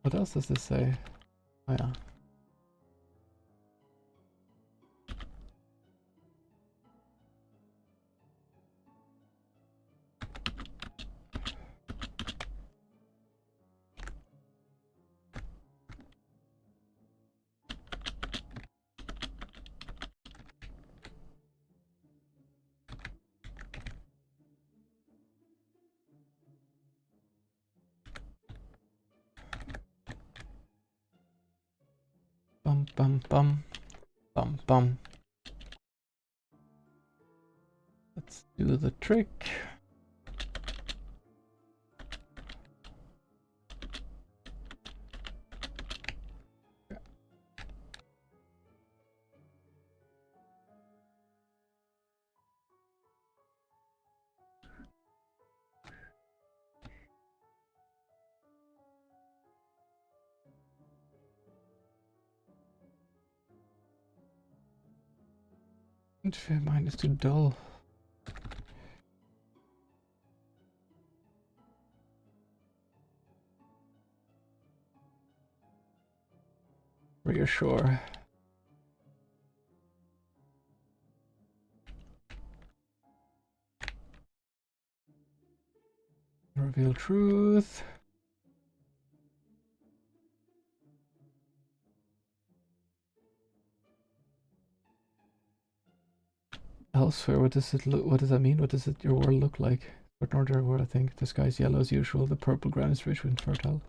S1: What else does this say? Oh yeah. Bum bum bum. Bum bum. Let's do the trick. Mine is too dull. Reassure. Reveal truth. Elsewhere, what does it look? What does that mean? What does your world look like? But northern world, I think. The sky is yellow as usual. The purple ground is rich and fertile.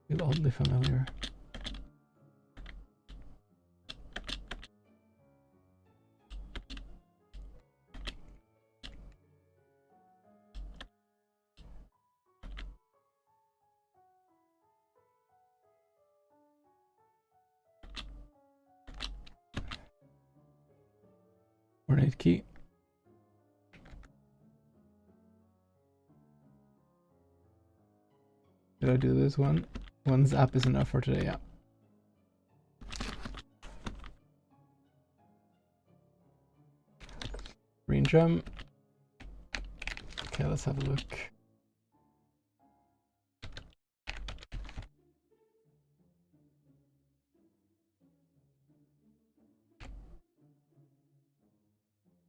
S1: Feel oddly familiar. Ornate key. Did I do this one? One zap is enough for today, yeah. Green gem. Okay, let's have a look.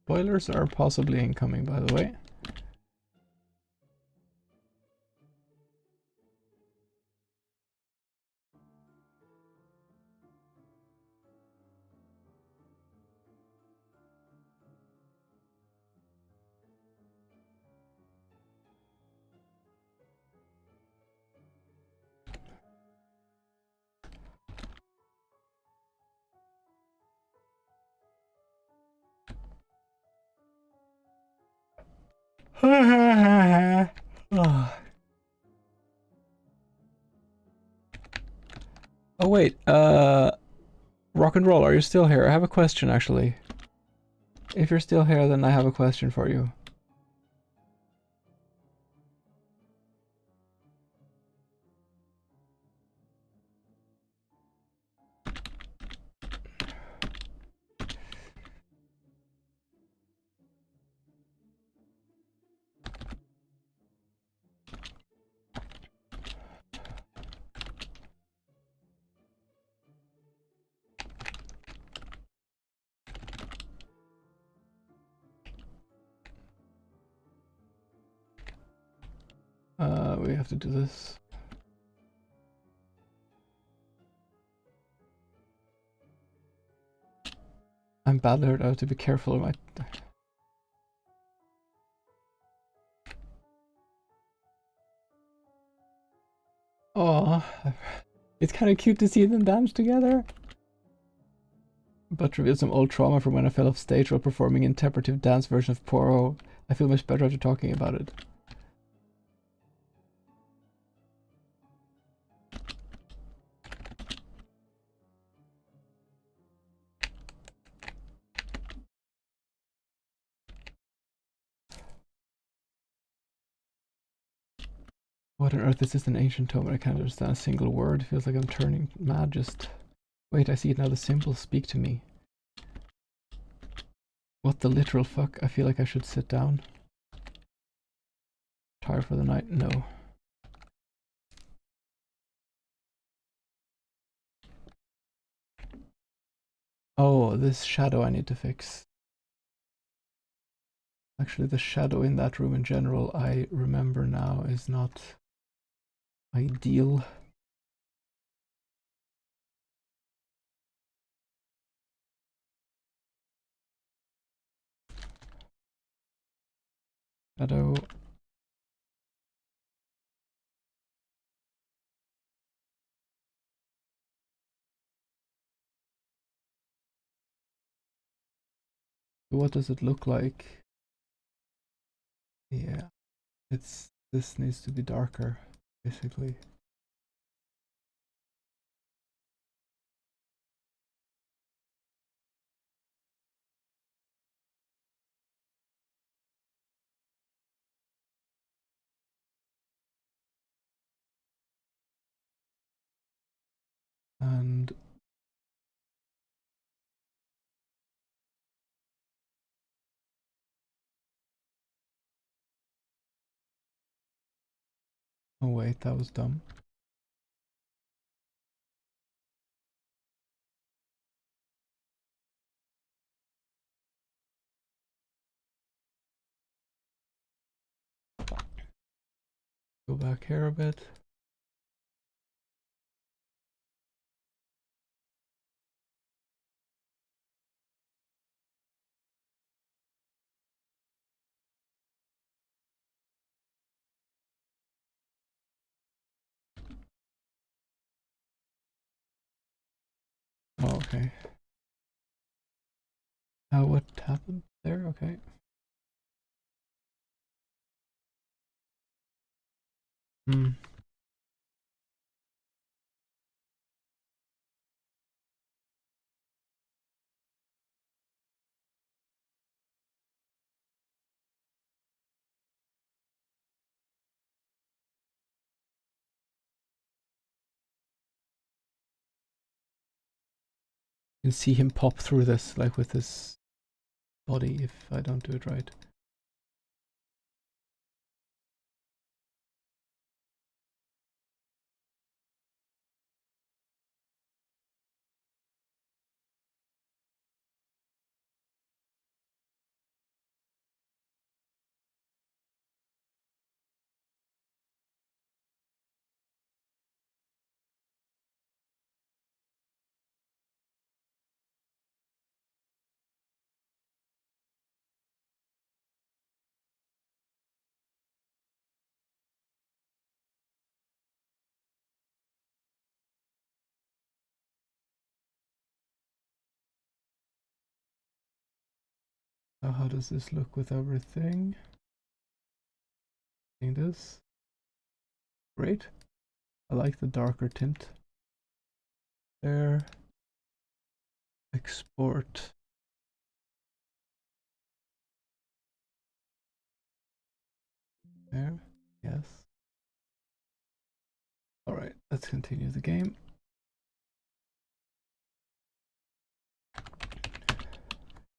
S1: Spoilers are possibly incoming, by the way. Oh. Oh wait, rock and roll, are you still here? I have a question actually. If you're still here, then I have a question for you. We have to do this. I'm badly hurt. I have to be careful of my... Oh, it's kind of cute to see them dance together. But revealed some old trauma from when I fell off stage while performing an interpretive dance version of Poirot. I feel much better after talking about it. What on earth is this, an ancient tome? I can't understand a single word. It feels like I'm turning mad just... Wait, I see it now. The symbols speak to me. What the literal fuck? I feel like I should sit down. Tired for the night? No. Oh, this shadow I need to fix. Actually, the shadow in that room in general, I remember now, is not ideal. Shadow. What does it look like? Yeah, this needs to be darker, basically. And oh wait, that was dumb. Go back here a bit. Oh, okay. What happened there? Okay. Hmm. You can see him pop through this, like with his body, if I don't do it right. How does this look with everything? This. Great. I like the darker tint. There. Export. There. Yes. Alright, let's continue the game.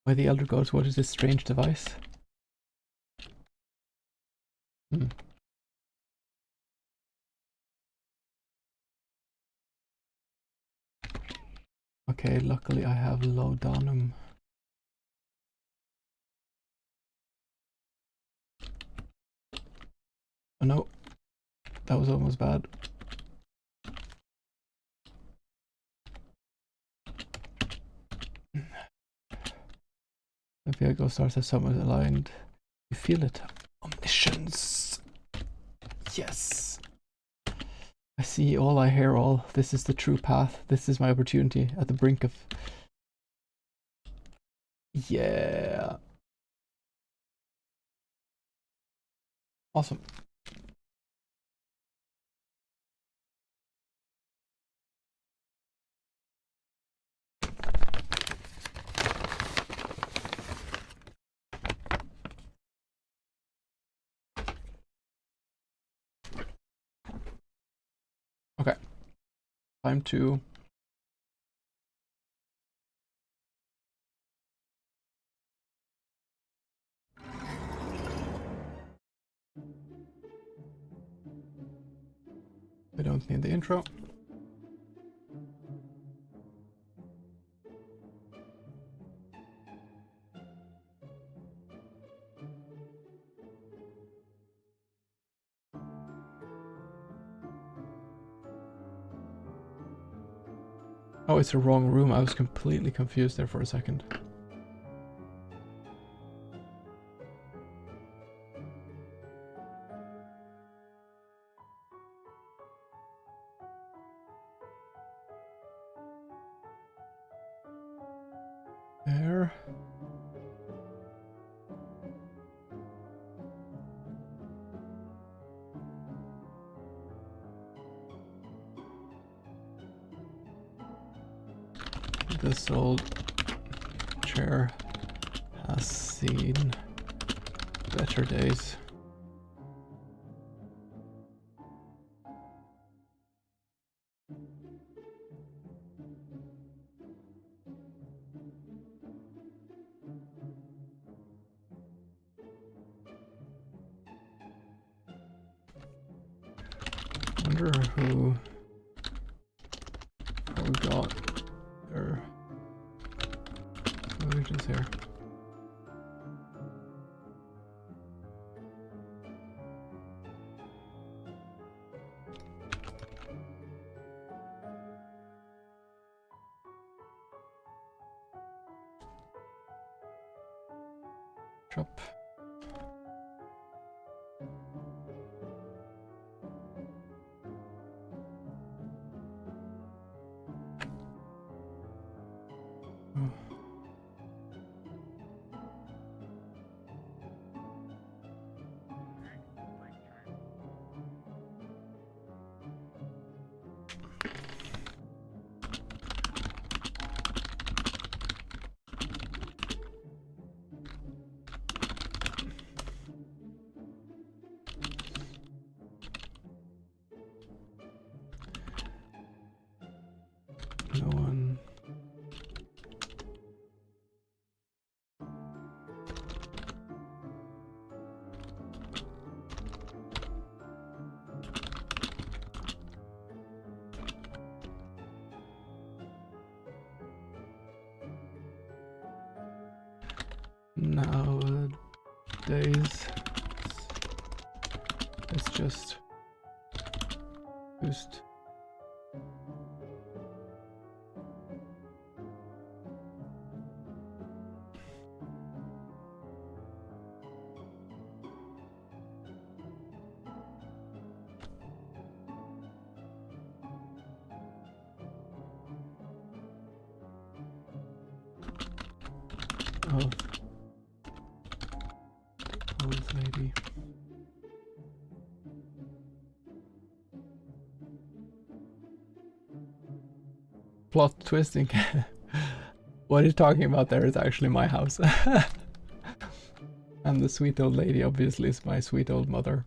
S1: By the Elder Gods, what is this strange device? Okay, luckily I have laudanum. Oh no, that was almost bad. The vehicle starts as somewhat aligned. You feel it. Omniscience. Yes. I see all, I hear all. This is the true path. This is my opportunity at the brink of... Yeah. Awesome. Okay. Time to... We don't need the intro. Oh, it's the wrong room. I was completely confused there for a second. There. This old chair has seen better days. Wonder who forgot their villages here. Shop. Oh. No one. Nowadays, it's just boost. Oh, old lady. Plot twisting. What he's talking about there is actually my house. And the sweet old lady obviously is my sweet old mother.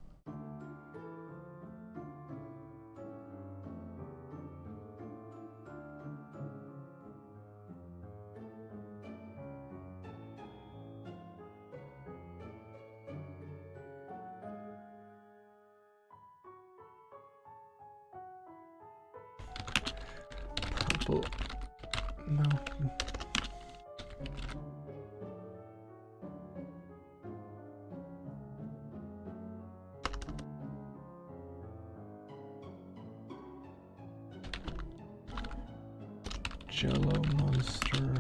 S1: Purple mountain. Jello monster.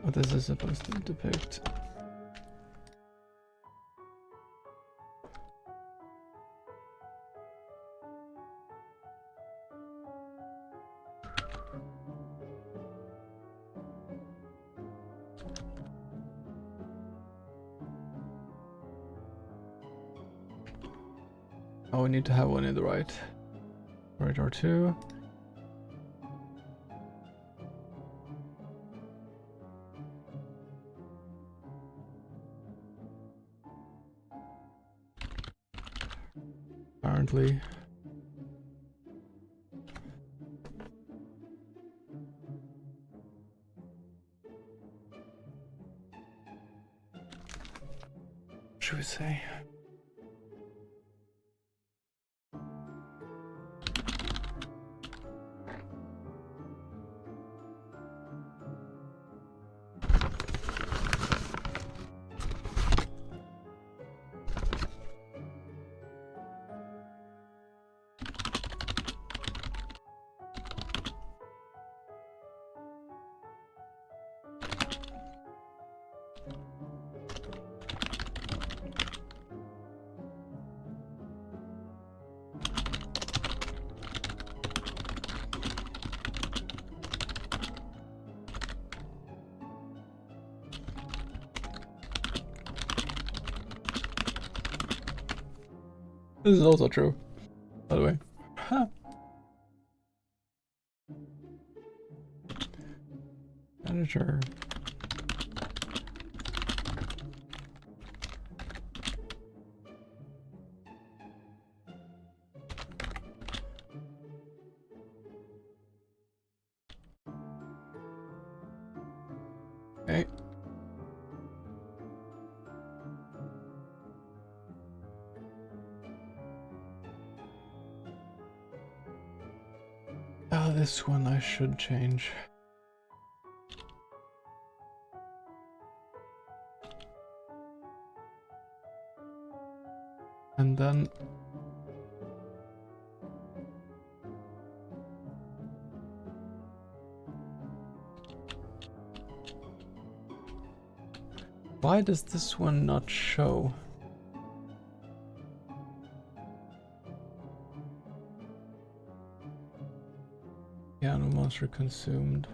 S1: what this is supposed to depict. Oh, we need to have one in the right. Right or two. Apparently. What should we say? This is also true, by the way. Huh. Manager. Okay. Oh, this one I should change. And then why does this one not show? Piano monster consumed.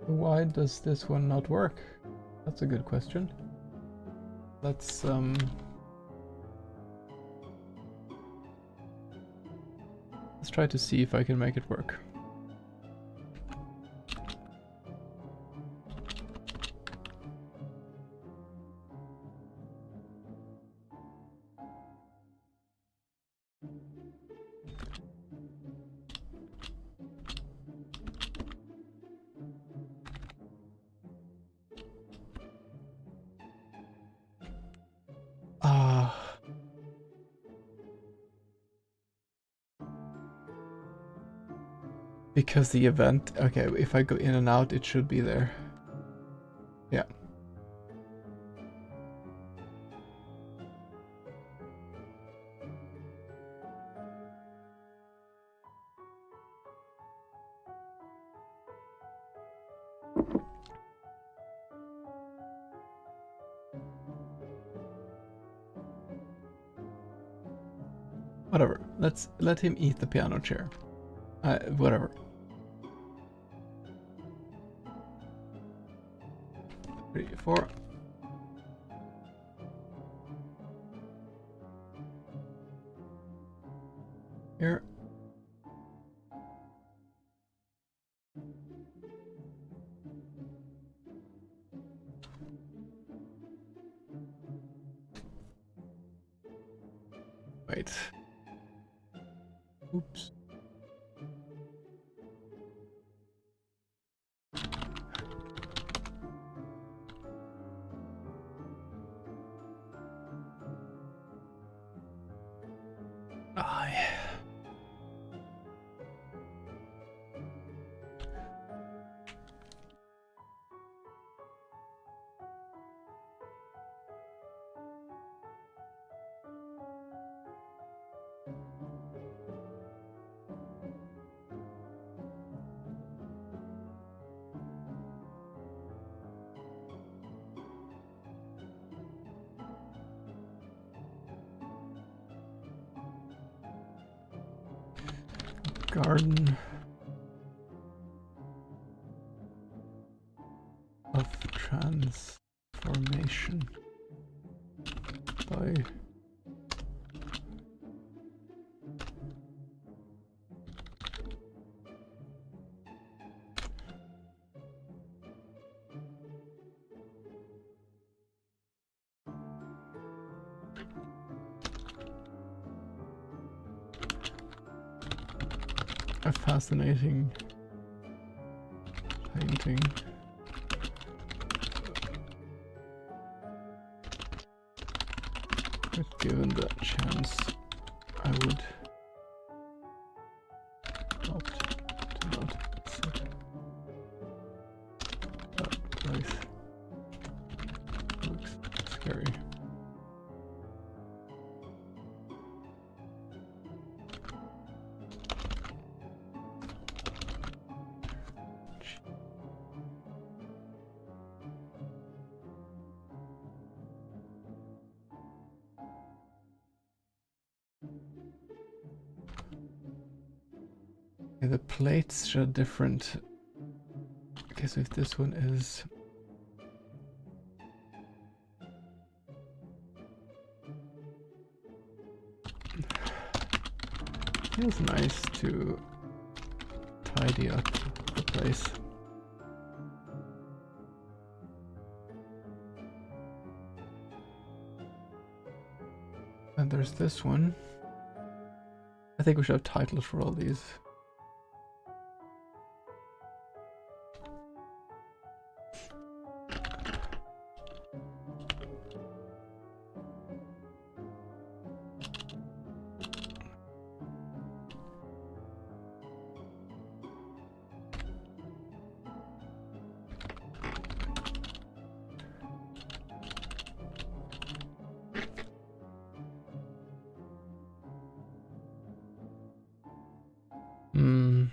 S1: Why does this one not work? That's a good question. Let's try to see if I can make it work. Because the event, okay, if I go in and out, it should be there. Yeah. Whatever, let's let him eat the piano chair. Whatever. 3, 4. Here. Wait. Oops. Ah, yeah. Garden of Transformation by a fascinating painting. If given the chance, I would opt to not sit. That place looks scary. Okay, the plates show different. I guess if this one is feels nice to tidy up the place. And there's this one. I think we should have titles for all these. Hmm.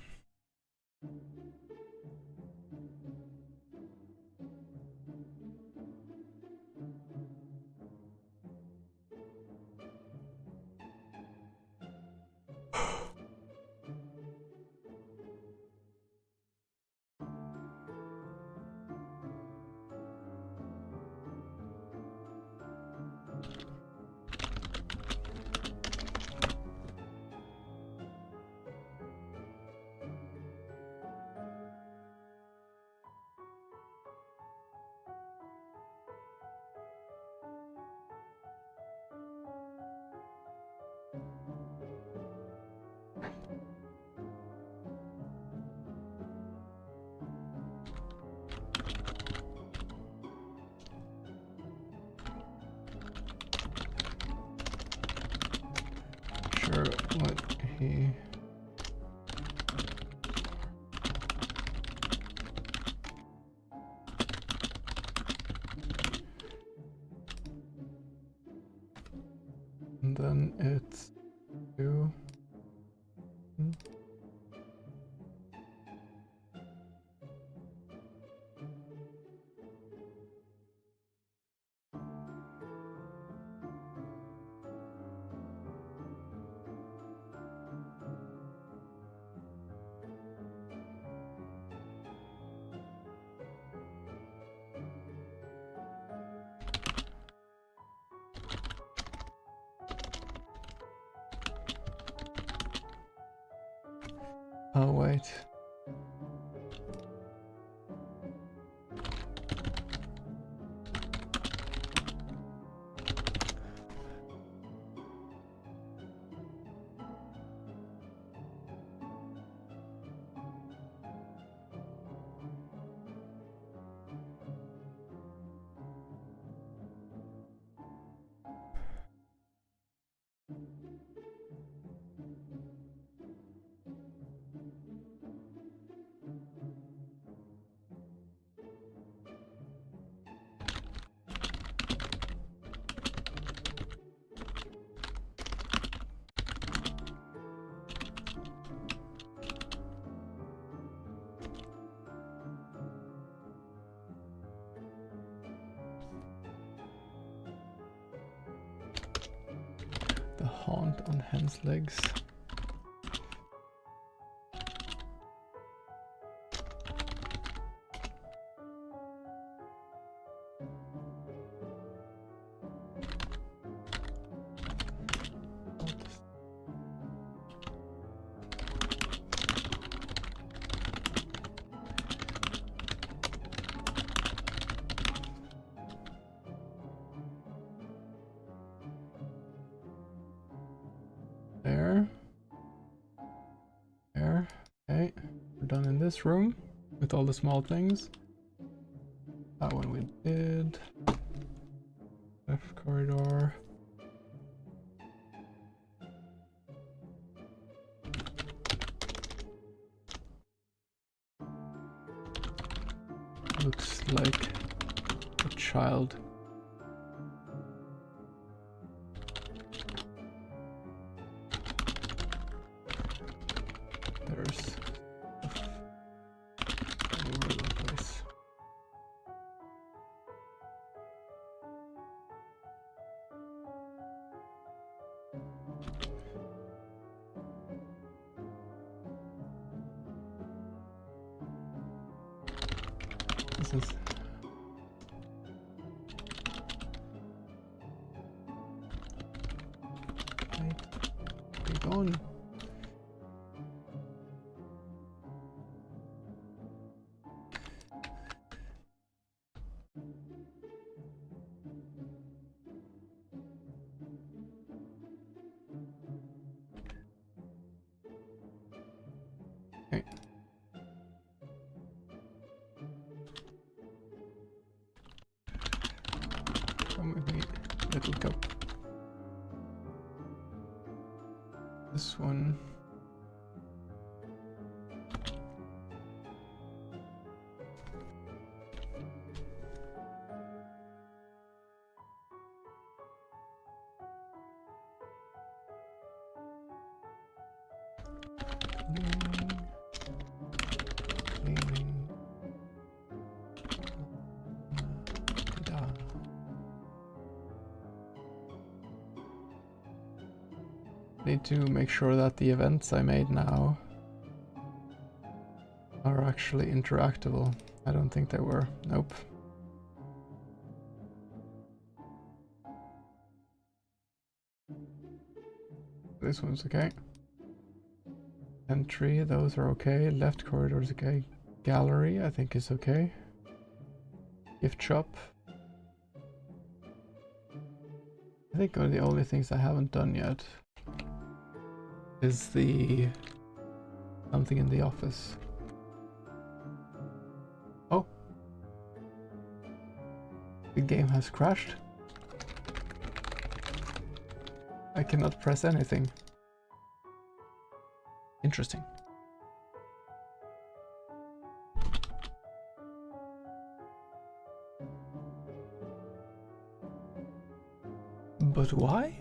S1: Sure, what he... And then it's 2. Oh, wait. The haunt on hen's legs. There. There. Okay. We're done in this room with all the small things. That one we did. Left corridor. Looks like a child. There's stuff all over the place. This is right. Be gone. Okay. Come with me, little cup. This one. Cleaning. Ta-da. Need to make sure that the events I made now are actually interactable. I don't think they were. Nope. This one's okay. Entry, those are okay. Left corridor is okay. Gallery, I think is okay. Gift shop. I think one of the only things I haven't done yet is the something in the office. Oh. The game has crashed. I cannot press anything. Interesting. But why?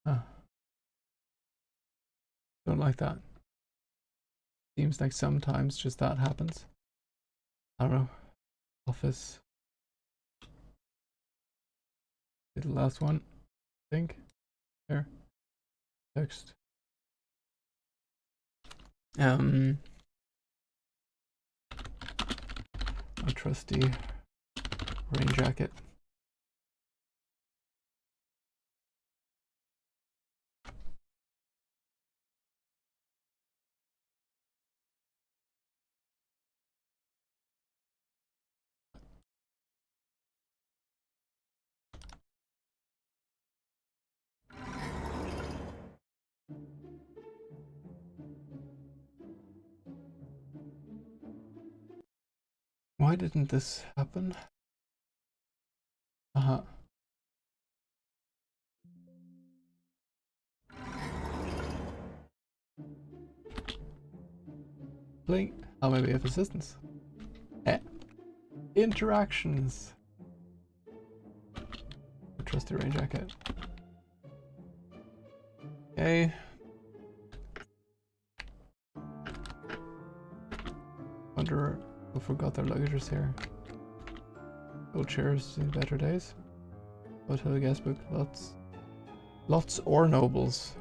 S1: Huh. Don't like that. Seems like sometimes just that happens. I don't know. Office. The last one, I think. There. Text. My trusty rain jacket. Why didn't this happen? Uh-huh. Blink. How may we have assistance? Eh? Interactions. Trusty rain jacket. Okay. Wonder who forgot their luggages here. chairs in better days. Hotel guestbook, lots or nobles.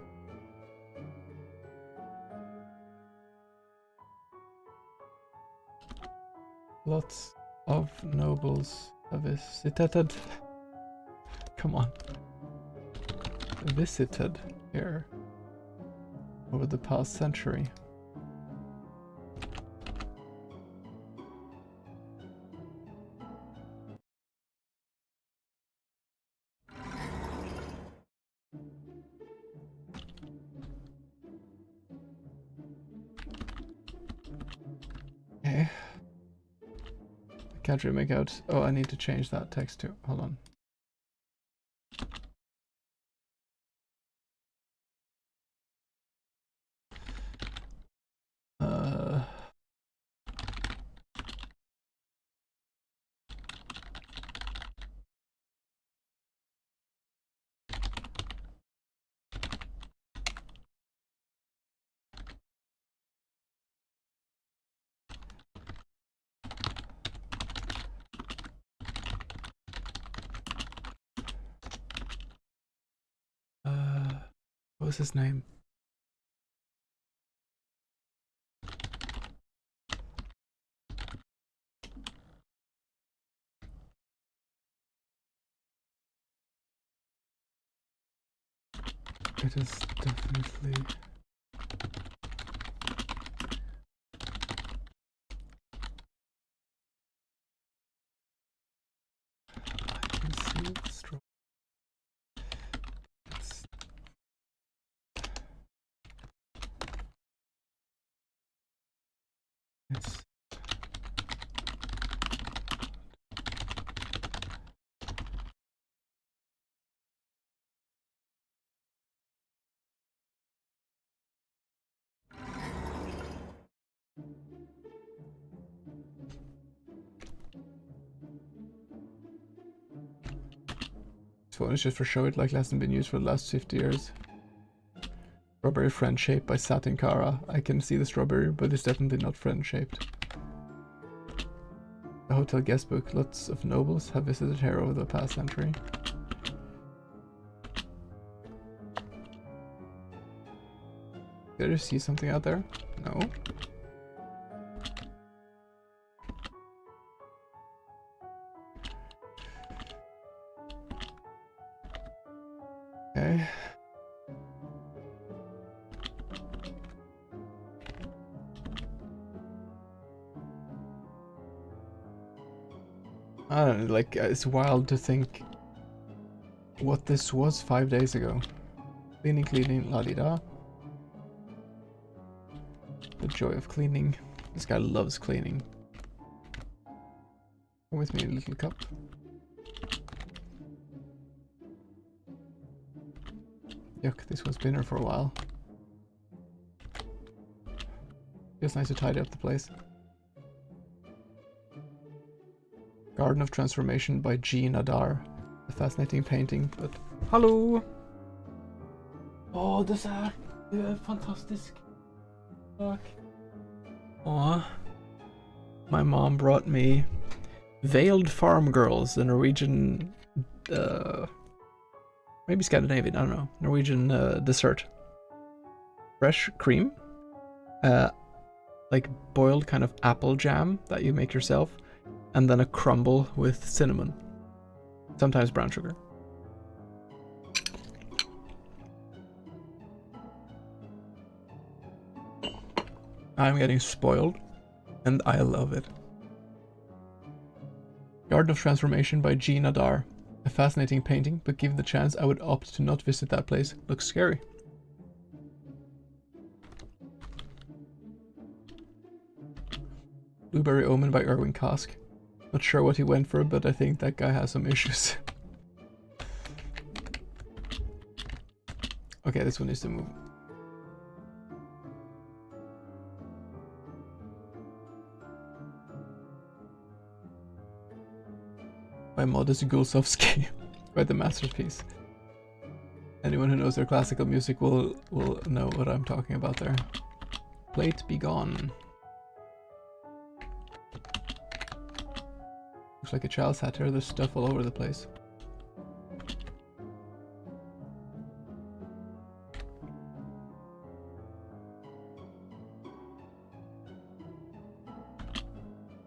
S1: Lots of nobles have visited. Come on. Visited here over the past century. Okay. I can't really make out. Oh, I need to change that text too. Hold on. What was his name? It is definitely I can see the straw. It's this one is just for show. It like hasn't been used for the last 50 years. Strawberry friend shaped by Satin Kara. I can see the strawberry, but it's definitely not friend shaped. The hotel guestbook. Lots of nobles have visited here over the past century. Did I just see something out there? No. Okay. I don't know, like, it's wild to think what this was 5 days ago. Cleaning, la-di-da. The joy of cleaning. This guy loves cleaning. Come with me, little cup. Yuck, this one's been here for a while. Feels nice to tidy up the place. Garden of Transformation by G. Nadar. A fascinating painting, but... Hallo! Oh, det är fantastisk. Fuck. Aw. My mom brought me Veiled Farm Girls, the Norwegian... maybe Scandinavian, I don't know. Norwegian dessert. Fresh cream. Like boiled kind of apple jam that you make yourself. And then a crumble with cinnamon. Sometimes brown sugar. I'm getting spoiled. And I love it. Garden of Transformation by G. Nadar. A fascinating painting, but given the chance I would opt to not visit that place. Looks scary. Blueberry Omen by Erwin Kask. Not sure what he went for, but I think that guy has some issues. Okay, this one needs to move. By Modest Gulsovsky. Quite the masterpiece. Anyone who knows their classical music will know what I'm talking about there. Plate be gone. Looks like a child sat here. There's stuff all over the place.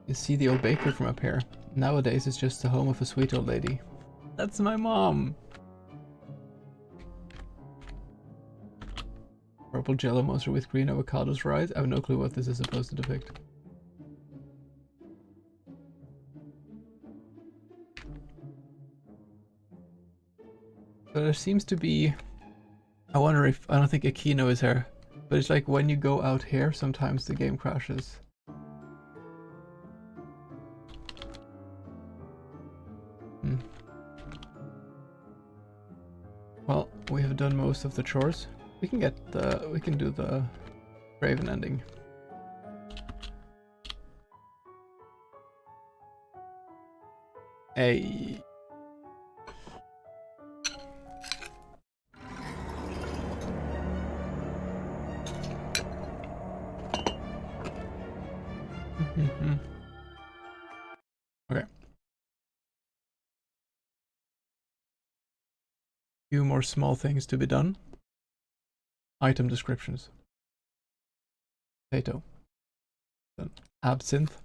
S1: You see the old bakery from up here. Nowadays it's just the home of a sweet old lady. That's my mom! Purple jello monster with green avocados fries. I have no clue what this is supposed to depict. So there seems to be... I wonder if... I don't think Aquino is here. But it's like when you go out here, sometimes the game crashes. Well, we have done most of the chores. We can do the Raven ending. Hey. Okay. Few more small things to be done. Item descriptions. Potato. Then absinthe.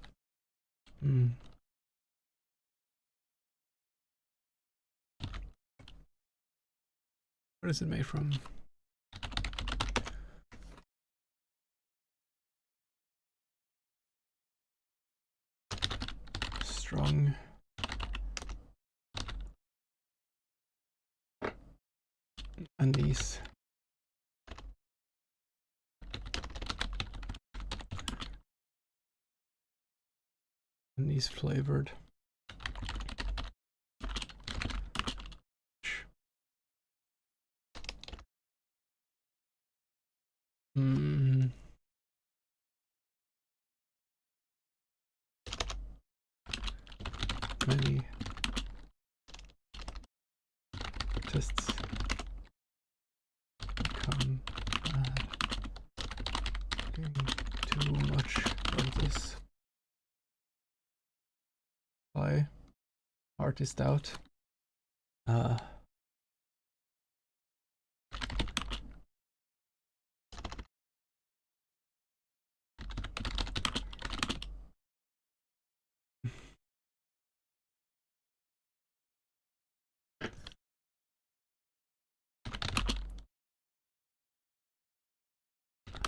S1: What is it made from? Strong. Anise. Anise flavored. Many tests become too much of this. By artist out.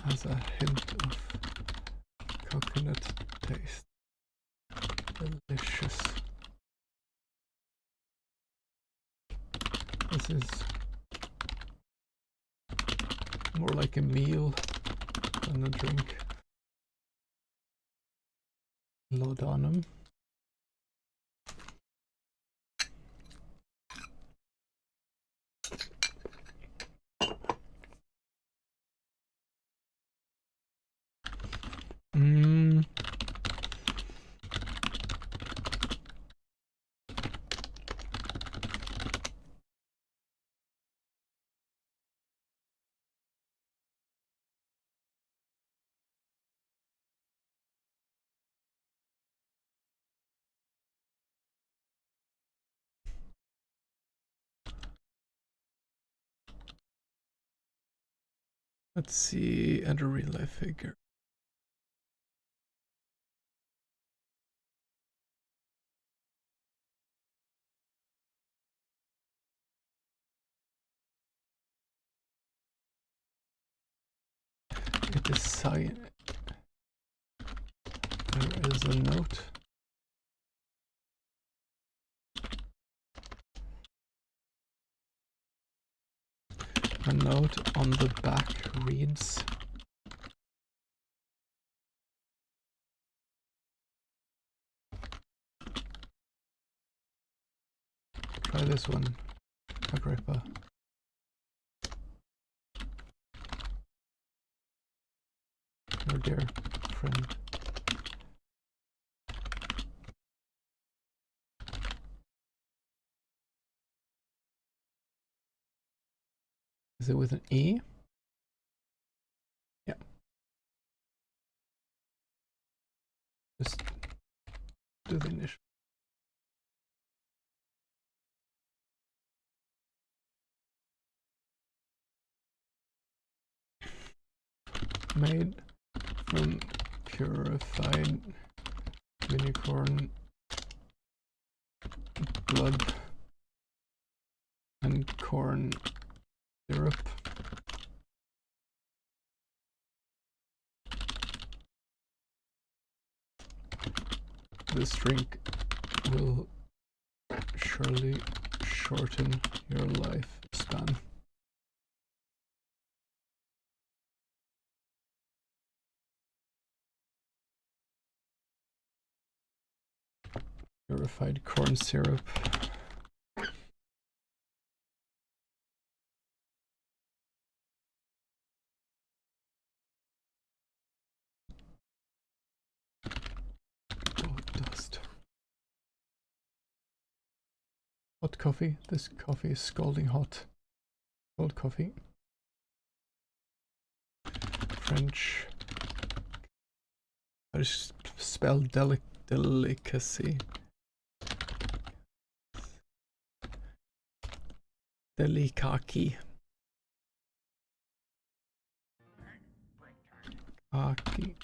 S1: Has a hint of coconut taste. Delicious. This is more like a meal than a drink. Laudanum. Let's see, and a real life figure. It is sign. There is a note. A note on the back reads, try this one, Agrippa. Your dear friend. Is it with an E? Yeah. Just do the initial. made from purified unicorn blood and corn syrup. This drink will surely shorten your lifespan. Purified corn syrup. Oh, dust. Hot coffee. This coffee is scalding hot. Cold coffee. French. How do you spell delicacy? Delikaki. Kaki.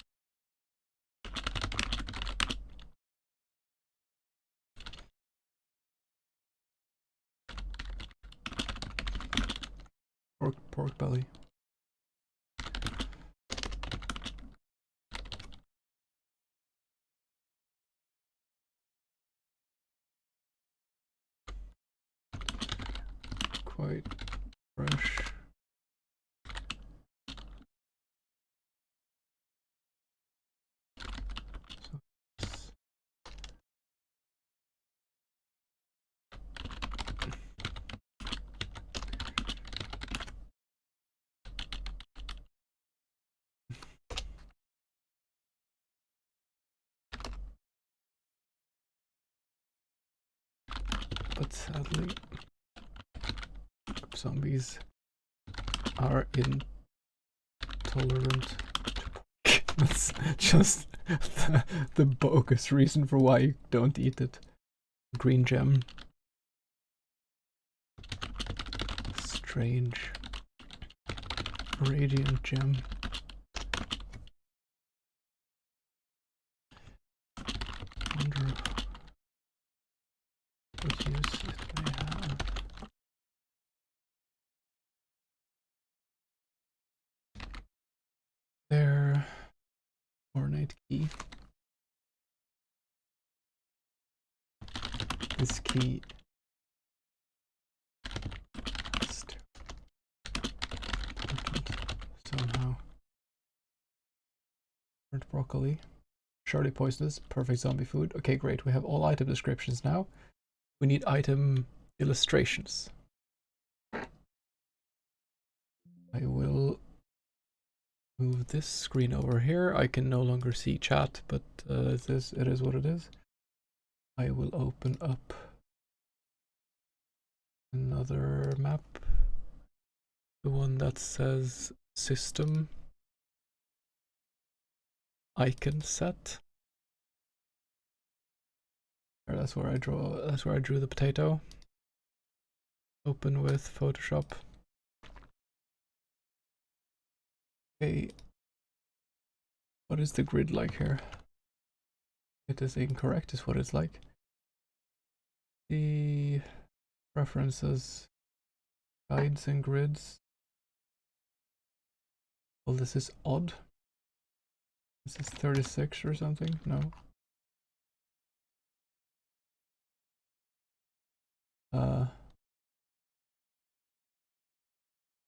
S1: Pork belly. Quite fresh. But sadly, zombies are intolerant to pork. That's just the bogus reason for why you don't eat it. Green gem. Strange. Radiant gem. Wonder what use it may have. There. Ornate key. This key. Somehow. Burnt broccoli. Surely poisonous. Perfect zombie food. Okay, great. We have all item descriptions now. We need item illustrations. I will move this screen over here. I can no longer see chat, but it is what it is. I will open up another map. The one that says system icon set. That's where I drew the potato. Open with Photoshop. Okay. What is the grid like here? It is incorrect, is what it's like. The preferences, guides and grids. Well, this is odd. This is 36 or something? No.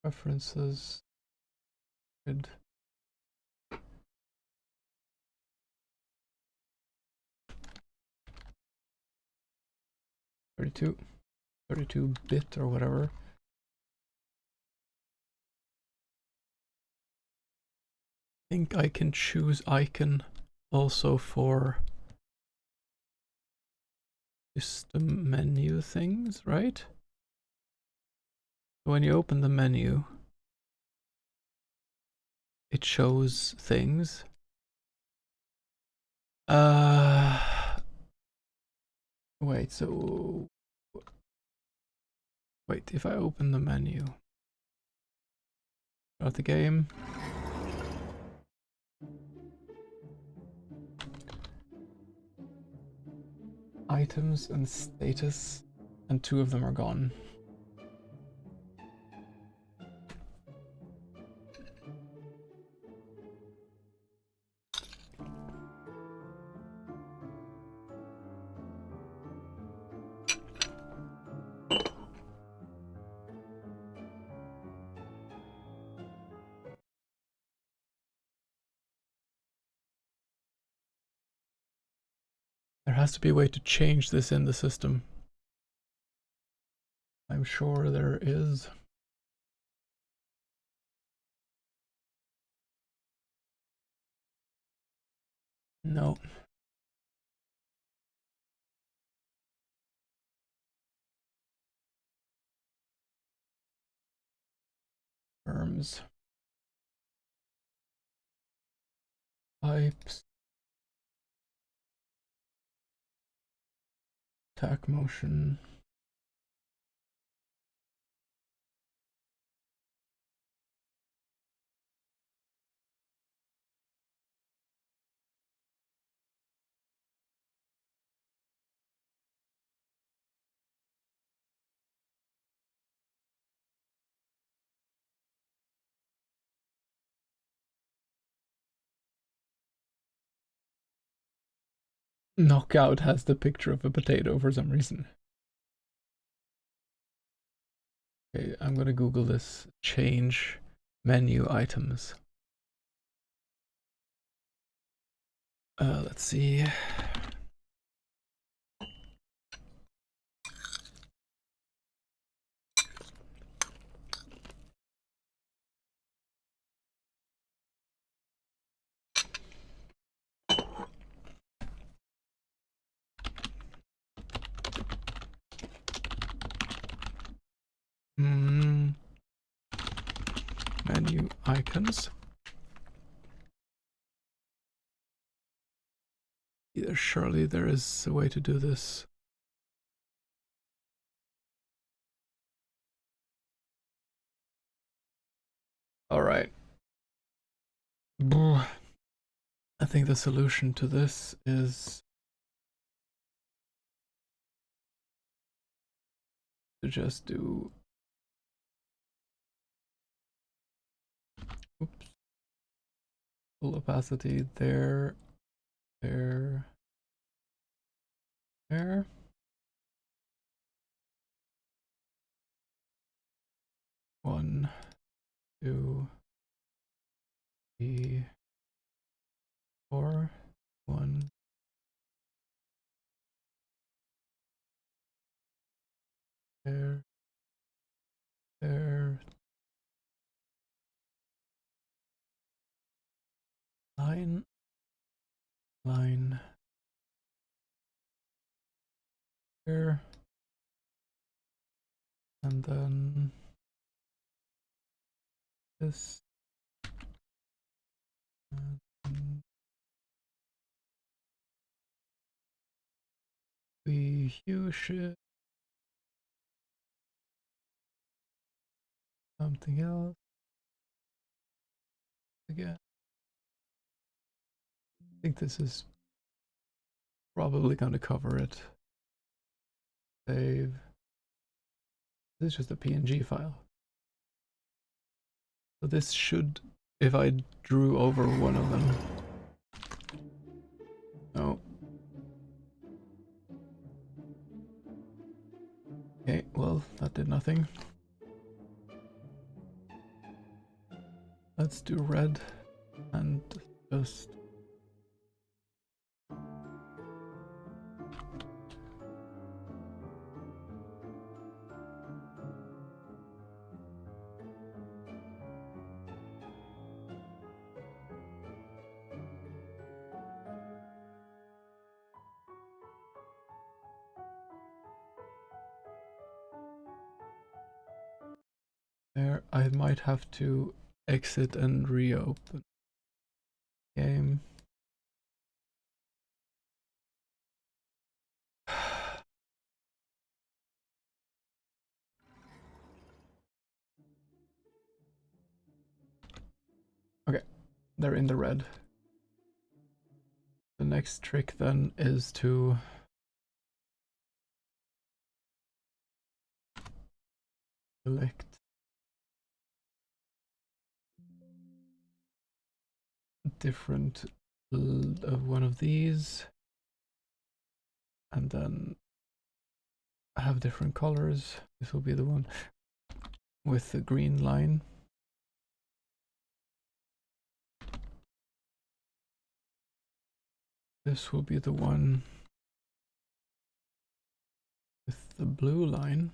S1: Preferences, grid. Thirty-two bit or whatever. I think I can choose icon also for system menu things, right? When you open the menu, it shows things. Wait, so wait, if I open the menu, start the game, items and status, and 2 of them are gone. There has to be a way to change this in the system. I'm sure there is. No. Terms. Pipes. Attack motion. Knockout has the picture of a potato for some reason. Okay, I'm gonna Google this. Change menu items. Let's see. Menu icons. Surely there is a way to do this. All right. I think the solution to this is to just do, oops, full opacity there, there, there. One, two, three, four, one. There, there. Line, line. There. And then this. And we use it. Something else. Again. I think this is probably going to cover it. Save. This is just a PNG file. So this should, if I drew over one of them. No. Okay, well, that did nothing. Let's do red and just there. I might have to exit and reopen game. Okay, they're in the red. The next trick then is to select different of one of these, and then have different colors. This will be the one with the green line. This will be the one with the blue line.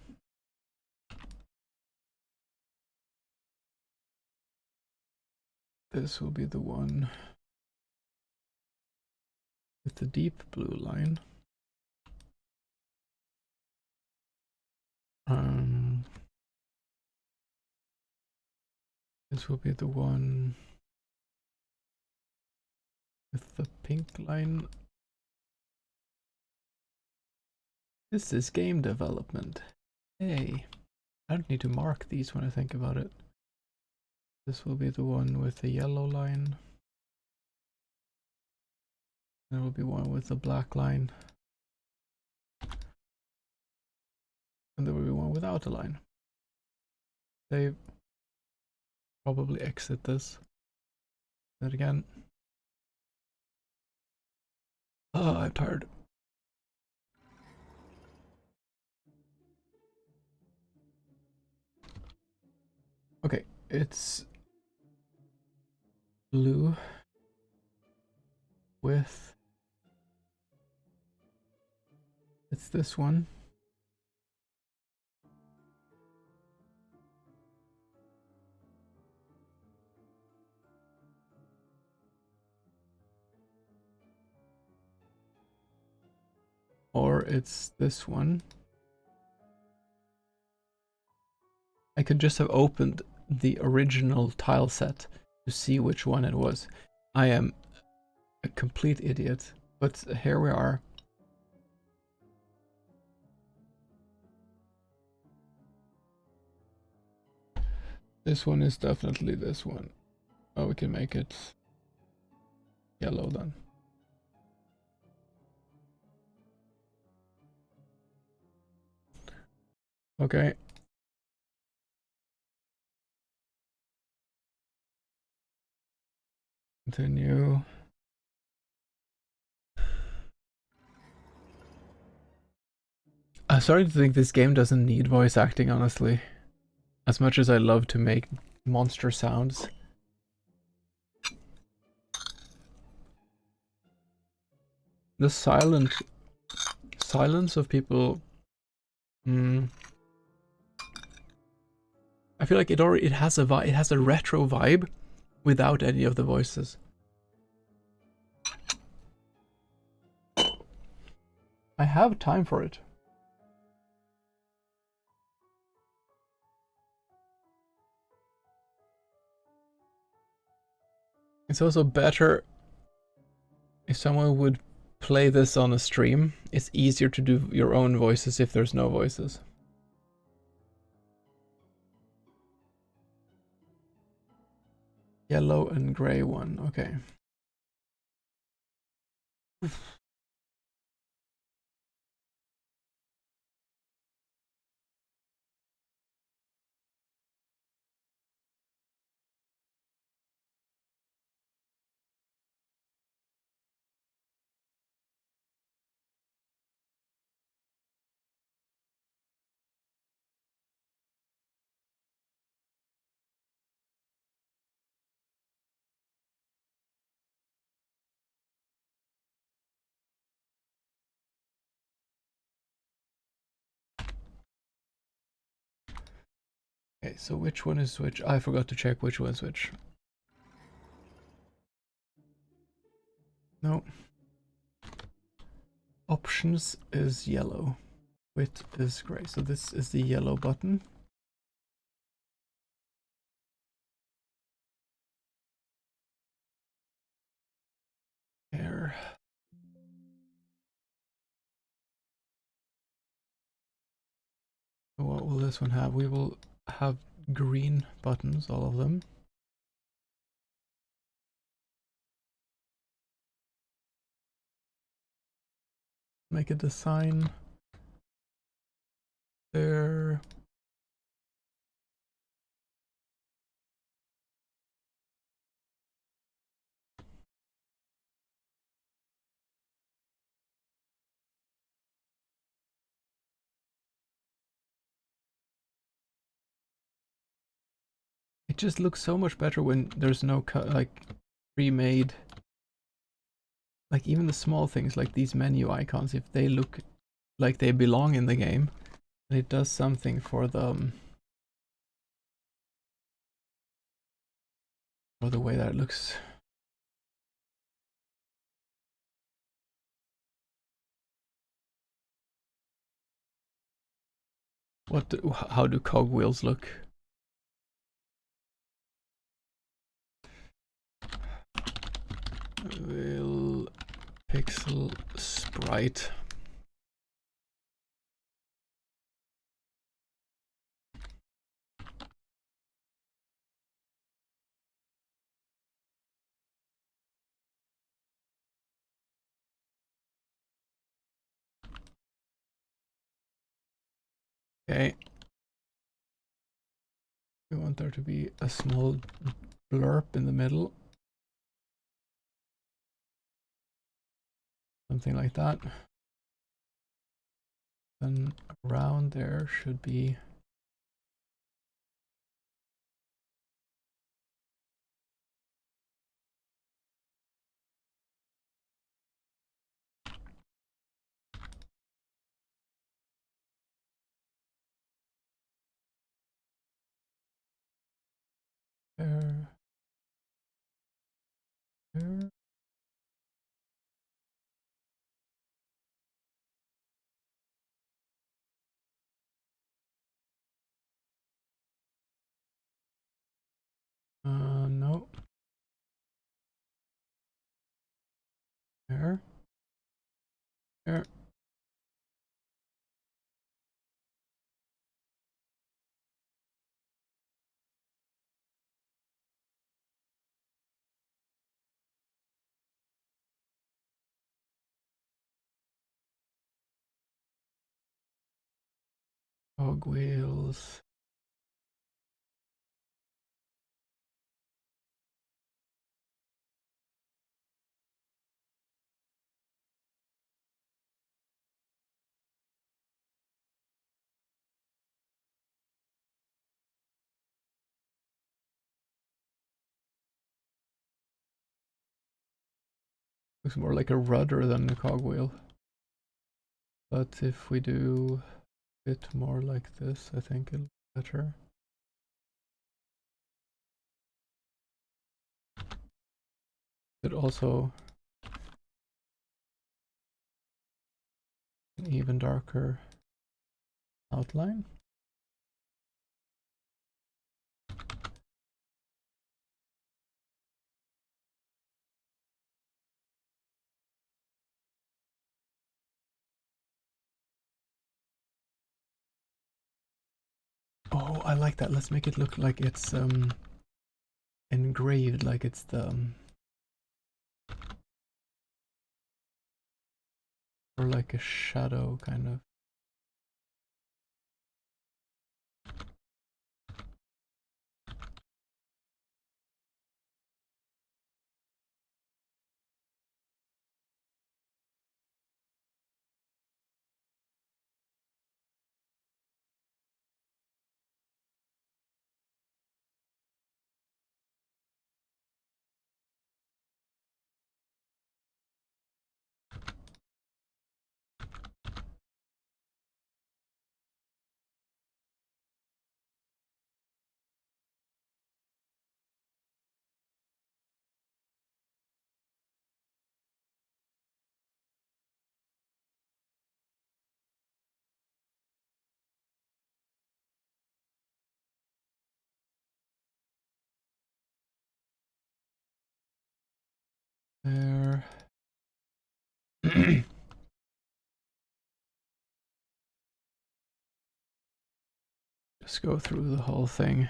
S1: This will be the one with the deep blue line. This will be the one with the pink line. This is game development. Hey, I don't need to mark these when I think about it. This will be the one with the yellow line. There will be one with the black line. And there will be one without a line. Save. Probably exit this. Do it again. Oh, I'm tired. Okay, it's blue with, it's this one. Or it's this one. I could just have opened the original tile set to see which one it was. I am a complete idiot, but here we are. This one is definitely this one. Oh, we can make it yellow then. Okay. Continue. I'm starting to think this game doesn't need voice acting, honestly. As much as I love to make monster sounds. The silence of people. I feel like it has a retro vibe without any of the voices. I have time for it. It's also better if someone would play this on a stream. It's easier to do your own voices if there's no voices. Yellow and gray one, okay. Okay, so which one is which? I forgot to check which one's which. No. Options is yellow. Width is gray. So this is the yellow button. Here. So what will this one have? We will have green buttons, all of them. Make a design there. It just looks so much better when there's no like pre-made, like even the small things like these menu icons, if they look like they belong in the game, it does something for the way that it looks. How do cogwheels look? Will pixel sprite. Okay. We want there to be a small blurb in the middle. Something like that. Then around there should be there. There. No. There. There. Cogwheels. Looks more like a rudder than a cogwheel. But if we do it more like this, I think it'll be better. It also an even darker outline. Oh, I like that. Let's make it look like it's engraved, like it's the or like a shadow kind of. There. Just go through the whole thing.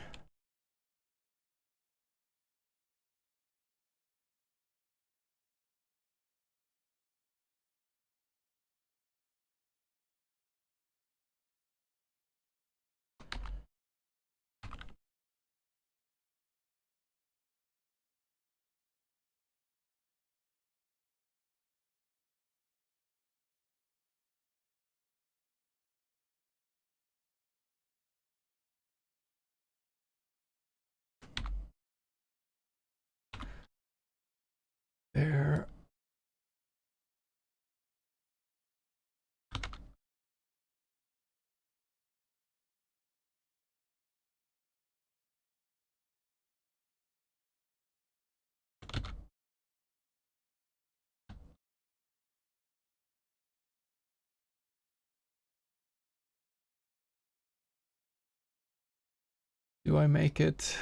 S1: Do I make it?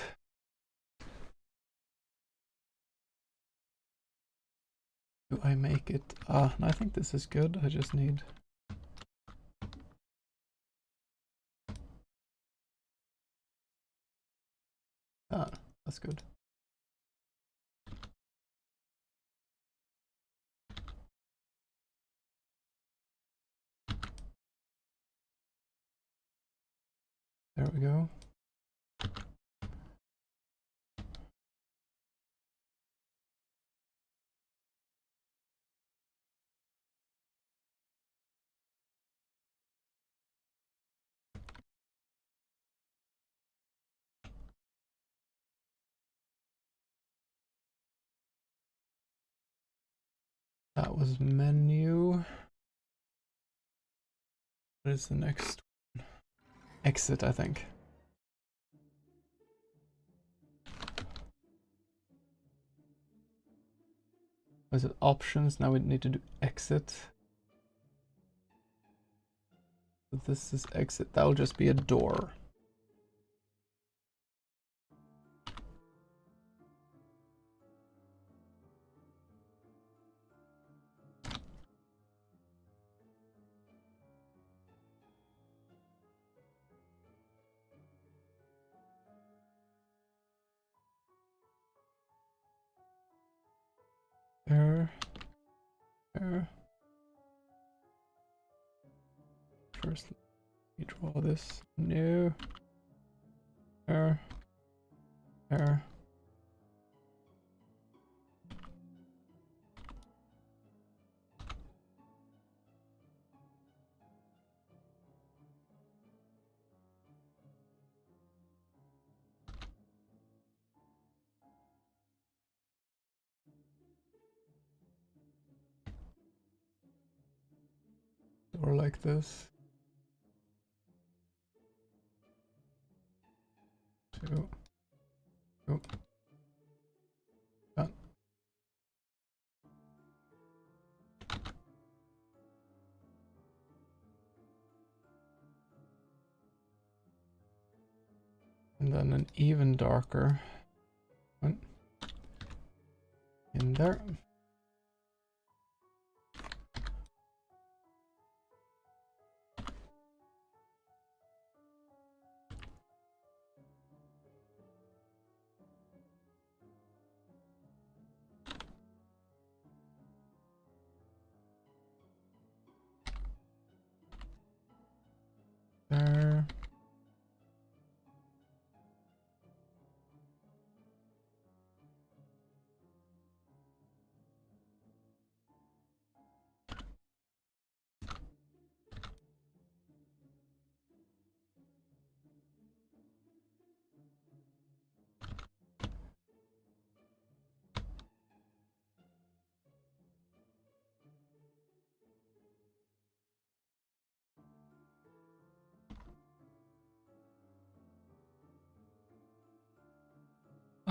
S1: Do I make it? Ah, I think this is good. I just need... Ah, that's good. There we go. That was menu. What is the next one? Exit, I think. Was it options? Now we need to do exit. This is exit. That will just be a door. There. First, let me draw this. No. There. Or like this. 2. Oh. Done. And then an even darker one in there. There.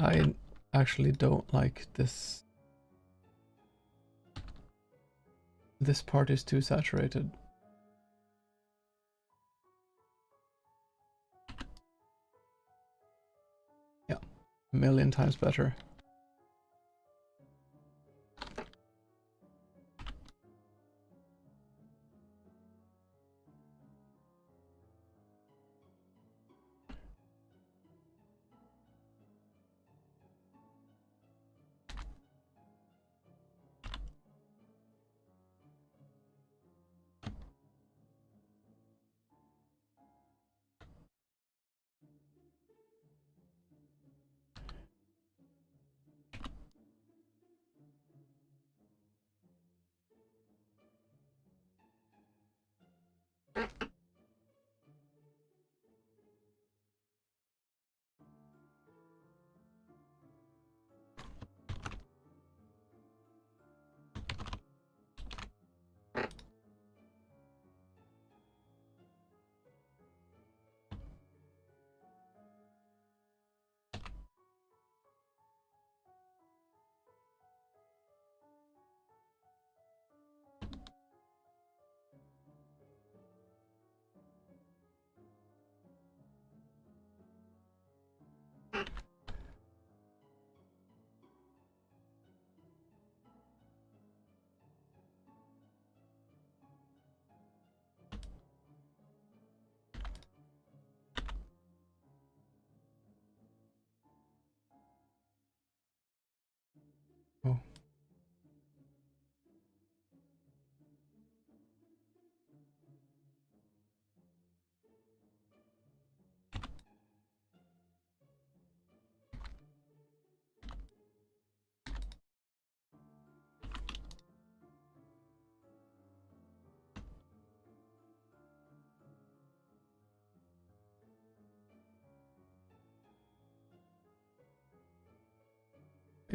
S1: I actually don't like this. This part is too saturated. Yeah, a million times better.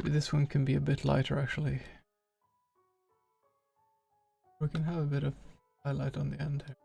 S1: Maybe this one can be a bit lighter actually. We can have a bit of highlight on the end here.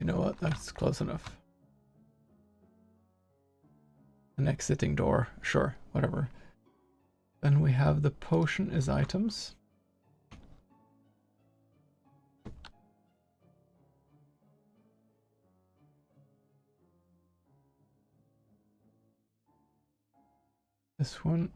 S1: You know what? That's close enough. An exiting door. Sure, whatever. Then we have the potion is items. This one.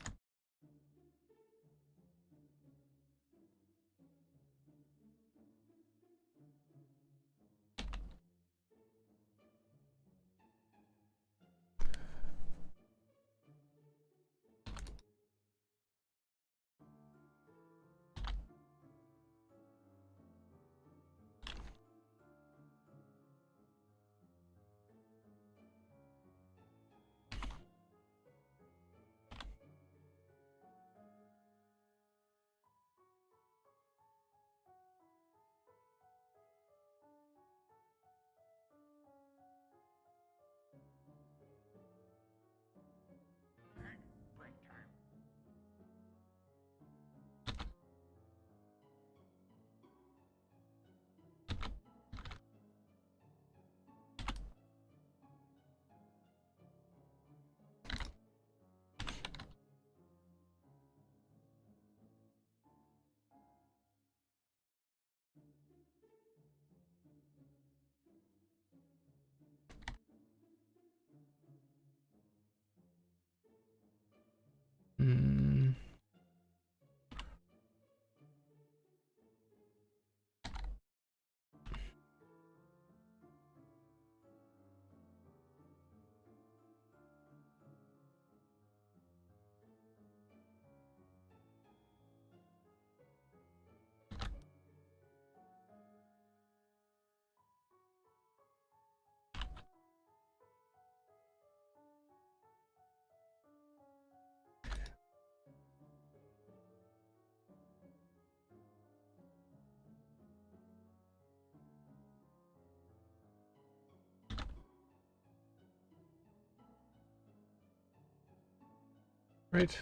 S1: Great.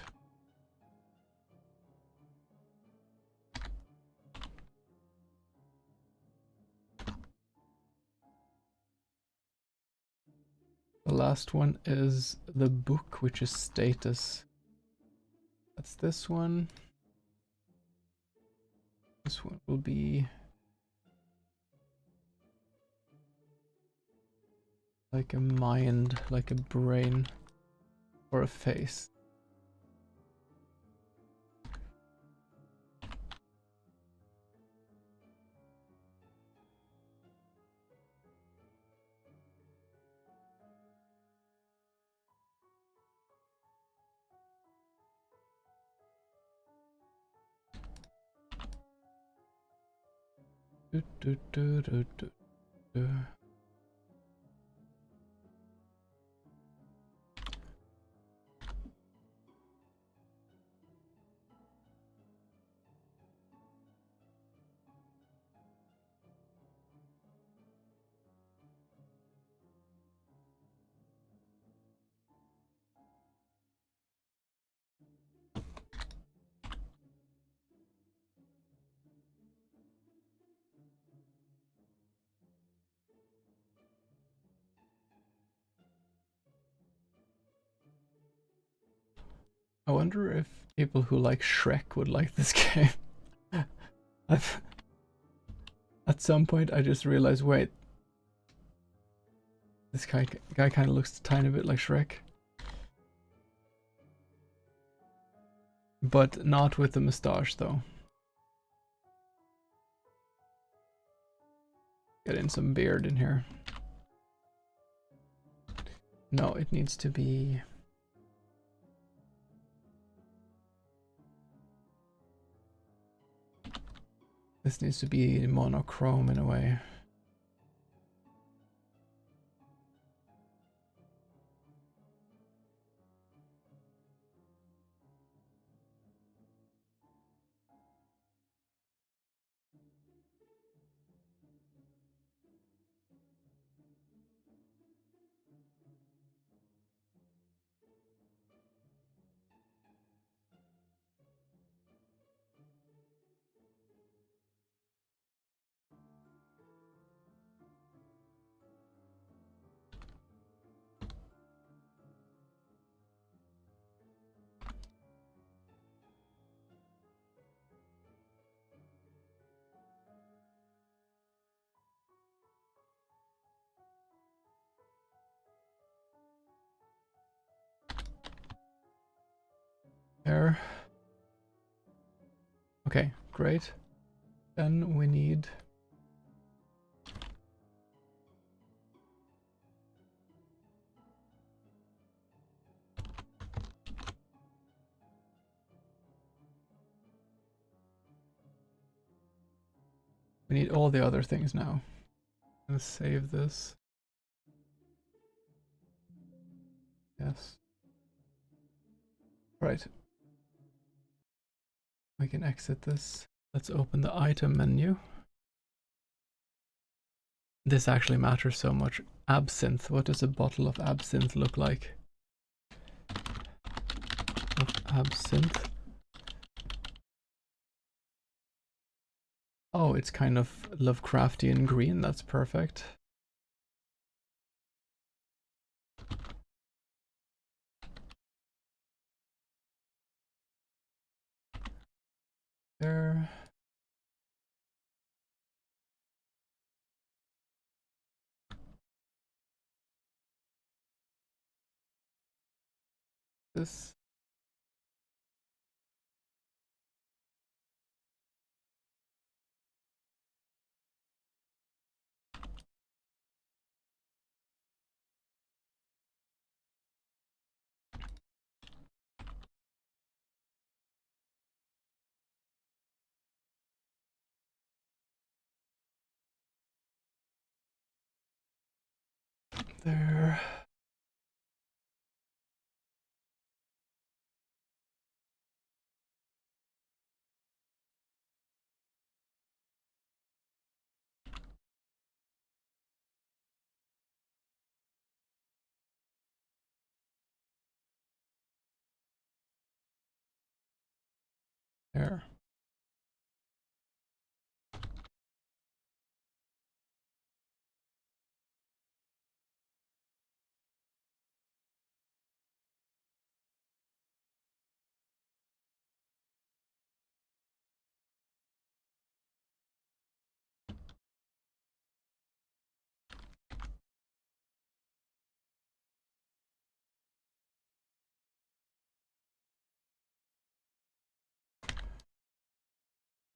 S1: The last one is the book, which is status. That's this one. This one will be like a mind, like a brain, or a face. Do, do, do, do, do, do. I wonder if people who like Shrek would like this game. At some point I just realized, wait, this guy kind of looks a tiny bit like Shrek. But not with the mustache though. Get in some beard in here. No, it needs to be... This needs to be monochrome in a way. There. Okay, great. Then we need... We need all the other things now. Let's save this. Yes. Right. We can exit this. Let's open the item menu. This actually matters so much. Absinthe. What does a bottle of absinthe look like? Of absinthe. Oh, it's kind of Lovecraftian green. That's perfect. There. This. There. There.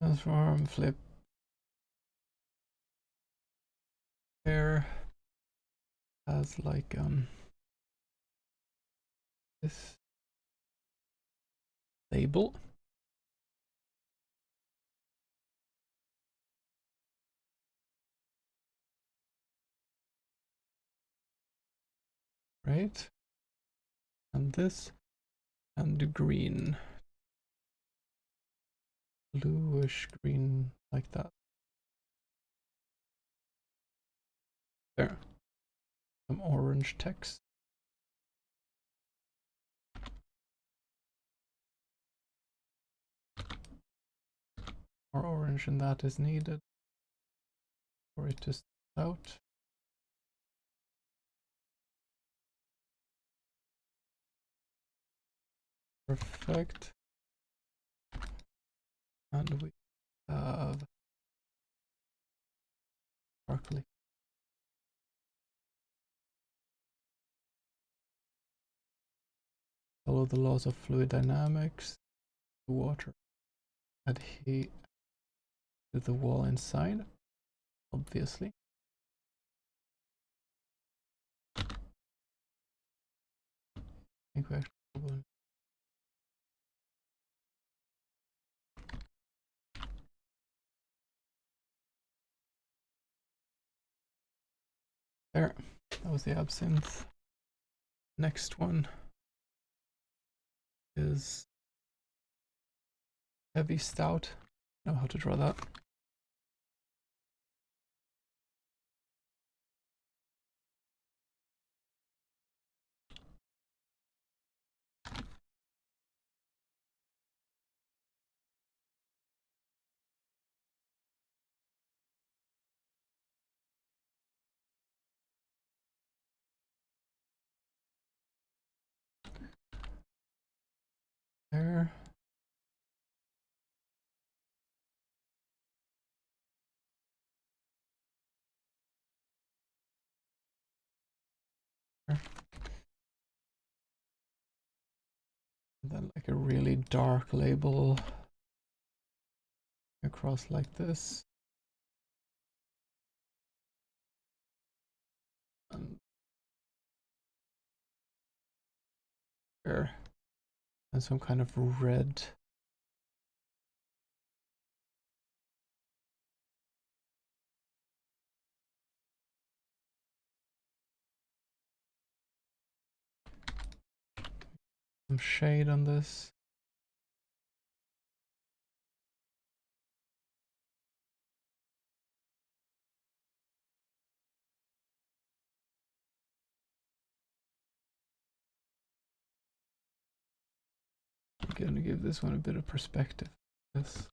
S1: Transform, flip. There as like this label. Right, and this, and the green, bluish green, like that. There, some orange text. More orange than that is needed for it to stand out. Perfect. And we have sparkly. Follow the laws of fluid dynamics. The water adhere to the wall inside, obviously. I think we actually there. That was the absinthe. Next one is heavy stout. I know how to draw that. There. And then like a really dark label across like this. And there. And some kind of red. Some shade on this. I'm gonna give this one a bit of perspective. This.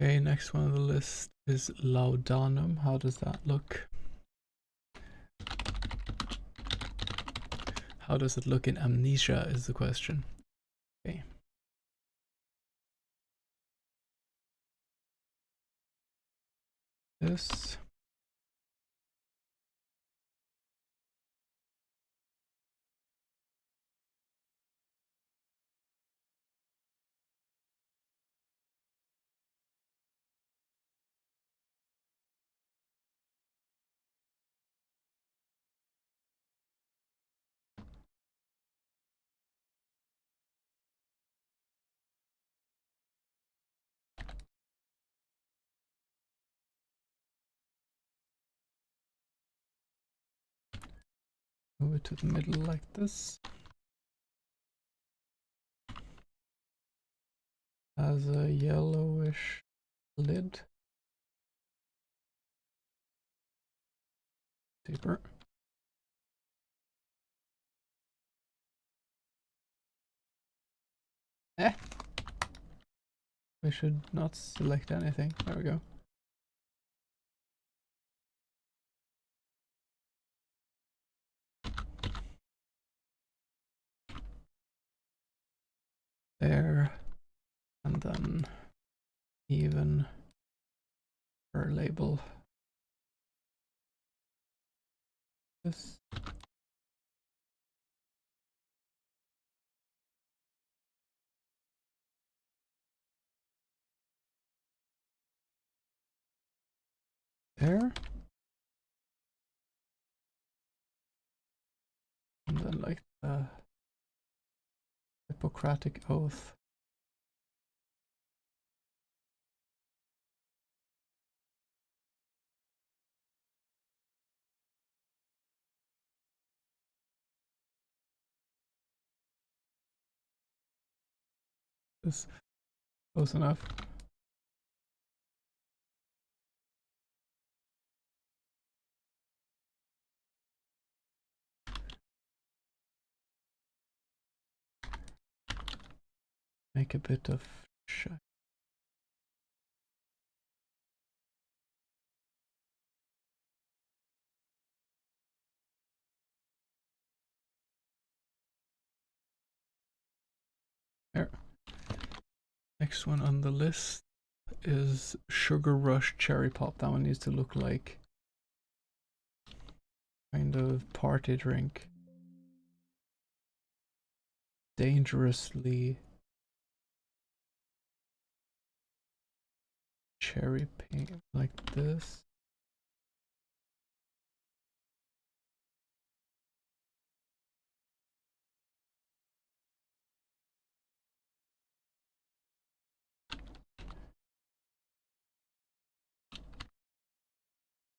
S1: Okay, next one on the list is laudanum. How does that look? How does it look in amnesia is the question. Okay. This. Move it to the middle like this. has a yellowish lid. Super. We should not select anything. There we go. There. And then even her label. This. There. And then like the Hippocratic Oath. This close enough. Make a bit of shine. There. Next one on the list is Sugar Rush Cherry Pop. That one needs to look like kind of party drink. Dangerously cherry pink, like this.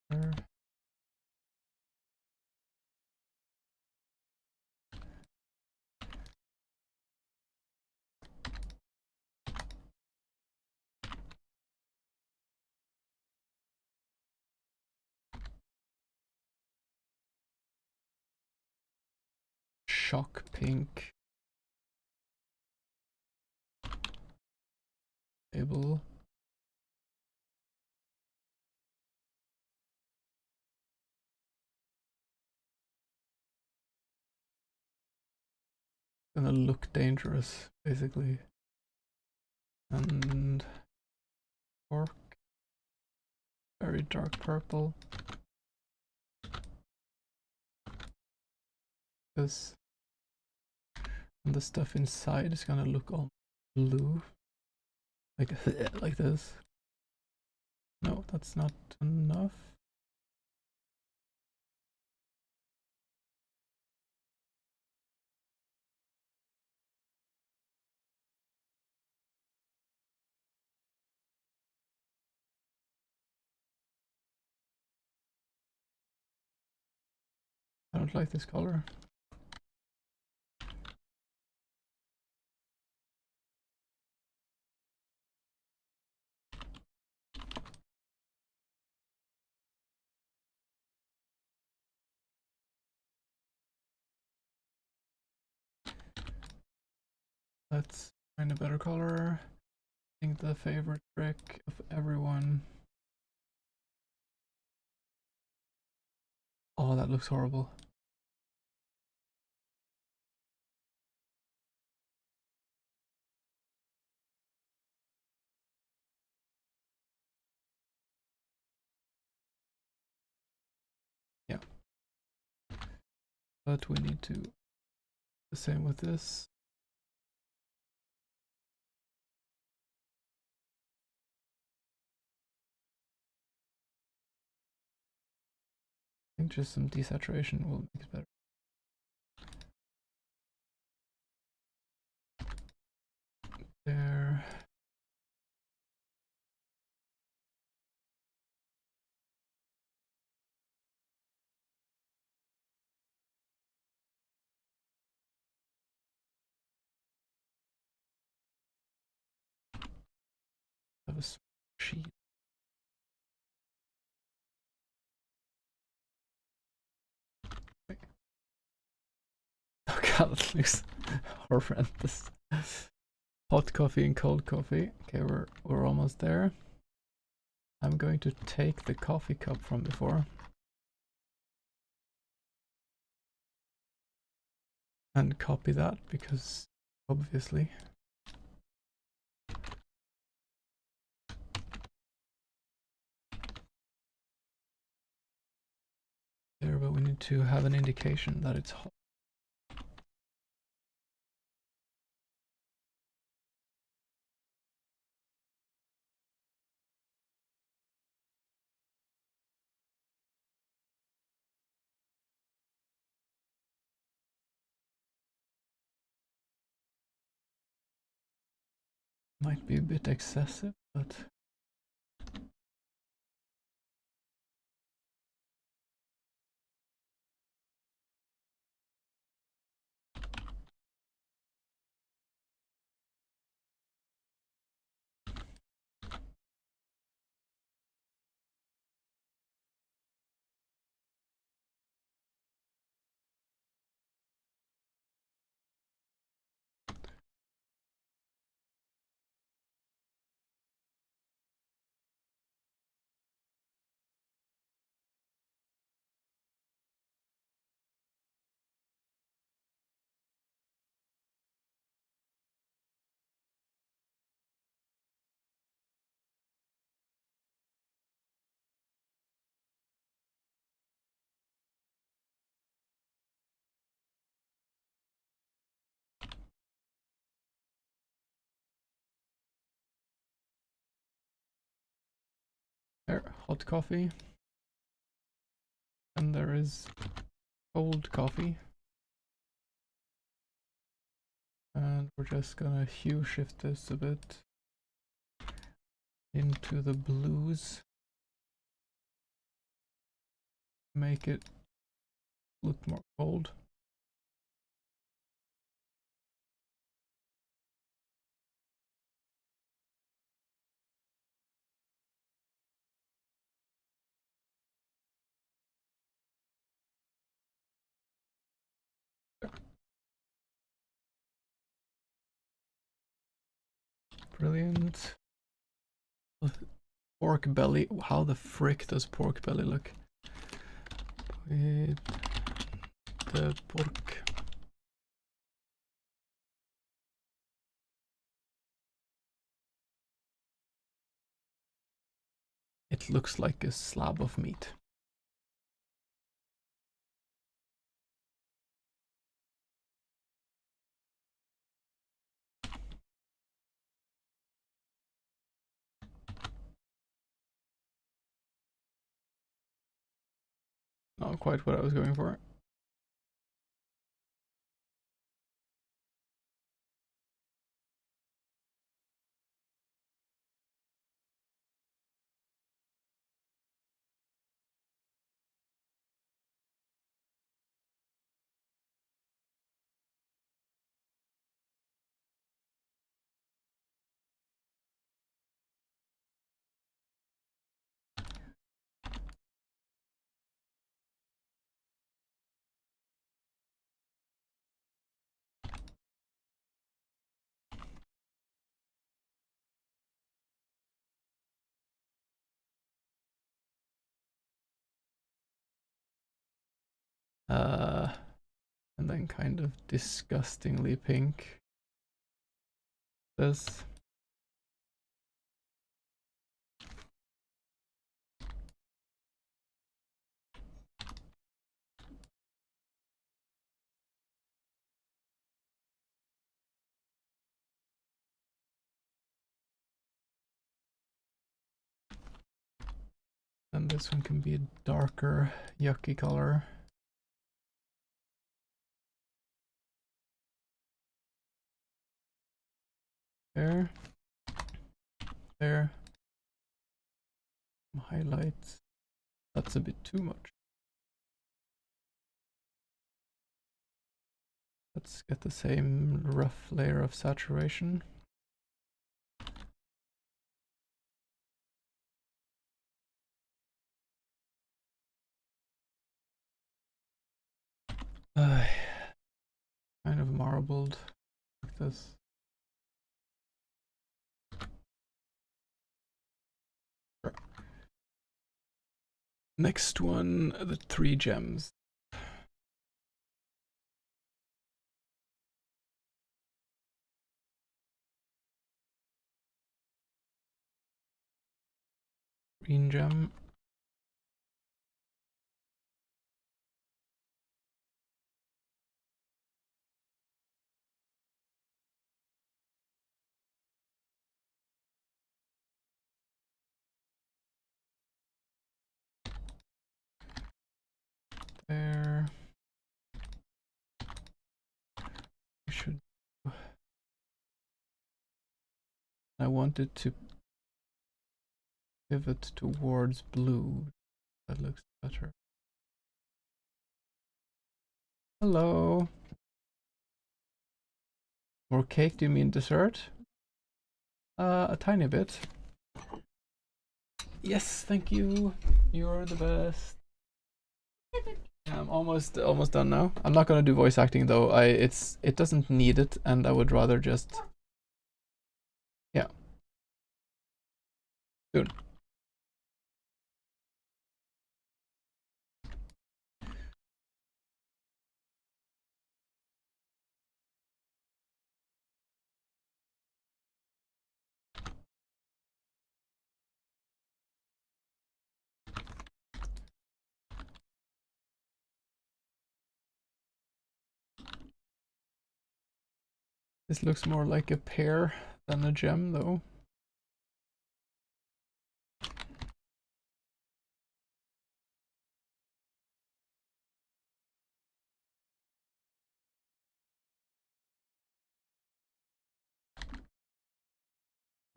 S1: There. Shock pink label. Gonna look dangerous, basically. And cork, very dark purple. This and the stuff inside is gonna look all blue, like like this. No, that's not enough. I don't like this color. Let's find a better color. I think the favorite trick of everyone. Oh, that looks horrible. Yeah. But we need to do the same with this. I think just some desaturation will make it better. There. cheese. Oh god, it looks horrendous. Hot coffee and cold coffee. Okay, we're almost there. I'm going to take the coffee cup from before and copy that because obviously. There, but we need to have an indication that it's hot. Might be a bit excessive, but there, hot coffee. And there is cold coffee. And we're just gonna hue shift this a bit into the blues. Make it look more cold. Brilliant. Pork belly. How the frick does pork belly look? With the pork. It looks like a slab of meat. Not quite what I was going for. And then kind of disgustingly pink. This. And this one can be a darker, yucky color. There. There. Some highlights. That's a bit too much. Let's get the same rough layer of saturation. Kind of marbled like this. Sure. Next one, the 3 gems. Green gem. There. We should. I want it to pivot towards blue. That looks better. Hello. More cake? Do you mean dessert? A tiny bit. Yes, thank you. You're the best. Yeah, I'm almost done now. I'm not gonna do voice acting though. It doesn't need it, and I would rather just soon. This looks more like a pear than a gem though.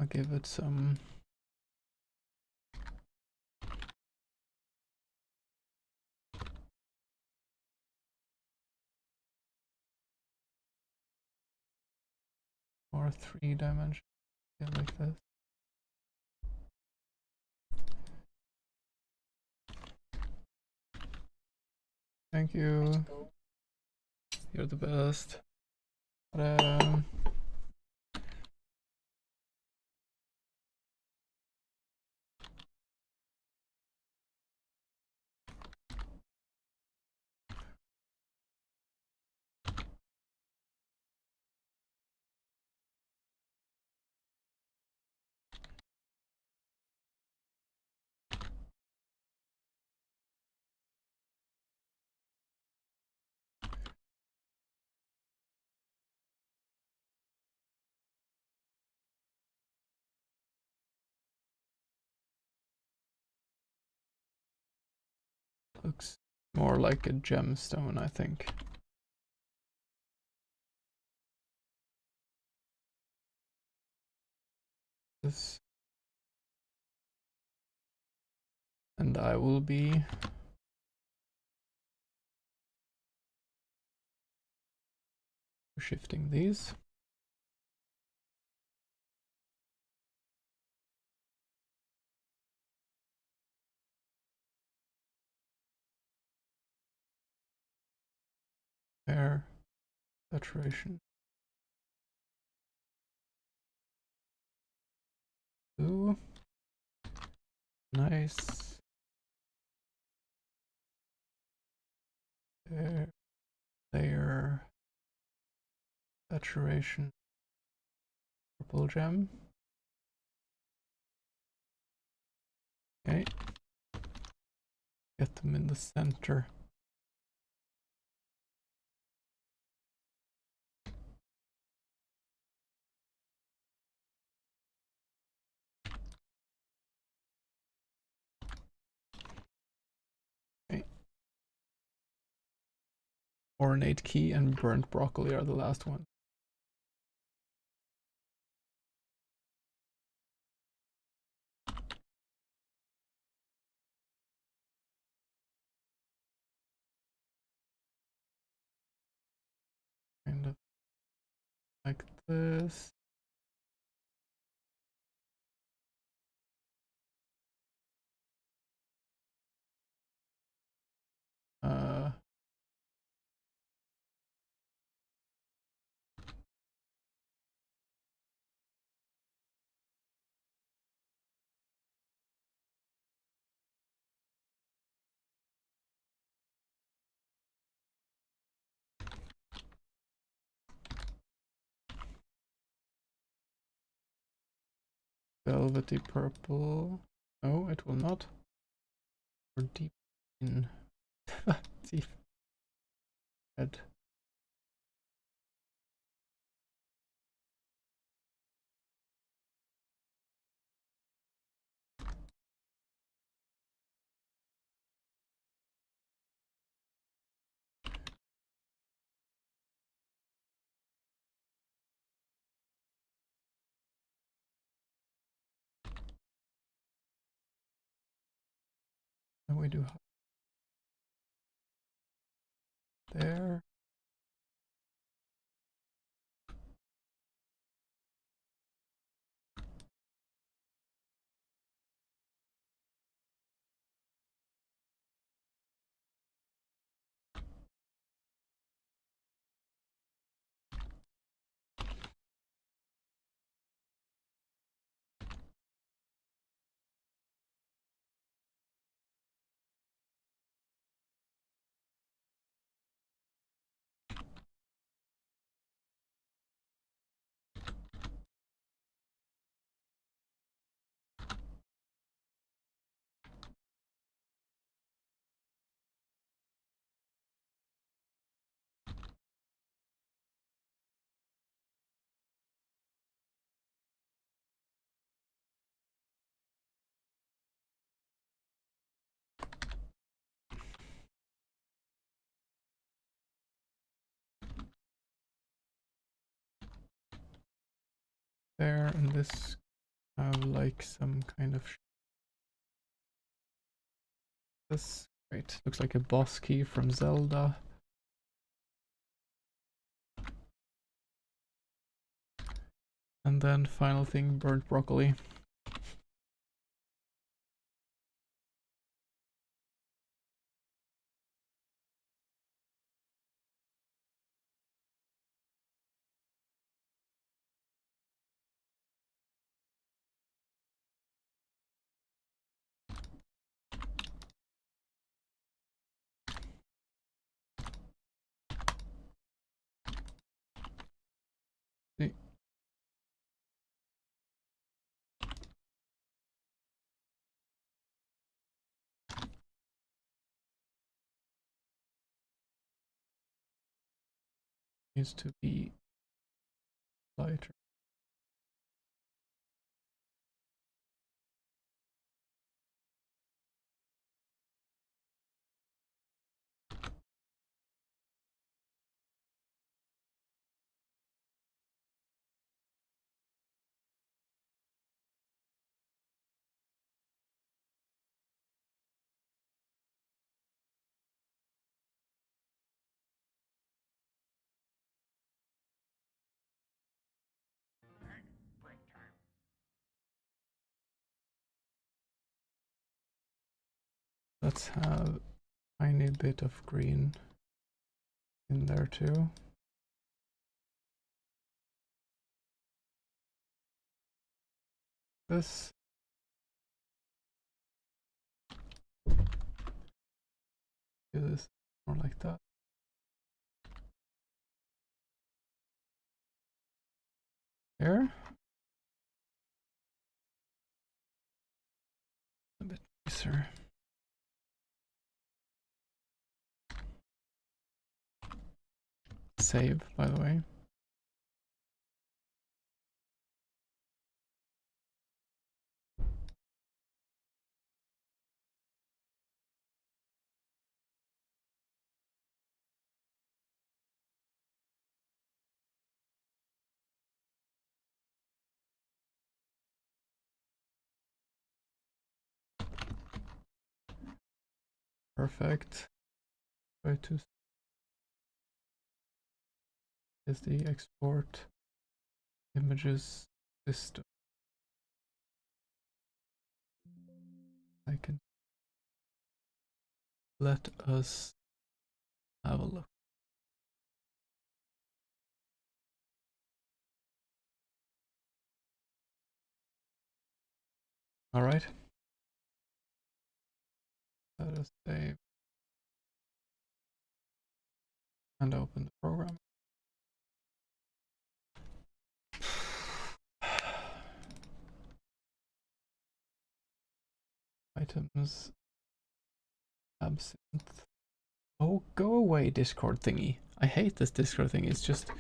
S1: I'll give it some more 3-dimensional like this. Thank you. You're the best. Looks more like a gemstone, I think. This. And I will be shifting these. There. Saturation. Ooh. Nice. There. Layer. Saturation. Purple gem. Okay. Get them in the center. Okay. Ornate key and burnt broccoli are the last ones. Kind of like this. velvety purple. No, it will not. Or deep in deep red. And we do there. There, and this have like some kind of this. Great, looks like a boss key from Zelda. And then final thing, burnt broccoli. See. Needs to be lighter. Let's have a tiny bit of green in there too. This. Do this more like that. Here. A bit nicer. Save, by the way. Perfect. Try to is the export images system. I can let us have a look. All right. Let us save and open the program. Items. Absinthe. Oh, go away, Discord thingy. I hate this Discord thing. It's just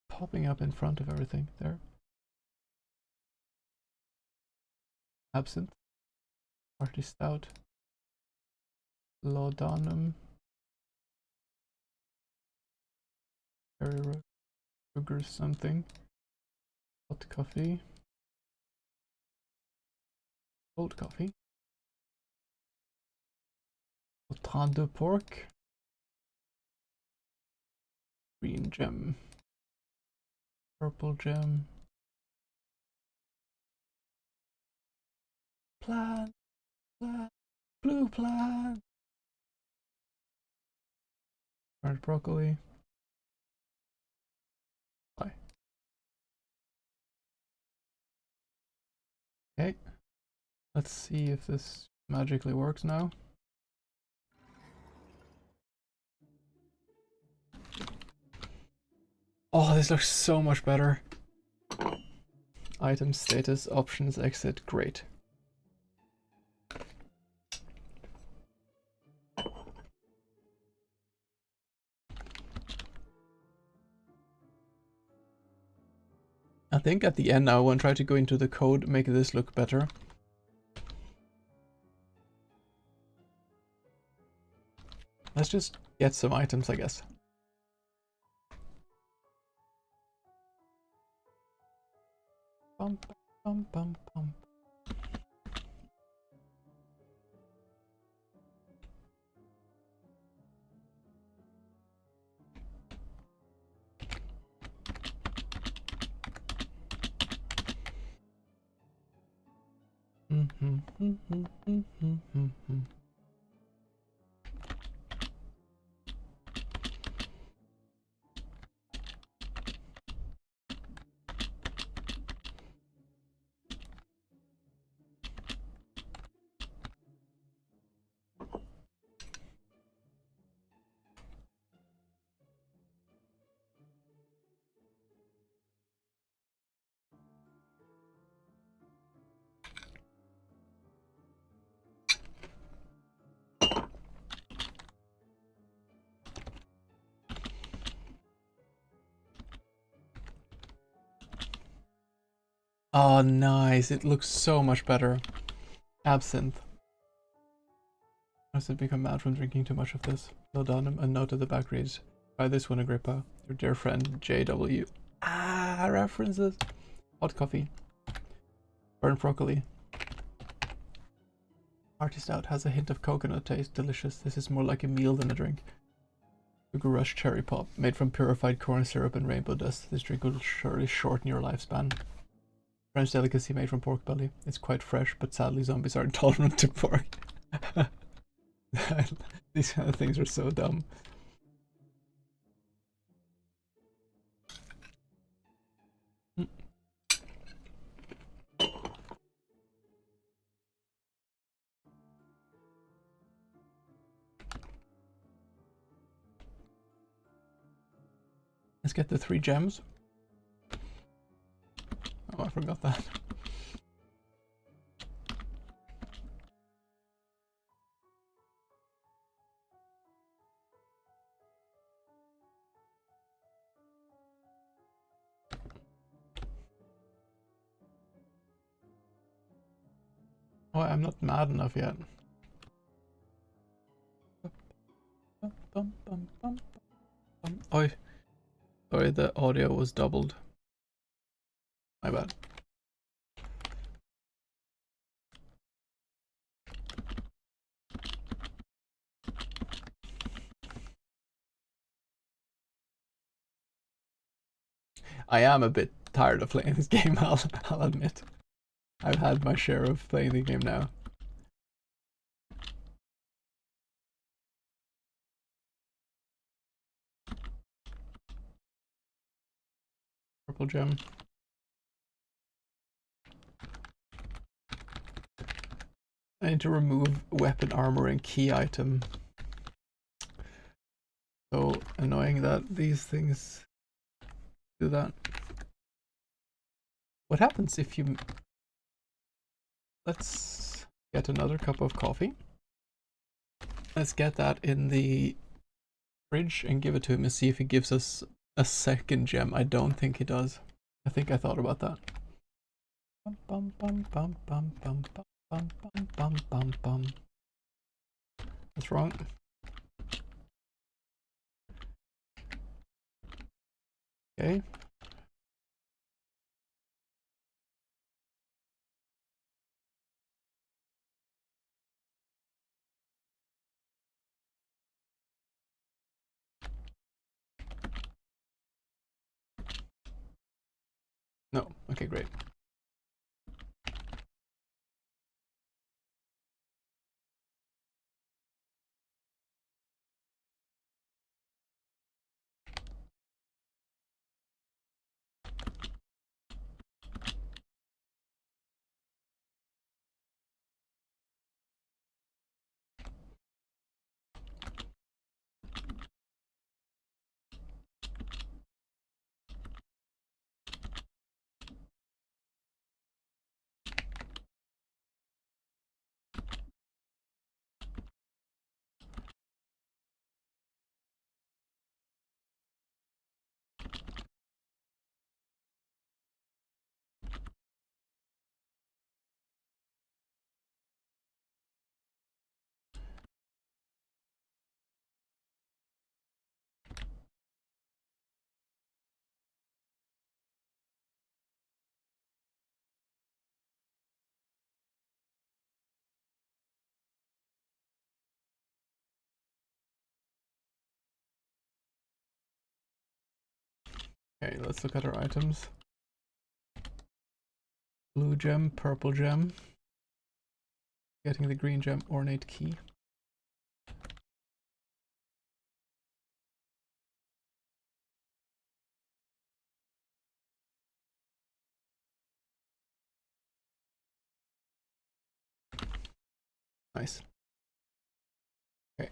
S1: popping up in front of everything. There. Absinthe. Party Stout. Laudanum. Cherry roast. Sugar something. Hot coffee. Cold coffee. Train de pork. Green gem. Purple gem. Plant. Plant. Blue plant. Orange broccoli. Bye. Okay. Let's see if this magically works now. Oh, this looks so much better. Item status, options, exit, great. I think at the end now I want to try to go into the code, make this look better. Let's just get some items, I guess. Bum, bum, bum, bum. Oh, nice. It looks so much better. Absinthe. Must have become mad from drinking too much of this. Laudanum, a note at the back reads, try this one, Agrippa. Your dear friend, JW. Ah, references. Hot coffee. Burnt broccoli. Party Stout has a hint of coconut taste. Delicious. This is more like a meal than a drink. Sugar Rush Cherry Pop. Made from purified corn syrup and rainbow dust. This drink will surely shorten your lifespan. French delicacy made from pork belly. It's quite fresh, but sadly zombies are intolerant to pork. These kind of things are so dumb. Let's get the 3 gems. Oh, I forgot that. Oh, I'm not mad enough yet. Oh, sorry, the audio was doubled. My bad. I am a bit tired of playing this game, I'll admit. I've had my share of playing the game now. Purple gem. I need to remove weapon, armor, and key item. So annoying that these things do that. What happens if you... Let's get another cup of coffee. Let's get that in the fridge and give it to him and see if he gives us a second gem. I don't think he does. I think I thought about that. Bum, bum, bum, bum, bum, bum, bum, bum, bum, bum, bum. That's wrong. Okay. No. Okay, great. Okay, let's look at our items. Blue gem, purple gem. Getting the green gem, ornate key. Nice. Okay.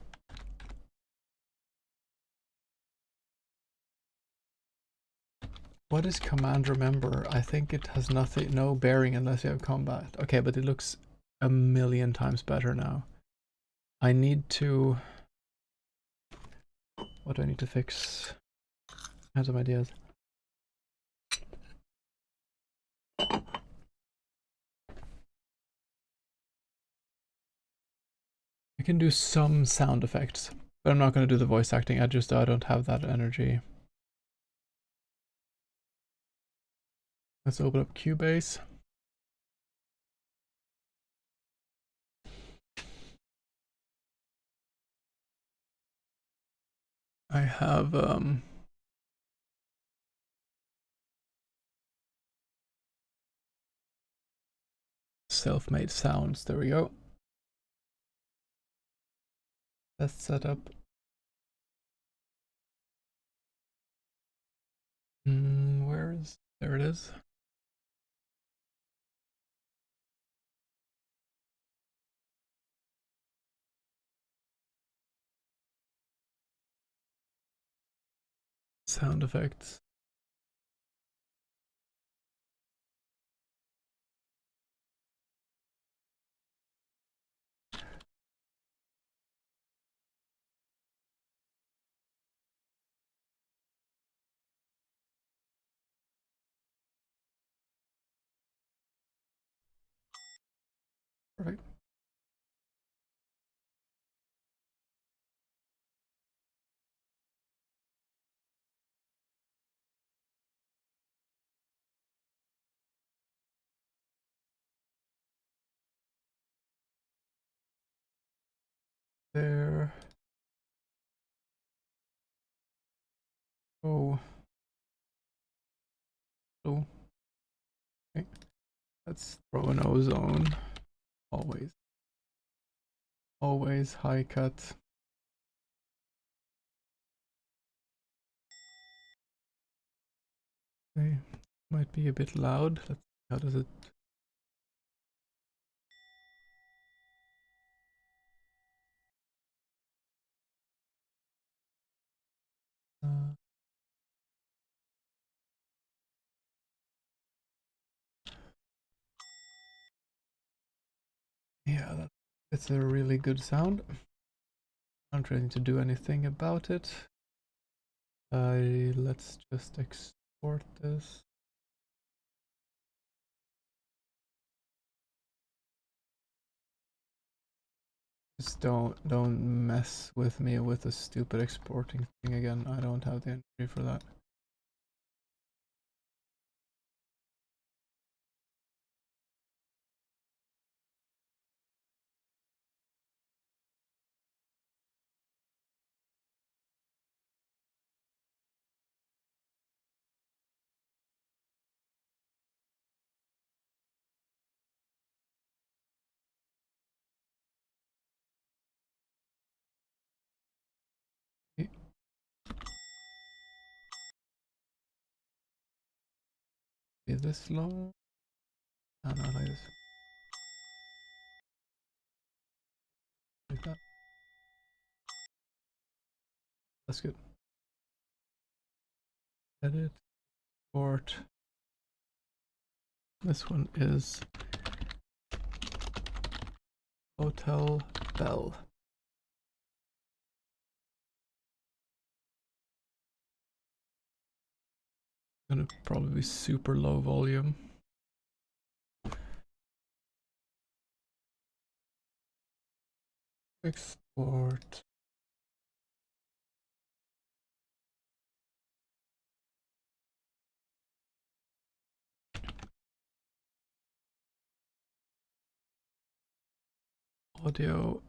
S1: What is command remember? I think it has no bearing unless you have combat. Okay, but it looks a million times better now. I need to... What do I need to fix? I have some ideas. I can do some sound effects, but I'm not going to do the voice acting. I don't have that energy. Let's open up Cubase. I have self-made sounds. There we go. Let's set up. There it is. Sound effects. Perfect. There. Oh. Oh. Okay. Let's throw an ozone. Always. Always high cut. Okay. Might be a bit loud. Let's see, how does it... Uh, Yeah, it's a really good sound. I'm not trying to do anything about it. Let's just export this. Just don't mess with me with the stupid exporting thing again. I don't have the energy for that. Be this long? No, not like this. Like that. That's good. Edit, export. This one is Hotel Bell. Gonna probably be super low volume. Export. Audio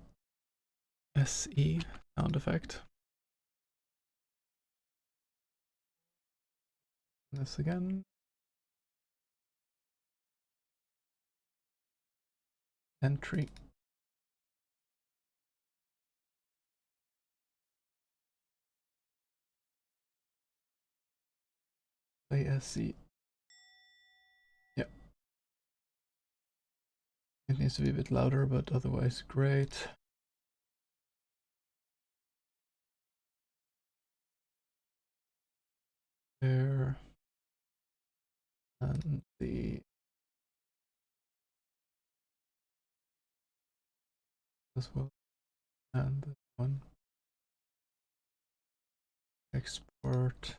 S1: SE sound effect. This again. Entry. Play SE. Yeah. It needs to be a bit louder, but otherwise great. There. And the as well. And this one. Export.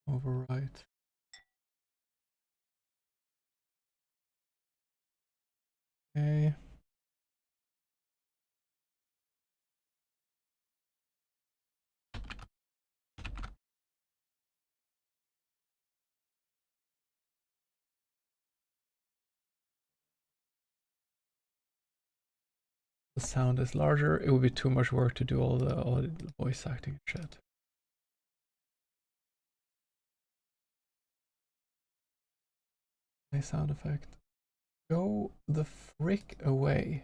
S1: Overwrite. Okay. The sound is larger. It would be too much work to do all the voice acting shit. Nice sound effect. Go the frick away.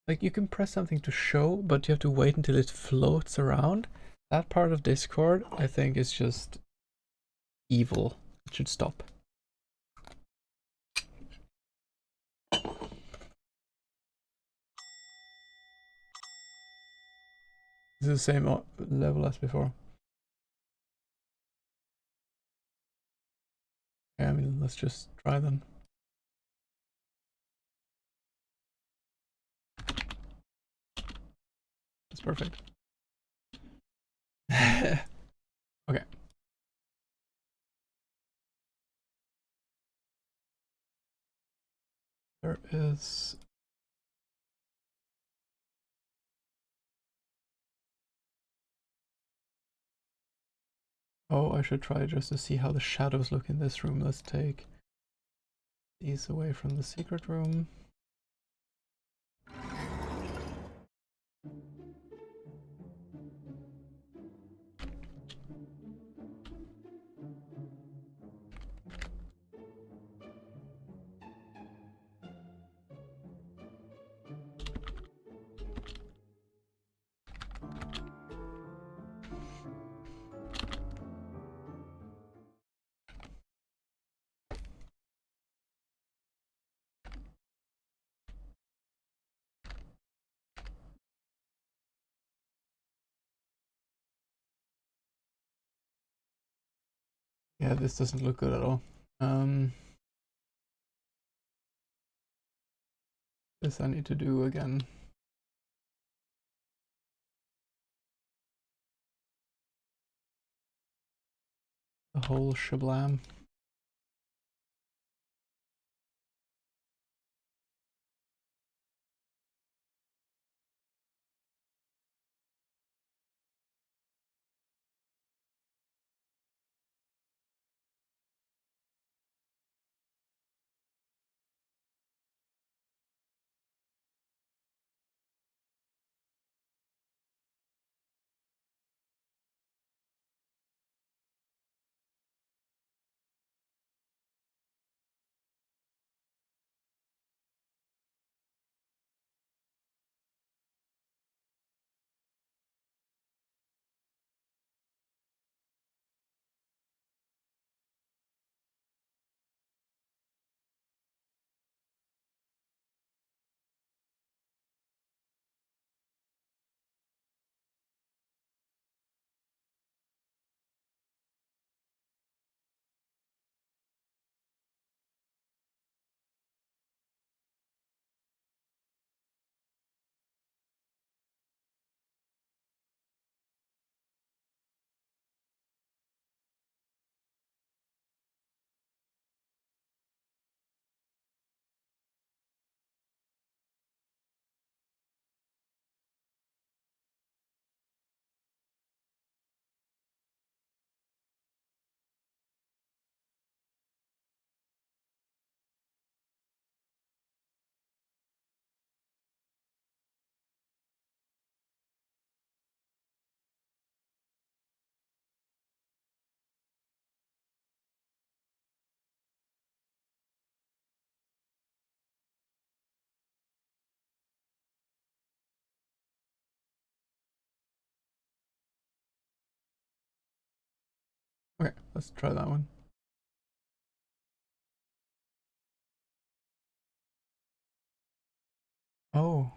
S1: Like, you can press something to show, but you have to wait until it floats around. That part of Discord, I think, is just evil. It should stop. This is the same level as before. Okay, I mean, let's just try then. That's perfect. Okay. There is... Oh, I should try just to see how the shadows look in this room. Let's take these away from the secret room. Yeah, this doesn't look good at all. This I need to do again. The whole shablam. Okay, let's try that one. Oh.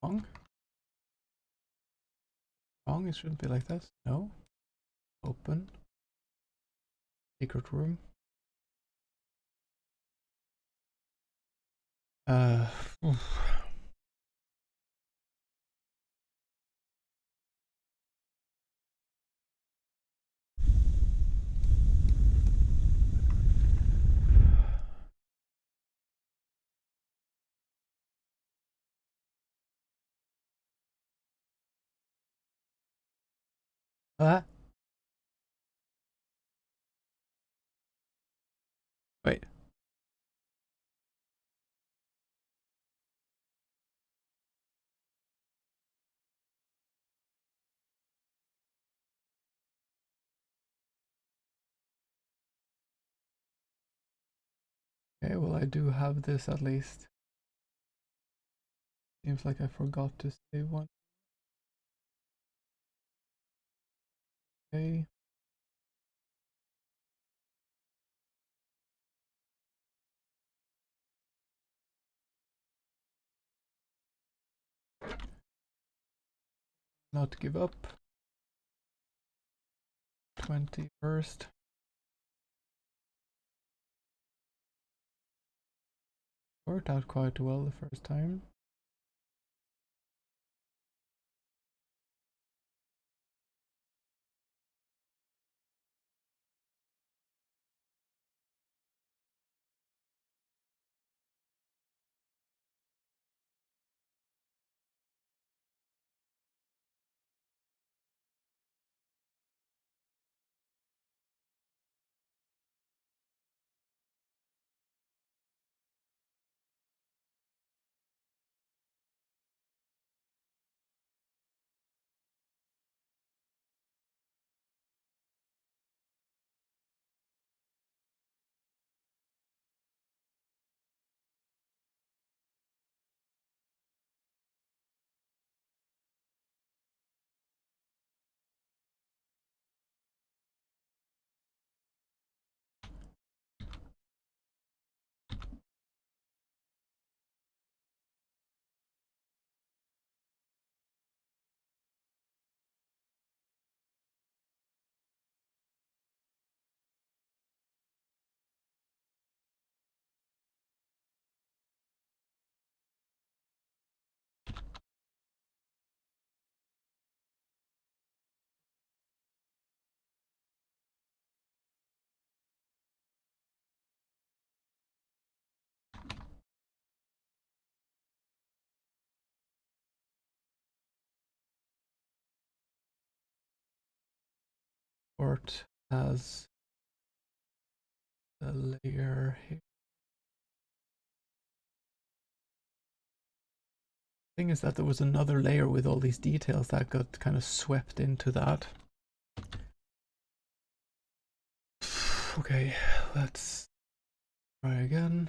S1: Wrong? Wrong? It shouldn't be like this. No. Open. Secret room. Oof. Ah. Wait. Okay, well I do have this at least. Seems like I forgot to save one. Okay. Not give up. 21st. Worked out quite well the first time. Export as the layer here. Thing is that there was another layer with all these details that got kind of swept into that. Okay, let's try again.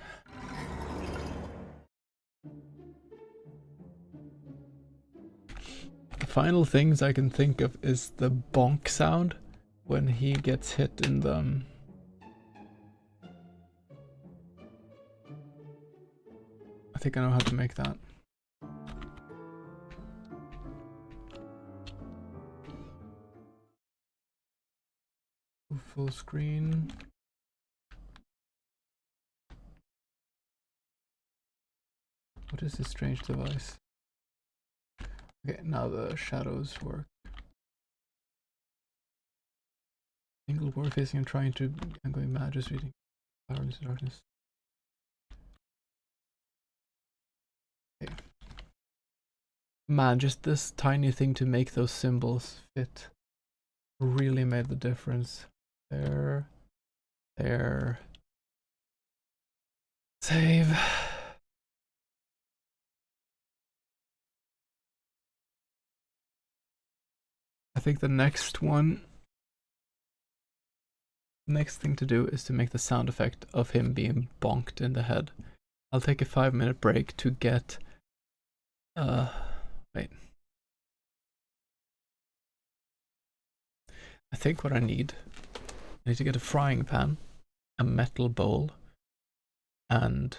S1: The final things I can think of is the bonk sound when he gets hit in the... I think I know how to make that. Full screen. What is this strange device? Okay, now the shadows work. Single word facing and trying to... I'm going mad just reading. Powerless darkness. Okay. Man, just this tiny thing to make those symbols fit really made the difference. There. Save. I think the next thing to do is to make the sound effect of him being bonked in the head. I'll take a 5-minute break to get wait. I think what I need to get a frying pan, a metal bowl, and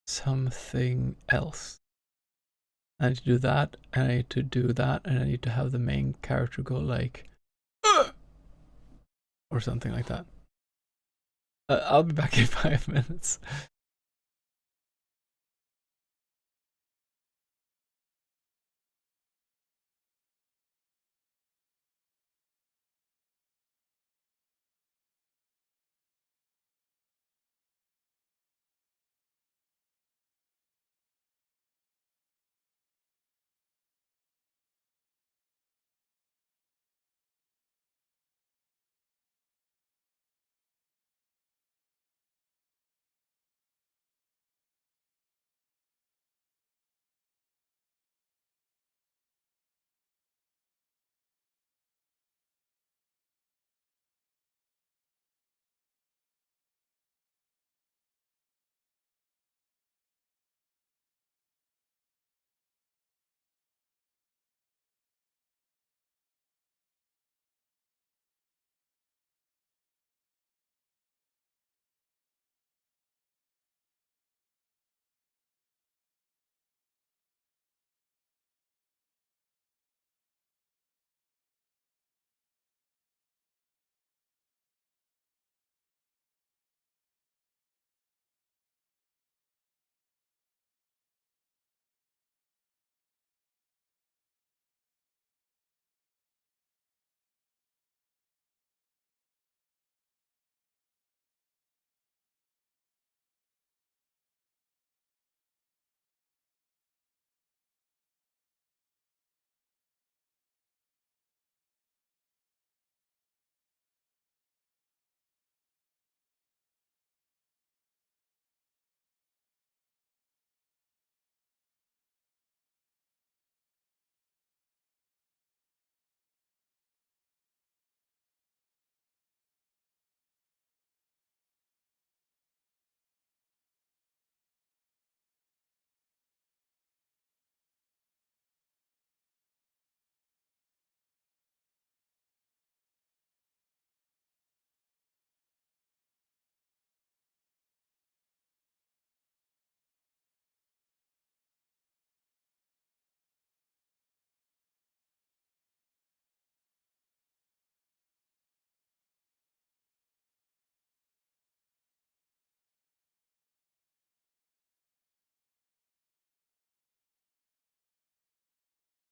S1: something else. I need to do that, and I need to do that, and I need to have the main character go like or something like that. I'll be back in 5 minutes.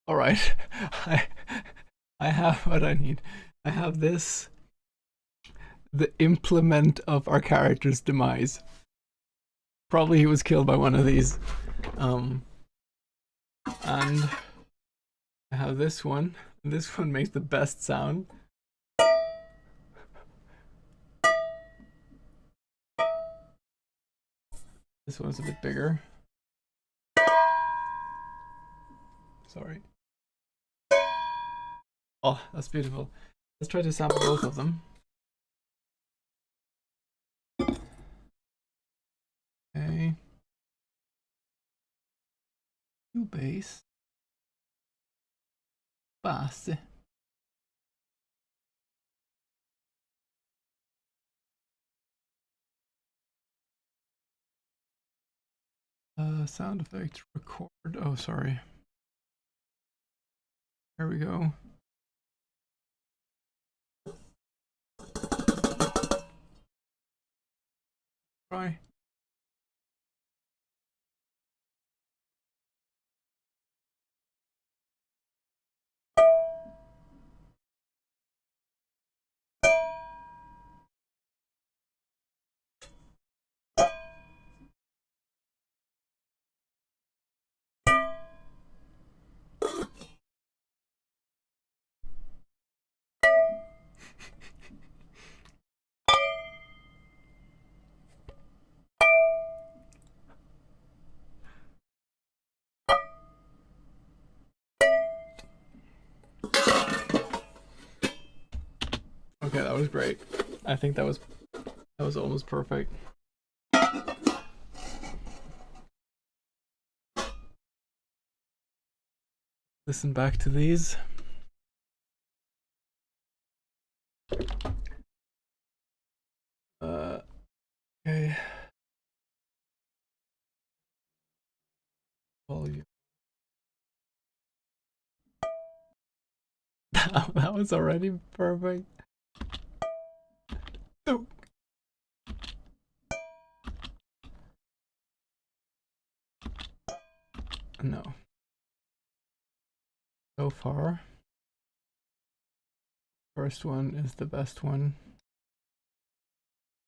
S1: All right, I have what I need. I have this, the implement of our character's demise. Probably he was killed by one of these. And I have this one. This one makes the best sound. This one's a bit bigger. Sorry. Oh, that's beautiful. Let's try to sample both of them. Okay. Cubase. Base. Sound effects record. Oh, sorry. There we go. Try. Okay, that was great. I think that was almost perfect. Listen back to these. Okay. Volume. That was already perfect. Oh. No. So far, first one is the best one.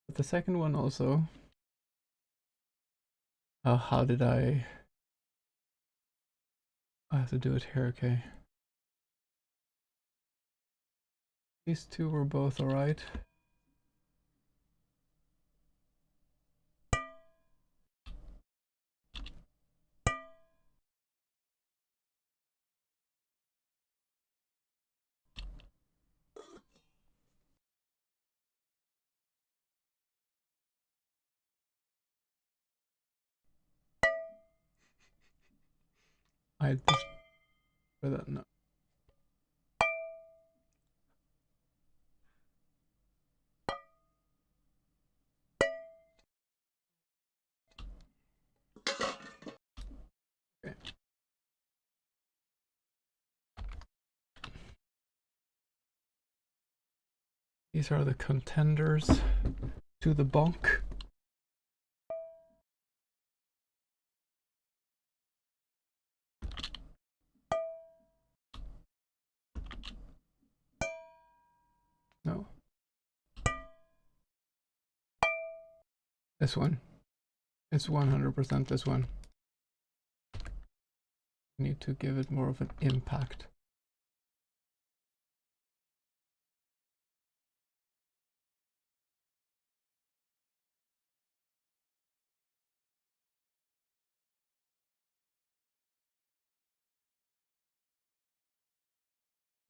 S1: But the second one also. How did I have to do it here, okay. These two were both alright. I just for that no. Okay. These are the contenders to the bonk. No. This one. It's 100% this one. Need to give it more of an impact.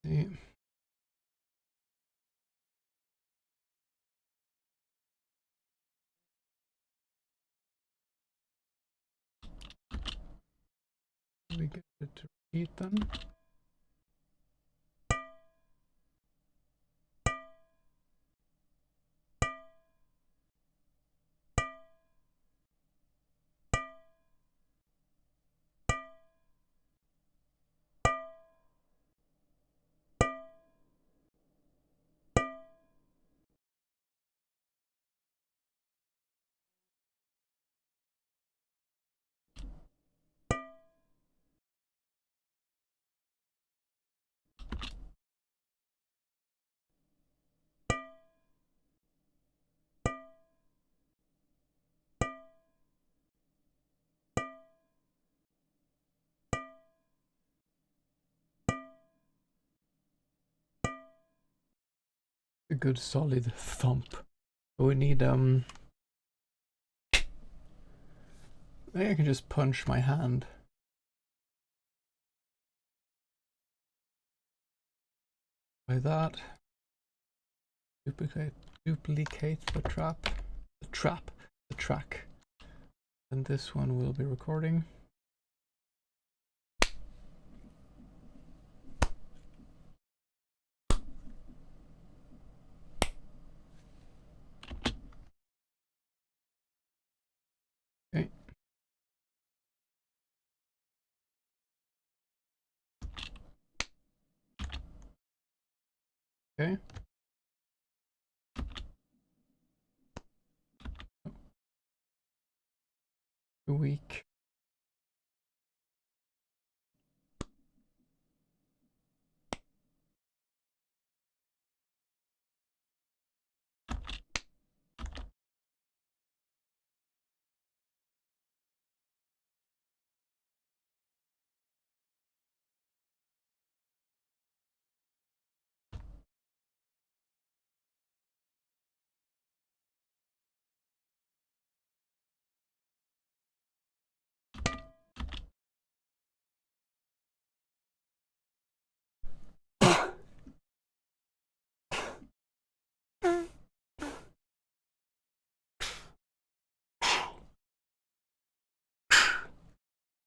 S1: See. We get it to repeat them. A good solid thump. We need Maybe I can just punch my hand. By that. Duplicate the track. And this one will be recording. Okay. Okay. Weak.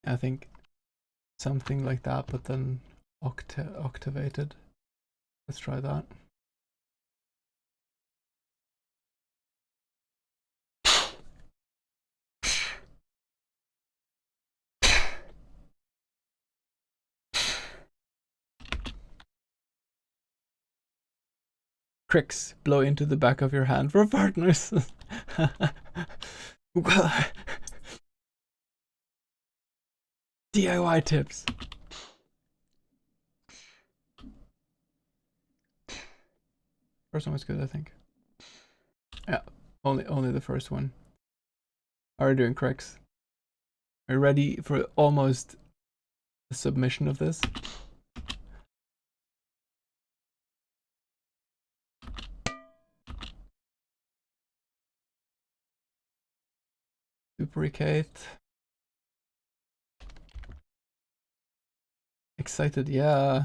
S1: I think something like that, but then octavated. Let's try that. Cricks blow into the back of your hand for partners. Well, DIY tips. First one was good, I think. Yeah, only the first one. Are you doing cricks? Are you ready for almost the submission of this? Duplicate. Excited, yeah.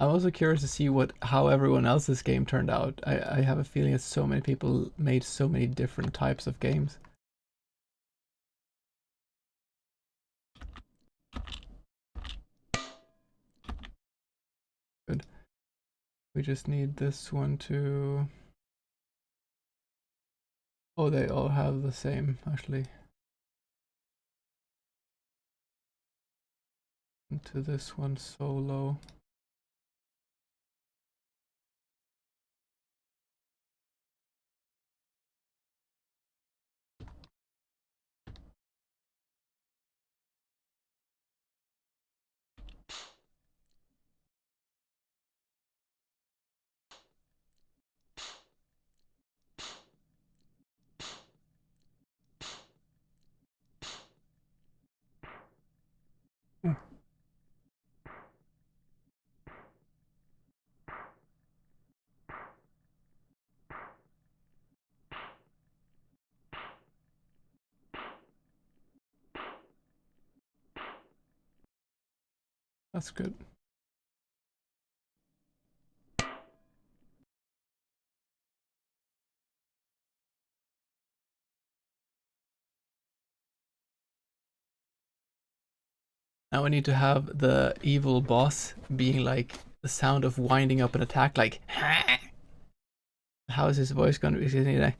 S1: I'm also curious to see how everyone else's game turned out. I have a feeling that so many people made so many different types of games. Good. We just need this one to... Oh, they all have the same, actually. Into this one solo. That's good. Now we need to have the evil boss being like the sound of winding up an attack, like how is his voice going to be? Like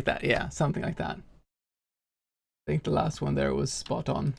S1: that, yeah, something like that. I think the last one there was spot on.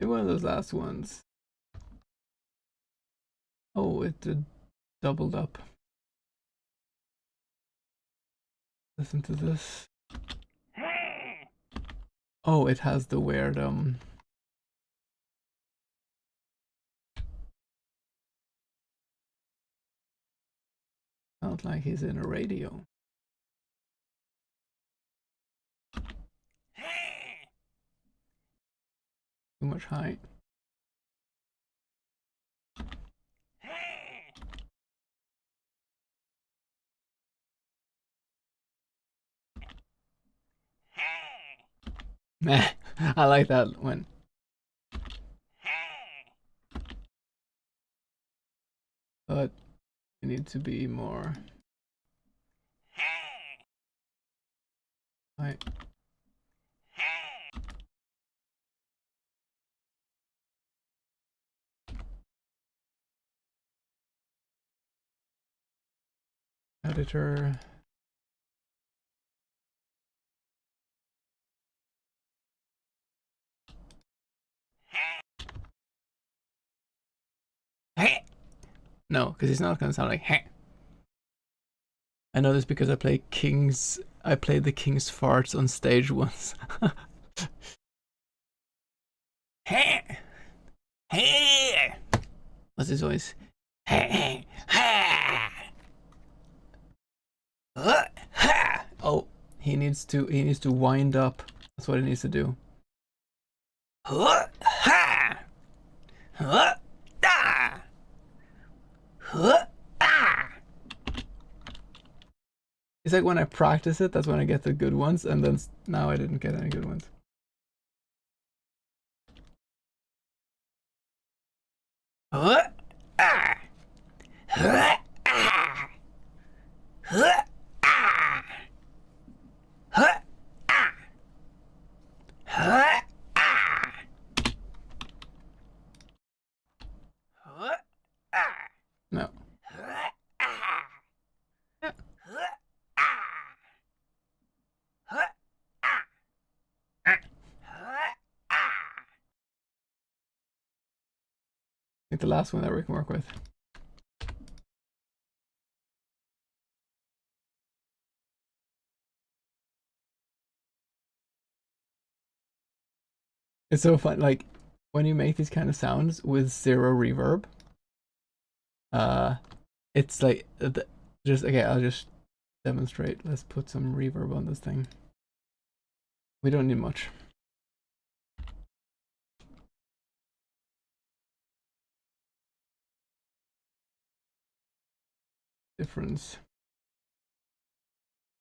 S1: One of those last ones. Oh, it did doubled up. Listen to this. Oh, it has the weird sounds like he's in a radio. Too much height. Meh. I like that one. But it needs to be more. Right. Editor. No, because he's not gonna sound like heh. I know this because I played the King's farts on stage once. Hey, hey. What's his voice? Hey, hey. Oh, he needs to wind up. That's what he needs to do. It's like when I practice it, that's when I get the good ones, and then now I didn't get any good ones. No. I think the last one that we can work with. It's so fun, like when you make these kind of sounds with zero reverb. It's like just okay. I'll just demonstrate. Let's put some reverb on this thing. We don't need much. Difference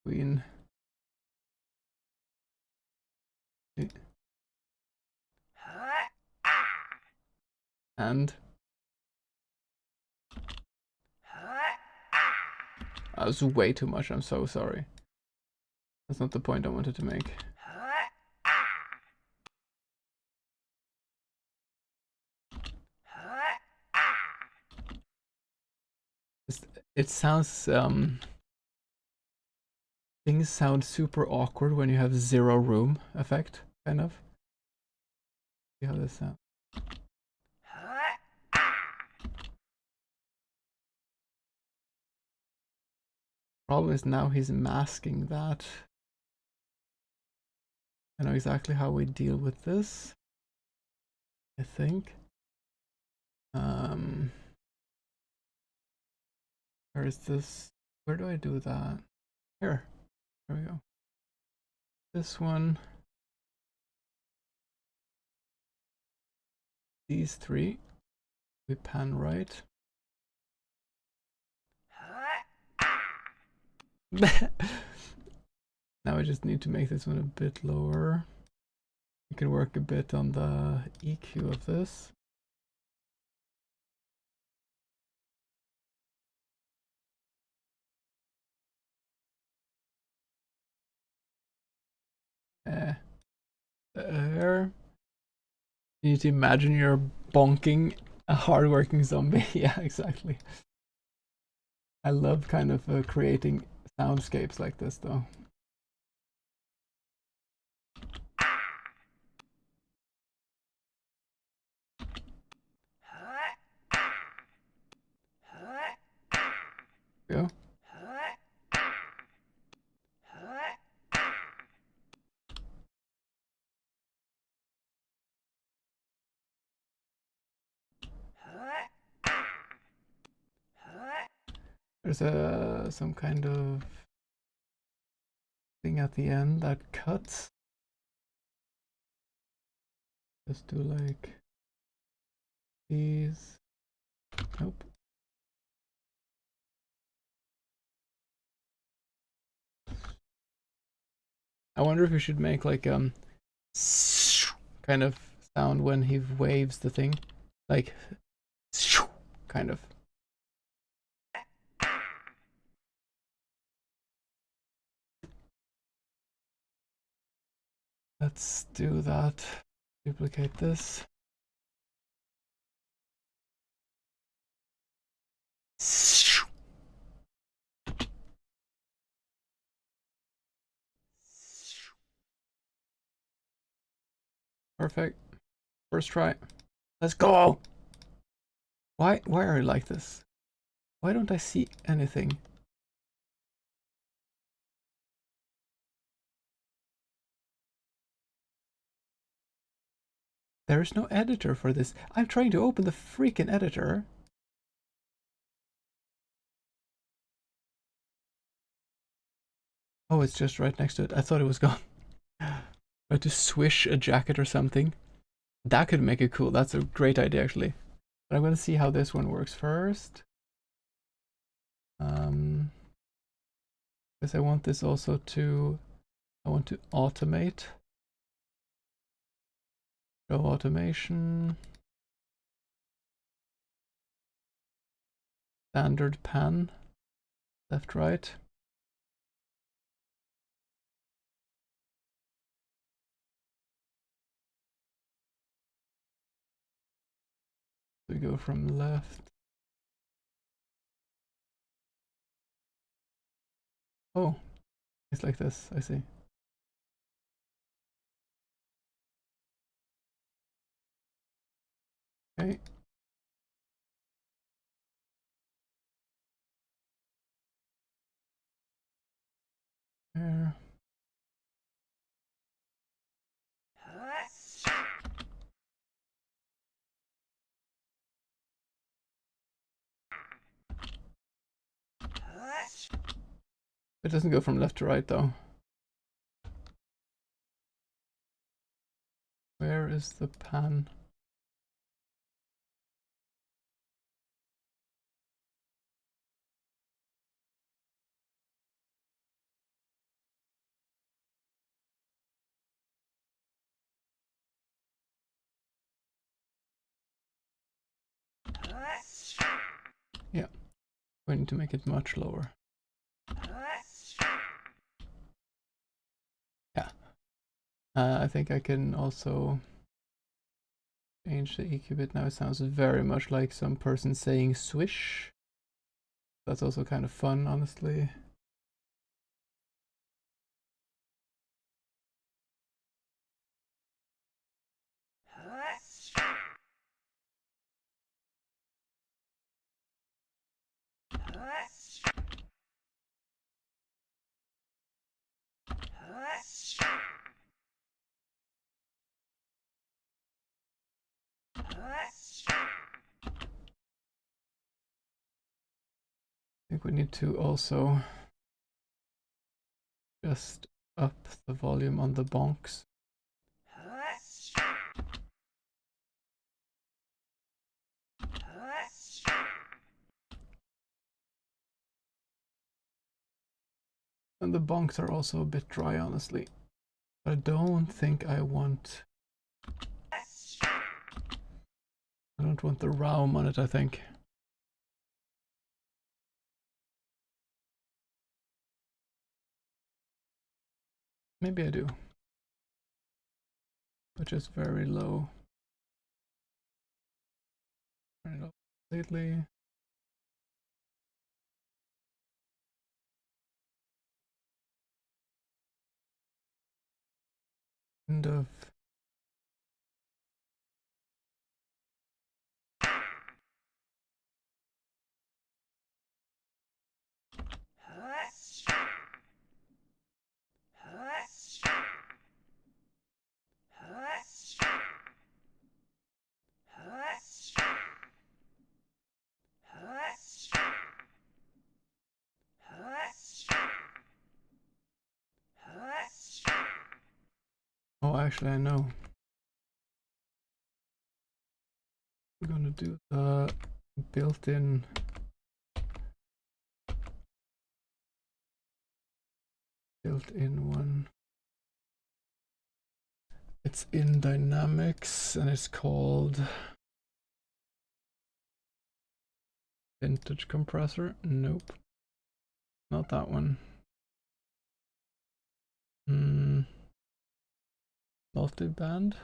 S1: between and that was way too much. I'm so sorry. That's not the point I wanted to make. It sounds things sound super awkward when you have zero room effect, kind of. See how this sounds. Problem is now he's masking that. I know exactly how we deal with this, I think. Where is this? Where do I do that? Here. There we go. This one. These three. We pan right. Now I just need to make this one a bit lower. We can work a bit on the EQ of this. There. You need to imagine you're bonking a hardworking zombie. Yeah, exactly. I love kind of creating soundscapes like this though. Go. There's some kind of thing at the end that cuts. Just do like these. Nope. I wonder if we should make like kind of sound when he waves the thing, like kind of. Let's do that. Duplicate this. Perfect. First try. Let's go! Why are you like this? Why don't I see anything? There is no editor for this. I'm trying to open the freaking editor. Oh, it's just right next to it. I thought it was gone. Try to swish a jacket or something. That could make it cool. That's a great idea, actually. But I'm going to see how this one works first. Because I want this also to... I want to automate. Show automation. Standard pan. Left, right. We go from left. Oh, it's like this, I see. Okay. There. It doesn't go from left to right though. Where is the pan? Yeah, we need to make it much lower. Yeah. I think I can also change the EQ bit. Now it sounds very much like some person saying swish. That's also kind of fun, honestly. I think we need to also just up the volume on the bonks. And the bonks are also a bit dry, honestly. I don't think I want... I don't want the raum on it, I think. Maybe I do. But just very low. Turn it up lately. Kind of. Oh, actually, I know. We're gonna do the built-in one. It's in Dynamics and it's called Vintage Compressor. Nope, not that one. Multiband,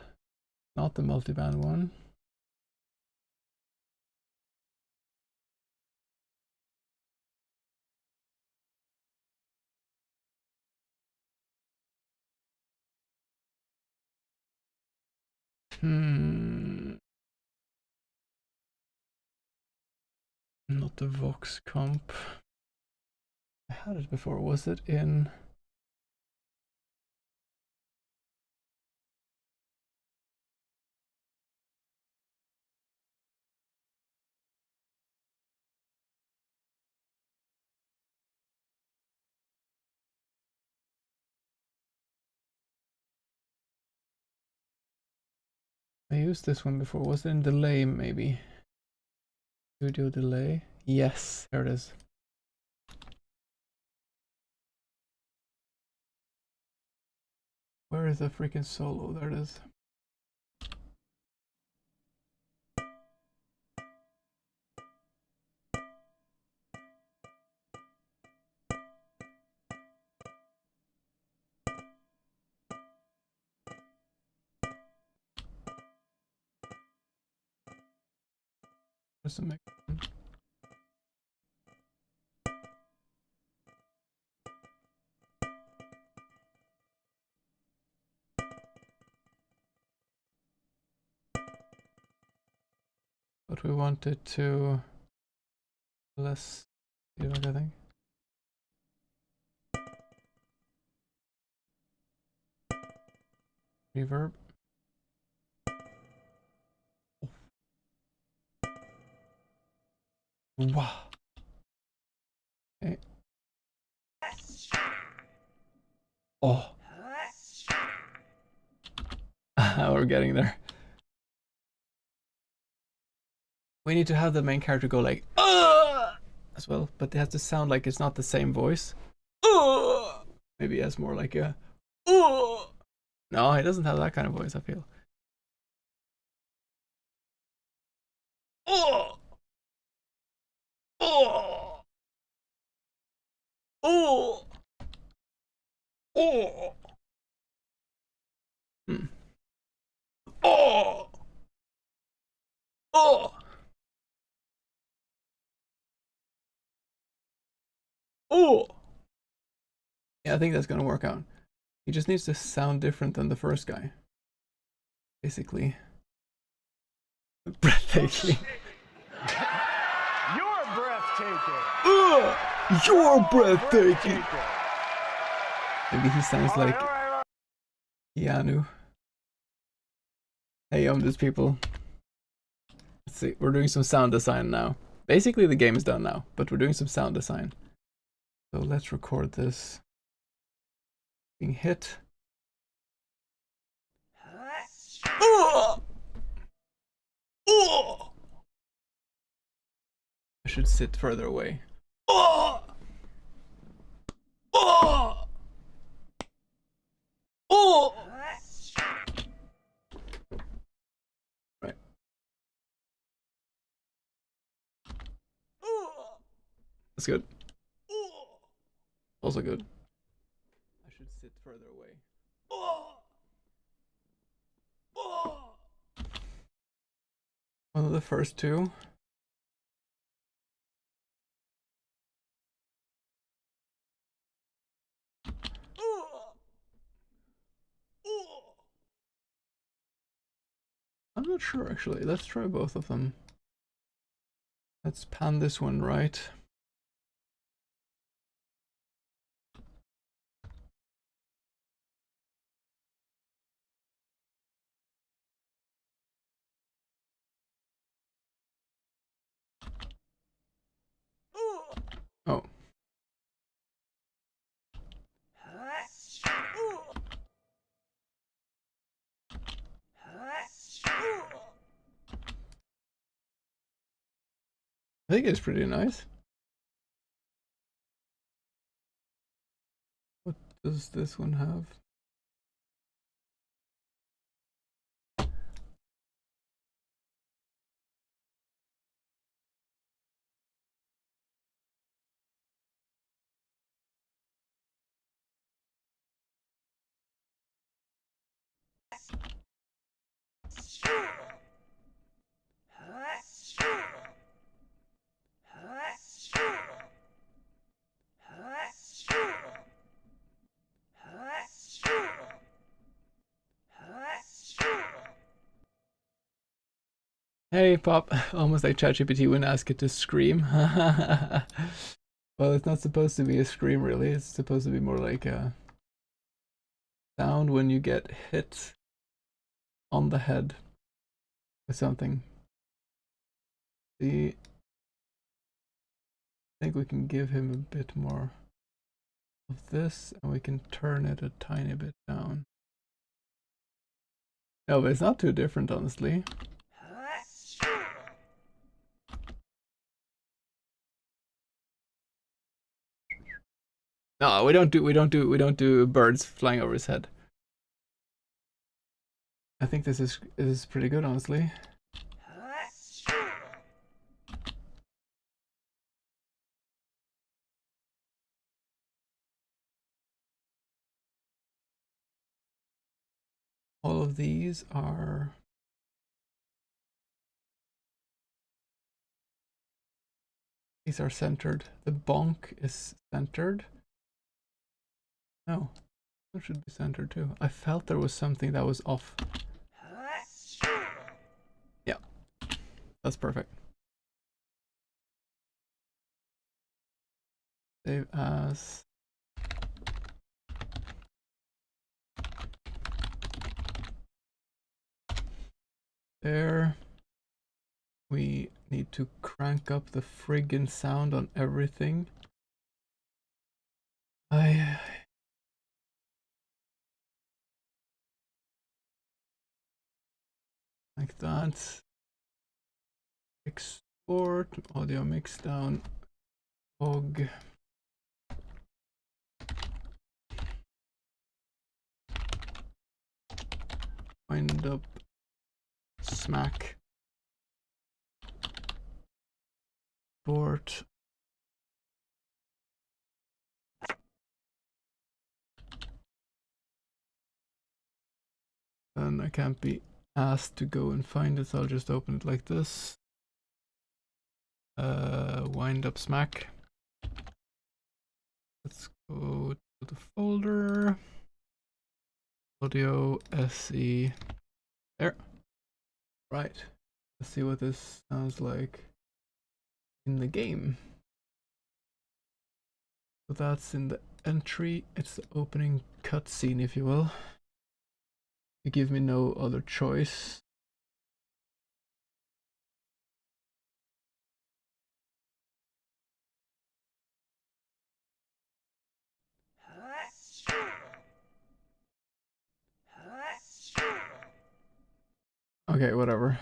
S1: not the multiband one. Not the Vox comp. I had it before. Was it in? I used this one before. Was it in delay maybe? Studio delay? Yes, there it is. Where is the freaking solo? There it is. Just a mix. But we want it to less, you know what I think? Reverb. Wow. Okay. Oh. We're getting there. We need to have the main character go like as well, but it has to sound like it's not the same voice. Maybe it has more like a no, he doesn't have that kind of voice, I feel. Oh. Oh. Oh. Oh. Hmm. Oh. Oh. Oh. Yeah, I think that's gonna work out. He just needs to sound different than the first guy. Basically. Breathtaking.
S3: You're breathtaking.
S1: You're breathtaking. Maybe he sounds like Keanu. Hey, this people. Let's see, we're doing some sound design now. Basically, the game is done now, but we're doing some sound design. So let's record this. Being hit. I should sit further away. Right. That's good. Also good. I should sit further away. One of the first two. I'm not sure actually. Let's try both of them. Let's pan this one right. Oh. I think it's pretty nice. What does this one have? Hey, Pop. Almost like ChatGPT wouldn't ask it to scream. Well, it's not supposed to be a scream, really. It's supposed to be more like a sound when you get hit on the head with something. See, I think we can give him a bit more of this, and we can turn it a tiny bit down. No, but it's not too different, honestly. No, we don't do birds flying over his head. I think this is pretty good, honestly. All of these are centered. The bonk is centered. No, it should be centered too. I felt there was something that was off. Yeah, that's perfect. Save as. There. We need to crank up the friggin' sound on everything. Like that. Export audio mix down. Og. Wind up. Smack. Export. And I can't be asked to go and find it, so I'll just open it like this. Wind up smack. Let's go to the folder. Audio SE. There. Right. Let's see what this sounds like in the game. So that's in the entry. It's the opening cutscene, if you will. You give me no other choice. Okay, whatever.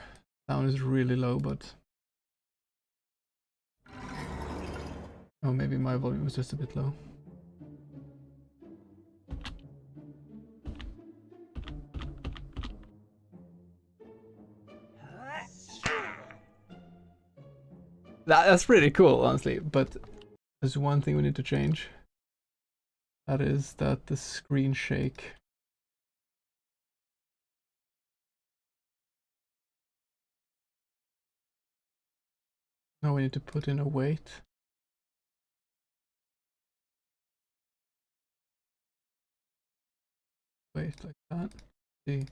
S1: Sound is really low, but... Oh, maybe my volume was just a bit low. That's pretty cool, honestly, but there's one thing we need to change. That is that the screen shake. Now we need to put in a weight. Weight like that. See.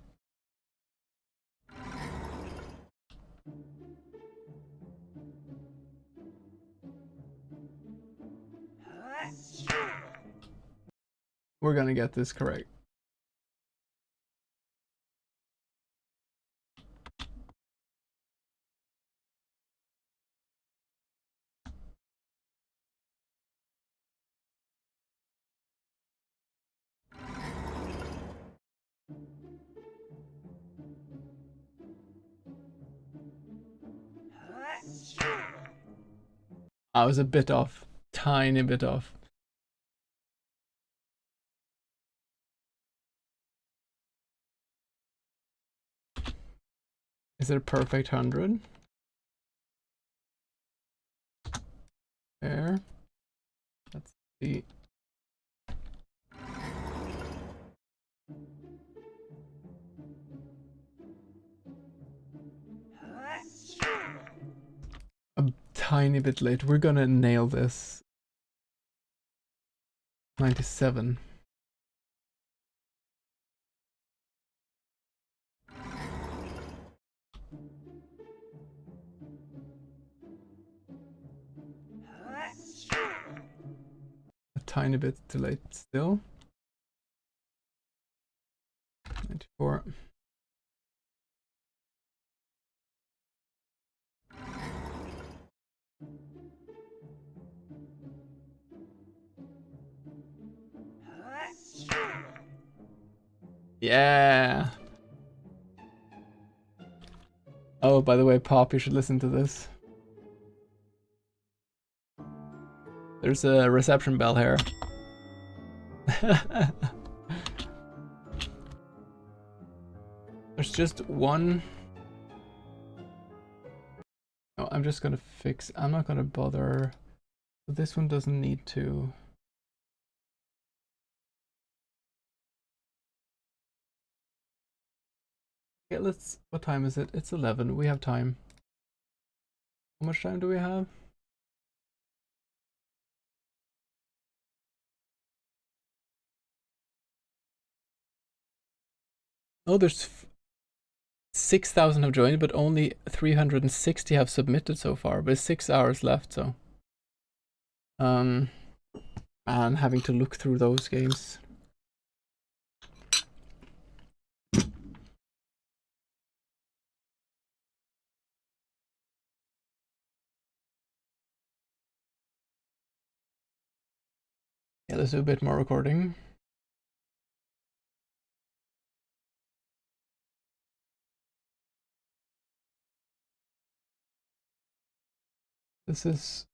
S1: We're gonna get this correct. I was a bit off. Tiny bit off. Is it a perfect 100? There. Let's see. A tiny bit late. We're gonna nail this. 97. A tiny bit too late still. 94. Yeah. Oh, by the way, Pop, you should listen to this. There's a reception bell here. There's just one. Oh, I'm just gonna fix. I'm not gonna bother. This one doesn't need to. Okay, let's. What time is it? It's 11. We have time. How much time do we have? Oh, there's 6,000 have joined, but only 360 have submitted so far. But 6 hours left, so. And having to look through those games. Yeah, let's do a bit more recording. This is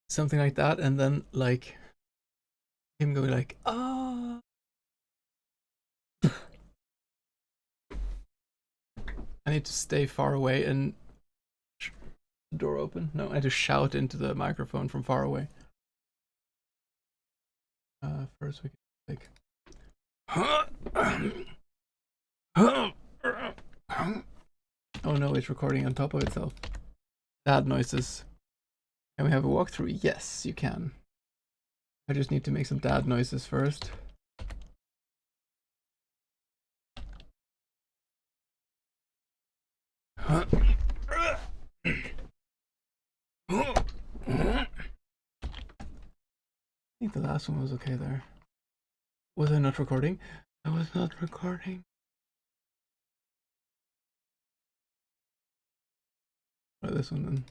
S1: something like that, and then like him going like, ah. I need to stay far away and the door open. No, I had to shout into the microphone from far away. First we can like. Oh no, it's recording on top of itself. Bad noises. Can we have a walkthrough? Yes, you can. I just need to make some dad noises first. I think the last one was okay there. Was I not recording? I was not recording. Try this one then.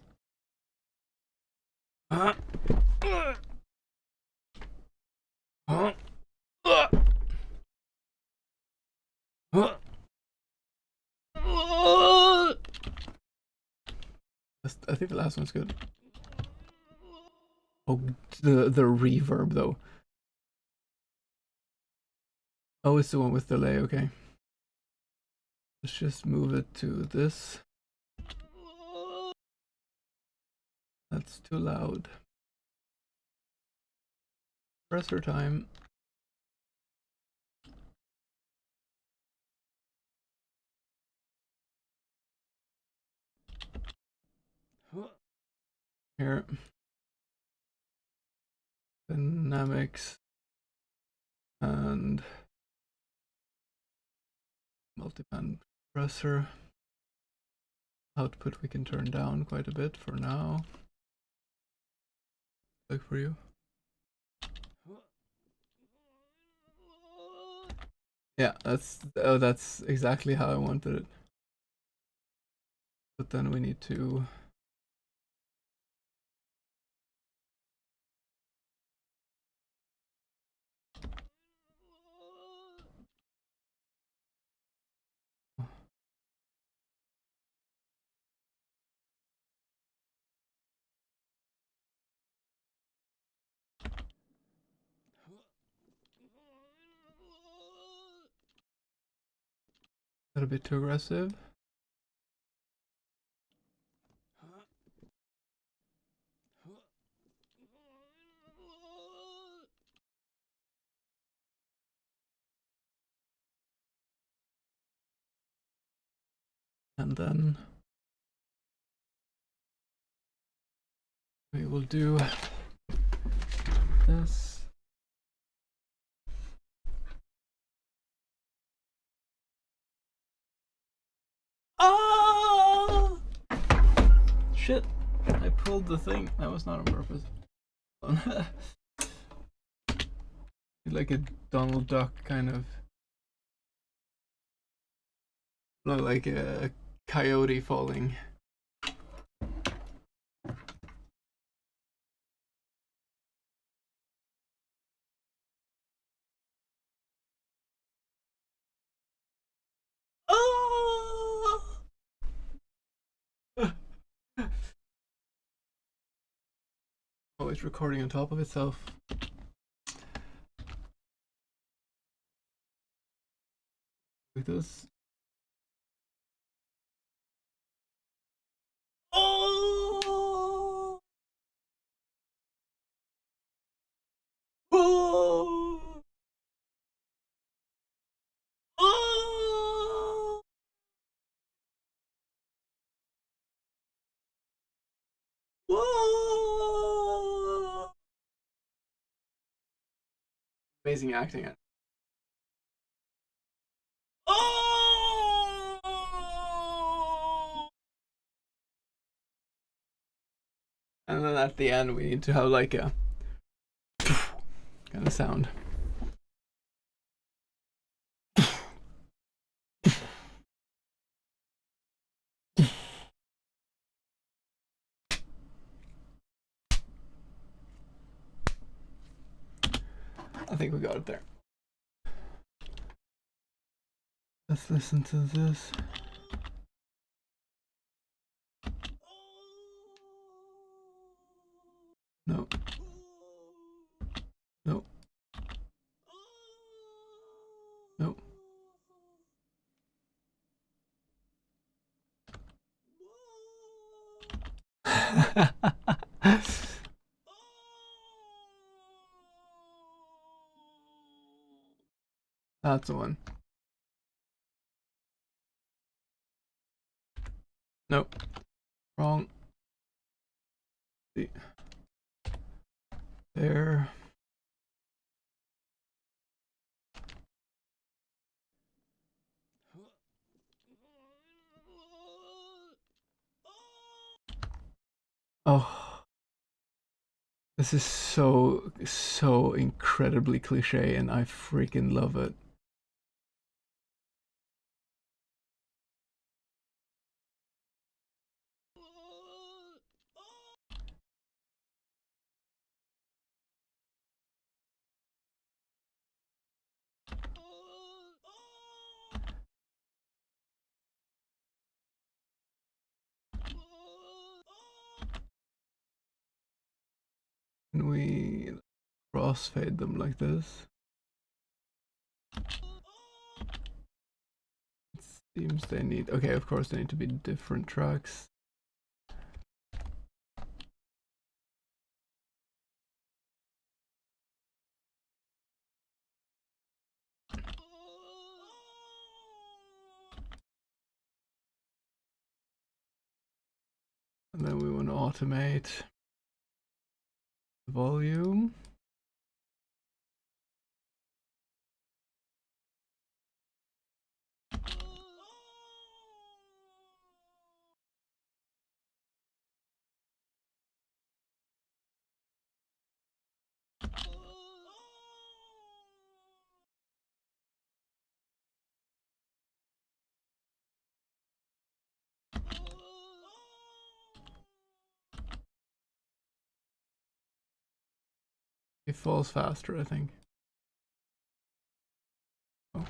S1: I think the last one's good. Oh, the reverb though. Oh, it's the one with delay. Okay. Let's just move it to this. That's too loud. Presser time. Here. Dynamics and multiband compressor. Output we can turn down quite a bit for now. Like for you. Yeah, that's exactly how I wanted it. But then we need to that a bit too aggressive? And then we will do this. Oh! Shit, I pulled the thing. That was not on purpose. Like a Donald Duck kind of. No, like a coyote falling. Oh! Oh, it's recording on top of itself. Like this. Oh! Oh! Oh! Whoa! Amazing acting. Oh! And then at the end, we need to have like a kind of sound. I think we got it there. Let's listen to this. No. No. No. That's the one. Nope. Wrong. There. Oh. This is so incredibly cliche and I freaking love it. Can we crossfade them like this? It seems they need, okay, of course they need to be different tracks. And then we want to automate the volume. It falls faster, I think. Oh.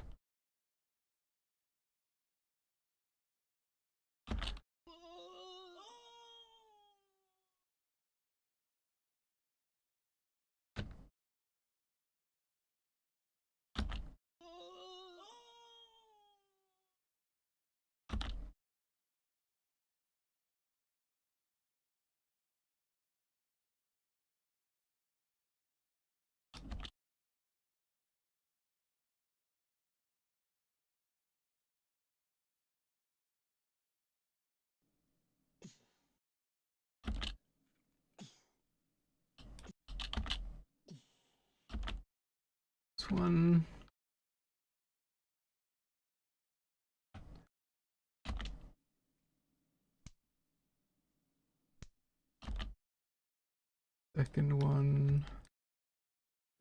S1: This one. Second one.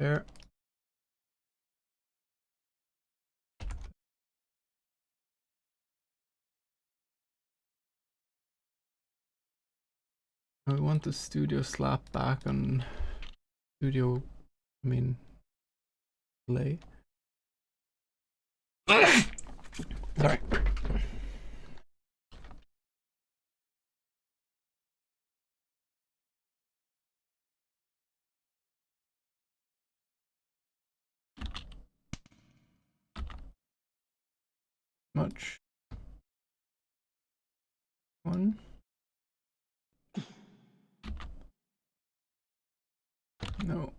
S1: There. I want the studio slap back on studio, I mean, play. Sorry. Much. One. No.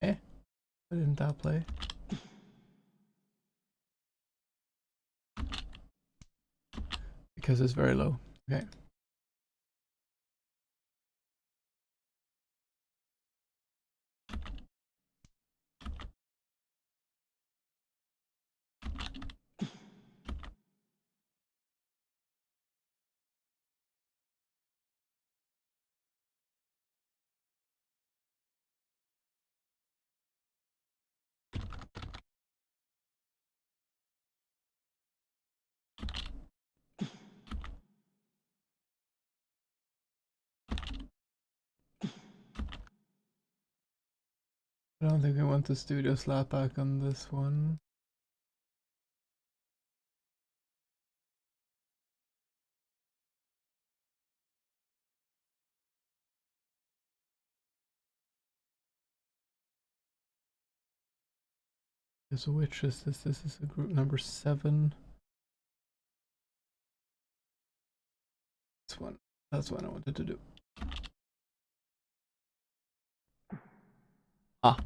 S1: Eh? Why didn't that play? Because it's very low. Okay. I don't think I want the studio slap back on this one. So which is this? This is a group number 7. This one. That's what I wanted to do. Ah.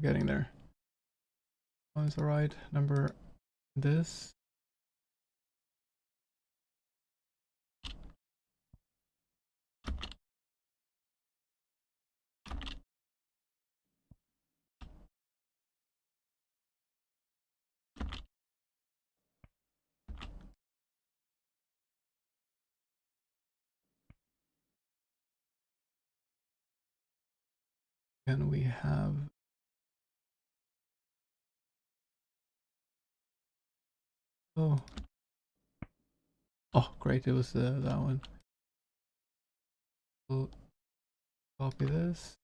S1: Getting there. Oh, it's alright. Number this. And we have oh great, it was that one. We'll copy this,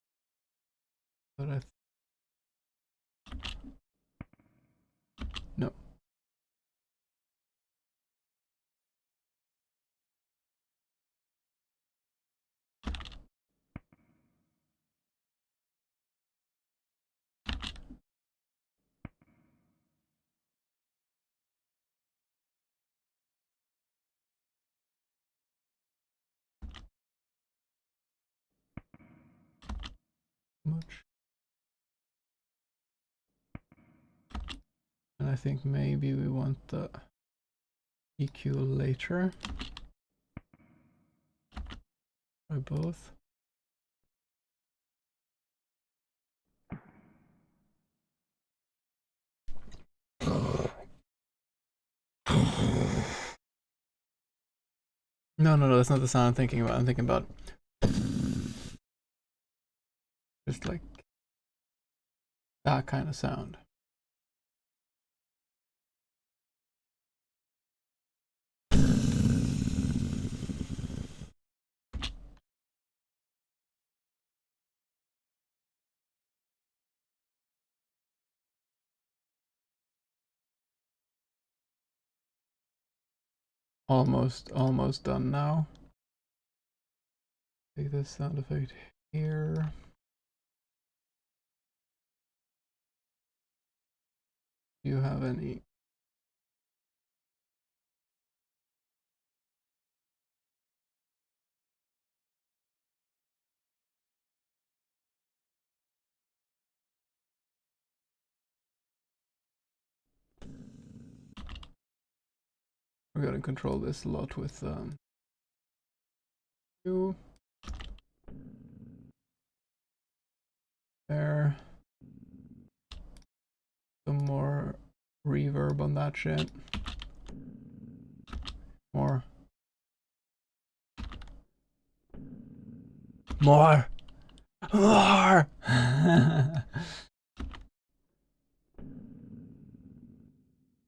S1: but no. Much. And I think maybe we want the EQ later. Try both. No, that's not the sound I'm thinking about. I'm thinking about just like that kind of sound. Almost done now. Take this sound effect here. Do you have any? We're gonna control this a lot with you. There. Some more reverb on that shit. More. More. More.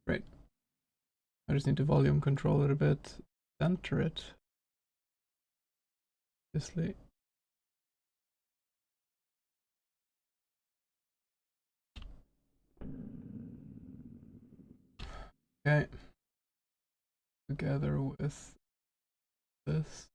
S1: Great. I just need to volume control it a bit. Center it. Obviously. Okay. Together with this.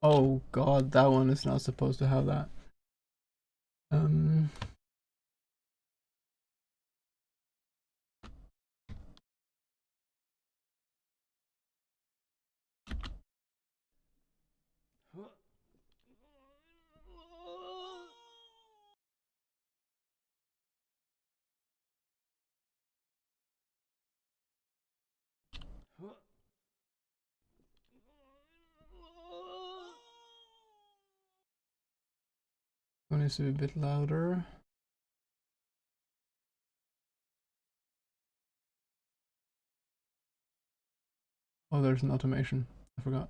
S1: Oh god, that one is not supposed to have that. One needs to be a bit louder. Oh, there's an automation. I forgot.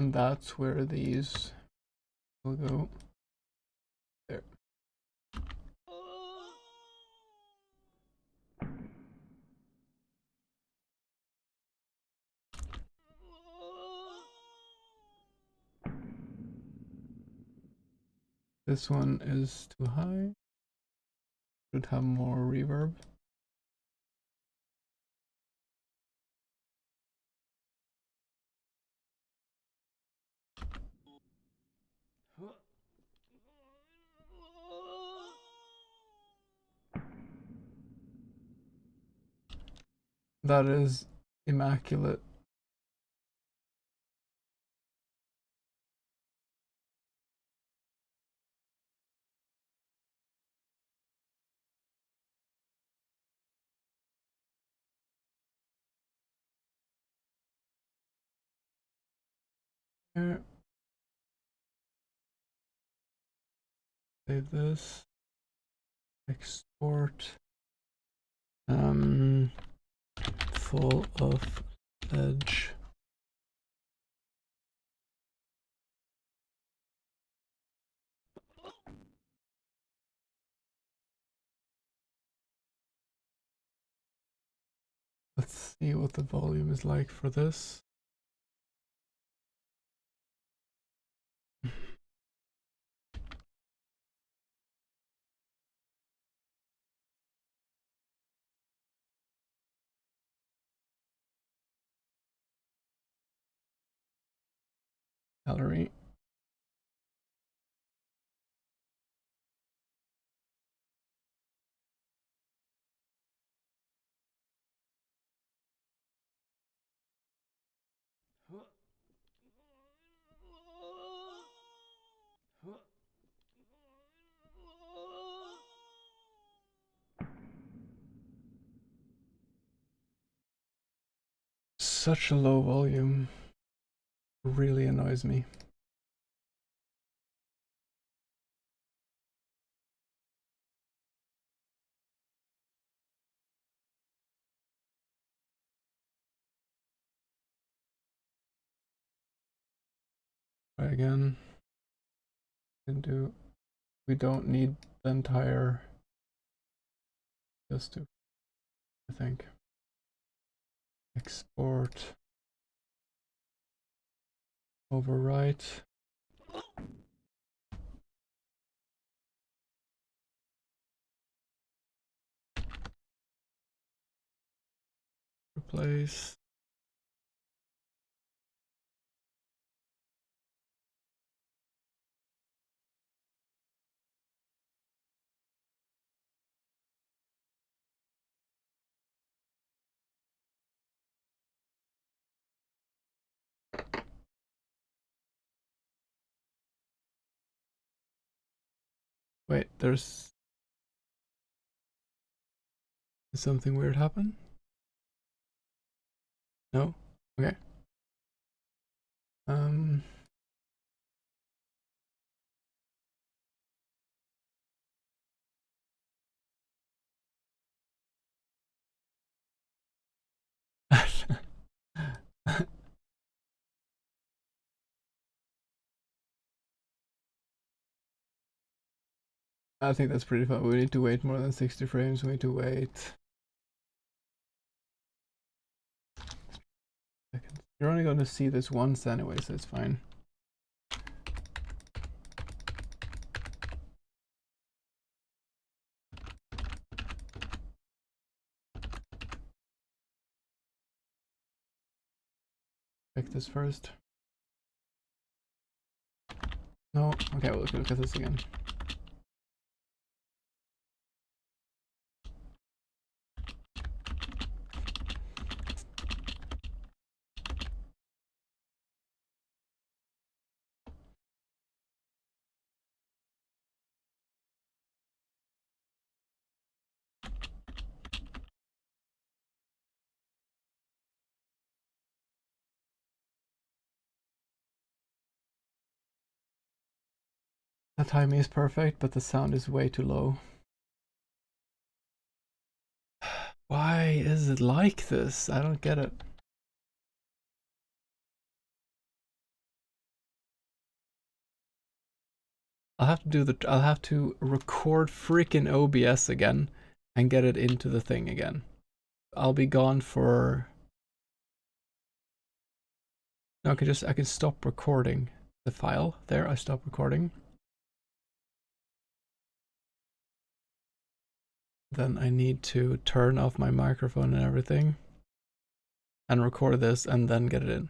S1: And that's where these will go. There. This one is too high. Should have more reverb. That is immaculate. There. Save this. Export. Full of edge. Let's see what the volume is like for this. Gallery. Such a low volume. Really annoys me. Try again. can do. We don't need the entire. Just to, I think. Export. Overwrite. Replace. Wait, there's something weird happen? No? Okay. I think that's pretty fun. We need to wait more than 60 frames. We need to wait. Seconds. You're only going to see this once anyway, so it's fine. Check this first. No? Okay, we'll look at this again. The timing is perfect, but the sound is way too low. Why is it like this? I don't get it. I'll have to record freaking OBS again and get it into the thing again. I'll be gone for. No, I can stop recording the file. There, I stop recording. Then I need to turn off my microphone and everything and record this and then get it in.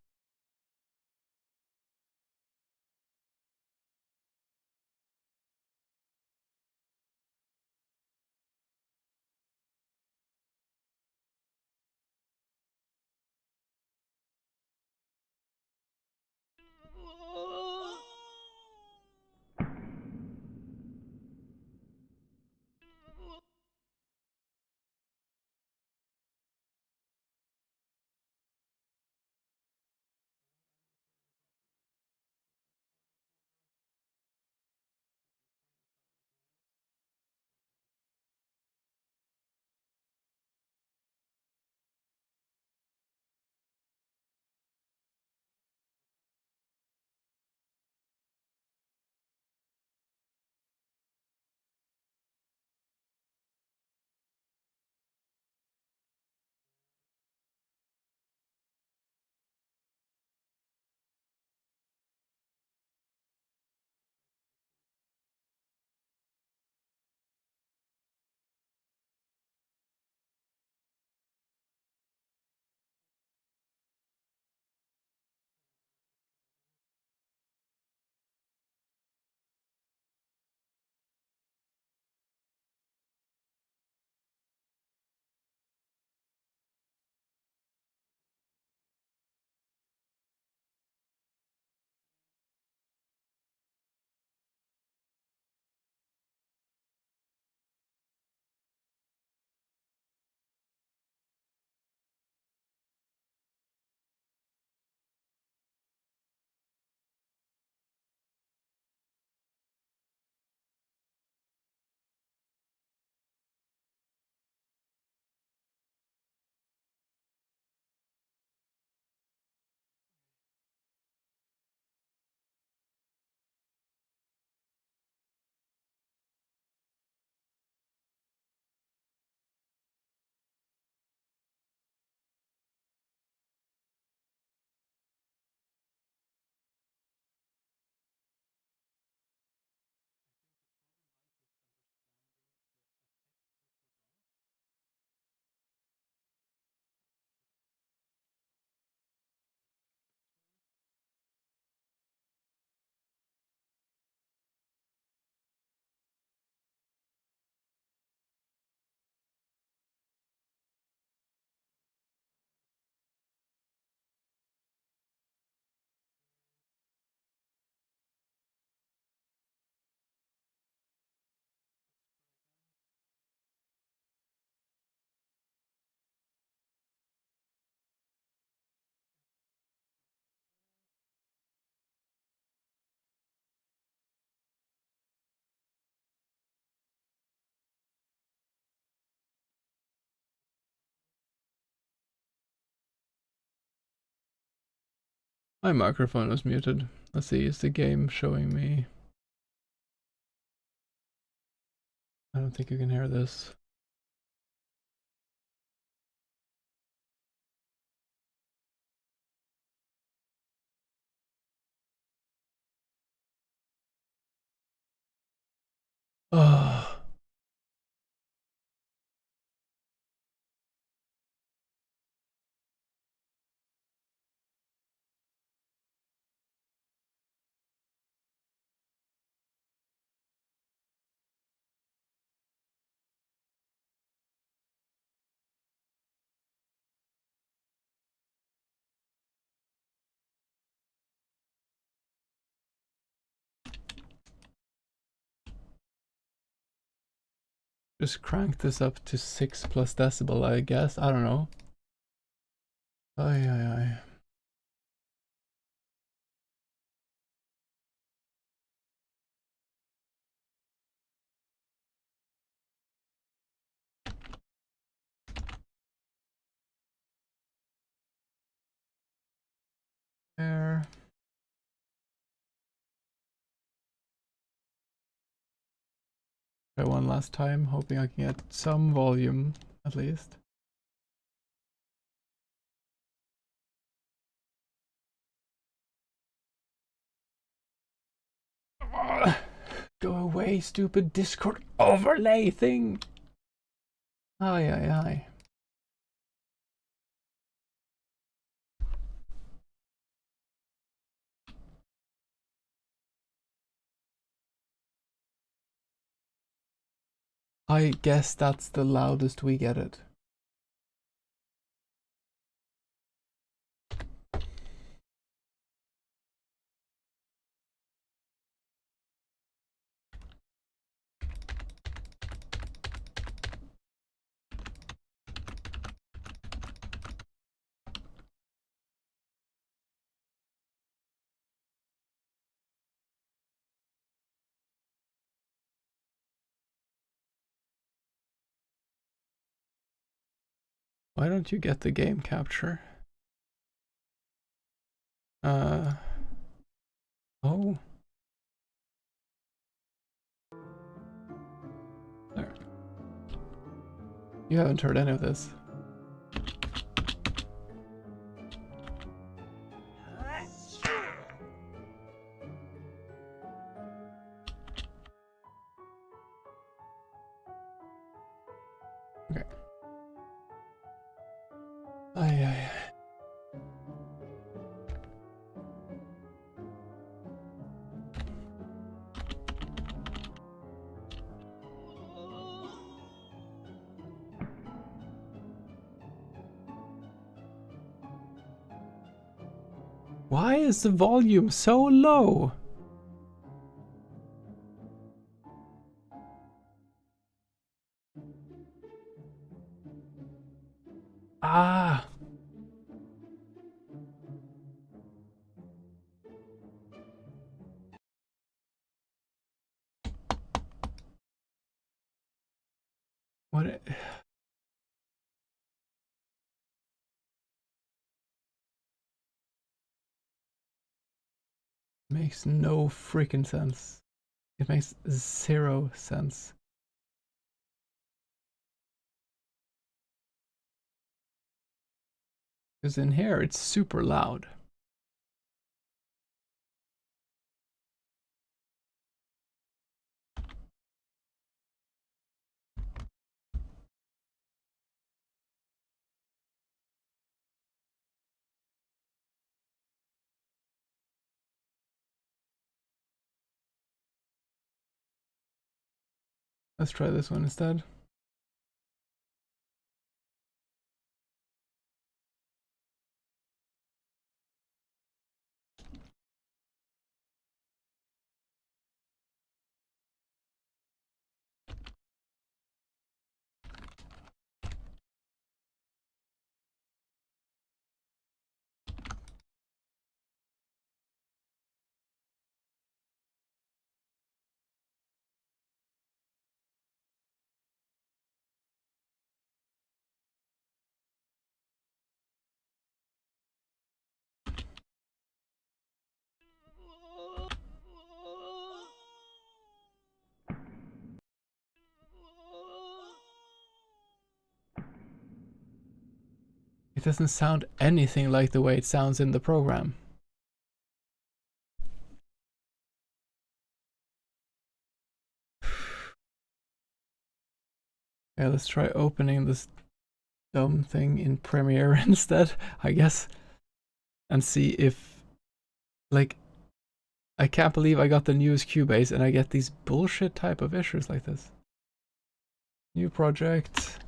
S1: My microphone was muted. Let's see, is the game showing me? I don't think you can hear this. Oh. Just crank this up to 6+ decibel, I guess. I don't know. Ay, ay, ay. There. Try one last time, hoping I can get some volume at least. Go away, stupid Discord overlay thing. Ay, ay, ay. I guess that's the loudest we get it. Why don't you get the game capture? Oh. There. You haven't heard any of this. Okay. Ay, ay, ay. Why is the volume so low? Ah. What? Makes no freaking sense. It makes 0 sense. Because in here it's super loud. Let's try this one instead. doesn't sound anything like the way it sounds in the program. Yeah, let's try opening this dumb thing in Premiere instead, I guess. And see if, like, I can't believe I got the newest Cubase and I get these bullshit type of issues like this. New project.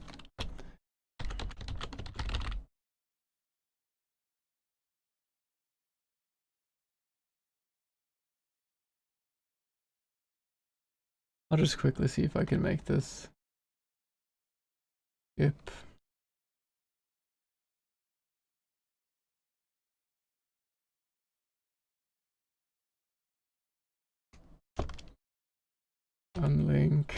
S1: I'll just quickly see if I can make this. Skip. Unlink.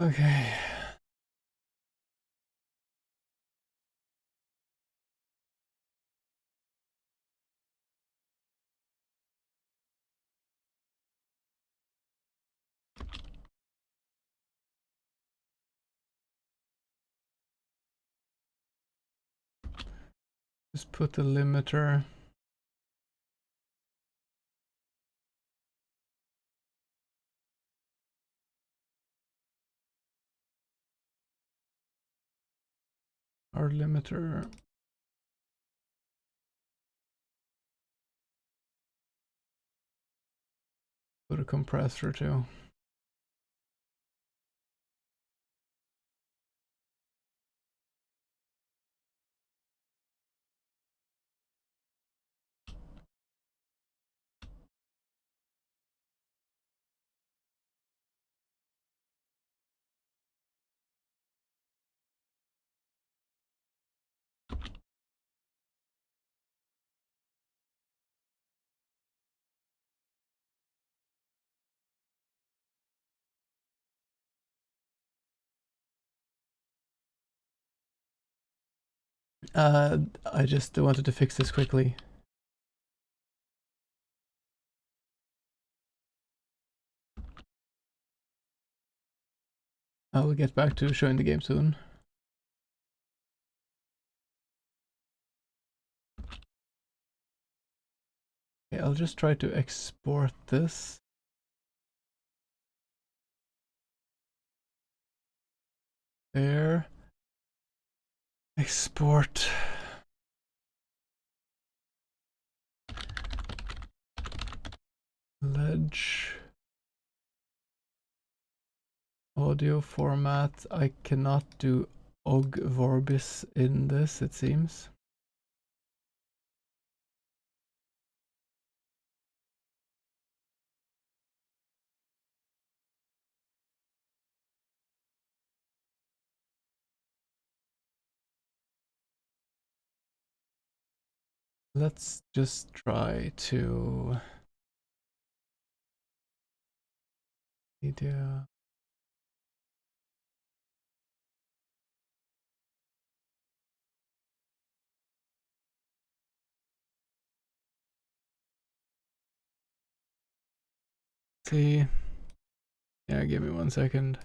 S1: Okay. Just put the limiter. Our limiter. Put a compressor too. I just wanted to fix this quickly. I will get back to showing the game soon. Okay, I'll just try to export this. There. Export. Ledge. Audio format. I cannot do og vorbis in this, it seems. Let's just try to media. See. Yeah, give me 1 second.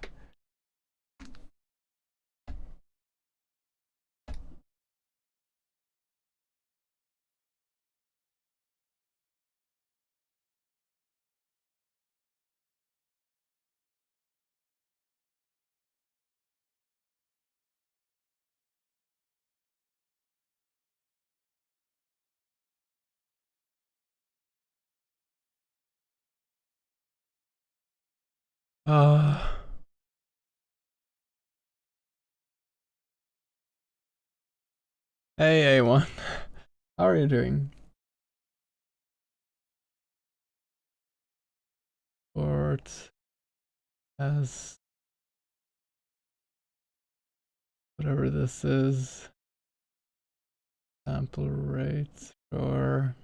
S1: Hey A1, how are you doing? export as whatever this is. Sample rates for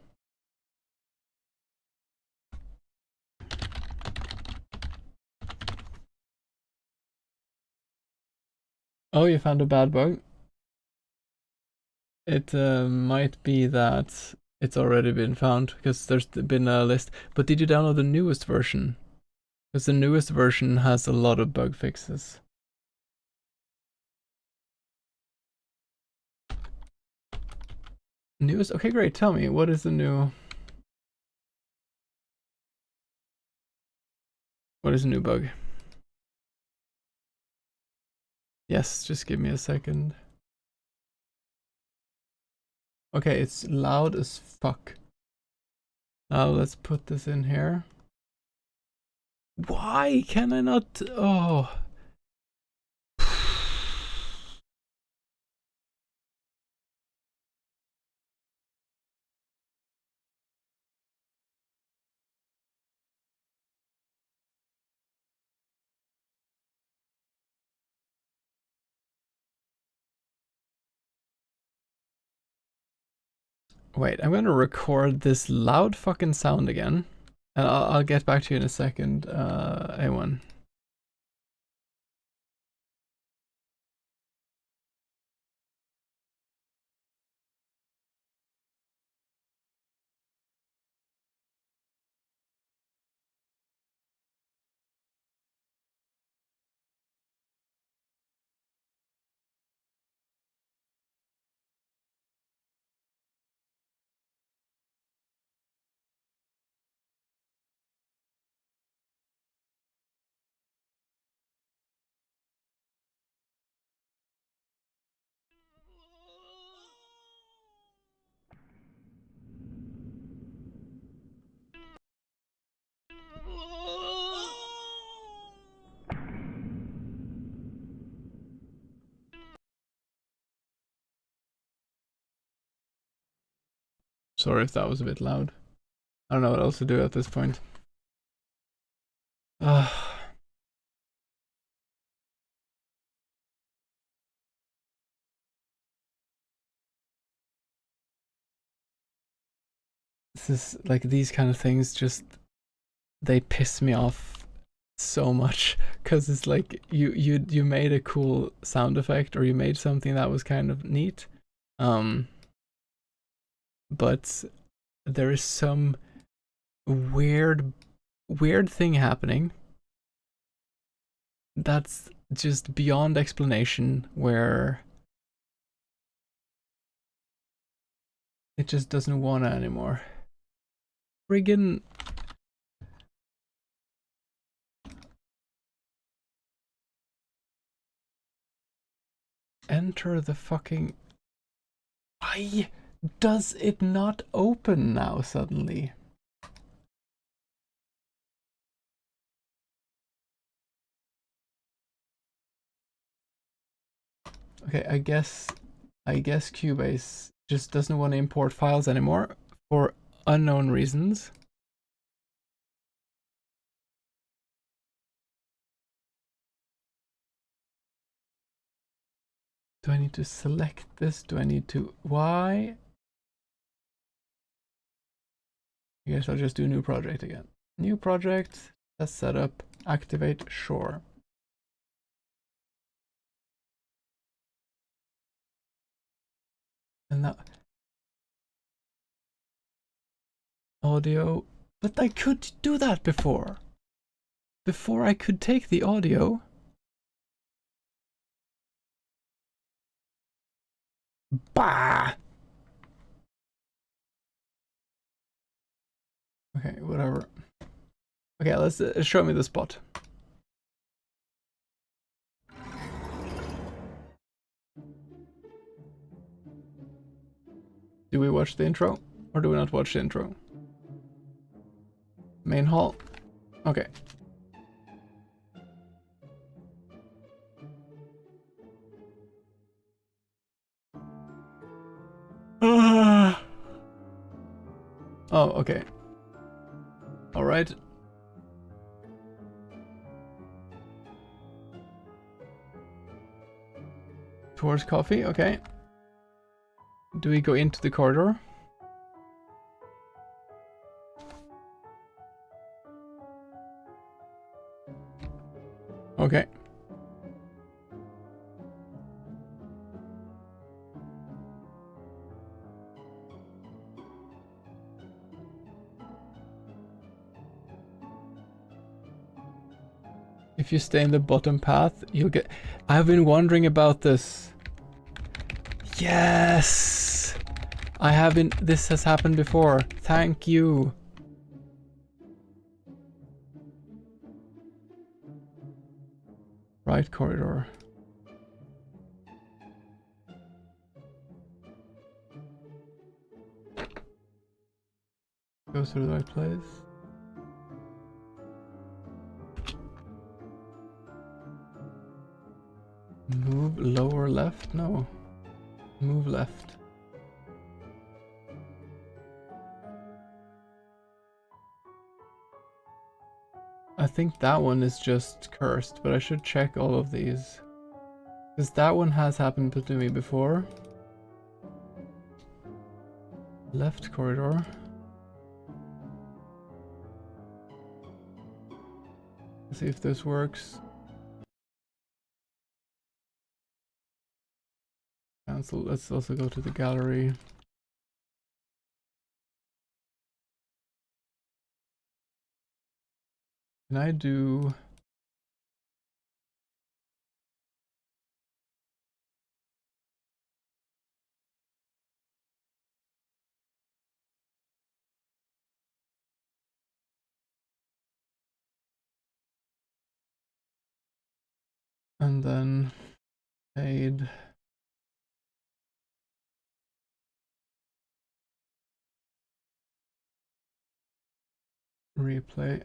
S1: oh, you found a bad bug? It might be that it's already been found because there's been a list. But did you download the newest version? Because the newest version has a lot of bug fixes. Newest? Okay, great. Tell me, what is the new... What is the new bug? Yes, just give me a second. Okay, it's loud as fuck. Now let's put this in here. Why can I not? Oh. Wait, I'm gonna record this loud fucking sound again. And I'll get back to you in a second, A1. Sorry if that was a bit loud. I don't know what else to do at this point. This is like these kind of things just they piss me off so much because it's like you made a cool sound effect or you made something that was kind of neat, but there is some weird thing happening that's just beyond explanation where it just doesn't wanna anymore. Friggin' enter the fucking... Why does it not open now suddenly? Okay, I guess Cubase just doesn't want to import files anymore for unknown reasons. Do I need to select this? Do I need to... Why? I guess I'll just do new project again. New project, test setup, activate, sure. And now... Audio... But I could do that before. Before I could take the audio. Bah! Okay, whatever. Okay, let's show me the spot. Do we watch the intro or do we not watch the intro? Main hall. Okay. Oh, okay. All right. Towards coffee, okay. Do we go into the corridor? Okay. If you stay in the bottom path, you'll get... I've been wondering about this. Yes! I have been... This has happened before. Thank you. Right corridor. Go through the right place. Move lower left? No. Move left. I think that one is just cursed, but I should check all of these. Because that one has happened to me before. Left corridor. Let's see if this works. Cancel. Let's also go to the gallery. Can I do... And then fade. Replay.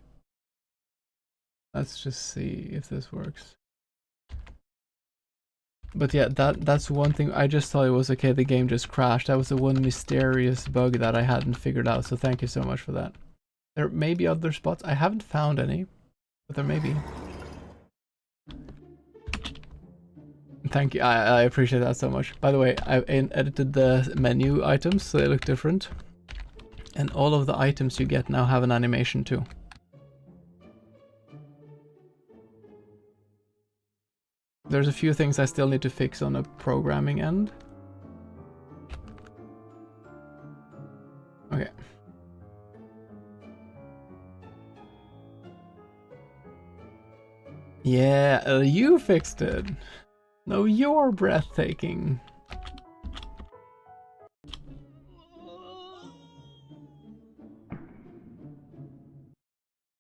S1: Let's just see if this works. But yeah, that's one thing. I just thought it was okay, the game just crashed. That was the one mysterious bug that I hadn't figured out, so thank you so much for that. There may be other spots. I haven't found any, but there may be. Thank you. I appreciate that so much. By the way, I edited the menu items so they look different. And all of the items you get now have an animation too. There's a few things I still need to fix on the programming end. Okay. Yeah, you fixed it. No, you're breathtaking.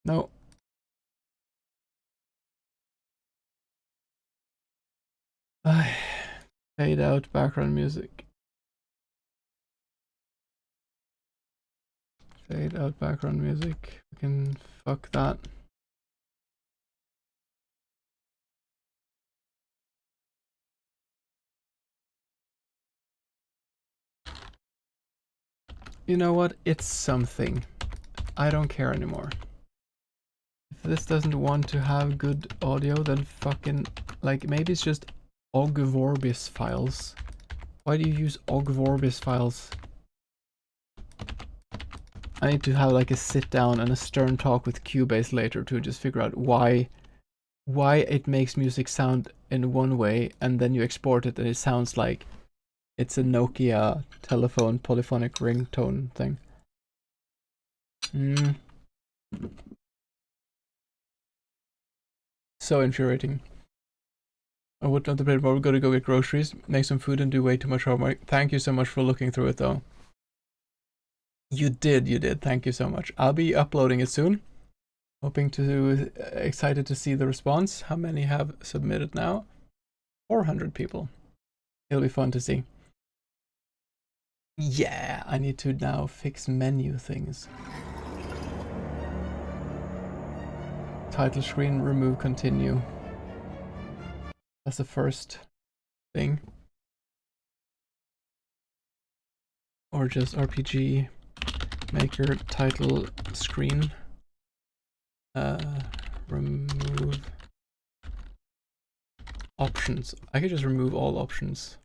S1: No. Fade out background music. Fade out background music. We can fuck that. You know what? It's something. I don't care anymore. If this doesn't want to have good audio, then fucking... Like, maybe it's just ogvorbis files. Why do you use ogvorbis files? I need to have like a sit down and a stern talk with Cubase later to just figure out why it makes music sound in one way, and then you export it and it sounds like it's a Nokia telephone polyphonic ringtone thing. So infuriating. I would not debate more. We're gonna go get groceries, make some food, and do way too much homework. Thank you so much for looking through it, though. You did. Thank you so much. I'll be uploading it soon. Hoping to, excited to see the response. How many have submitted now? 400 people. It'll be fun to see. Yeah, I need to now fix menu things. Title screen, remove, continue. That's the first thing. Or just RPG maker title screen. Remove Options. I could just remove all options.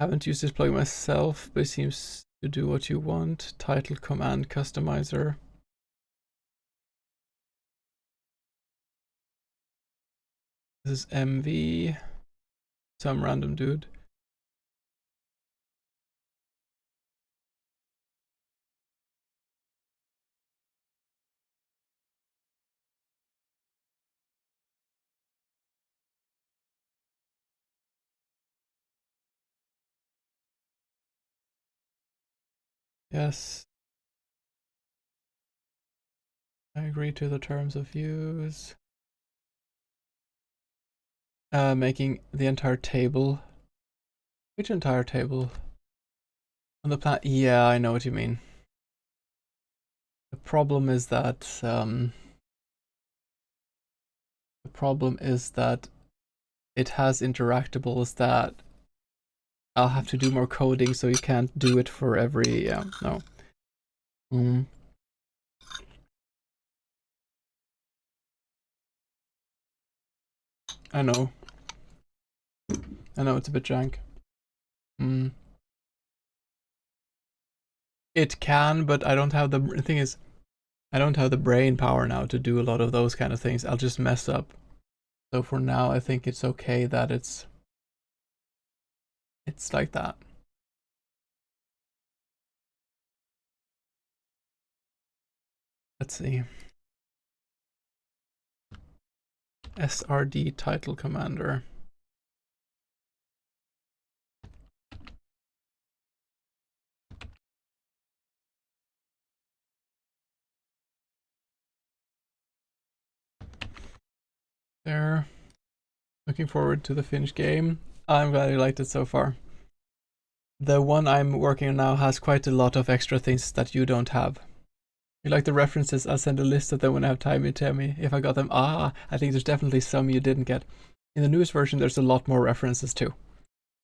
S1: Haven't used this plugin myself, but it seems to do what you want. Title command customizer. This is MV. Some random dude. Yes. I agree to the terms of use. Making the entire table. Which entire table? On the plan? Yeah, I know what you mean. The problem is that it has interactables that I'll have to do more coding, so you can't do it for every. Yeah, no. I know. I know it's a bit jank. It can, but I don't have the thing is, I don't have the brain power now to do a lot of those kind of things. I'll just mess up. So for now, I think it's okay that it's like that. Let's see. SRD title commander. There. Looking forward to the finished game. I'm glad you liked it so far. The one I'm working on now has quite a lot of extra things that you don't have. You like the references? I'll send a list of them when I have time. You tell me if I got them. I think there's definitely some you didn't get. In the newest version, there's a lot more references too.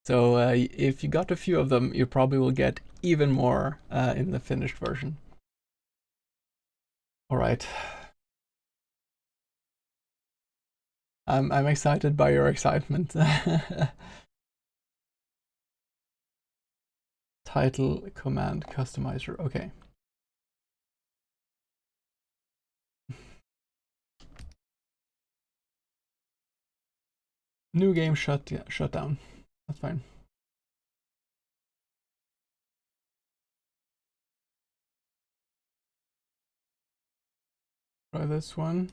S1: So if you got a few of them, you probably will get even more in the finished version. All right. I'm excited by your excitement. Title command customizer. Okay. New game shut down. That's fine. Try this one.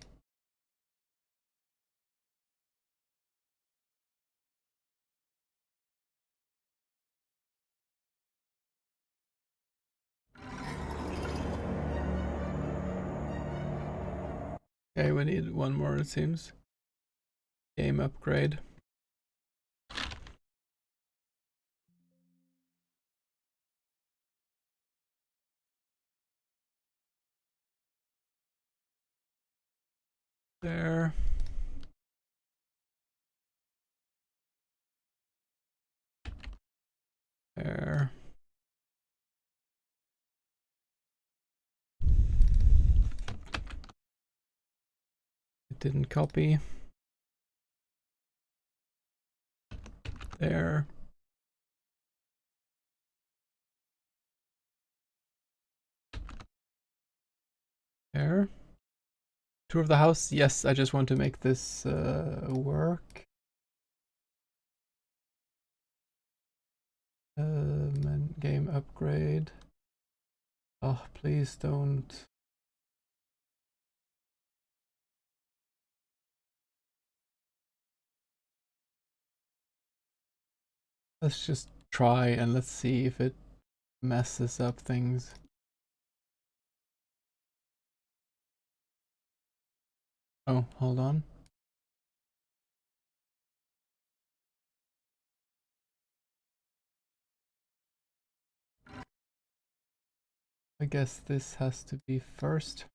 S1: Okay, we need one more, it seems. Game upgrade. There. There. It didn't copy. There. There. Tour of the house. Yes, I just want to make this work. Game upgrade. Oh, please don't. Let's just try and let's see if it messes up things. Oh, hold on. I guess this has to be first.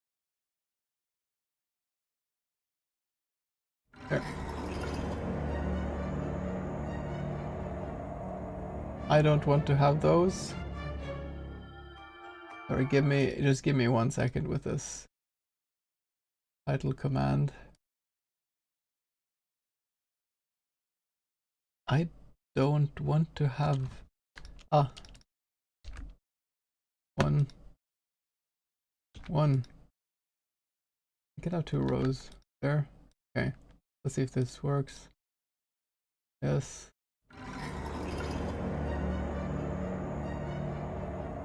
S1: There. I don't want to have those. Sorry, just give me 1 second with this title command. I don't want to have one. I could have 2 rows there. Okay, let's see if this works. Yes.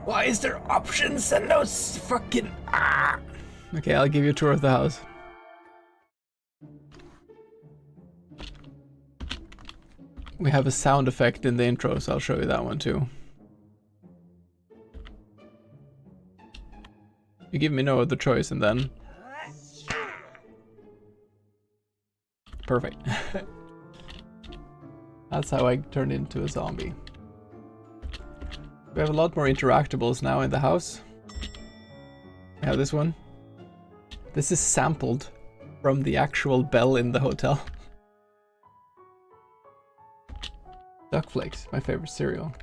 S1: Why is there options and no fucking Okay, I'll give you a tour of the house. We have a sound effect in the intro, so I'll show you that one too. You give me no other choice and then... Perfect. That's how I turned into a zombie. We have a lot more interactables now in the house. We have this one. This is sampled from the actual bell in the hotel. Duck Flakes, my favorite cereal.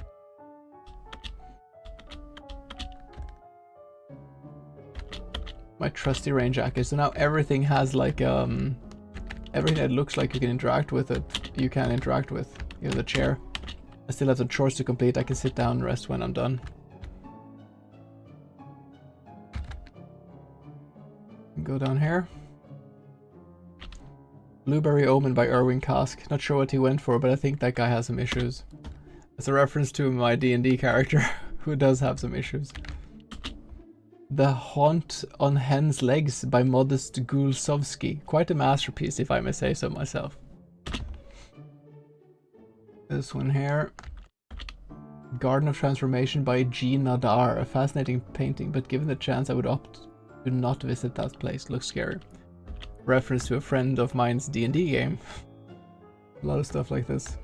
S1: My trusty rain jacket. So now everything has like everything that looks like you can interact with it, you can interact with. You know, the chair. I still have some chores to complete. I can sit down and rest when I'm done. Go down here. Blueberry Omen by Erwin Kask. Not sure what he went for, but I think that guy has some issues. It's a reference to my D&D character who does have some issues. The Haunt on Hen's Legs by Modest Gulsovsky. Quite a masterpiece, if I may say so myself. This one here. Garden of Transformation by G. Nadar. A fascinating painting, but given the chance I would opt to not visit that place. Looks scary. Reference to a friend of mine's D&D game. A lot of stuff like this.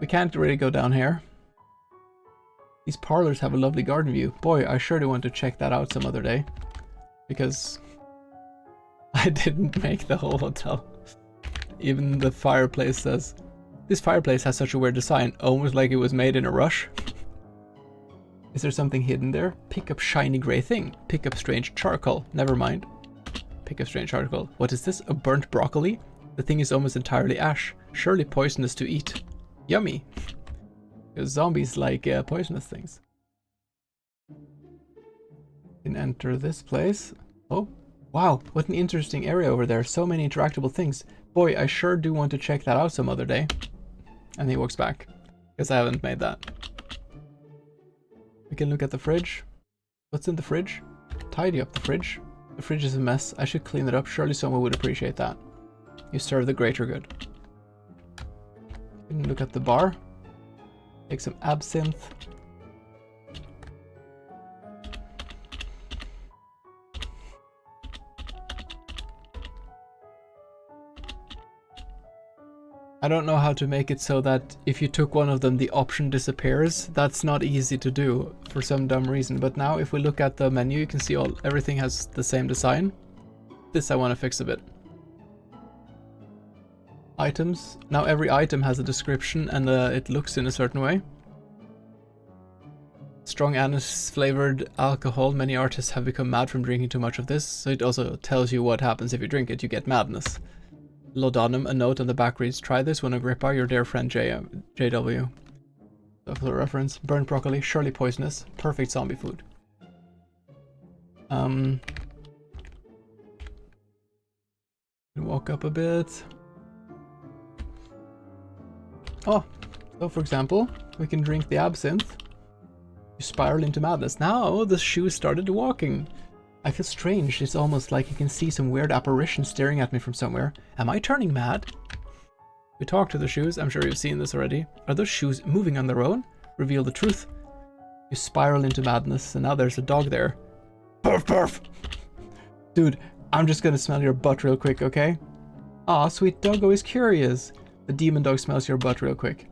S1: We can't really go down here. These parlors have a lovely garden view. Boy, I sure do want to check that out some other day. Because I didn't make the whole hotel. Even the fireplace says, this fireplace has such a weird design, almost like it was made in a rush. Is there something hidden there? Pick up shiny grey thing. Pick up strange charcoal. Never mind. Pick up strange charcoal. What is this? A burnt broccoli? The thing is almost entirely ash. Surely poisonous to eat. Yummy. Because zombies like poisonous things. You can enter this place. Oh, wow. What an interesting area over there. So many interactable things. Boy, I sure do want to check that out some other day. And he walks back. Because I haven't made that. We can look at the fridge. What's in the fridge? Tidy up the fridge. The fridge is a mess. I should clean it up. Surely someone would appreciate that. You serve the greater good. We can look at the bar. Take some absinthe. I don't know how to make it so that if you took one of them, the option disappears. That's not easy to do for some dumb reason. But now if we look at the menu, you can see everything has the same design. This I want to fix a bit. Items. Now every item has a description and it looks in a certain way. Strong anise flavored alcohol. Many artists have become mad from drinking too much of this. So it also tells you what happens if you drink it. You get madness. Laudanum, a note on the back reads, try this when Agrippa, your dear friend JW. So for the reference, burnt broccoli, surely poisonous, perfect zombie food. Walk up a bit. Oh, so for example, we can drink the absinthe. You spiral into madness. Now the shoe started walking. I feel strange. It's almost like you can see some weird apparition staring at me from somewhere. Am I turning mad? We talk to the shoes. I'm sure you've seen this already. Are those shoes moving on their own? Reveal the truth. You spiral into madness, and now there's a dog there. Perf, perf! Dude, I'm just gonna smell your butt real quick, okay? Aw, sweet doggo is curious. The demon dog smells your butt real quick.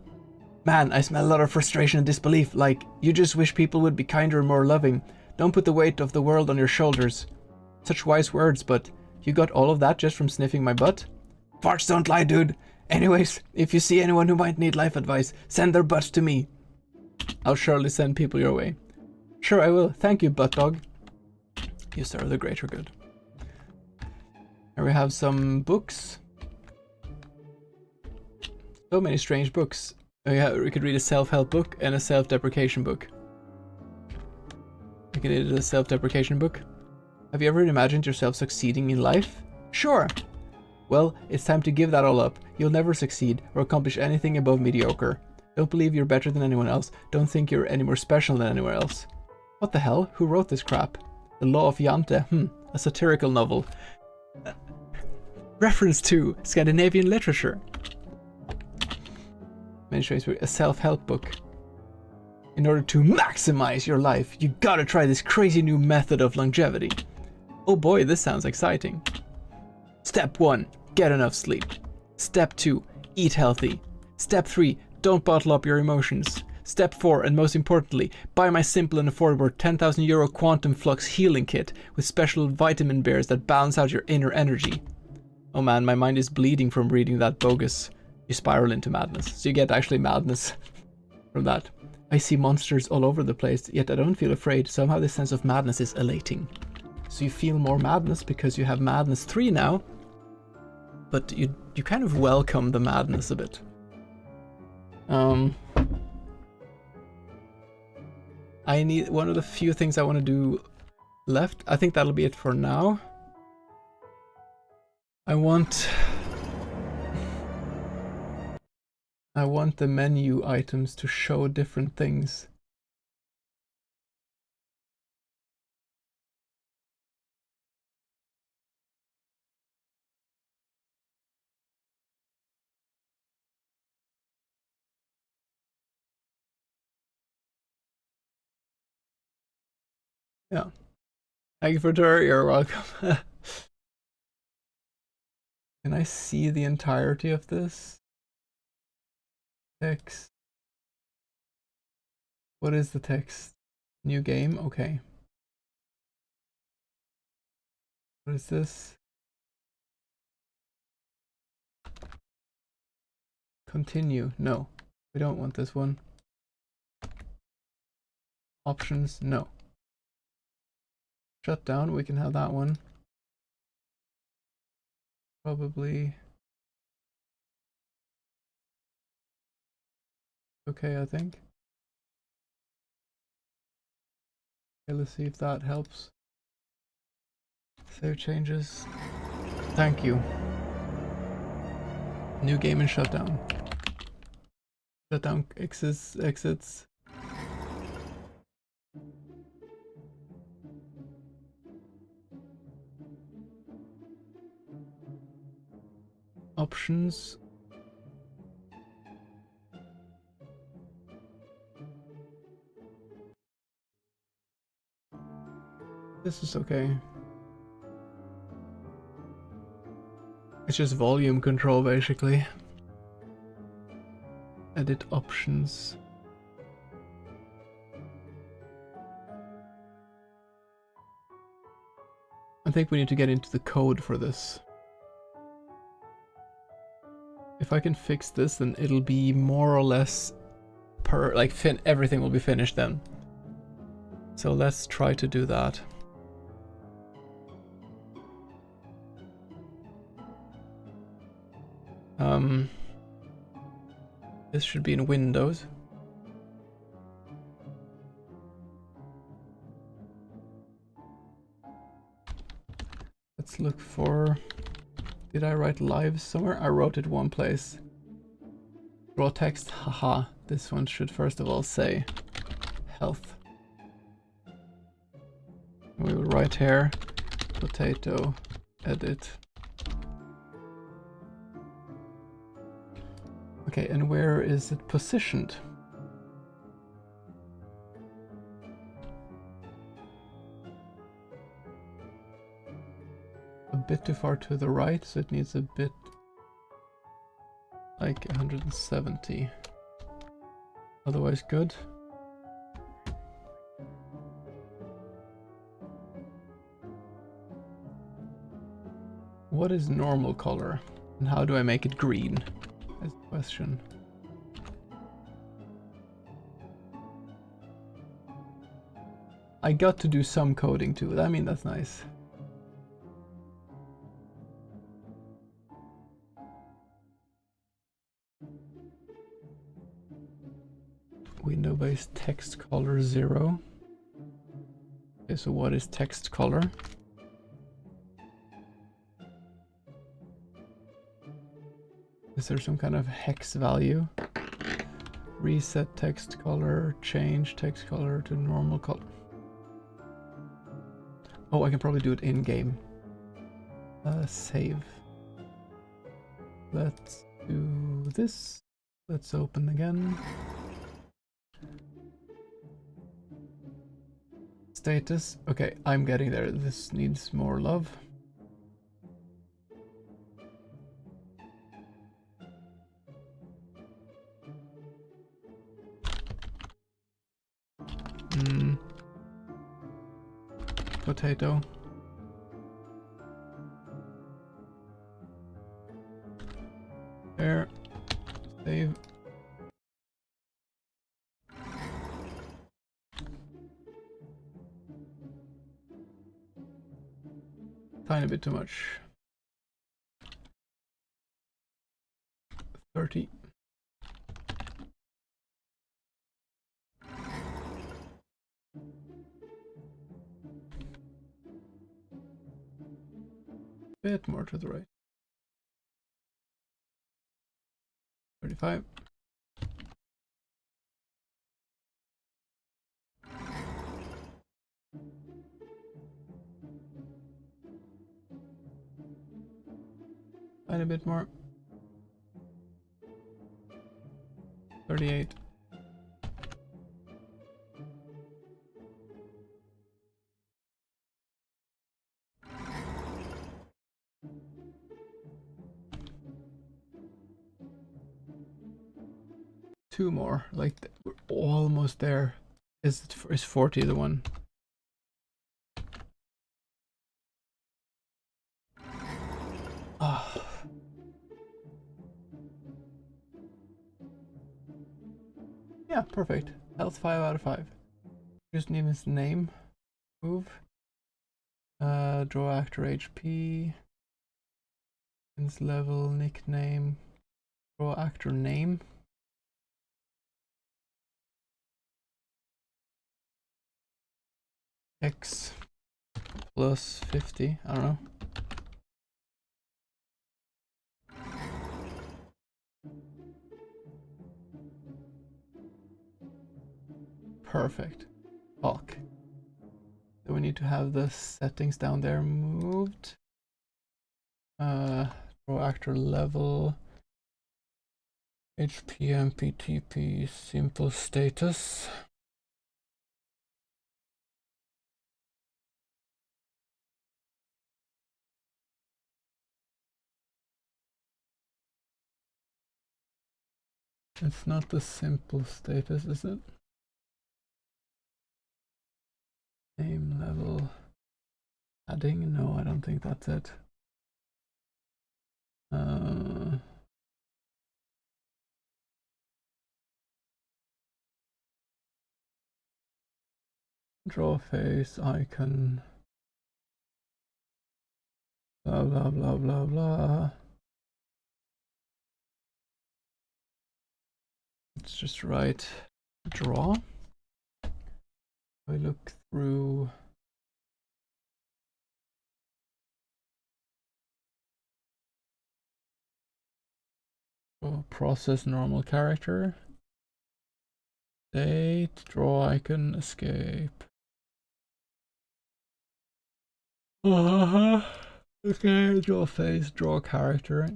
S1: Man, I smell a lot of frustration and disbelief. Like, you just wish people would be kinder and more loving. Don't put the weight of the world on your shoulders. Such wise words, but you got all of that just from sniffing my butt? Farts don't lie, dude. Anyways, if you see anyone who might need life advice, send their butts to me. I'll surely send people your way. Sure, I will. Thank you, butt dog. You serve the greater good. And we have some books. So many strange books. We could read a self-help book and a self-deprecation book. We could read a self-deprecation book. Have you ever imagined yourself succeeding in life? Sure. Well, it's time to give that all up. You'll never succeed or accomplish anything above mediocre. Don't believe you're better than anyone else. Don't think you're any more special than anyone else. What the hell? Who wrote this crap? The Law of Jante. A satirical novel. Reference to Scandinavian literature. A self-help book. In order to maximize your life, you gotta try this crazy new method of longevity. Oh boy, this sounds exciting. Step 1, get enough sleep. Step 2, eat healthy. Step 3, don't bottle up your emotions. Step 4, and most importantly, buy my simple and affordable 10,000 euro quantum flux healing kit with special vitamin bears that balance out your inner energy. Oh man, my mind is bleeding from reading that bogus. You spiral into madness. So you get actually madness from that. I see monsters all over the place, yet I don't feel afraid. Somehow this sense of madness is elating. So you feel more madness because you have madness 3 now. But you kind of welcome the madness a bit. I need one of the few things I want to do left. I think that'll be it for now. I want the menu items to show different things. Yeah. Thank you for tour, you're welcome. Can I see the entirety of this? Text. What is the text? New game? Okay. What is this? Continue. No. We don't want this one. Options? No. Shut down. We can have that one. Probably. Okay, I think. Okay, let's see if that helps. Save changes. Thank you. New game and shutdown. Shutdown exits. Options. This is okay. It's just volume control basically. Edit options. I think we need to get into the code for this. If I can fix this, then it'll be more or less everything will be finished then. So let's try to do that. This should be in Windows. Let's look for... Did I write live somewhere? I wrote it one place. Draw text, haha. This one should first of all say health. We will write here, potato, edit. Okay, and where is it positioned? A bit too far to the right, so it needs a bit like 170. Otherwise good. What is normal color? And how do I make it green? Is the question. I got to do some coding too. I mean, that's nice. Window-based text color 0. Okay, so what is text color? Is there some kind of hex value? Reset text color, change text color to normal color. Oh, I can probably do it in game. Save. Let's do this. Let's open again. Status. Okay, I'm getting there. This needs more love. Potato. There. Save. Tiny bit too much. 30. Bit more to the right. 35. And a bit more. 38. Two more, like we're almost there. Is 40 the one? Ah. Yeah, perfect. Health 5 out of 5. Just name his name. Move. Draw actor HP. His level, nickname. Draw actor name. X plus 50. I don't know. Perfect. Fuck. So we need to have the settings down there moved. Draw actor level. HP, MPTP, simple status. It's not the simple status, is it? Name level. Adding? No, I don't think that's it. Draw face, icon. Blah, blah, blah, blah, blah. Let's just write draw. I look through. Draw process normal character. Date, draw icon, escape. Okay, draw face, draw character.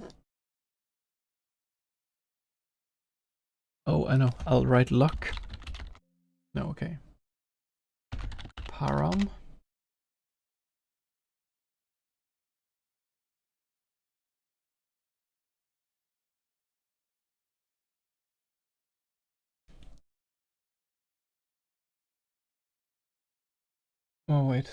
S1: Oh, I know. I'll write luck. No, okay. Param. Oh, wait.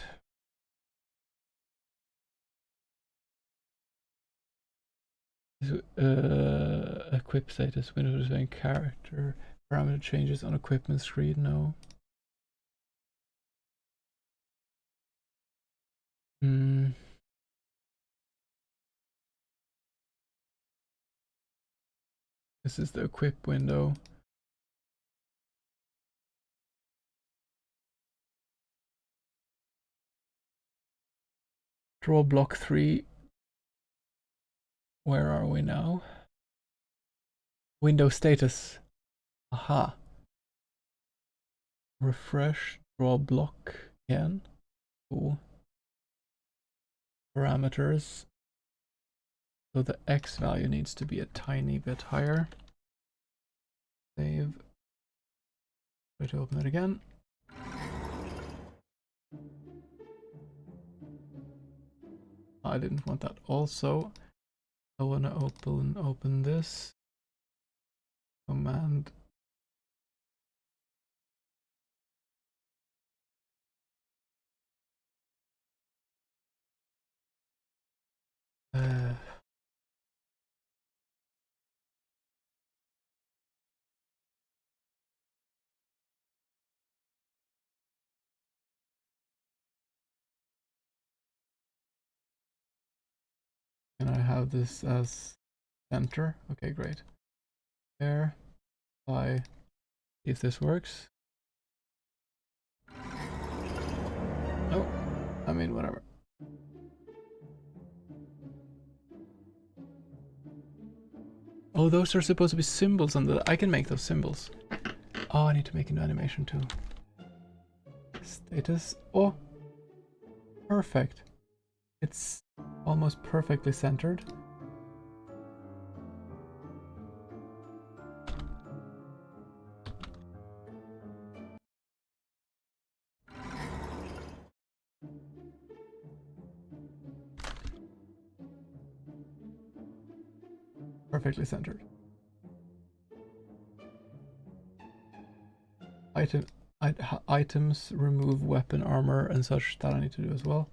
S1: Equip status, window displaying character, parameter changes on equipment screen, no. Hmm. This is the equip window. Draw block 3. Where are we now? Window status. Aha. Refresh, draw block again. Cool. Parameters. So the X value needs to be a tiny bit higher. Save. Try to open it again. I didn't want that also. I want to open this. Command. And I have this as center. Okay, great. There. See if this works. Oh, I mean, whatever. Oh, those are supposed to be symbols on the... I can make those symbols. Oh, I need to make an animation too. Status. Oh, perfect. It's almost perfectly centered. Perfectly centered. Items, remove weapon, armor, and such that I need to do as well.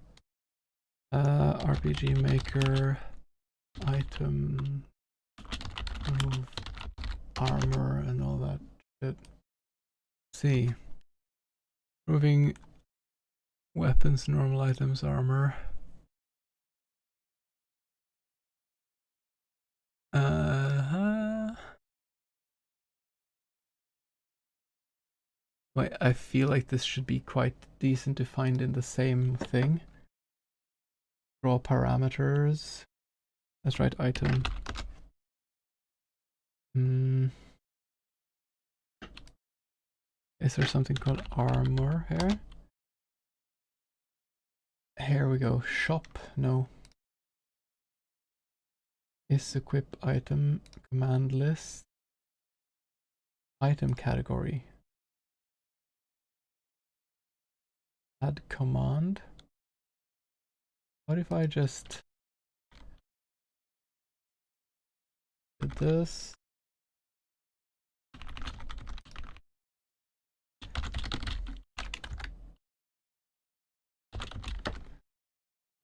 S1: RPG maker, item, remove armor, and all that shit. Let's see. Removing weapons, normal items, armor. Wait, I feel like this should be quite decent to find in the same thing. Draw parameters. That's right, item. Is there something called armor here? Here we go. Shop. No. Is equip item. Command list. Item category. Add command. What if I just did this?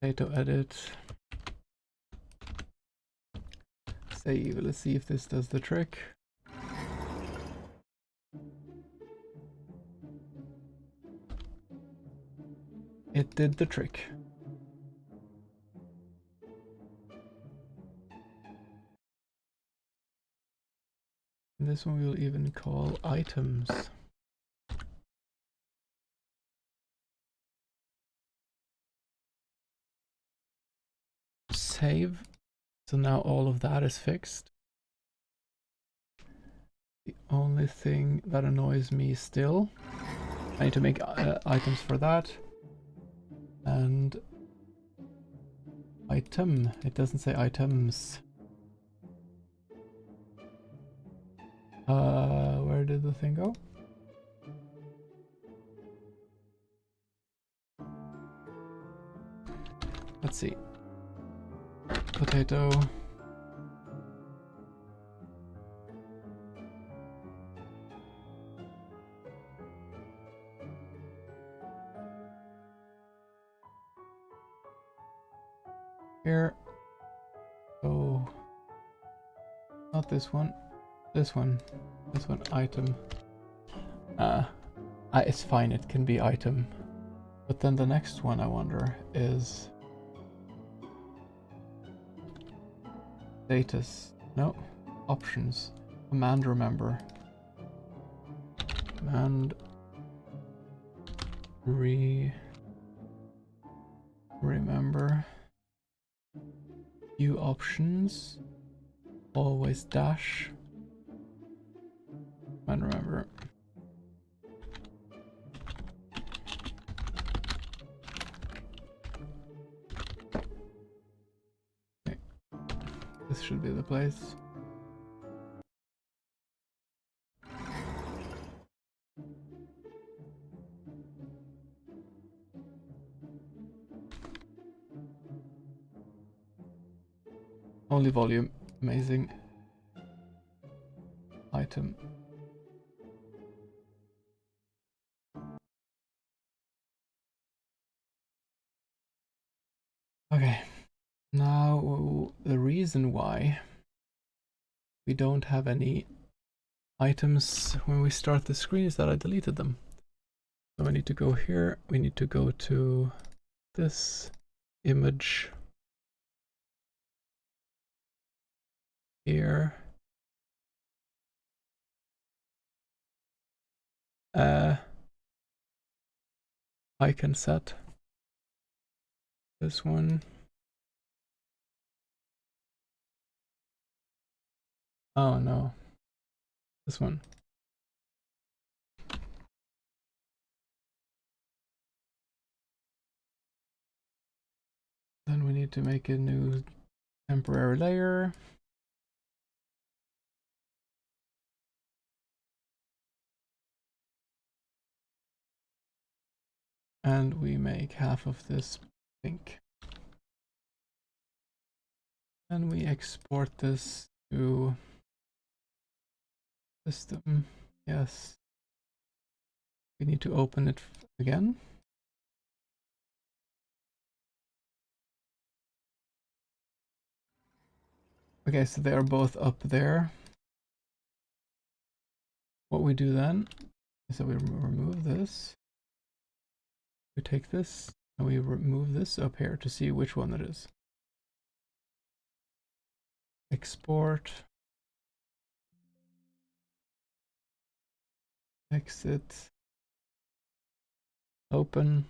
S1: Potato edit. Save. Let's see if this does the trick. It did the trick. And this one we'll even call items. Save. So now all of that is fixed. The only thing that annoys me still, I need to make items for that. And item, it doesn't say items. Where did the thing go? Let's see. Potato. Here. Oh. Not this one. This one. This one. Item. It's fine. It can be item. But then the next one I wonder is Status. No. Options. Command remember. Command remember. View options. Always dash. Command remember. Okay. This should be the place. Only volume. Amazing. Item. Okay. Now the reason why we don't have any items when we start the screen is that I deleted them. So we need to go here. We need to go to this image here. Icon set. This one. Oh no. This one. Then we need to make a new temporary layer. And we make half of this pink. And we export this to system. Yes. We need to open it again. Okay, so they are both up there. What we do then is that we remove this. We take this and we remove this up here to see which one it is. Export. Exit. Open.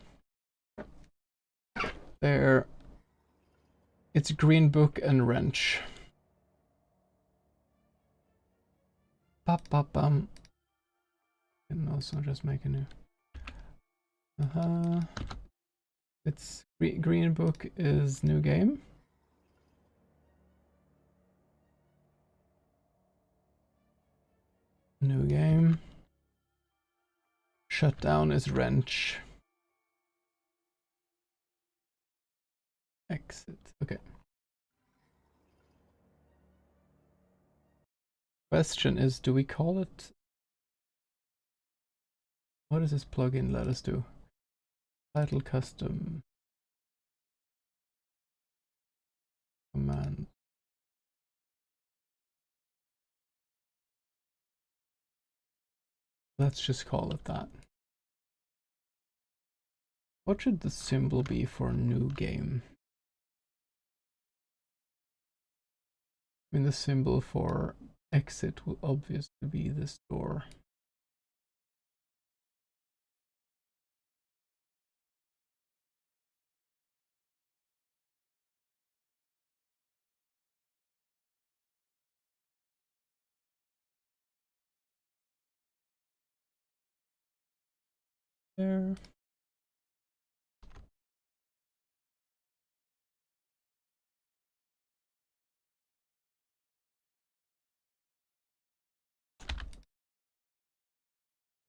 S1: There. It's green book and wrench. Bum. And also just make a new. It's green book is new game. New game. Shutdown is wrench. Exit. Okay. Question is, do we call it? What does this plugin let us do? Title custom. Command. Let's just call it that. What should the symbol be for new game? I mean, the symbol for exit will obviously be this door. There.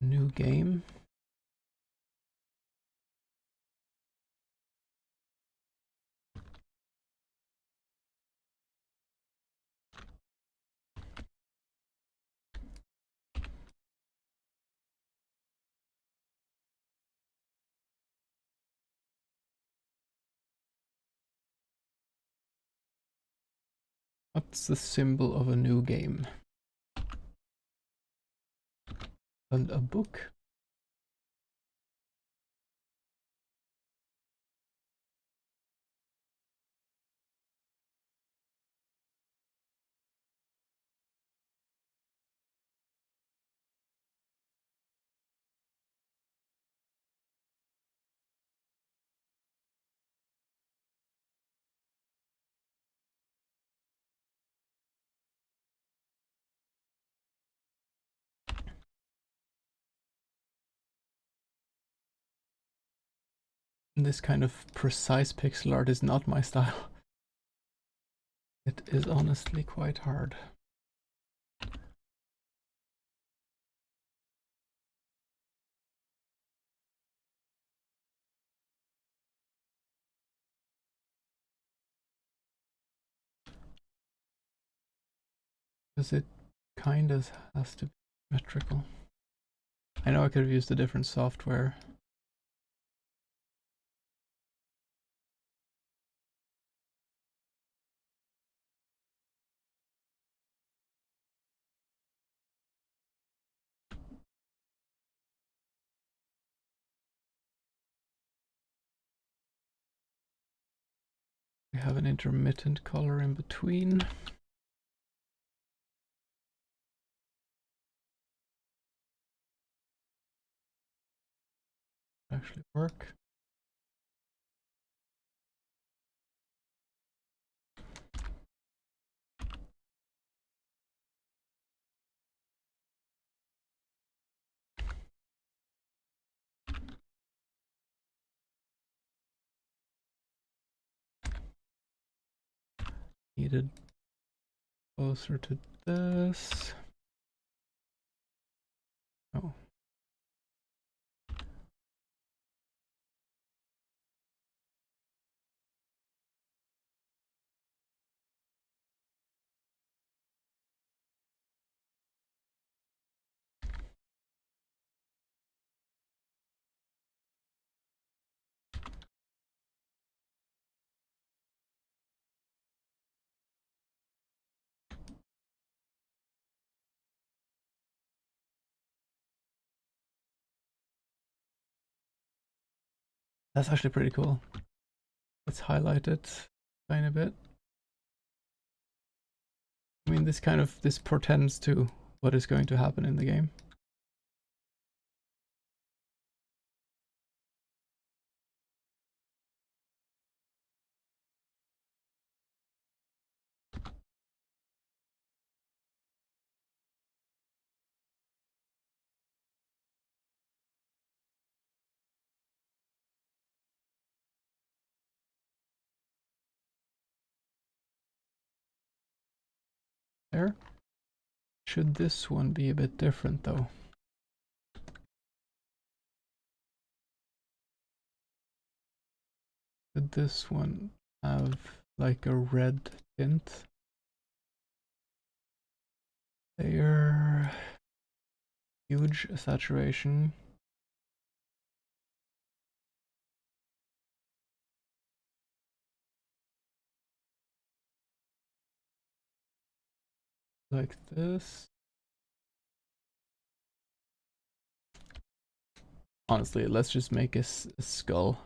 S1: New game. What's the symbol of a new game? And a book. This kind of precise pixel art is not my style. It is honestly quite hard. Because it kind of has to be symmetrical. I know I could have used a different software. We have an intermittent color in between. Actually work. Needed closer to this. Oh. That's actually pretty cool. Let's highlight it a tiny bit. I mean, this portends to what is going to happen in the game. There. Should this one be a bit different though? Should this one have like a red tint? Layer, huge saturation. Like this. Honestly, let's just make a skull.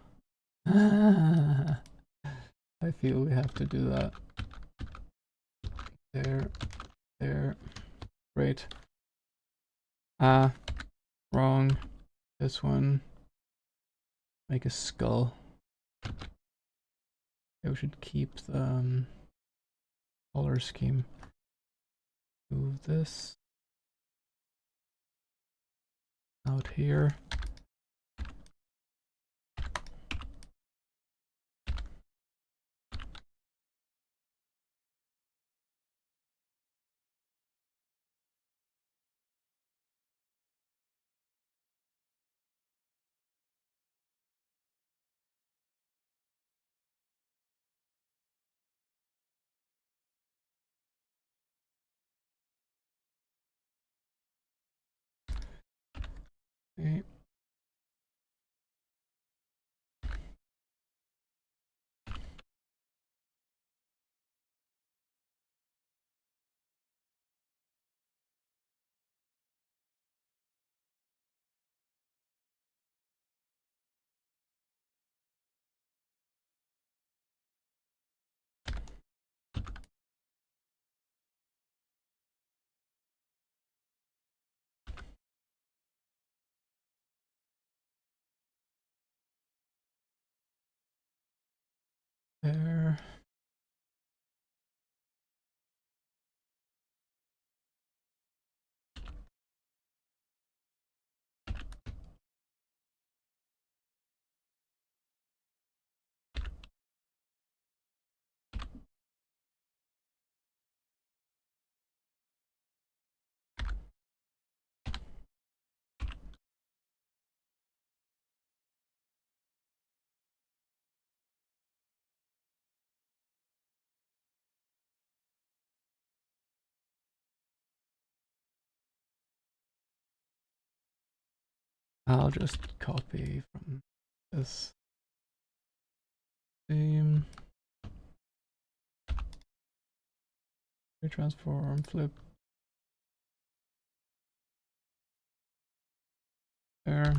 S1: I feel we have to do that. There. Great. Ah, wrong. This one. Make a skull. Okay, we should keep the color scheme. Move this out here. Okay. I'll just copy from this theme. Transform, flip. There.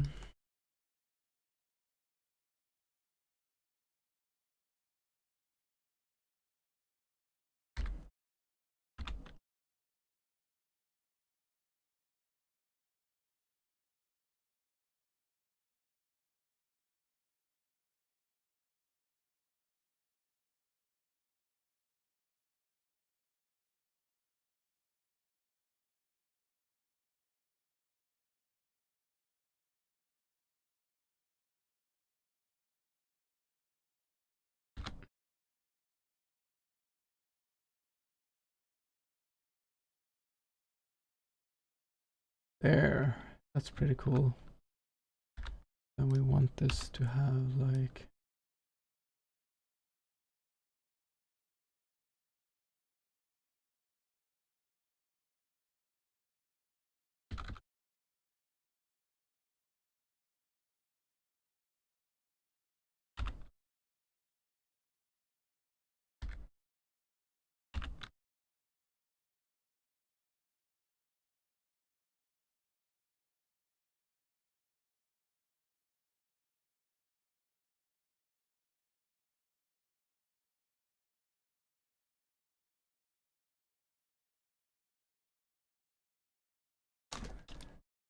S1: There. That's pretty cool. And we want this to have like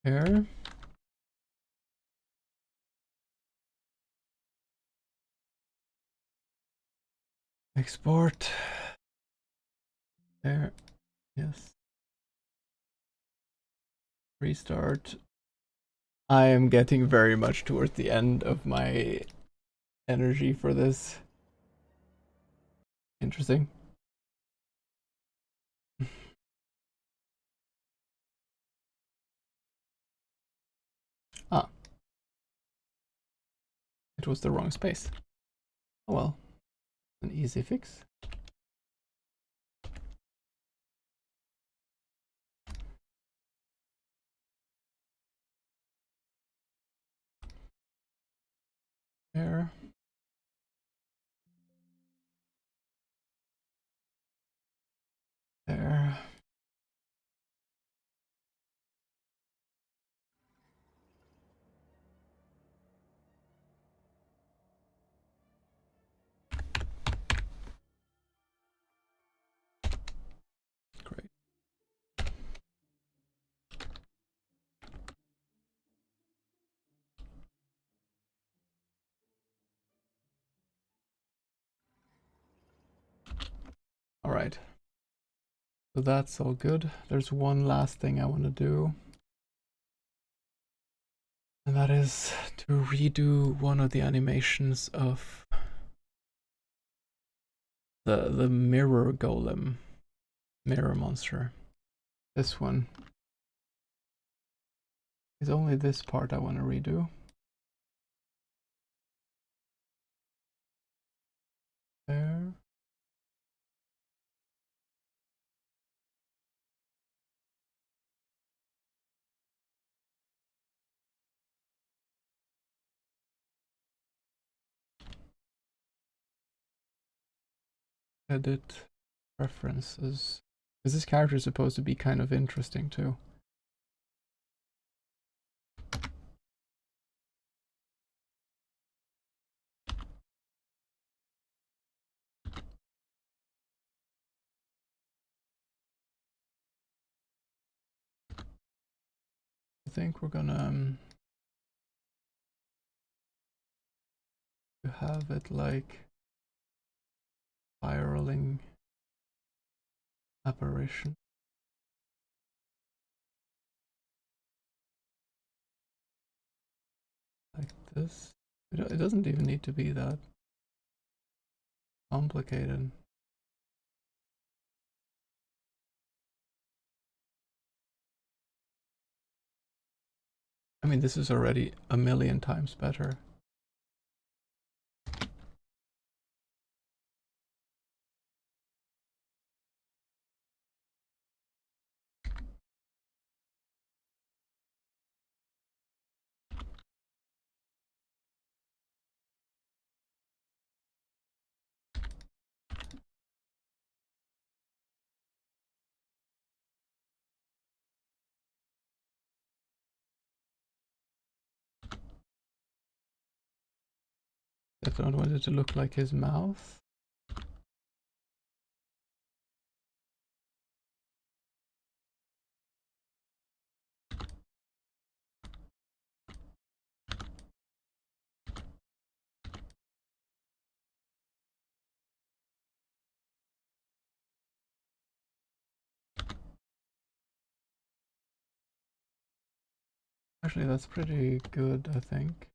S1: here. Export. There. Yes. Restart. I am getting very much towards the end of my energy for this. Interesting. Ah. It was the wrong space. Oh well. An easy fix. There. There. Great. All right. So that's all good. There's one last thing I want to do. And that is to redo one of the animations of the mirror golem, mirror monster. This one. It's only this part I want to redo. There. Edit preferences. Because this character is supposed to be kind of interesting too. I think we're gonna have it like spiraling apparition. Like this. It doesn't even need to be that complicated. I mean, this is already a million times better. I don't want it to look like his mouth. Actually, that's pretty good, I think.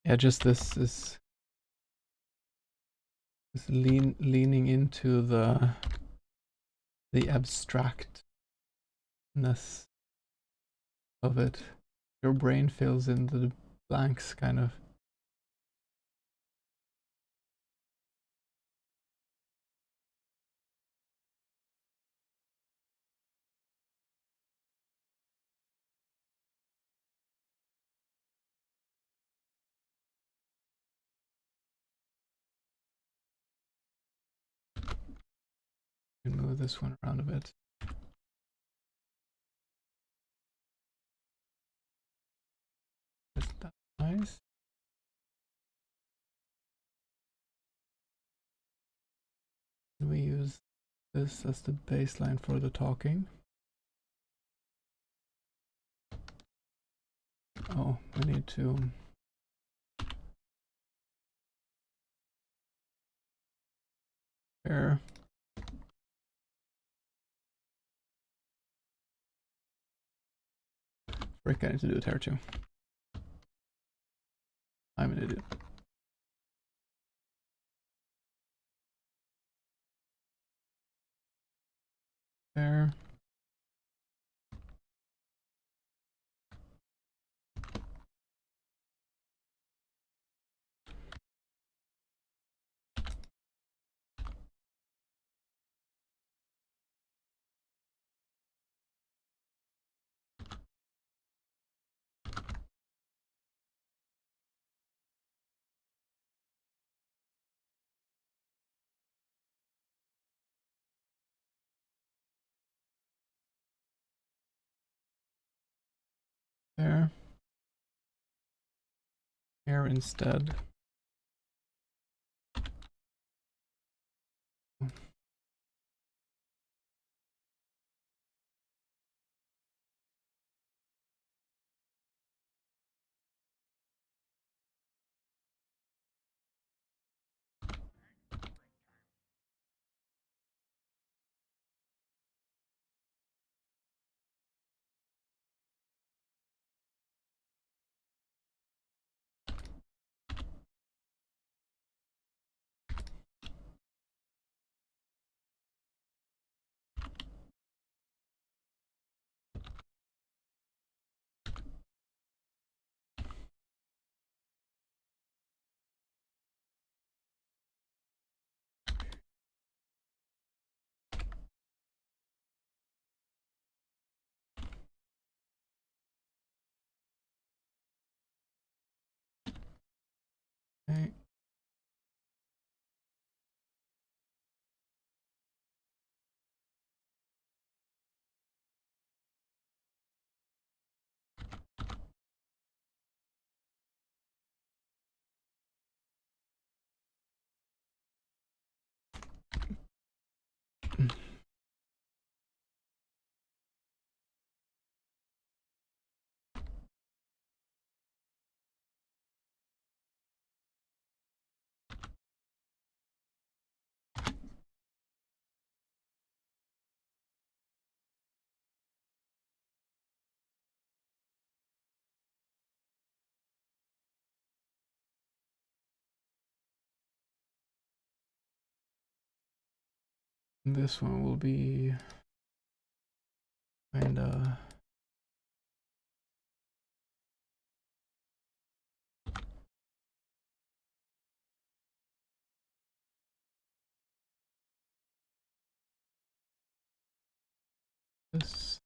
S1: Yeah, just this is leaning into the abstractness of it. Your brain fills in the blanks, kind of. Move this one around a bit. Is that nice? We use this as the baseline for the talking. Oh, we need to here. Frick, I need to do it here too. I'm an idiot. There. There. Here instead. Okay. This one will be kinda. This.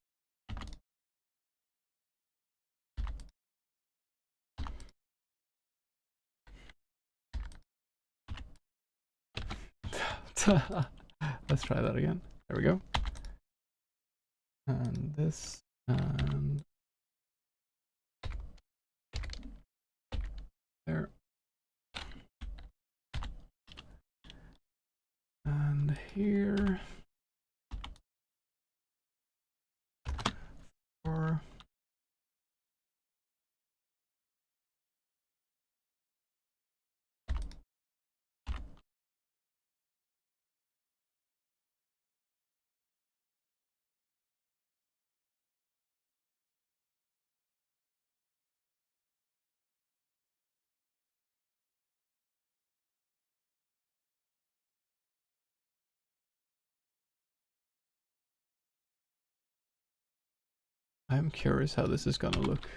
S1: Let's try that again. There we go. And this, and there. And here. Or I'm curious how this is gonna look.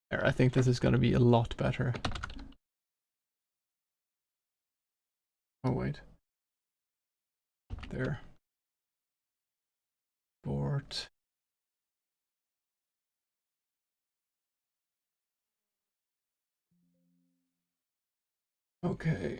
S1: There, I think this is gonna be a lot better. Oh wait. There. Board. Okay.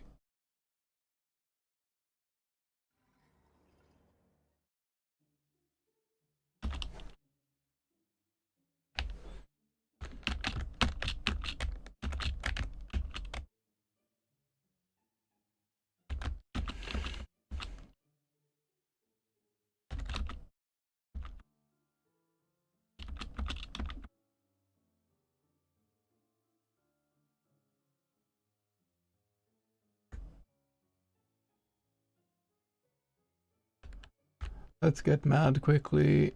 S1: Let's get mad quickly.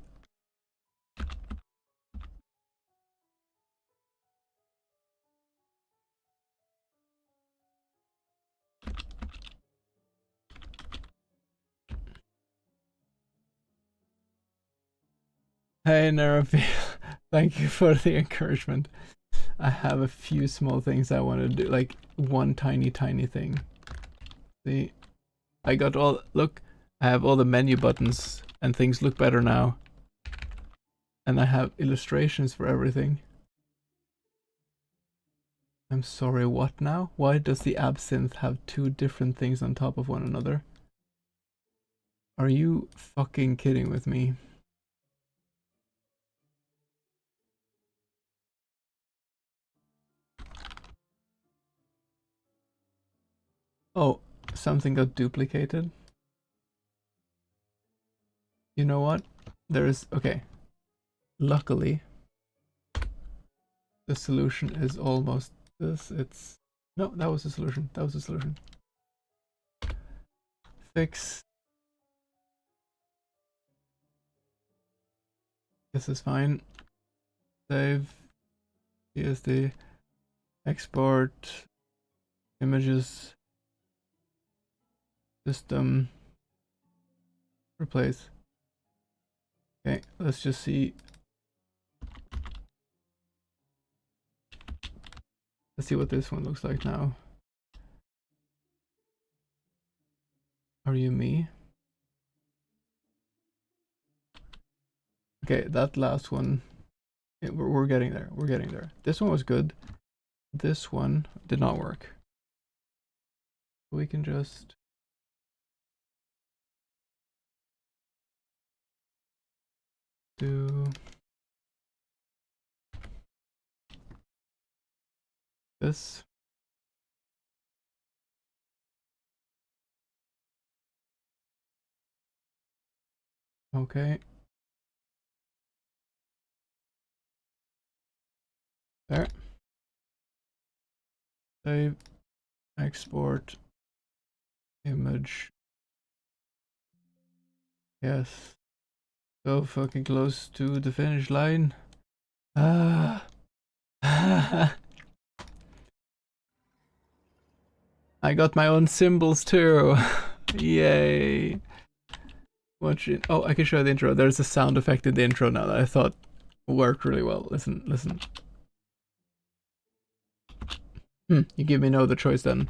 S1: Hey Narafi, thank you for the encouragement. I have a few small things I want to do, like one tiny thing. See, I got all, look, I have all the menu buttons and things look better now. And I have illustrations for everything. I'm sorry, what now? Why does the absinthe have two different things on top of one another? Are you fucking kidding with me? Oh, something got duplicated. You know what? There's, okay. Luckily, the solution is almost this. It's, no, that was the solution. That was the solution. Fix. This is fine. Save. PSD. Export. Images. System. Replace. Okay, let's just see. Let's see what this one looks like now. Are you me? Okay, that last one. Yeah, we're getting there. We're getting there. This one was good. This one did not work. We can just do this. Okay. There. Save. Export. Image. Yes. So fucking close to the finish line. Ah. I got my own symbols too. Yay. Watch it. Oh, I can show the intro. There's a sound effect in the intro now that I thought worked really well. Listen, listen. You give me no other choice then.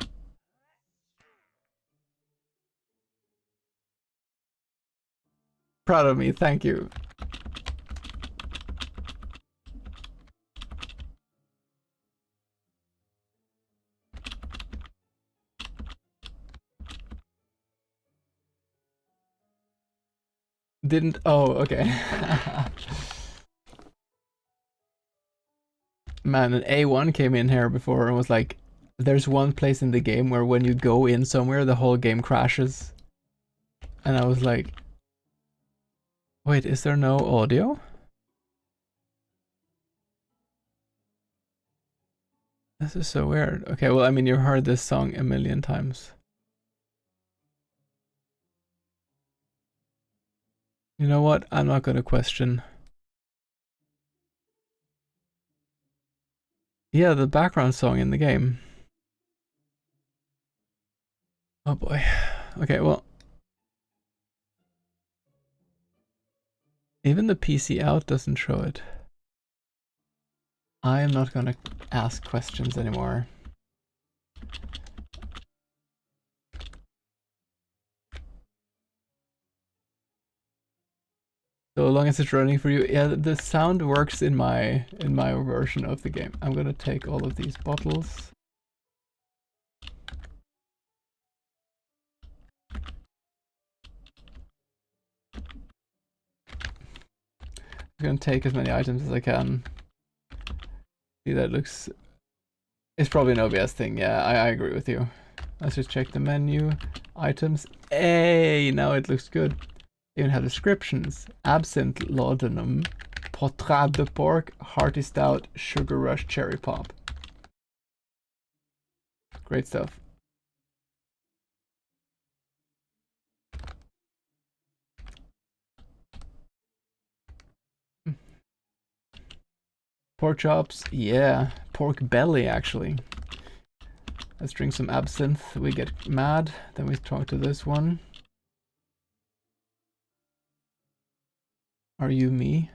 S1: Proud of me, thank you. Didn't. Oh, okay. Man, an A1 came in here before and was like, there's one place in the game where when you go in somewhere, the whole game crashes. And I was like, wait, is there no audio? This is so weird. Okay, well, I mean, you've heard this song a million times. You know what? I'm not gonna question. Yeah, the background song in the game. Oh boy. Okay, well. Even the PC out doesn't show it. I am not gonna ask questions anymore. So long as it's running for you. Yeah, the sound works in my version of the game. I'm gonna take all of these bottles. I'm gonna take as many items as I can. See, that looks... It's probably an OBS thing. Yeah, I agree with you. Let's just check the menu. Items. Hey, now it looks good. Even have descriptions. Absinthe laudanum, potrade de pork, hearty stout, sugar rush cherry pop. Great stuff. Pork chops, yeah. Pork belly, actually. Let's drink some absinthe. We get mad. Then we talk to this one. Are you me?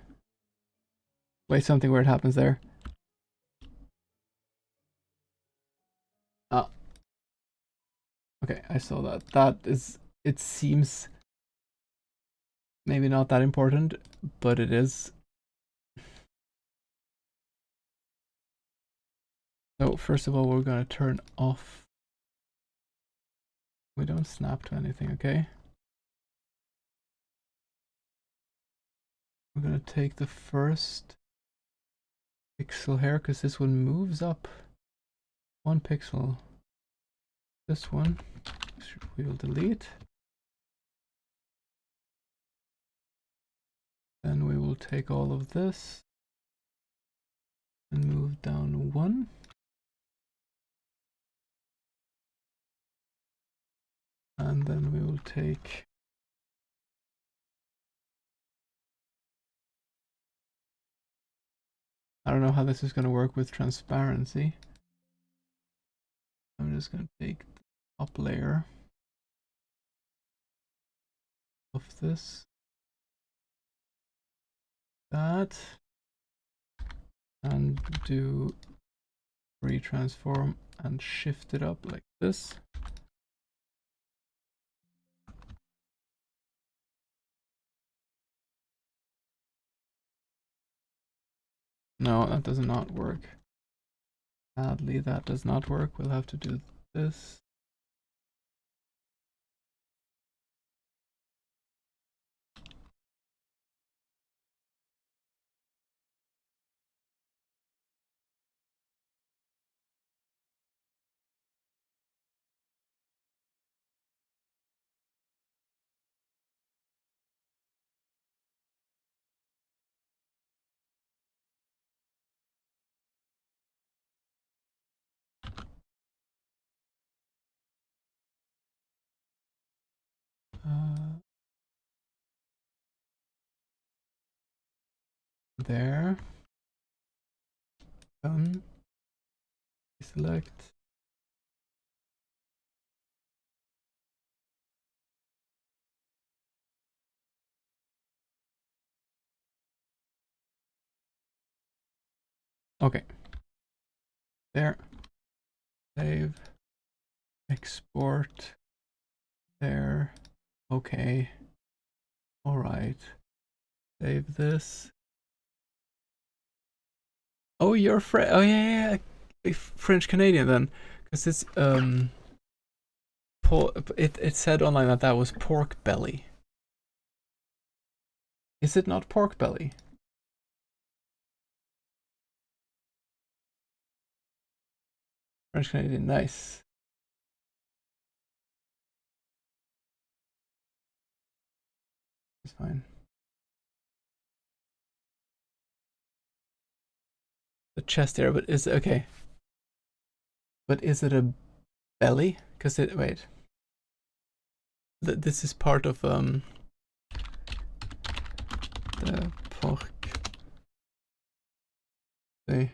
S1: Wait, something weird happens there. Ah. Okay, I saw that. That is... It seems... maybe not that important, but it is. So first of all, we're gonna turn off. We don't snap to anything, okay? We're gonna take the first pixel here because this one moves up 1 pixel. This one we will delete. Then we will take all of this and move down 1. And then we will take I don't know how this is going to work with transparency. I'm just going to take the top layer of this, that, and do retransform and shift it up like this. No, that does not work. Sadly, that does not work. We'll have to do this. There. Done. Select. Okay. There. Save. Export. There. Okay. Alright. Save this. Oh, you're French. Oh, yeah. French Canadian then. Because it's, it said online that that was pork belly. Is it not pork belly? French Canadian, nice. It's fine. The chest area, but is okay. But is it a belly? Because it wait. This is part of the pork. See.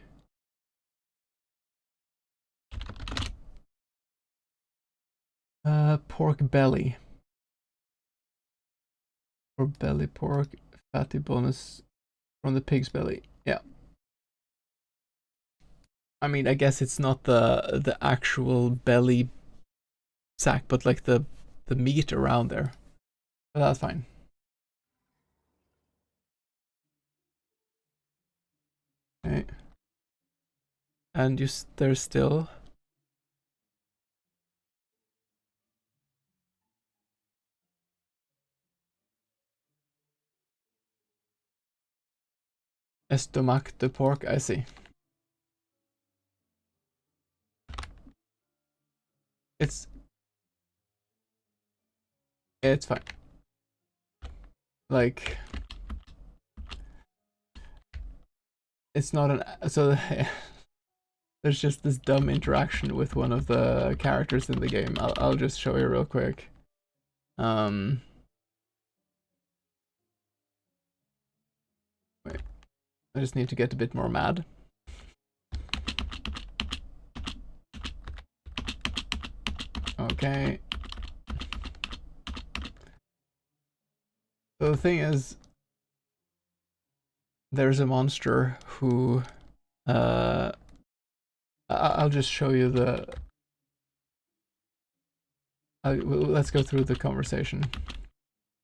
S1: Pork belly. Or belly pork, fatty bonus from the pig's belly. Yeah. I mean, I guess it's not the actual belly sack, but like the meat around there. But that's fine. Okay. And there's still Estomac de pork, I see. It's fine. Like, it's not an so there's just this dumb interaction with one of the characters in the game. I'll just show you real quick. Wait. I just need to get a bit more mad. Okay. So the thing is, there's a monster who, I'll just show you the, let's go through the conversation.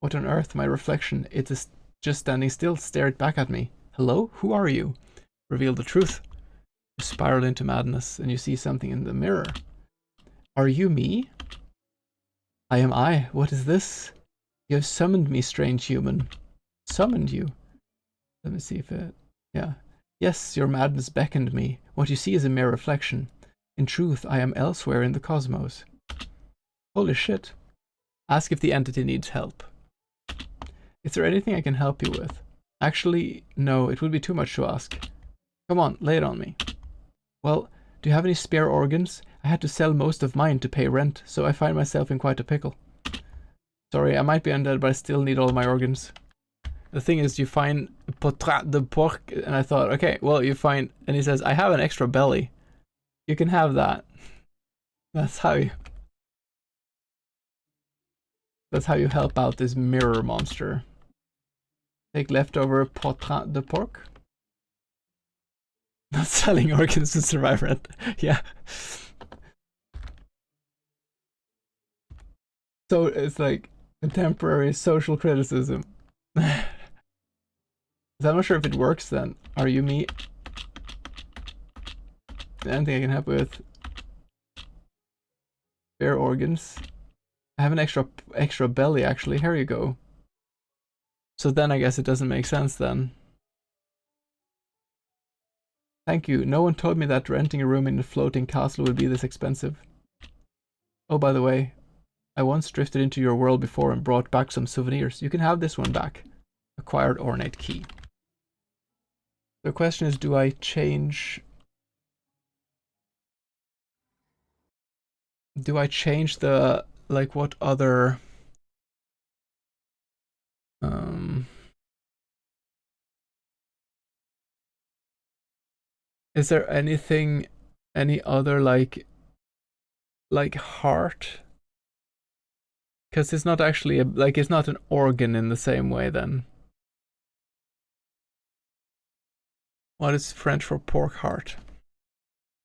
S1: What on earth, my reflection, it is just standing still, stared back at me. Hello, who are you? Reveal the truth. You spiral into madness and you see something in the mirror. Are you me? I am I. What is this? You have summoned me, strange human. Summoned you? Let me see if it... Yeah. Yes, your madness beckoned me. What you see is a mere reflection. In truth, I am elsewhere in the cosmos. Holy shit. Ask if the entity needs help. Is there anything I can help you with? Actually, no, it would be too much to ask. Come on, lay it on me. Well, do you have any spare organs? I had to sell most of mine to pay rent, so I find myself in quite a pickle. Sorry, I might be undead, but I still need all my organs. The thing is, you find potrat de porc, and I thought, okay, well, you find, and he says, I have an extra belly. You can have that. That's how you help out this mirror monster. Take leftover potrat de porc. Not selling organs to survive rent. Yeah. So it's like contemporary social criticism. I'm not sure if it works then. Are you me? Anything I can help with? Spare organs. I have an extra belly actually. Here you go. So then I guess it doesn't make sense then. Thank you. No one told me that renting a room in a floating castle would be this expensive. Oh, by the way, I once drifted into your world before and brought back some souvenirs. You can have this one back. Acquired ornate key. The question is, do I change... Do I change the... Like, what other... Is there anything, any other like heart? Because it's not actually like it's not an organ in the same way then. What is French for pork heart?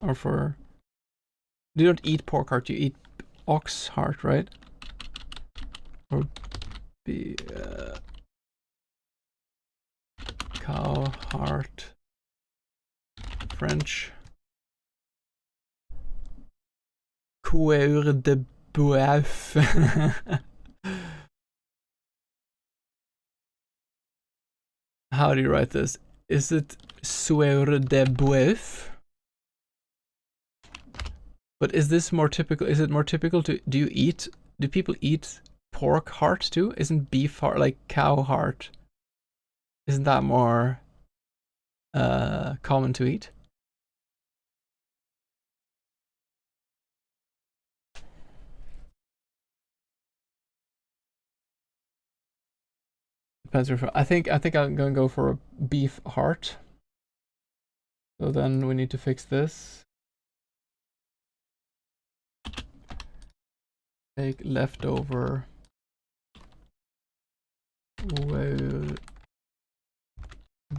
S1: Or for... You don't eat pork heart, you eat ox heart, right? Or be cow heart. French. Coeur de bœuf. How do you write this? Is it sueur de bœuf? But is this more typical? Is it more typical to... Do people eat pork heart too? Isn't beef heart like cow heart? Isn't that more common to eat? Depends. I think I'm gonna go for a beef heart. So then we need to fix this. Take leftover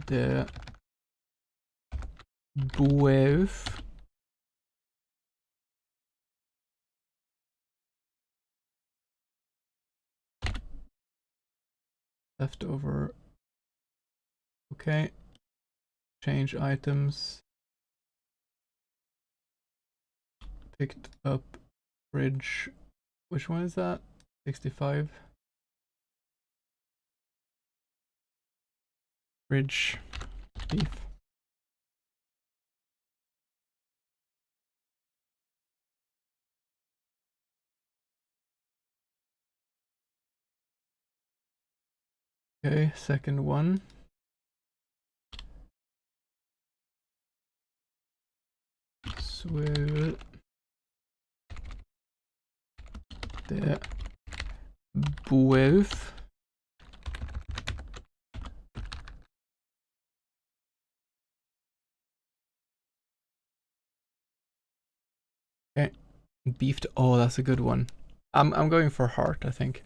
S1: de bœuf. Leftover. Okay. Change items. Picked up fridge. Which one is that? 65. Fridge beef. Okay, second one. Swirl de bœuf. Okay, beefed. Oh, that's a good one. I'm going for heart, I think.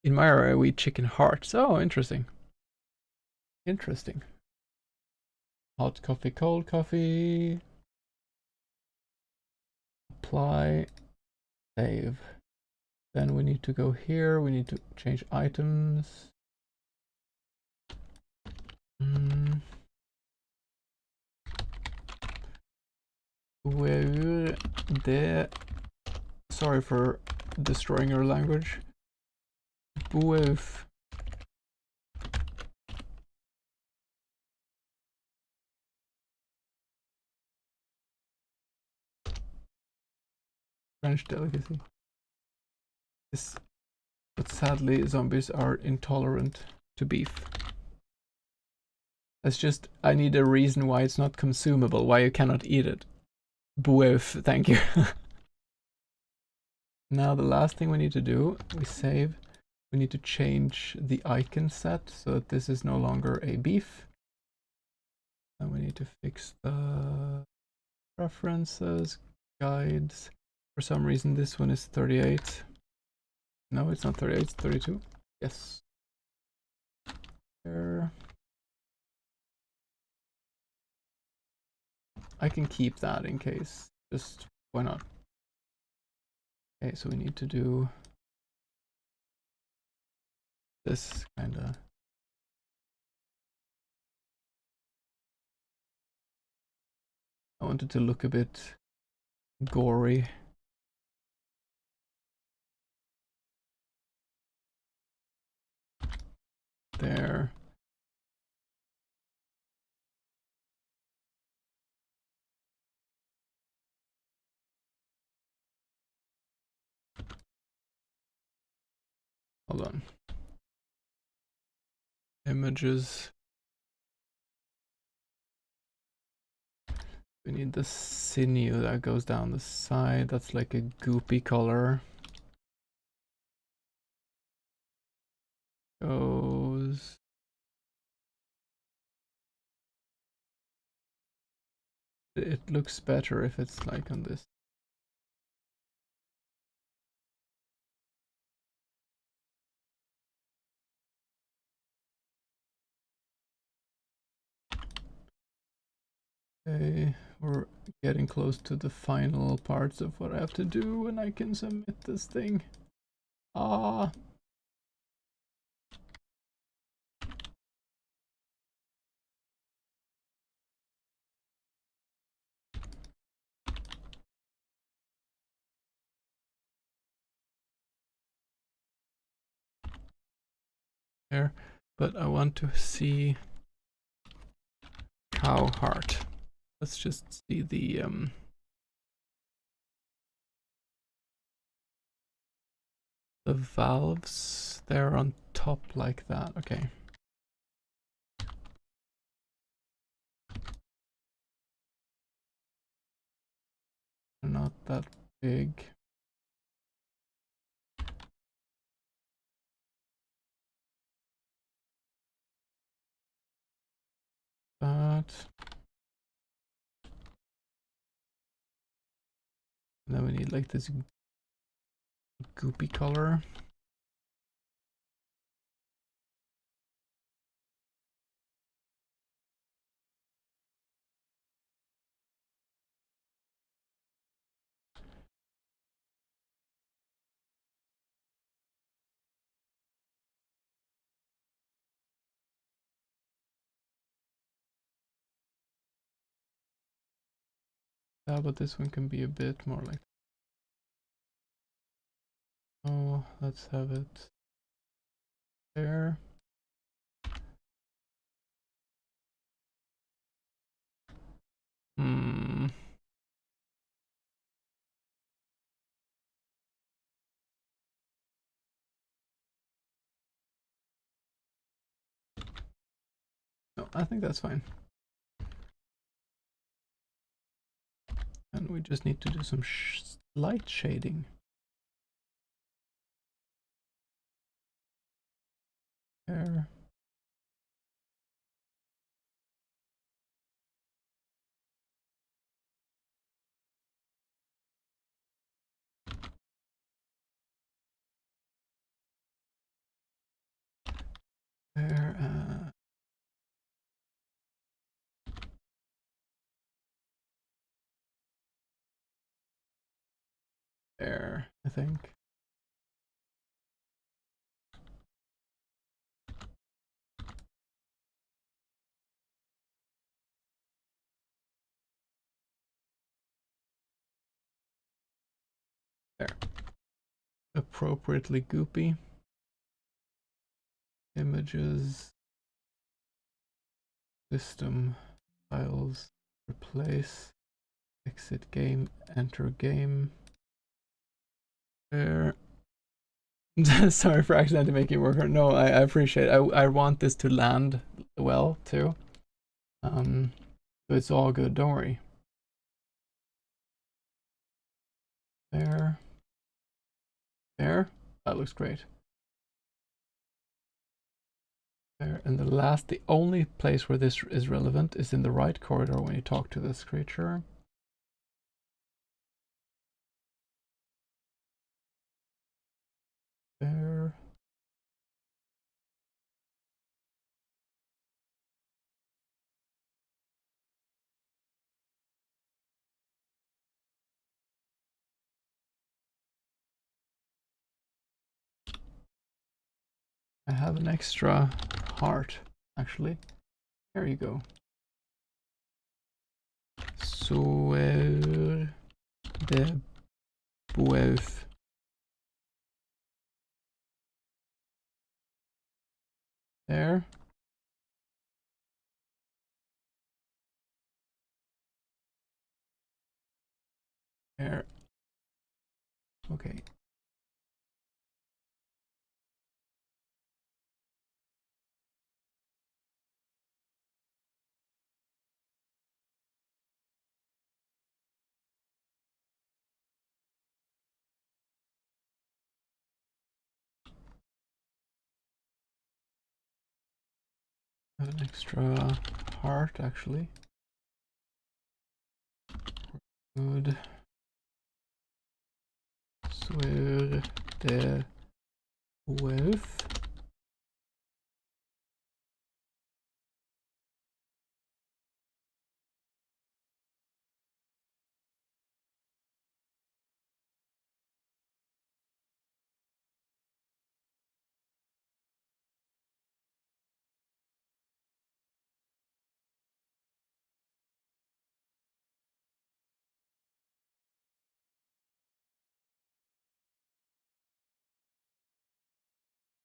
S1: In my area, we eat chicken hearts. Oh, interesting. Interesting. Hot coffee, cold coffee. Apply. Save. Then we need to go here. We need to change items. Where the... Sorry for destroying your language. Bœuf. French delicacy. Yes. But sadly, zombies are intolerant to beef. That's just... I need a reason why it's not consumable, why you cannot eat it. Bœuf, thank you. Now the last thing we need to do, we save. We need to change the icon set so that this is no longer a beef. And we need to fix the preferences, guides. For some reason this one is 38. No, it's not 38, it's 32. Yes. There. I can keep that in case. Just why not? Okay, so we need to do this kind of... I want it to look a bit gory. There. Hold on. Images. We need the sinew that goes down the side. That's like a goopy color. Goes. it looks better if it's like on this. Okay, we're getting close to the final parts of what I have to do and I can submit this thing. Ah. There, but I want to see cow heart. Let's just see the valves. They're on top like that. Okay. Not that big. But then we need like this goopy color. Yeah, but this one can be a bit more like. Oh, let's have it there. Hmm. No, I think that's fine. And we just need to do some light shading. There. There. There, I think. There. Appropriately goopy. Images. System. Files. Replace. Exit game. Enter game. There. Sorry for accidentally making it work. No, I appreciate it. I want this to land well too. So it's all good. Don't worry. There. There. That looks great. There. And the only place where this is relevant is in the right corridor when you talk to this creature. There. I have an extra heart, actually. There you go. Sueur de Bouef. There. There. Okay. I have an extra heart, actually. Good. Swear the wolf.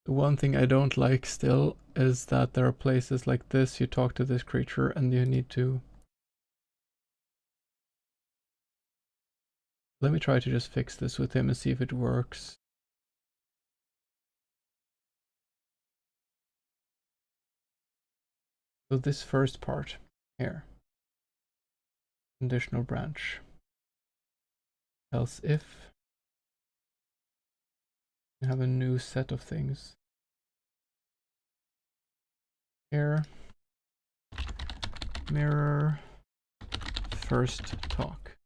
S1: The one thing I don't like still is that there are places like this, you talk to this creature and you need to... Let me try to just fix this with him and see if it works. So this first part here, conditional branch, else if, you have a new set of things. Here, mirror, first talk.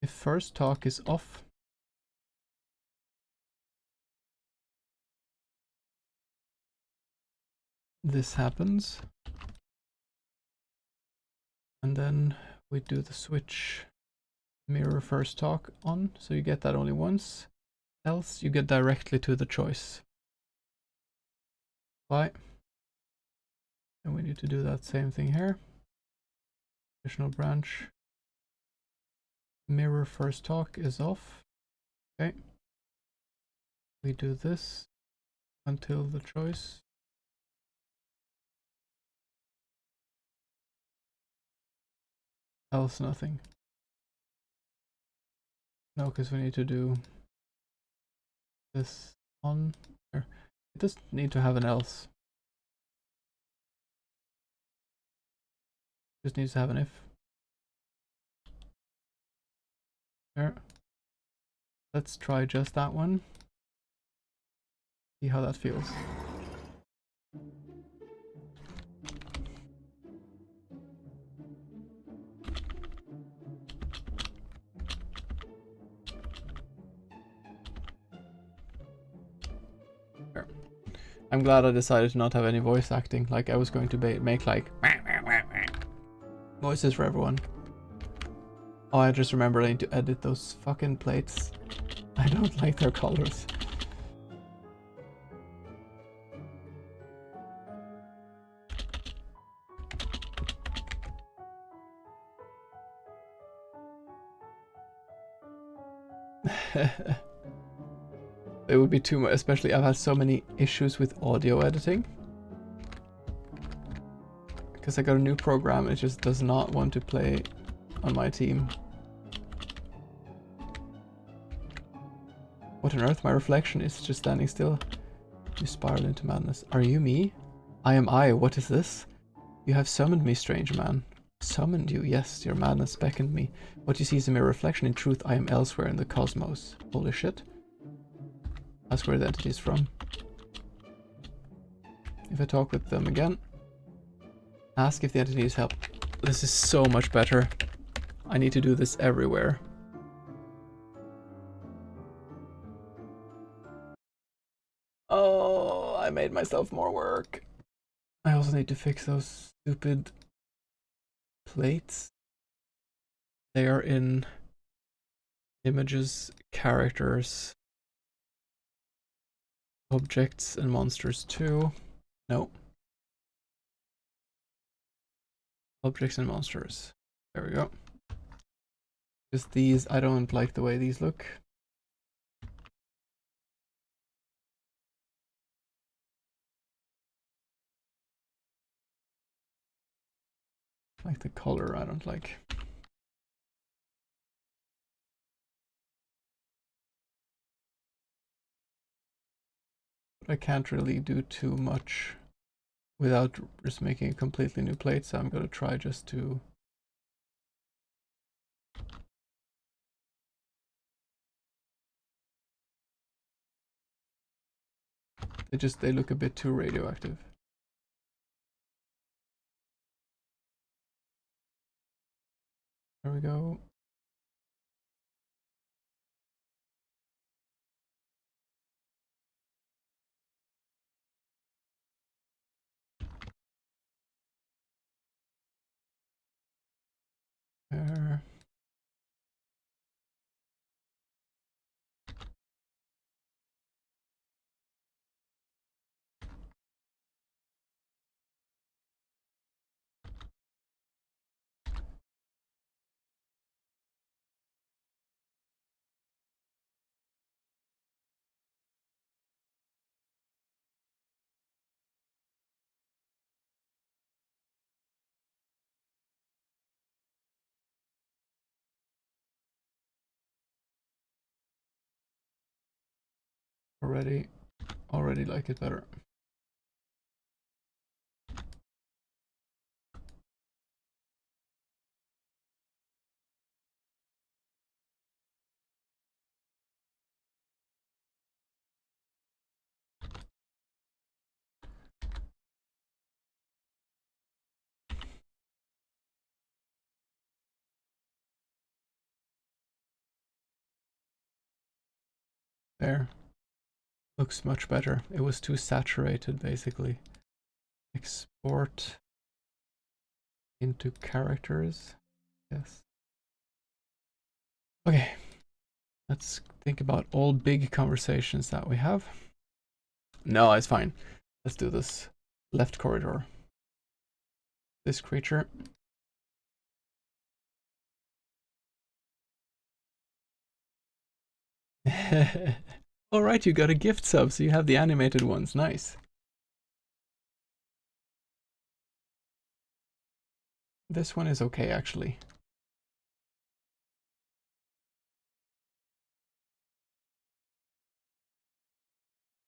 S1: If first talk is off, this happens. And then we do the switch mirror first talk on, so you get that only once. Else you get directly to the choice. Why? And we need to do that same thing here. Additional branch. Mirror first talk is off. Okay. We do this until the choice. Else nothing. No, because we need to do this on here. It doesn't need to have an else. Just needs to have an if. There. Let's try just that one. See how that feels. There. I'm glad I decided to not have any voice acting. Like I was going to make like voices for everyone. Oh, I just remembered I need to edit those fucking plates. I don't like their colors. It would be too much, especially I've had so many issues with audio editing. Because I got a new program, it just does not want to play on my team. What on earth? My reflection is just standing still. You spiral into madness. Are you me? I am I. What is this? You have summoned me, strange man. Summoned you? Yes, your madness beckoned me. What you see is a mere reflection. In truth, I am elsewhere in the cosmos. Holy shit. That's where the entity is from. If I talk with them again, ask if the entity needs help. This is so much better. I need to do this everywhere. Oh, I made myself more work. I also need to fix those stupid plates. They are in images, characters, objects, and monsters too. No. Objects and monsters. There we go. Just these, I don't like the way these look. Like the color, I don't like. But I can't really do too much without just making a completely new plate, so I'm gonna try just to they look a bit too radioactive. There we go. There. Already like it better. There. Looks much better. It was too saturated, basically. Export into characters. Yes. Okay. Let's think about all big conversations that we have. No, it's fine. Let's do this. Left corridor. This creature. Alright, you got a gift sub, so you have the animated ones. Nice. This one is okay, actually.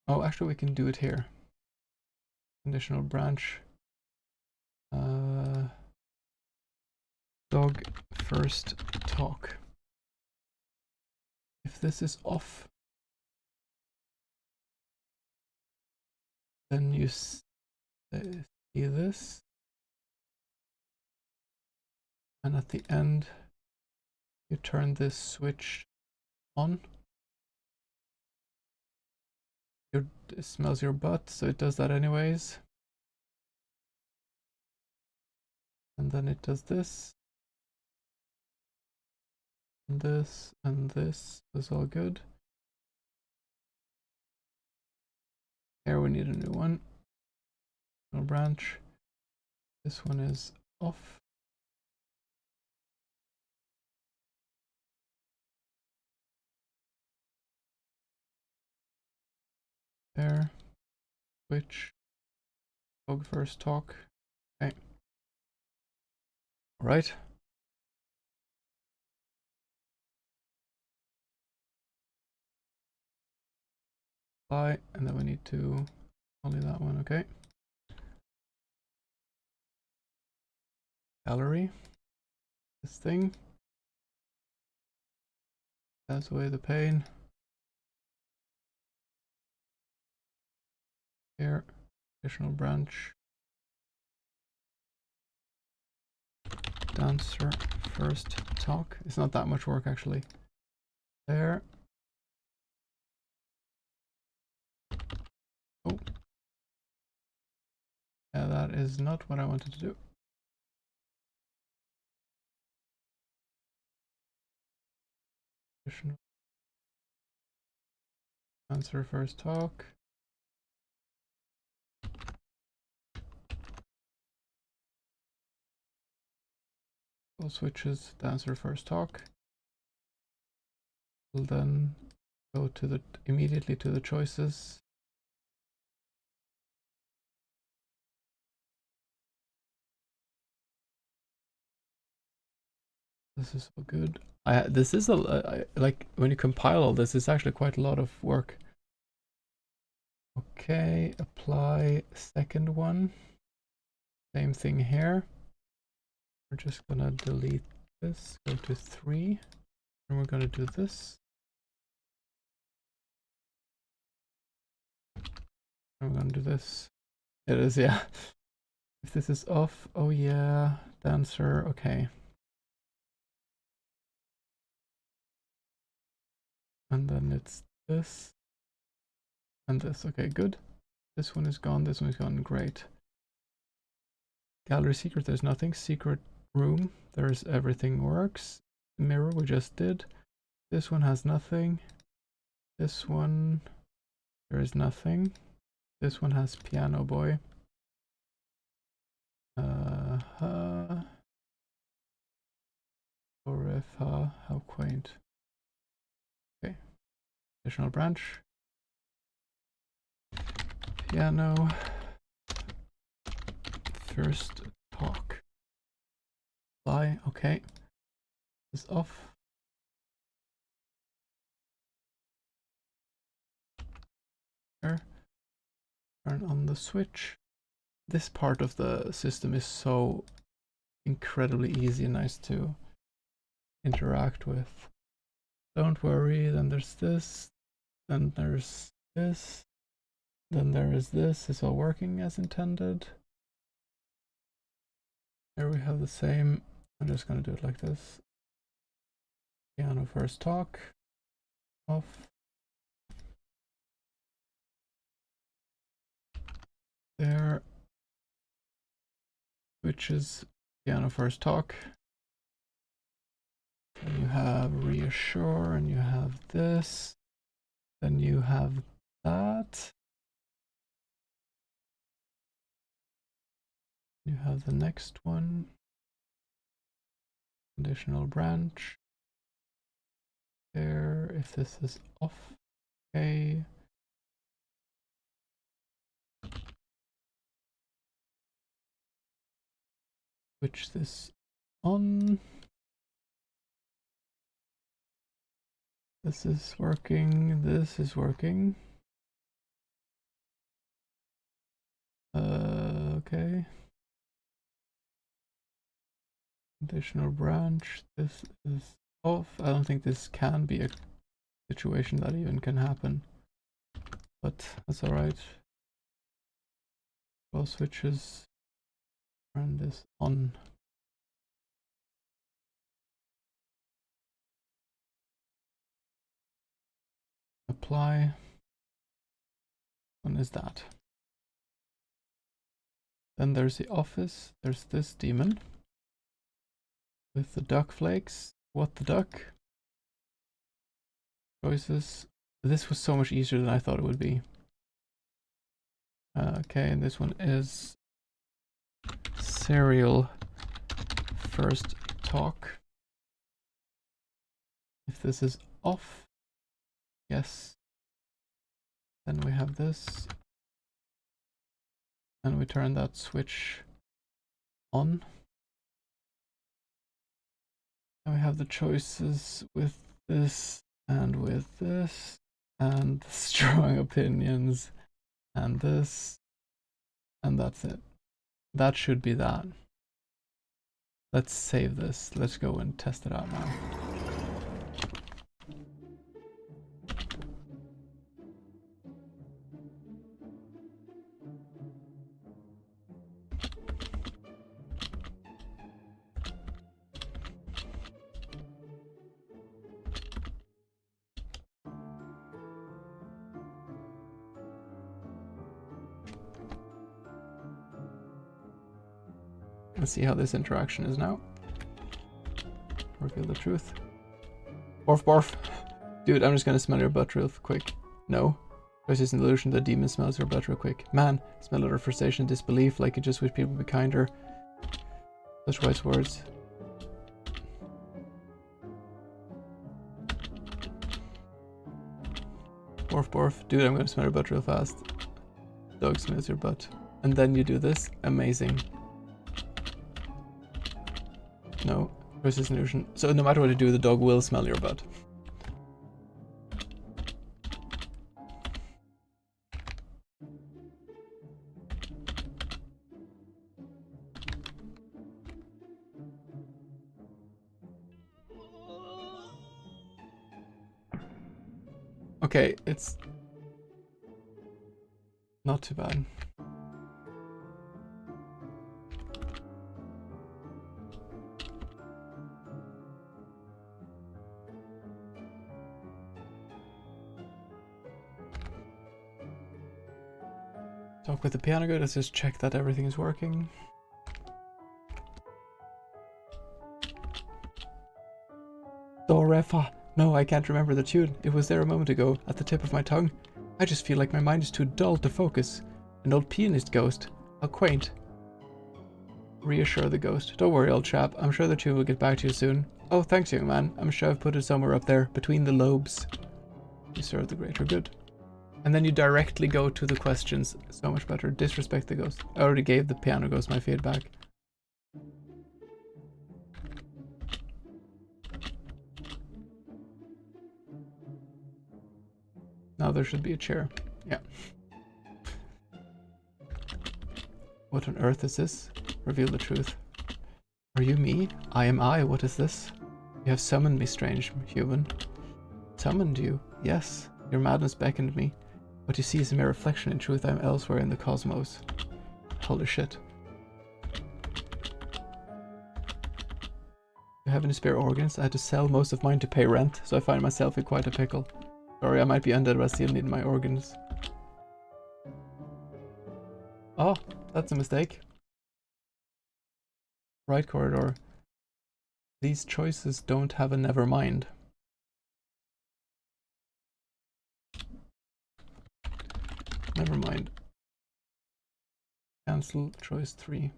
S1: Oh, actually, we can do it here. Conditional branch. Dog first talk. If this is off, then you see this. And at the end, you turn this switch on. It smells your butt, so it does that anyways. And then it does this. And this is all good. Here we need a new one. No branch. This one is off. There. Switch. Dog first talk. Okay. All right. Apply, and then we need to only that one. Okay. Gallery. This thing. That's away the pain. Here. Additional branch. Dancer first talk. It's not that much work actually. There. Oh. Yeah, that is not what I wanted to do. Additional. Answer first talk. All switches to answer first talk. We'll then go to the immediately to the choices. This is so good. This is like when you compile all this, it's actually quite a lot of work. Okay, apply second one. Same thing here. We're just gonna delete this, go to 3, and we're gonna do this. And we're gonna do this. It is, yeah. If this is off, oh yeah, dancer, okay. And then it's this. And this. Okay, good. This one is gone. This one is gone. Great. Gallery secret, there's nothing. Secret room, there's everything works. Mirror, we just did. This one has nothing. This one, there is nothing. This one has piano boy. How quaint. Okay. Additional branch. Piano. First talk. Fly. Okay. Is off. There. Turn on the switch. This part of the system is so incredibly easy and nice to interact with. Don't worry, then there's this, then there's this, then there is this. It's all working as intended. Here we have the same. I'm just gonna do it like this. Piano first talk. Off. There. Switches. Piano first talk. And you have reassure, and you have this. Then you have that. You have the next one. Conditional branch. There, if this is off, okay. Switch this on. This is working, this is working. Okay. Additional branch, this is off. I don't think this can be a situation that even can happen, but that's alright. Both switches, turn this on. Apply. When is that? Then there's the office. There's this demon with the duck flakes. What the duck? Choices. This was so much easier than I thought it would be. Okay, and this one is serial first talk. If this is off, yes. Then we have this. And we turn that switch on. And we have the choices with this and with this and strong opinions and this, and that's it. That should be that. Let's save this. Let's go and test it out now. Let's see how this interaction is now. Reveal the truth. Borf borf. Dude, I'm just gonna smell your butt real quick. No. This is an illusion. The demon smells your butt real quick. Man, smell utter frustration, disbelief, like you just wish people would be kinder. Such wise words. Borf borf. Dude, I'm gonna smell your butt real fast. Dog smells your butt. And then you do this. Amazing. No, versus an illusion. So no matter what you do, the dog will smell your butt. Okay, it's not too bad. Talk with the piano guy. Let's just check that everything is working. Do, re, fa. No, I can't remember the tune. It was there a moment ago, at the tip of my tongue. I just feel like my mind is too dull to focus. An old pianist ghost. How quaint. Reassure the ghost. Don't worry, old chap. I'm sure the tune will get back to you soon. Oh, thanks, young man. I'm sure I've put it somewhere up there, between the lobes. You serve the greater good. And then you directly go to the questions. So much better. Disrespect the ghost. I already gave the piano ghost my feedback. Now there should be a chair. Yeah. What on earth is this? Reveal the truth. Are you me? I am I. What is this? You have summoned me, strange human. Summoned you? Yes. Your madness beckoned me. What you see is a mere reflection. In truth, I am elsewhere in the cosmos. Holy shit. You have any spare organs? I had to sell most of mine to pay rent, so I find myself in quite a pickle. Sorry, I might be undead, but I still need my organs. Oh, that's a mistake. Right corridor. These choices don't have a never mind. Never mind. Cancel choice 3.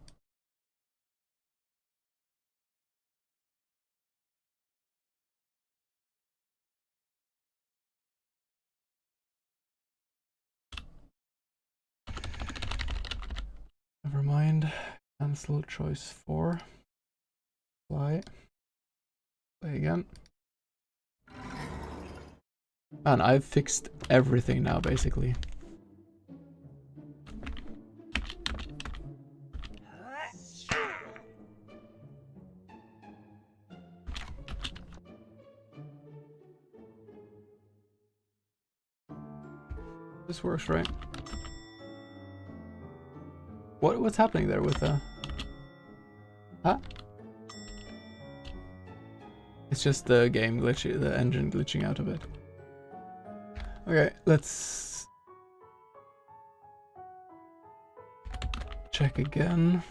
S1: Never mind. Cancel choice 4. Play. Play again. Man, I've fixed everything now, basically. This works, right? What's happening there with the... Huh? It's just the game glitching, the engine glitching out a bit. Okay, let's check again.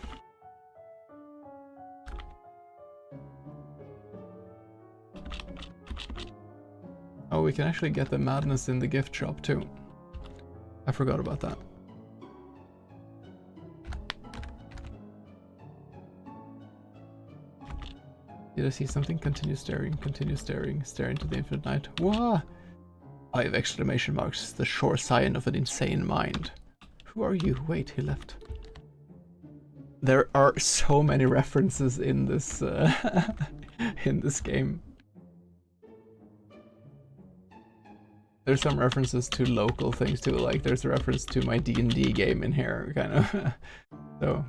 S1: Oh, we can actually get the madness in the gift shop too. I forgot about that. Did I see something? Continue staring, staring to the infinite night. Wah! 5 exclamation marks, the sure sign of an insane mind. Who are you? Wait, he left. There are so many references in this in this game. There's some references to local things too, like there's a reference to my D&D game in here, kind of. So.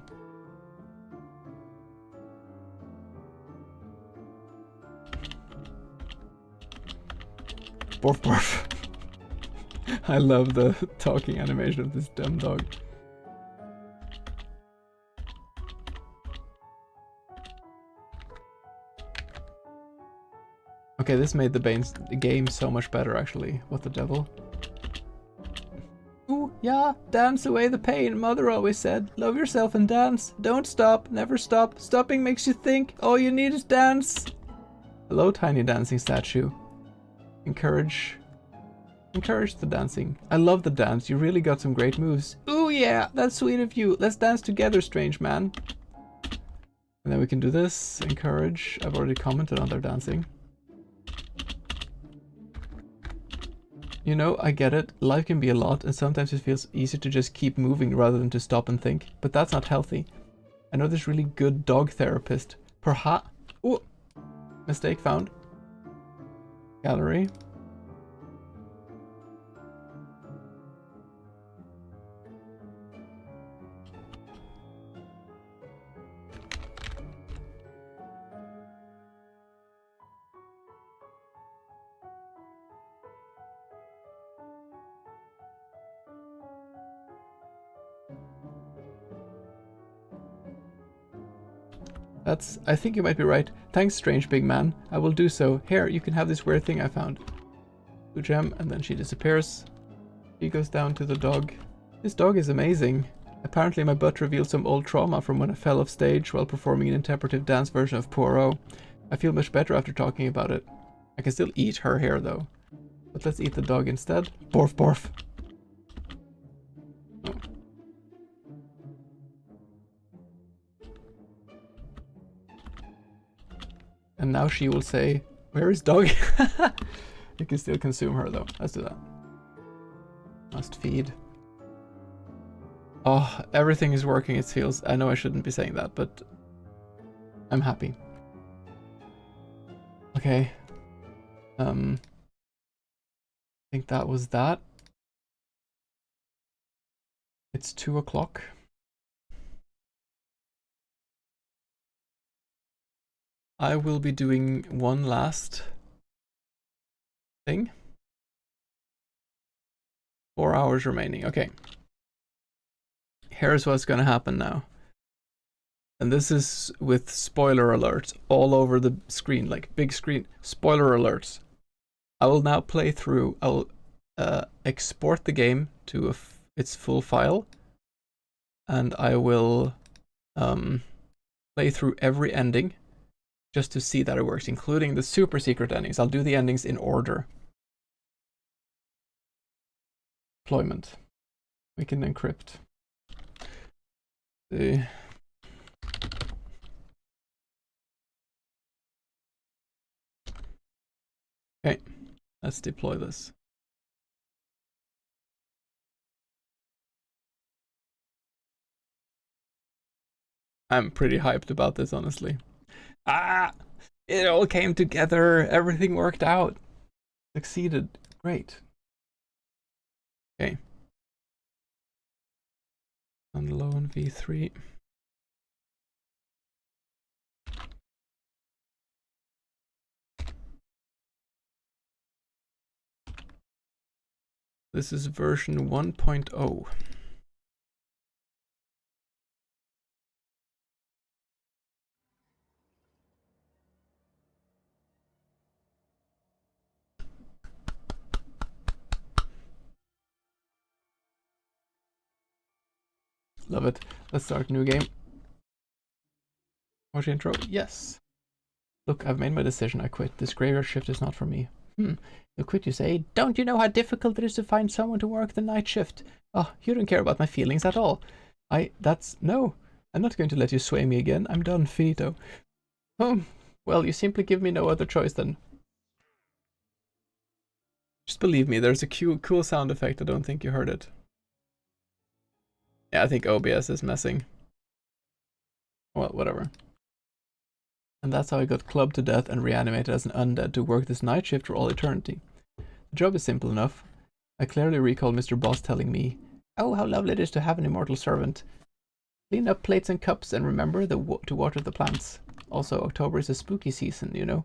S1: Borf borf. I love the talking animation of this dumb dog. Okay, this made the game so much better, actually. What the devil? Ooh, yeah, dance away the pain. Mother always said, love yourself and dance. Don't stop, never stop. Stopping makes you think. All you need is dance. Hello, tiny dancing statue. Encourage the dancing. I love the dance. You really got some great moves. Ooh, yeah, that's sweet of you. Let's dance together, strange man. And then we can do this. Encourage. I've already commented on their dancing. You know, I get it. Life can be a lot, and sometimes it feels easier to just keep moving rather than to stop and think. But that's not healthy. I know this really good dog therapist. Perhaps... Oh! Mistake found. Gallery. I think you might be right. Thanks, strange big man. I will do so. Here, you can have this weird thing I found. Blue gem, and then she disappears. She goes down to the dog. This dog is amazing. Apparently my butt revealed some old trauma from when I fell off stage while performing an interpretive dance version of Poirot. I feel much better after talking about it. I can still eat her hair though. But let's eat the dog instead. Borf borf. Oh. And now she will say, "Where is dog?" You can still consume her though. Let's do that. Must feed. Oh, everything is working, it feels. I know I shouldn't be saying that, but I'm happy. Okay. I think that was that. It's 2 o'clock. I will be doing one last thing. 4 hours remaining. Okay. Here's what's gonna happen now. And this is with spoiler alerts all over the screen, like big screen. Spoiler alerts. I will now play through. I'll export the game to its full file. And I will play through every ending just to see that it works, including the super secret endings. I'll do the endings in order. Deployment. We can encrypt. See. Okay, let's deploy this. I'm pretty hyped about this, honestly. Ah! It all came together. Everything worked out. Succeeded. Great. Okay. Unload v3. This is version 1.0. Love it. Let's start new game. Watch intro. Yes. Look, I've made my decision. I quit. This graveyard shift is not for me. You quit, you say? Don't you know how difficult it is to find someone to work the night shift? Oh, you don't care about my feelings at all. No. I'm not going to let you sway me again. I'm done, finito. Oh, well, you simply give me no other choice then. Just believe me, there's a cool sound effect. I don't think you heard it. Yeah, I think OBS is messing. Well, whatever. And that's how I got clubbed to death and reanimated as an undead to work this night shift for all eternity. The job is simple enough. I clearly recall Mr. Boss telling me, "Oh, how lovely it is to have an immortal servant. Clean up plates and cups and remember to water the plants. Also, October is a spooky season, you know.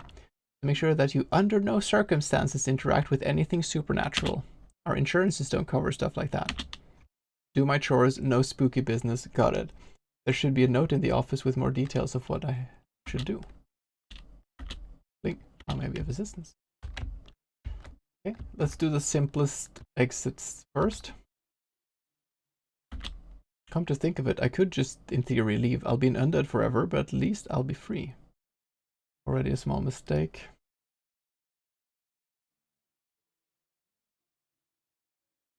S1: To make sure that you under no circumstances interact with anything supernatural. Our insurances don't cover stuff like that. Do my chores, no spooky business, got it. There should be a note in the office with more details of what I should do." Link. Oh, maybe have assistance. Okay, let's do the simplest exits first. Come to think of it, I could just, in theory, leave. I'll be an undead forever, but at least I'll be free. Already a small mistake.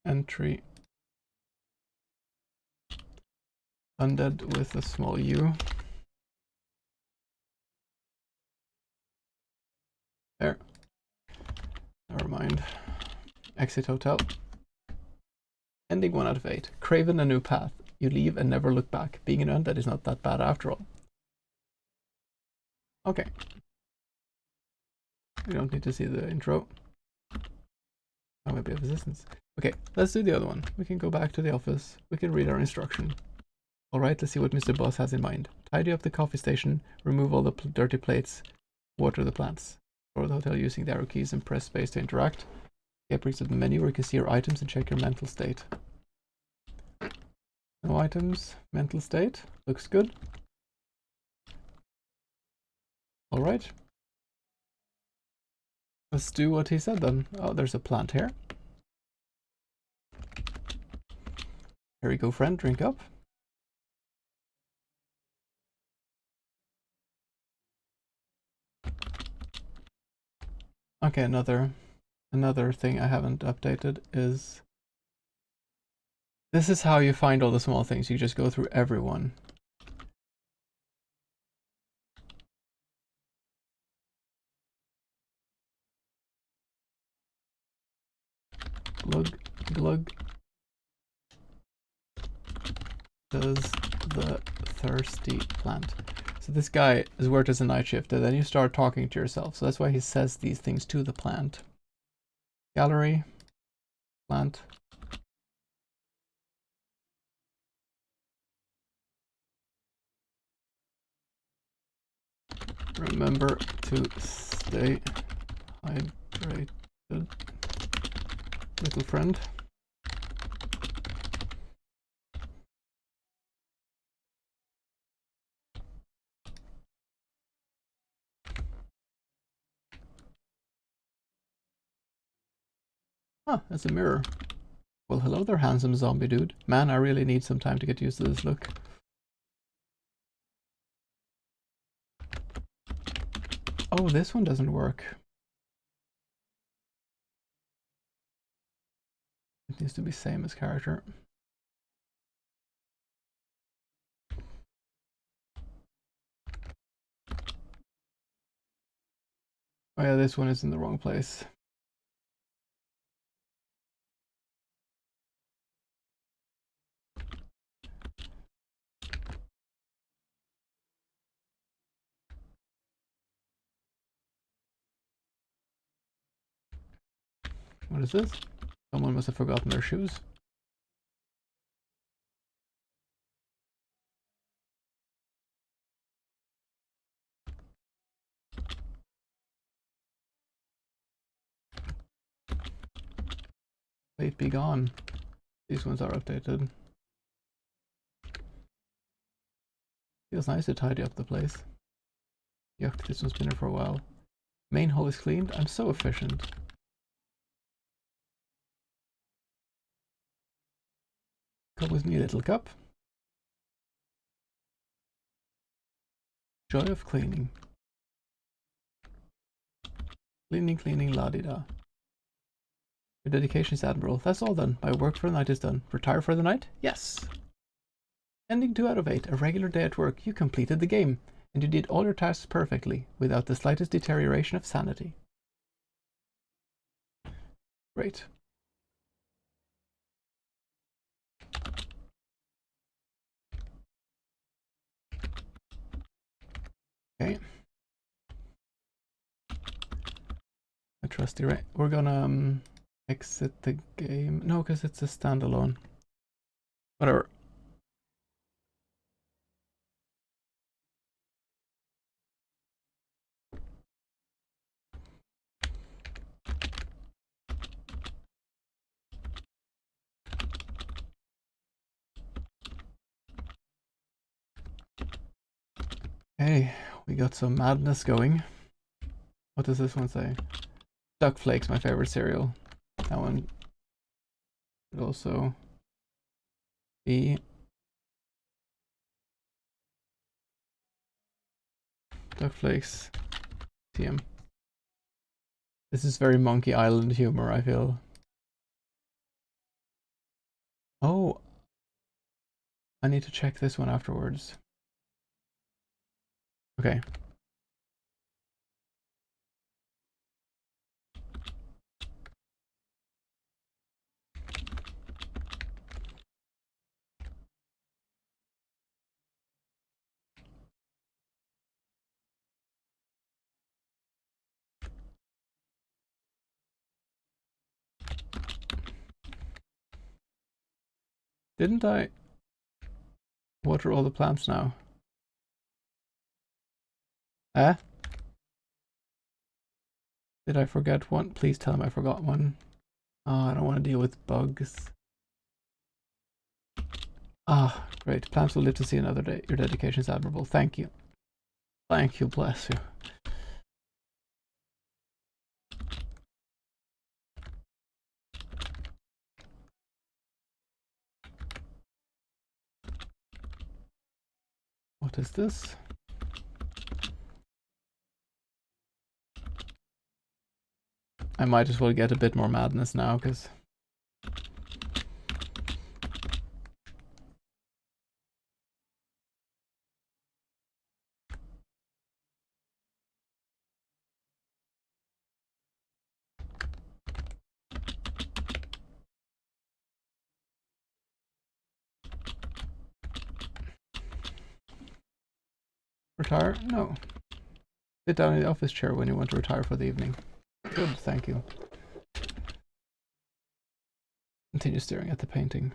S1: Entry. Undead with a small u. There. Never mind. Exit hotel. Ending 1 out of 8. Craven a new path. You leave and never look back. Being an undead is not that bad after all. Okay. We don't need to see the intro. Oh, maybe have assistance. Okay, let's do the other one. We can go back to the office. We can read our instruction. Alright, let's see what Mr. Boss has in mind. Tidy up the coffee station, remove all the dirty plates, water the plants. Explore the hotel using the arrow keys and press space to interact. Get brings up the menu where you can see your items and check your mental state. No items, mental state, looks good. Alright. Let's do what he said then. Oh, there's a plant here. Here you go, friend. Drink up. Okay, another thing I haven't updated is this is how you find all the small things. You just go through everyone. Glug, glug. Does the thirsty plant. So this guy has worked as a night shift, and then you start talking to yourself. So that's why he says these things to the plant. Gallery, plant. Remember to stay hydrated, little friend. Ah, it's a mirror. Well, hello there, handsome zombie dude. Man, I really need some time to get used to this look. Oh, this one doesn't work. It needs to be same as character. Oh yeah, this one is in the wrong place. What is this? Someone must have forgotten their shoes. Plate be gone. These ones are updated. Feels nice to tidy up the place. Yuck, this one's been here for a while. Main hall is cleaned. I'm so efficient. Come with me, little cup. Joy of cleaning. Cleaning, cleaning, la-di-da. Your dedication is admirable. That's all done. My work for the night is done. Retire for the night? Yes. Ending 2 out of 8. A regular day at work. You completed the game. And you did all your tasks perfectly, without the slightest deterioration of sanity. Great. Okay. A trusty right. We're gonna exit the game. No, because it's a standalone. Whatever. Hey, we got some madness going. What does this one say? Duck Flakes, my favorite cereal. That one would also be Duck Flakes TM. This is very Monkey Island humor, I feel. Oh, I need to check this one afterwards. Okay. Didn't I water all the plants now? Eh? Did I forget one? Please tell him I forgot one. Oh, I don't want to deal with bugs. Ah, great. Plants will live to see another day. Your dedication is admirable. Thank you. Thank you, bless you. What is this? I might as well get a bit more madness now, because... Retire? No. Sit down in the office chair when you want to retire for the evening. Good, thank you. Continue staring at the painting.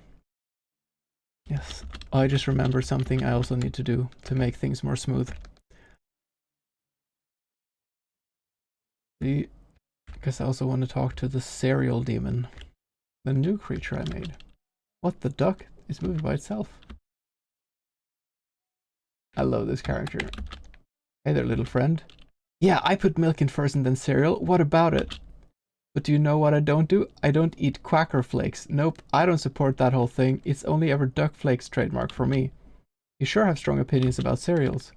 S1: Yes. I just remembered something I also need to do to make things more smooth. Because I also want to talk to the cereal demon. The new creature I made. What, the duck is moving by itself? I love this character. Hey there, little friend. Yeah, I put milk in first and then cereal. What about it? But do you know what I don't do? I don't eat Quacker Flakes. Nope, I don't support that whole thing. It's only ever Duck Flakes trademark for me. You sure have strong opinions about cereals.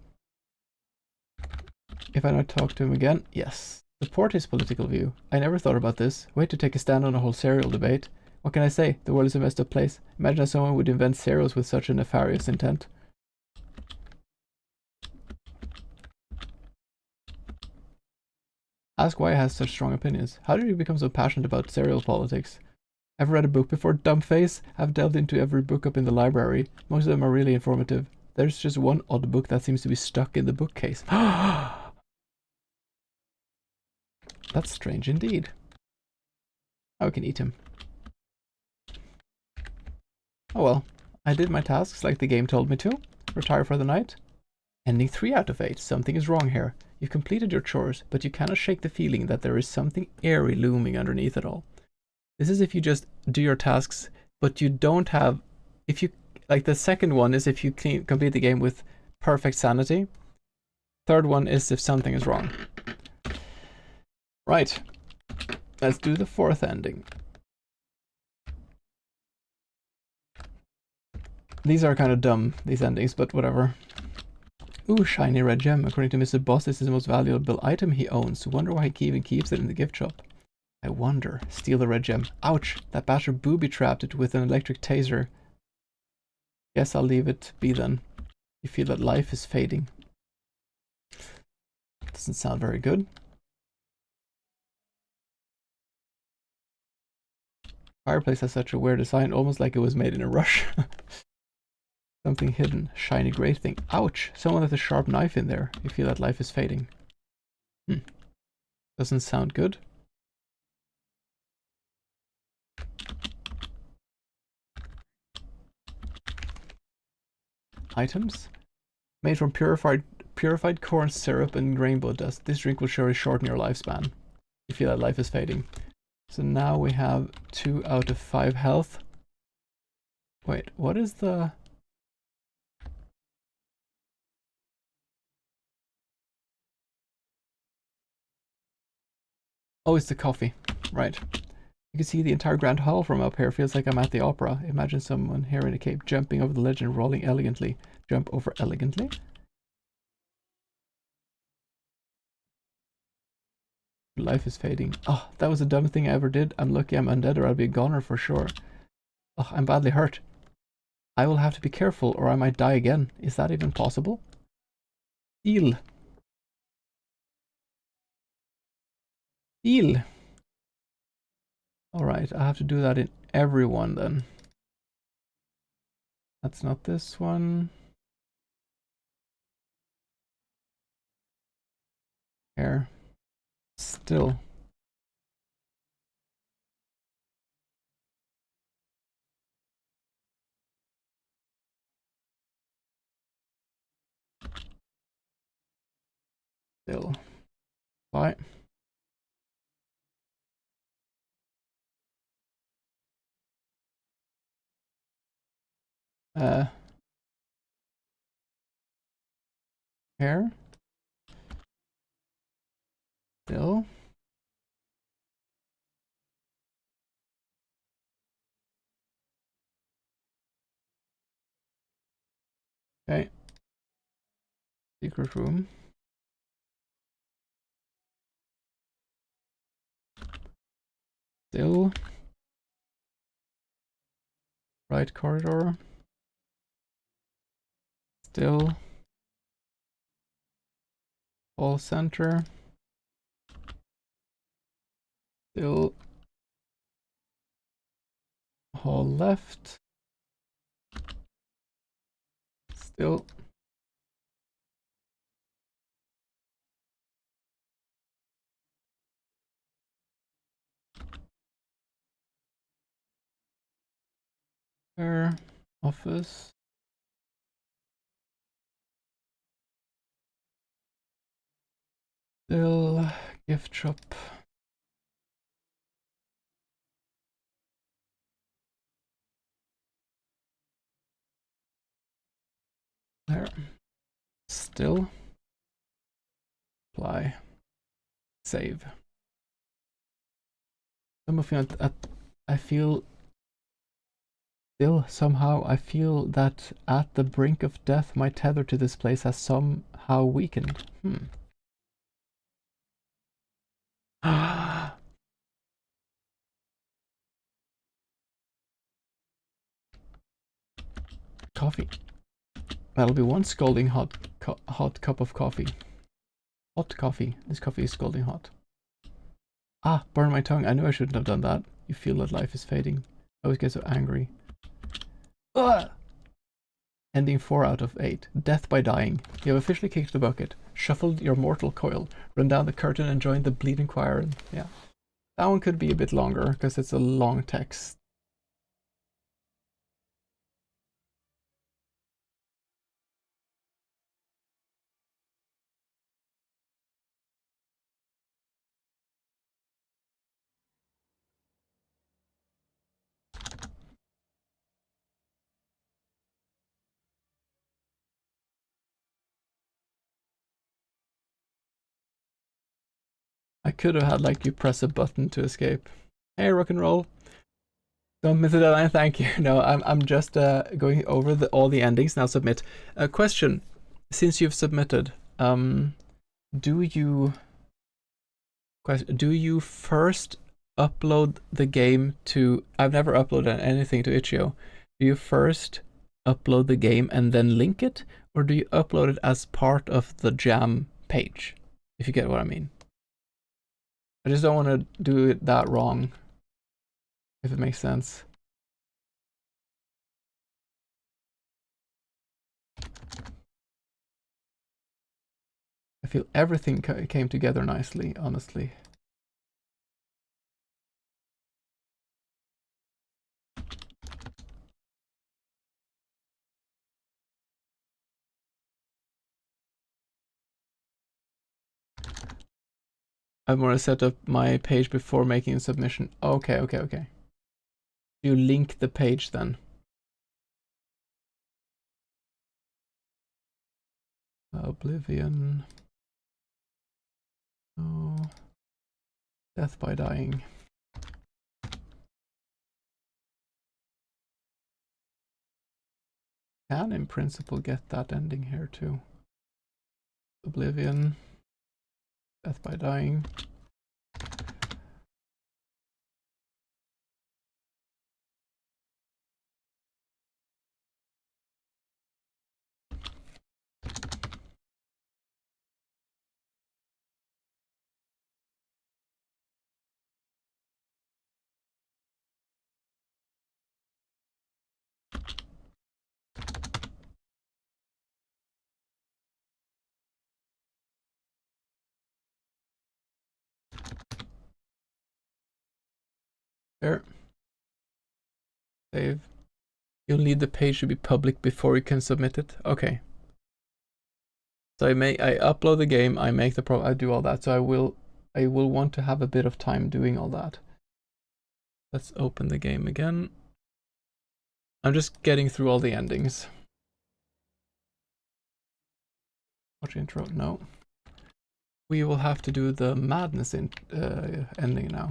S1: If I not talk to him again, yes. Support his political view. I never thought about this. Wait to take a stand on a whole cereal debate. What can I say? The world is a messed up place. Imagine that someone would invent cereals with such a nefarious intent. Ask why he has such strong opinions. How did you become so passionate about cereal politics? Ever read a book before, dumbface? I've delved into every book up in the library. Most of them are really informative. There's just one odd book that seems to be stuck in the bookcase. That's strange indeed. Oh, we can eat him. Oh well, I did my tasks like the game told me to. Retire for the night. Ending 3 out of 8. Something is wrong here. You've completed your chores, but you cannot shake the feeling that there is something airy looming underneath it all. This is if you just do your tasks, but you don't have... If you... Like the second one is if you complete the game with perfect sanity. Third one is if something is wrong. Right. Let's do the fourth ending. These are kind of dumb, these endings, but whatever. Ooh, shiny red gem. According to Mr. Boss, this is the most valuable item he owns. Wonder why he even keeps it in the gift shop. I wonder. Steal the red gem. Ouch! That bastard booby-trapped it with an electric taser. Guess I'll leave it be then. You feel that life is fading. Doesn't sound very good. Fireplace has such a weird design, almost like it was made in a rush. Something hidden. Shiny gray thing. Ouch! Someone with a sharp knife in there. You feel that life is fading. Doesn't sound good. Items? Made from purified corn syrup and rainbow dust. This drink will surely shorten your lifespan. You feel that life is fading. So now we have 2 out of 5 health. Wait, what is the... Oh, it's the coffee. Right. You can see the entire Grand Hall from up here. Feels like I'm at the opera. Imagine someone here in a cape jumping over the ledge and rolling elegantly. Jump over elegantly? Life is fading. Oh, that was the dumbest thing I ever did. I'm lucky I'm undead or I'll be a goner for sure. Oh, I'm badly hurt. I will have to be careful or I might die again. Is that even possible? Heal. Heal. Alright, I have to do that in everyone then. That's not this one. Here. Still. Still. Bye. Here. Still. Okay. Secret room. Still. Right corridor. Still. All center. Still. Hall left. Still. There. Office. Still. Gift shop. There. Still. Apply. Save. Some of you I feel still somehow I feel that at the brink of death my tether to this place has somehow weakened. Coffee. That'll be one scalding hot cup of coffee. Hot coffee. This coffee is scalding hot. Ah, burn my tongue. I knew I shouldn't have done that. You feel that life is fading. I always get so angry. Ugh! Ending 4 out of 8. Death by dying. You have officially kicked the bucket. Shuffled your mortal coil. Run down the curtain and joined the bleeding choir. Yeah. That one could be a bit longer because it's a long text. I could have had like you press a button to escape. Hey, rock and roll. Don't miss a deadline, thank you. No, I'm just going over all the endings. Now submit. A question. Since you've submitted, do you first upload the game to... I've never uploaded anything to itch.io. Do you first upload the game and then link it? Or do you upload it as part of the jam page? If you get what I mean. I just don't want to do it that wrong. If it makes sense. I feel everything came together nicely, honestly. I want to set up my page before making a submission. Okay. You link the page then. Oblivion. Oh. Death by dying. Can in principle get that ending here too. Oblivion. Death by dying. There. Save. You'll need the page to be public before you can submit it. Okay. So I upload the game, I make the I do all that. So I will want to have a bit of time doing all that. Let's open the game again. I'm just getting through all the endings. Watch intro. No. We will have to do the madness ending now.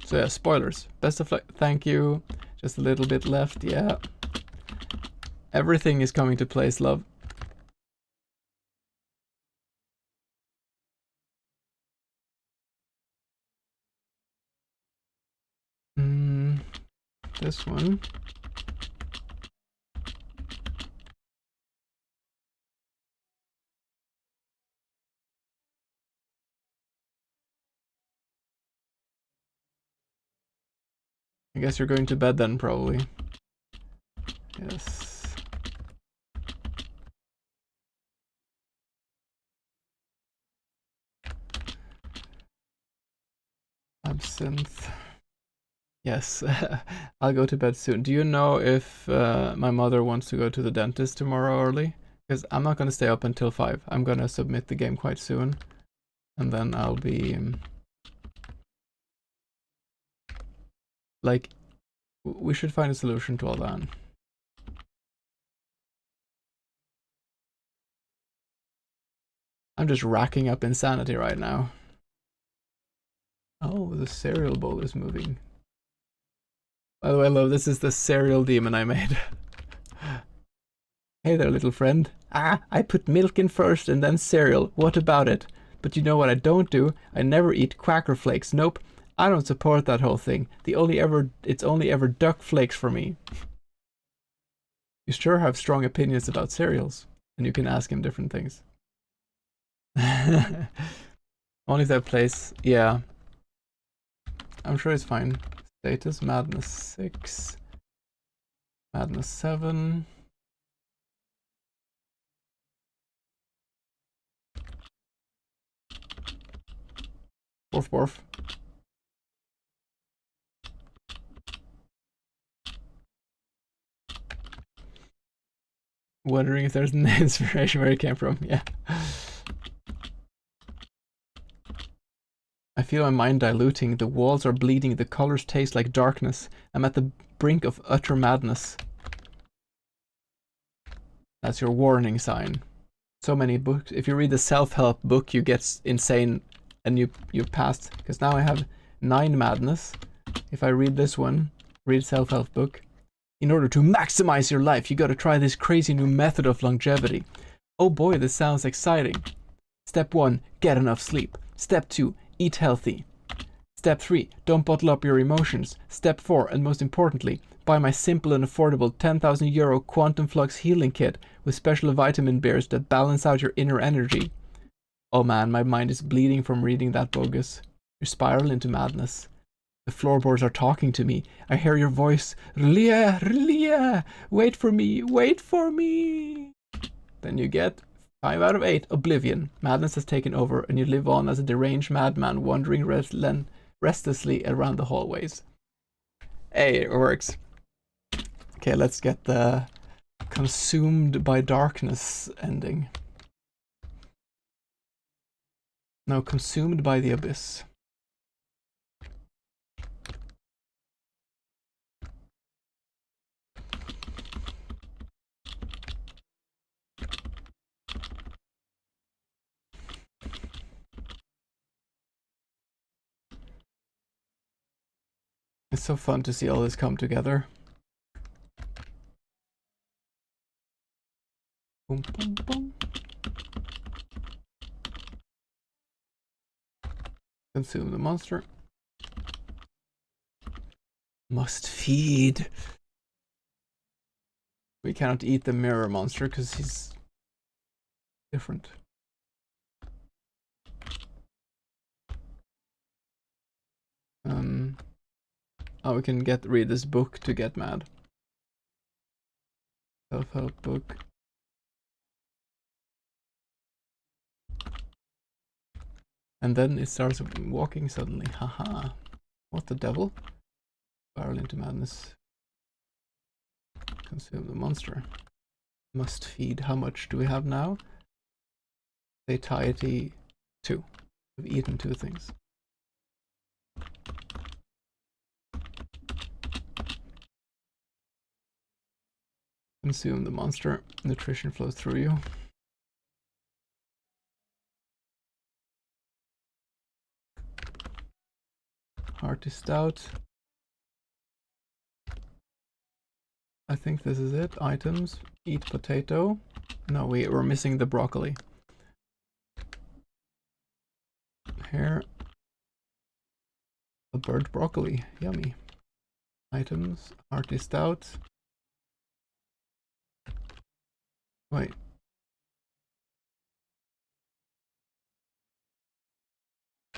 S1: So yeah, spoilers. Best of luck. Thank you. Just a little bit left. Yeah. Everything is coming to place, love. This one. I guess you're going to bed then, probably. Yes. Absinthe. Yes, I'll go to bed soon. Do you know if my mother wants to go to the dentist tomorrow early? Because I'm not going to stay up until 5. I'm going to submit the game quite soon. And then I'll be... like, we should find a solution to all that. I'm just racking up insanity right now. Oh, the cereal bowl is moving. By the way, love, this is the cereal demon I made. Hey there, little friend. Ah, I put milk in first and then cereal. What about it? But you know what I don't do? I never eat Quacker Flakes. Nope, I don't support that whole thing. It's only ever Duck Flakes for me. You sure have strong opinions about cereals, and you can ask him different things. Only that place, yeah. I'm sure it's fine. Status, Madness 6. Madness 7. Borf borf. Wondering if there's an inspiration where it came from, yeah. I feel my mind diluting, the walls are bleeding, the colors taste like darkness. I'm at the brink of utter madness. That's your warning sign. So many books. If you read the self-help book, you get insane and you passed. Because now I have 9 madness. If I read this one, read self-help book. In order to maximize your life, you gotta try this crazy new method of longevity. Oh boy, this sounds exciting. Step 1, get enough sleep. Step 2, eat healthy. Step 3, don't bottle up your emotions. Step 4, and most importantly, buy my simple and affordable 10,000 euro Quantum Flux healing kit with special vitamin bears that balance out your inner energy. Oh man, my mind is bleeding from reading that bogus. You spiral into madness. The floorboards are talking to me. I hear your voice. Relia, Relia, wait for me, wait for me. Then you get 5 out of 8, Oblivion. Madness has taken over and you live on as a deranged madman wandering restlessly around the hallways. Hey, it works. Okay, let's get the Consumed by Darkness ending. No, Consumed by the Abyss. It's so fun to see all this come together. Boom, boom, boom. Consume the monster. Must feed. We cannot eat the mirror monster because he's different. Oh, we can read this book to get mad. Self-help book. And then it starts walking suddenly. Haha. What the devil? Spiral into madness. Consume the monster. Must feed. How much do we have now? Satiety 2. We've eaten 2 things. Consume the monster. Nutrition flows through you. Heart is stout. I think this is it. Items. Eat potato. No, we're missing the broccoli. Here. A burnt broccoli. Yummy. Items. Hearty stout. Wait.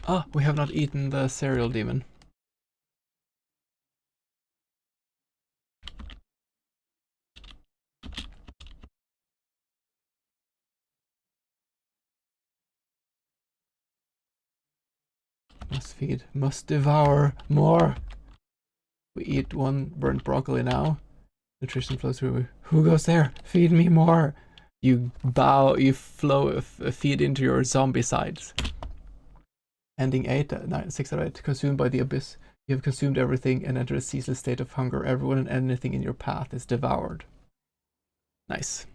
S1: Ah, we have not eaten the cereal demon. Must feed. Must devour more. We eat one burnt broccoli now. Nutrition flows through. Who goes there? Feed me more. You bow. You feed into your zombie sides. Ending 6 out of 8. Consumed by the abyss. You have consumed everything and entered a ceaseless state of hunger. Everyone and anything in your path is devoured. Nice.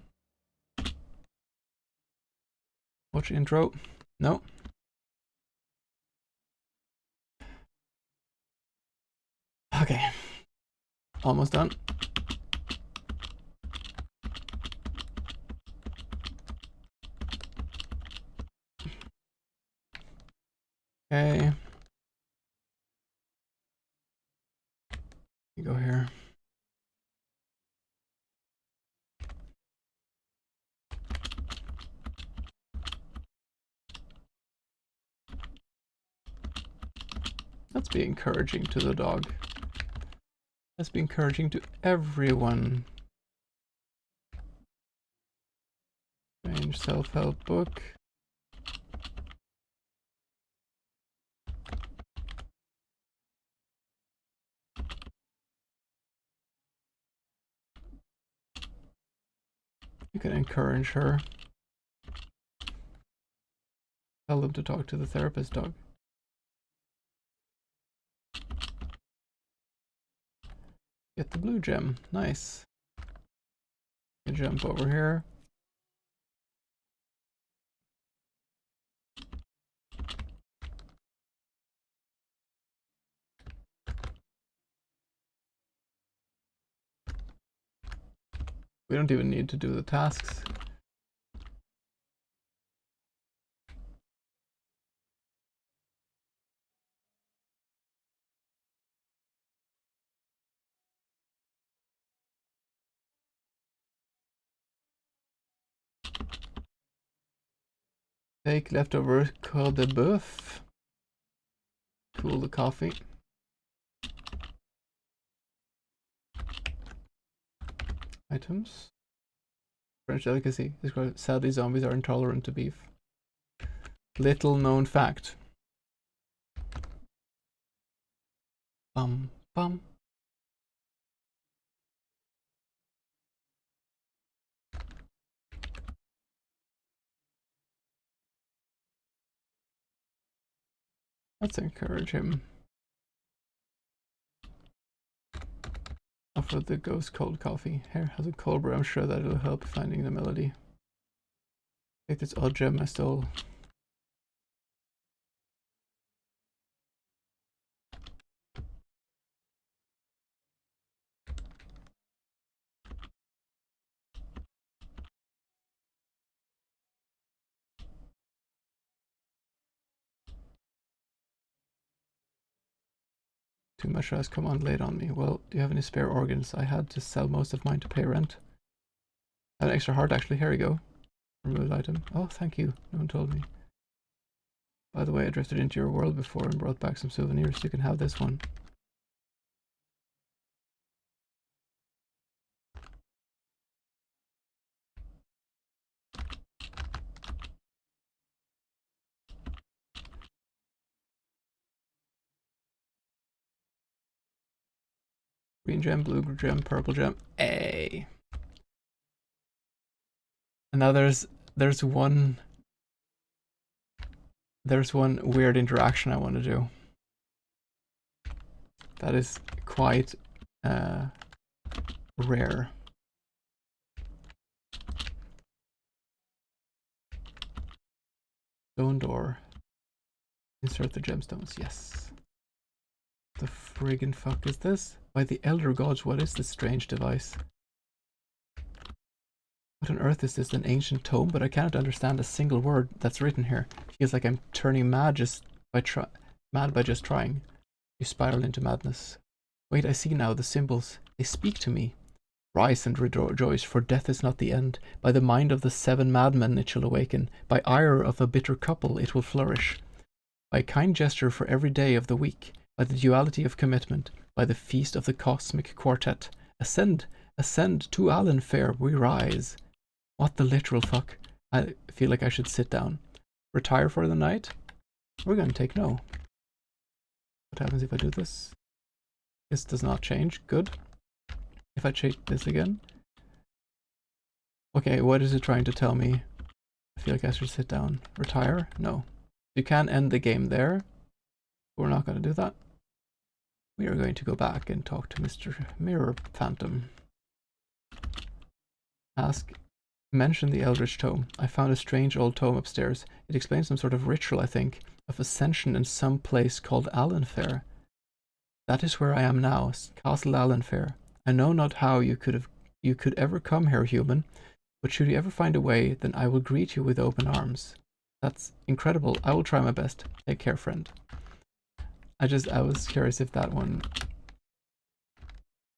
S1: Watch intro. No. Okay. Almost done. Okay. You go here. Let's be encouraging to the dog. Let's be encouraging to everyone. Strange self-help book. You can encourage her. Tell them to talk to the therapist dog. Get the blue gem. Nice. You jump over here. We don't even need to do the tasks. Take leftover code de boeuf. Cool the coffee. Items. French delicacy. Sadly, zombies are intolerant to beef. Little known fact. Bum bum. Let's encourage him. Offer the ghost cold coffee. Here has a cold brew. I'm sure that it'll help finding the melody. Take this odd gem I stole. Too much has come on late on me. Well, do you have any spare organs? I had to sell most of mine to pay rent. I have an extra heart actually. Here we go. Removed item. Oh, thank you. No one told me. By the way, I drifted into your world before and brought back some souvenirs. You can have this one. Green gem, blue gem, purple gem. Hey. And now there's one weird interaction I want to do. That is quite rare. Stone door. Insert the gemstones. Yes. The friggin' fuck is this? By the elder gods, what is this strange device? What on earth is this? An ancient tome? But I cannot understand a single word that's written here. Feels like I'm turning mad by just trying. You spiral into madness. Wait, I see now the symbols. They speak to me. Rise and rejoice, for death is not the end. By the mind of the 7 madmen it shall awaken. By ire of a bitter couple it will flourish. By kind gesture for every day of the week. By the duality of commitment. By the feast of the cosmic quartet. Ascend, ascend to Alan Fair, we rise. What the literal fuck? I feel like I should sit down. Retire for the night? We're gonna take no. What happens if I do this? This does not change. Good. If I check this again. Okay, what is it trying to tell me? I feel like I should sit down. Retire? No. You can end the game there. We're not going to do that. We are going to go back and talk to Mr. Mirror Phantom. Mention the Eldritch Tome. I found a strange old tome upstairs. It explains some sort of ritual, I think, of ascension in some place called Allenfair. That is where I am now, Castle Allenfair. I know not how you could ever come here, human, but should you ever find a way, then I will greet you with open arms. That's incredible. I will try my best. Take care, friend. I was curious if that one